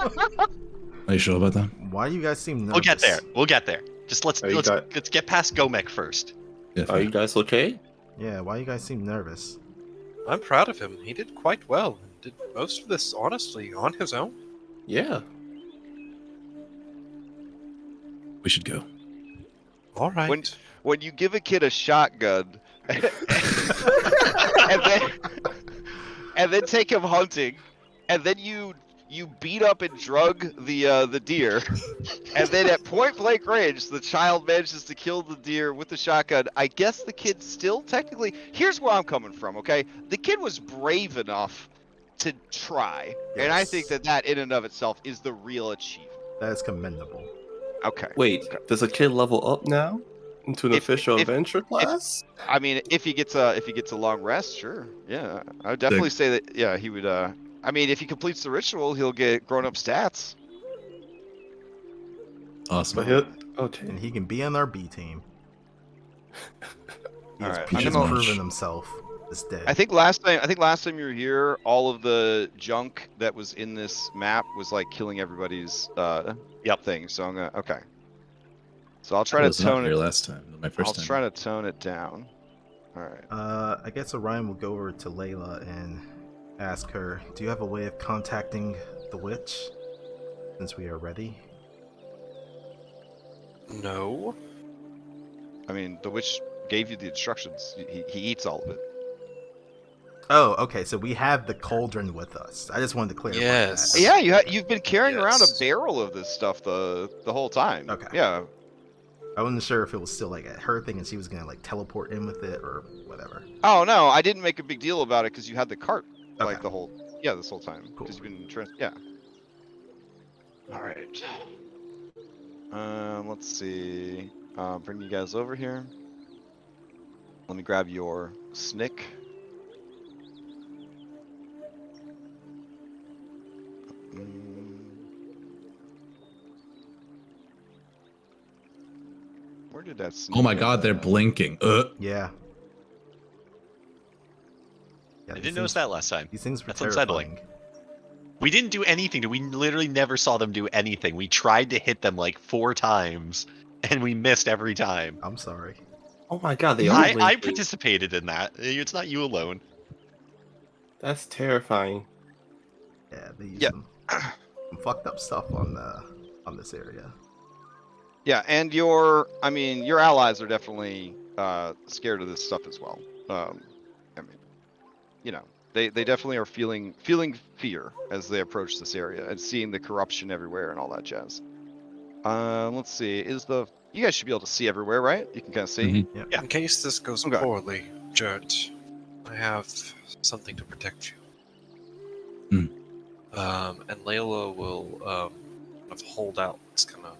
Speaker 2: Are you sure about that?
Speaker 3: Why do you guys seem nervous?
Speaker 4: We'll get there. We'll get there. Just let's
Speaker 1: Are you
Speaker 4: let's get past Gomek first.
Speaker 2: Yeah.
Speaker 1: Are you guys okay?
Speaker 3: Yeah, why you guys seem nervous?
Speaker 9: I'm proud of him. He did quite well. Did most of this honestly on his own.
Speaker 1: Yeah.
Speaker 2: We should go.
Speaker 9: All right.
Speaker 5: When you give a kid a shotgun and then take him hunting, and then you beat up and drug the deer, and then at point blank range the child manages to kill the deer with the shotgun, I guess the kid still technically, here's where I'm coming from, okay? The kid was brave enough to try, and I
Speaker 3: Yes.
Speaker 5: think that in and of itself is the real achievement.
Speaker 3: That is commendable.
Speaker 5: Okay.
Speaker 1: Wait, does a kid level up now into an
Speaker 5: If-
Speaker 1: official
Speaker 5: if-
Speaker 1: adventure class?
Speaker 5: I mean, if he gets a long rest, sure. Yeah, I would definitely say that. Yeah, he would. I mean, if he completes the ritual, he'll get grown-up stats.
Speaker 2: Awesome.
Speaker 1: But he'll, okay.
Speaker 3: And he can be on our B team. He
Speaker 5: All
Speaker 3: has
Speaker 5: right,
Speaker 2: I'm
Speaker 3: he's
Speaker 2: gonna-
Speaker 3: proven himself this day.
Speaker 5: I think last time you were here, all of the junk that was in this map was like killing everybody's thing. So I'm gonna So I'll try
Speaker 2: I
Speaker 5: to
Speaker 2: was not
Speaker 5: tone
Speaker 2: here
Speaker 5: it.
Speaker 2: last time. My first
Speaker 5: I'll
Speaker 2: time.
Speaker 5: try to tone it down. All right.
Speaker 3: I guess Orion will go over to Layla and ask her, do you have a way of contacting the witch? Since we are ready.
Speaker 9: No.
Speaker 5: I mean, the witch gave you the instructions. He eats all of it.
Speaker 3: Oh, okay. So we have the cauldron with us. I just wanted to clarify
Speaker 9: Yes.
Speaker 3: that.
Speaker 5: Yeah, you've been carrying around a
Speaker 9: Yes.
Speaker 5: barrel of this stuff the whole time.
Speaker 3: Okay.
Speaker 5: Yeah.
Speaker 3: I wasn't sure if it was still like a her thing and she was gonna like teleport in with it or whatever.
Speaker 5: Oh no, I didn't make a big deal about it because you had the cart like
Speaker 3: Okay.
Speaker 5: this whole time.
Speaker 3: Cool.
Speaker 5: Because you've been yeah. All right. Let's see. Bring you guys over here. Let me grab your snick. Where did that snick
Speaker 2: Oh my
Speaker 5: go?
Speaker 2: god, they're blinking.
Speaker 3: Yeah.
Speaker 4: I didn't notice that last time.
Speaker 3: These things were
Speaker 4: That's unsettling.
Speaker 3: terrifying.
Speaker 4: We didn't do anything. We literally never saw them do anything. We tried to hit them like 4 times, and we missed every time.
Speaker 3: I'm sorry.
Speaker 1: Oh my god, they are
Speaker 4: I
Speaker 1: blinking.
Speaker 4: participated in that. It's not you alone.
Speaker 1: That's terrifying.
Speaker 3: Yeah, they use
Speaker 5: Yeah.
Speaker 3: some fucked up stuff on this area.
Speaker 5: Yeah, and your allies are definitely scared of this stuff as well. I mean, you know, they definitely are feeling fear as they approach this area and seeing the corruption everywhere and all that jazz. Let's see. You guys should be able to see everywhere, right? You can kind of see.
Speaker 2: Mhm.
Speaker 5: Yeah.
Speaker 9: In case this goes
Speaker 5: Okay.
Speaker 9: poorly, Jert, I have something to protect you. And Layla will kind of hold out. It's kind of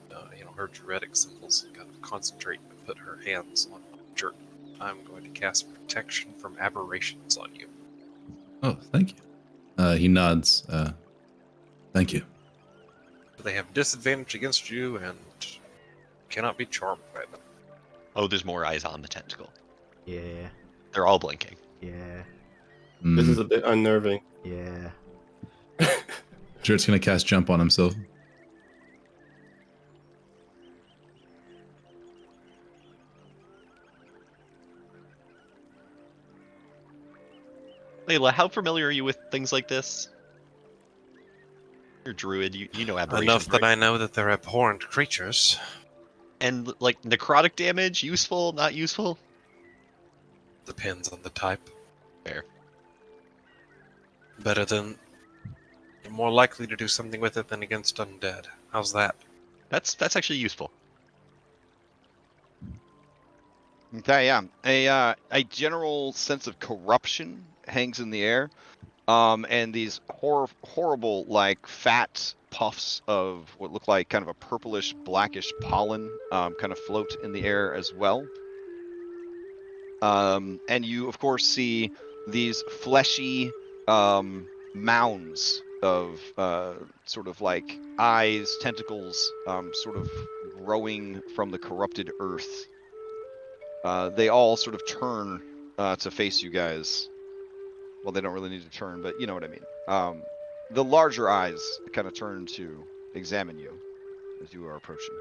Speaker 9: her druidic symbols and kind of concentrate and put her hands on Jert. I'm going to cast protection from aberrations on you.
Speaker 2: Oh, thank you. He nods. Thank you.
Speaker 9: They have disadvantage against you and cannot be charmed by them.
Speaker 4: Oh, there's more eyes on the tentacle.
Speaker 3: Yeah.
Speaker 4: They're all blinking.
Speaker 3: Yeah.
Speaker 1: This
Speaker 2: Mm.
Speaker 1: is a bit unnerving.
Speaker 3: Yeah.
Speaker 2: Jert's gonna cast jump on himself.
Speaker 4: Layla, how familiar are you with things like this? You're a druid. You know aberrations.
Speaker 9: Enough that
Speaker 4: right?
Speaker 9: I know that they're abhorrent creatures.
Speaker 4: And like necrotic damage, useful, not useful?
Speaker 9: Depends on the type.
Speaker 4: Fair.
Speaker 9: Better than... You're more likely to do something with it than against undead. How's that?
Speaker 4: That's actually useful.
Speaker 5: Okay, yeah. A general sense of corruption hangs in the air, and these horrible, like fat puffs of what look like kind of a purplish, blackish pollen, kind of float in the air as well. And you, of course, see these fleshy mounds of sort of like eyes, tentacles, sort of growing from the corrupted earth. They all sort of turn to face you guys. Well, they don't really need to turn, but you know what I mean. The larger eyes kind of turn to examine you as you are approaching.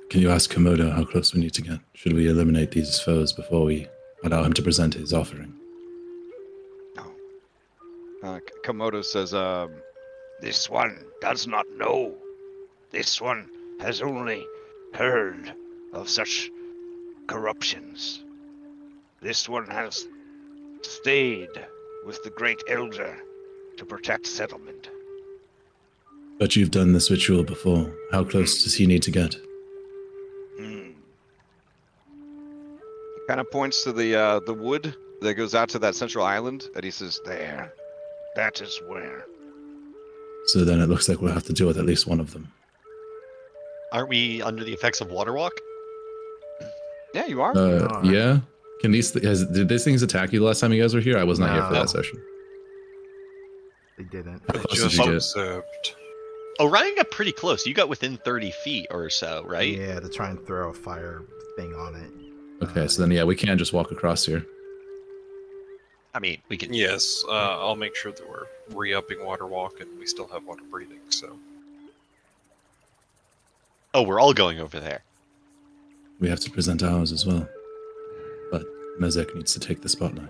Speaker 2: Can you ask Komodo how close we need to get? Should we eliminate these foes before we allow him to present his offering?
Speaker 5: No. Komodo says,
Speaker 10: This one does not know. This one has only heard of such corruptions. This one has stayed with the Great Elder to protect settlement.
Speaker 2: But you've done this ritual before. How close does he need to get?
Speaker 5: kind of points to the wood that goes out to that central island, and he says,
Speaker 10: There. That is where.
Speaker 2: So then it looks like we'll have to deal with at least one of them.
Speaker 4: Aren't we under the effects of water walk?
Speaker 5: yeah, you are.
Speaker 2: Yeah. Can did these things attack you the last time you guys were here? I was not here for
Speaker 3: No.
Speaker 2: that session.
Speaker 3: They didn't.
Speaker 2: How close did
Speaker 9: Just
Speaker 2: you get?
Speaker 9: observed.
Speaker 4: Oh, Ryan got pretty close. You got within 30 feet or so, right?
Speaker 3: Yeah, to try and throw a fire thing on it.
Speaker 2: Okay, so then yeah, we can just walk across here.
Speaker 4: I mean, we can.
Speaker 9: Yes, I'll make sure that we're re-upping water walk and we still have water breathing, so.
Speaker 4: Oh, we're all going over there.
Speaker 2: We have to present ours as well. But Mezek needs to take the spotlight.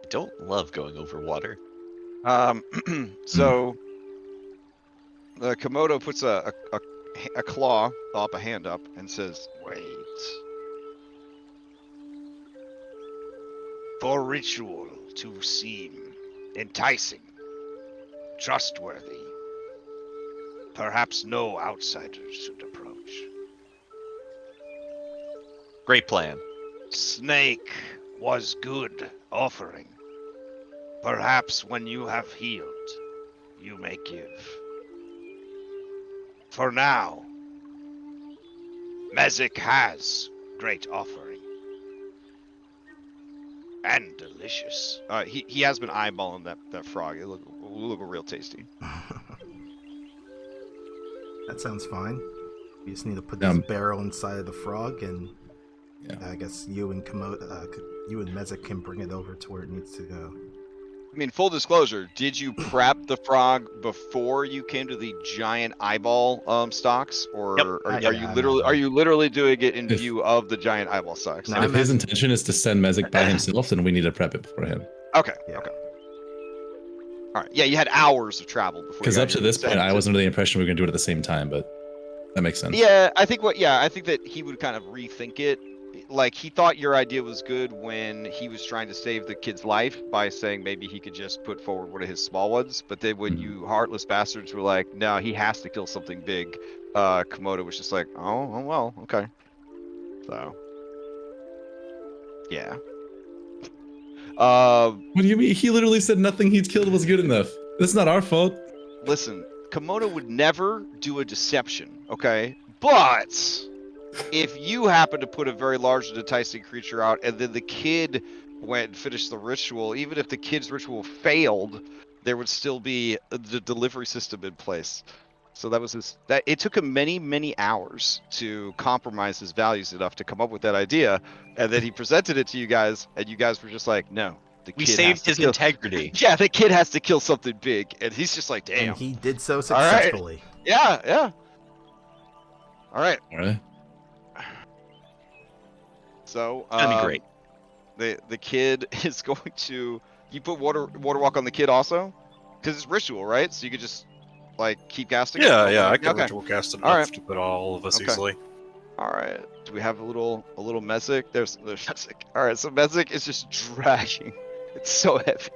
Speaker 4: I don't love going over water.
Speaker 5: So Komodo puts a claw up, a hand up, and says, "Wait.
Speaker 10: For ritual to seem enticing, trustworthy, perhaps no outsiders should approach.
Speaker 4: Great plan.
Speaker 10: Snake was good offering. Perhaps when you have healed, you may give. For now, Mezek has great offering. And delicious.
Speaker 5: He has been eyeballing that frog. It look real tasty.
Speaker 3: That sounds fine. We just need to put this barrel inside of the frog, and I guess you and you and Mezek can bring it over to where it needs to go.
Speaker 5: I mean, full disclosure, did you prep the frog before you came to the giant eyeball stalks, or are you literally doing it in view of the giant eyeball stalks?
Speaker 2: No, if his intention is to send Mezek by himself, then we need to prep it beforehand.
Speaker 5: Okay. Okay. All right. Yeah, you had hours of travel before.
Speaker 2: Because up to this point, I was under the impression we were going to do it at the same time, but that makes sense.
Speaker 5: Yeah, I think that he would kind of rethink it. Like, he thought your idea was good when he was trying to save the kid's life by saying maybe he could just put forward one of his small ones. But then when you heartless bastards were like, no, he has to kill something big, Komodo was just like, oh well, okay. So, yeah.
Speaker 2: What do you mean? He literally said nothing he'd killed was good enough. That's not our fault.
Speaker 5: Listen, Komodo would never do a deception, okay? But if you happen to put a very large and enticing creature out, and then the kid went and finished the ritual, even if the kid's ritual failed, there would still be the delivery system in place. So that was it took him many hours to compromise his values enough to come up with that idea, and then he presented it to you guys, and you guys were just like, no.
Speaker 4: We saved his integrity.
Speaker 5: Yeah, the kid has to kill something big, and he's just like, damn.
Speaker 3: And he did so successfully.
Speaker 5: Right. Yeah. All right. So,
Speaker 4: that'd be great.
Speaker 5: The kid is going to. You put water walk on the kid also, because it's ritual, right? So you could just like keep casting.
Speaker 9: Yeah, I can ritual cast enough to put all of us easily.
Speaker 5: All right. Do we have a little Mezek? There's Mezek. All right. So Mezek is just dragging. It's so heavy.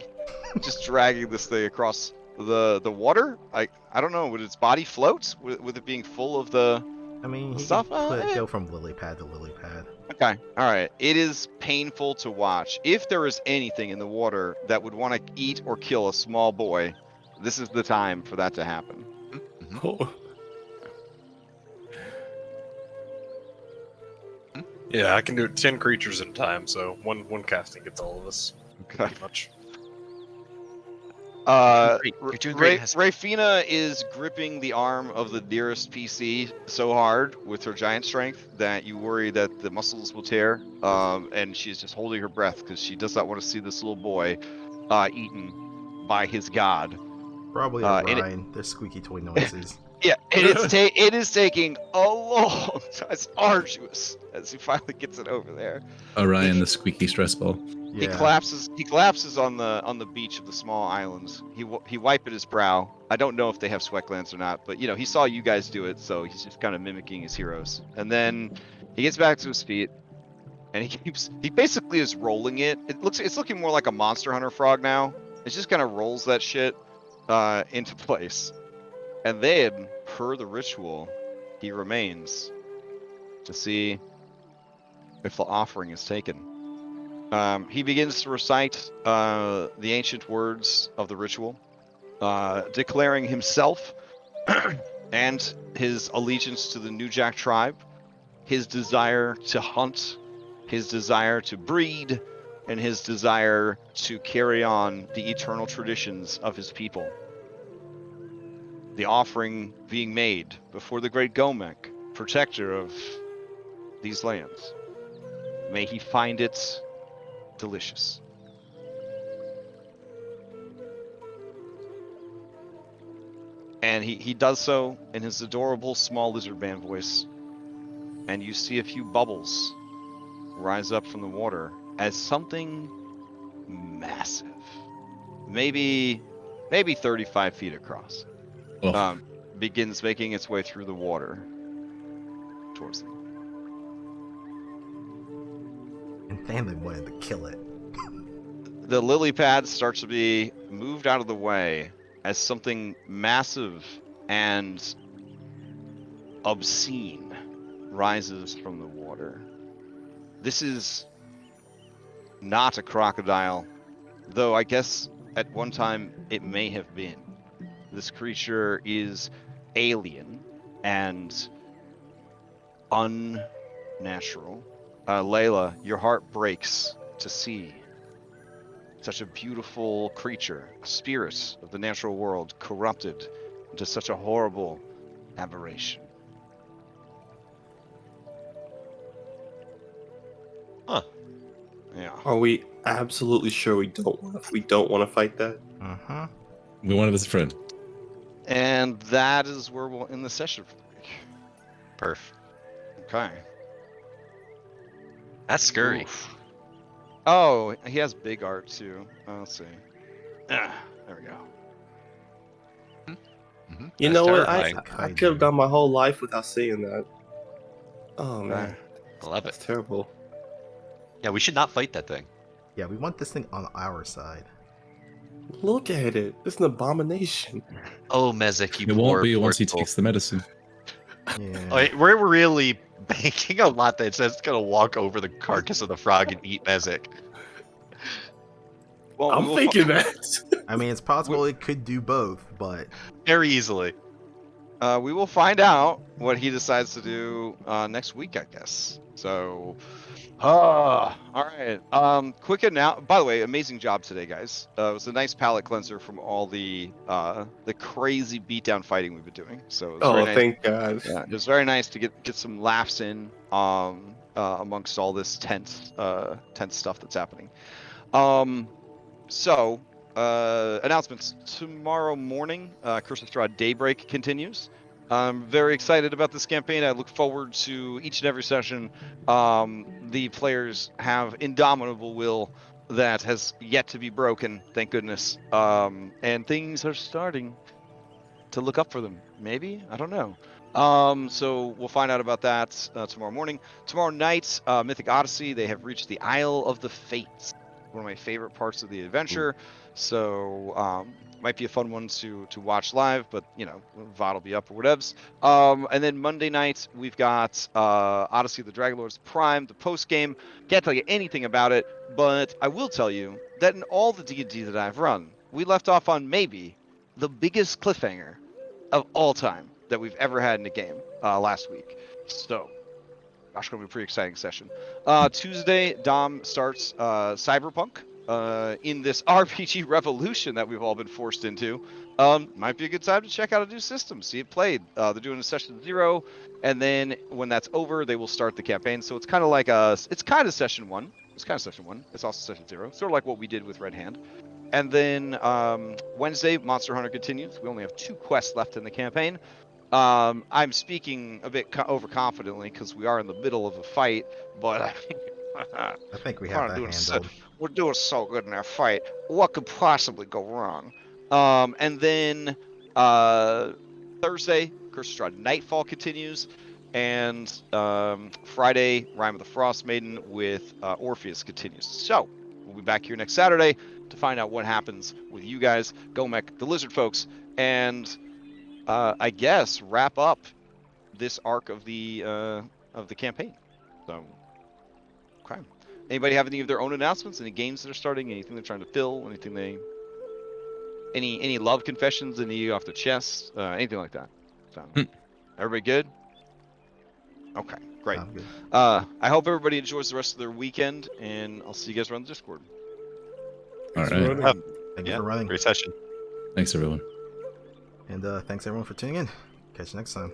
Speaker 5: Just dragging this thing across the water. I don't know. Would its body float with it being full of the?
Speaker 3: I mean,
Speaker 5: stuff.
Speaker 3: Go from lily pad to lily pad.
Speaker 5: Okay. All right. It is painful to watch. If there is anything in the water that would want to eat or kill a small boy, this is the time for that to happen.
Speaker 2: Oh.
Speaker 9: Yeah, I can do 10 creatures at a time, so one casting gets all of us.
Speaker 5: Okay.
Speaker 9: Pretty much.
Speaker 4: You're doing great.
Speaker 5: Rafina is gripping the arm of the nearest PC so hard with her giant strength that you worry that the muscles will tear, and she's just holding her breath because she does not want to see this little boy eaten by his god.
Speaker 3: Probably Orion. Their squeaky toy noises.
Speaker 5: Yeah, and it is taking a long time. It's arduous as he finally gets it over there.
Speaker 2: Orion, the squeaky stress ball.
Speaker 5: Yeah. He collapses on the beach of the small islands. He wiped at his brow. I don't know if they have sweat glands or not, but he saw you guys do it, so he's just kind of mimicking his heroes. And then he gets back to his feet, and he basically is rolling it. It's looking more like a Monster Hunter frog now. It just kind of rolls that shit into place. And then, per the ritual, he remains to see if the offering is taken. He begins to recite the ancient words of the ritual, declaring himself and his allegiance to the New Jack tribe, his desire to hunt, his desire to breed, and his desire to carry on the eternal traditions of his people. The offering being made before the great Gomek, protector of these lands. May he find it delicious. And he does so in his adorable small lizard man voice. And you see a few bubbles rise up from the water as something massive, maybe 35 feet across. begins making its way through the water towards them.
Speaker 3: And then they wanted to kill it.
Speaker 5: The lily pad starts to be moved out of the way as something massive and obscene rises from the water. This is not a crocodile, though I guess at one time it may have been. This creature is alien and unnatural. Layla, your heart breaks to see such a beautiful creature, a spirit of the natural world, corrupted into such a horrible aberration.
Speaker 4: Huh.
Speaker 5: Yeah.
Speaker 1: Are we absolutely sure we don't want to fight that?
Speaker 3: Uh-huh.
Speaker 2: We want it as a friend.
Speaker 5: And that is where we'll end the session for the week.
Speaker 4: Perf.
Speaker 5: Okay.
Speaker 4: That's scary.
Speaker 5: Oof. Oh, he has big art too. Let's see. There we go.
Speaker 4: Mhm.
Speaker 1: You
Speaker 4: That's
Speaker 1: know what?
Speaker 4: terrifying.
Speaker 1: I could have gone my whole life without seeing that. Oh man,
Speaker 4: I love
Speaker 1: that's
Speaker 4: it.
Speaker 1: terrible.
Speaker 4: Yeah, we should not fight that thing.
Speaker 3: Yeah, we want this thing on our side.
Speaker 1: Look at it. It's an abomination.
Speaker 4: Oh, Mezek, you
Speaker 2: It
Speaker 4: poor,
Speaker 2: won't be
Speaker 4: poor
Speaker 2: once he
Speaker 4: soul.
Speaker 2: takes the medicine.
Speaker 3: Yeah.
Speaker 4: Oh, we're really banking a lot that says it's gonna walk over the carcass of the frog and eat Mezek.
Speaker 5: Well,
Speaker 1: I'm thinking that.
Speaker 3: I mean, it's possible it could do both, but
Speaker 4: Very easily.
Speaker 5: we will find out what he decides to do next week, I guess. So, all right. Quick announcement. By the way, amazing job today, guys. It was a nice palate cleanser from all the crazy beatdown fighting we've been doing. So it was very
Speaker 1: Oh,
Speaker 5: nice.
Speaker 1: thank God.
Speaker 5: Yeah, it was very nice to get some laughs in amongst all this tense stuff that's happening. So, announcements. Tomorrow morning, Curse of Strahd Daybreak continues. I'm very excited about this campaign. I look forward to each and every session. The players have indomitable will that has yet to be broken, thank goodness. And things are starting to look up for them. Maybe? I don't know. So we'll find out about that tomorrow morning. Tomorrow night, Mythic Odyssey, they have reached the Isle of the Fates. One of my favorite parts of the adventure. So might be a fun one to watch live, but you know, VOD will be up or whatevs. And then Monday night we've got Odyssey of the Dragonlords Prime, the post game. Can't tell you anything about it, but I will tell you that in all the D&D that I've run, we left off on maybe the biggest cliffhanger of all time that we've ever had in a game last week. So, gosh, gonna be a pretty exciting session. Tuesday, Dom starts Cyberpunk in this RPG revolution that we've all been forced into. Might be a good time to check out a new system, see it played. They're doing a session 0, and then when that's over, they will start the campaign. So it's kind of like it's kind of session 1. It's kind of session 1. It's also session 0, sort of like what we did with Red Hand. And then Wednesday, Monster Hunter continues. We only have 2 quests left in the campaign. I'm speaking a bit overconfidently because we are in the middle of a fight, but
Speaker 3: I think we have that handled.
Speaker 5: we're doing so good in our fight. What could possibly go wrong? And then Thursday, Curse of Strahd Nightfall continues, and Friday, Rime of the Frost Maiden with Orpheus continues. So we'll be back here next Saturday to find out what happens with you guys, Gomek, the Lizard folks, and I guess wrap up this arc of the campaign. So, okay. Anybody have any of their own announcements? Any games that are starting? Anything they're trying to fill? Any love confessions? Any off the chest? Anything like that? So, everybody good? Okay, great.
Speaker 3: Sounds good.
Speaker 5: I hope everybody enjoys the rest of their weekend, and I'll see you guys around the Discord.
Speaker 2: All
Speaker 6: Thanks for
Speaker 2: right.
Speaker 6: running.
Speaker 3: Thank you
Speaker 4: Yeah,
Speaker 3: for running.
Speaker 4: great session.
Speaker 2: Thanks, everyone.
Speaker 3: And thanks everyone for tuning in. Catch you next time.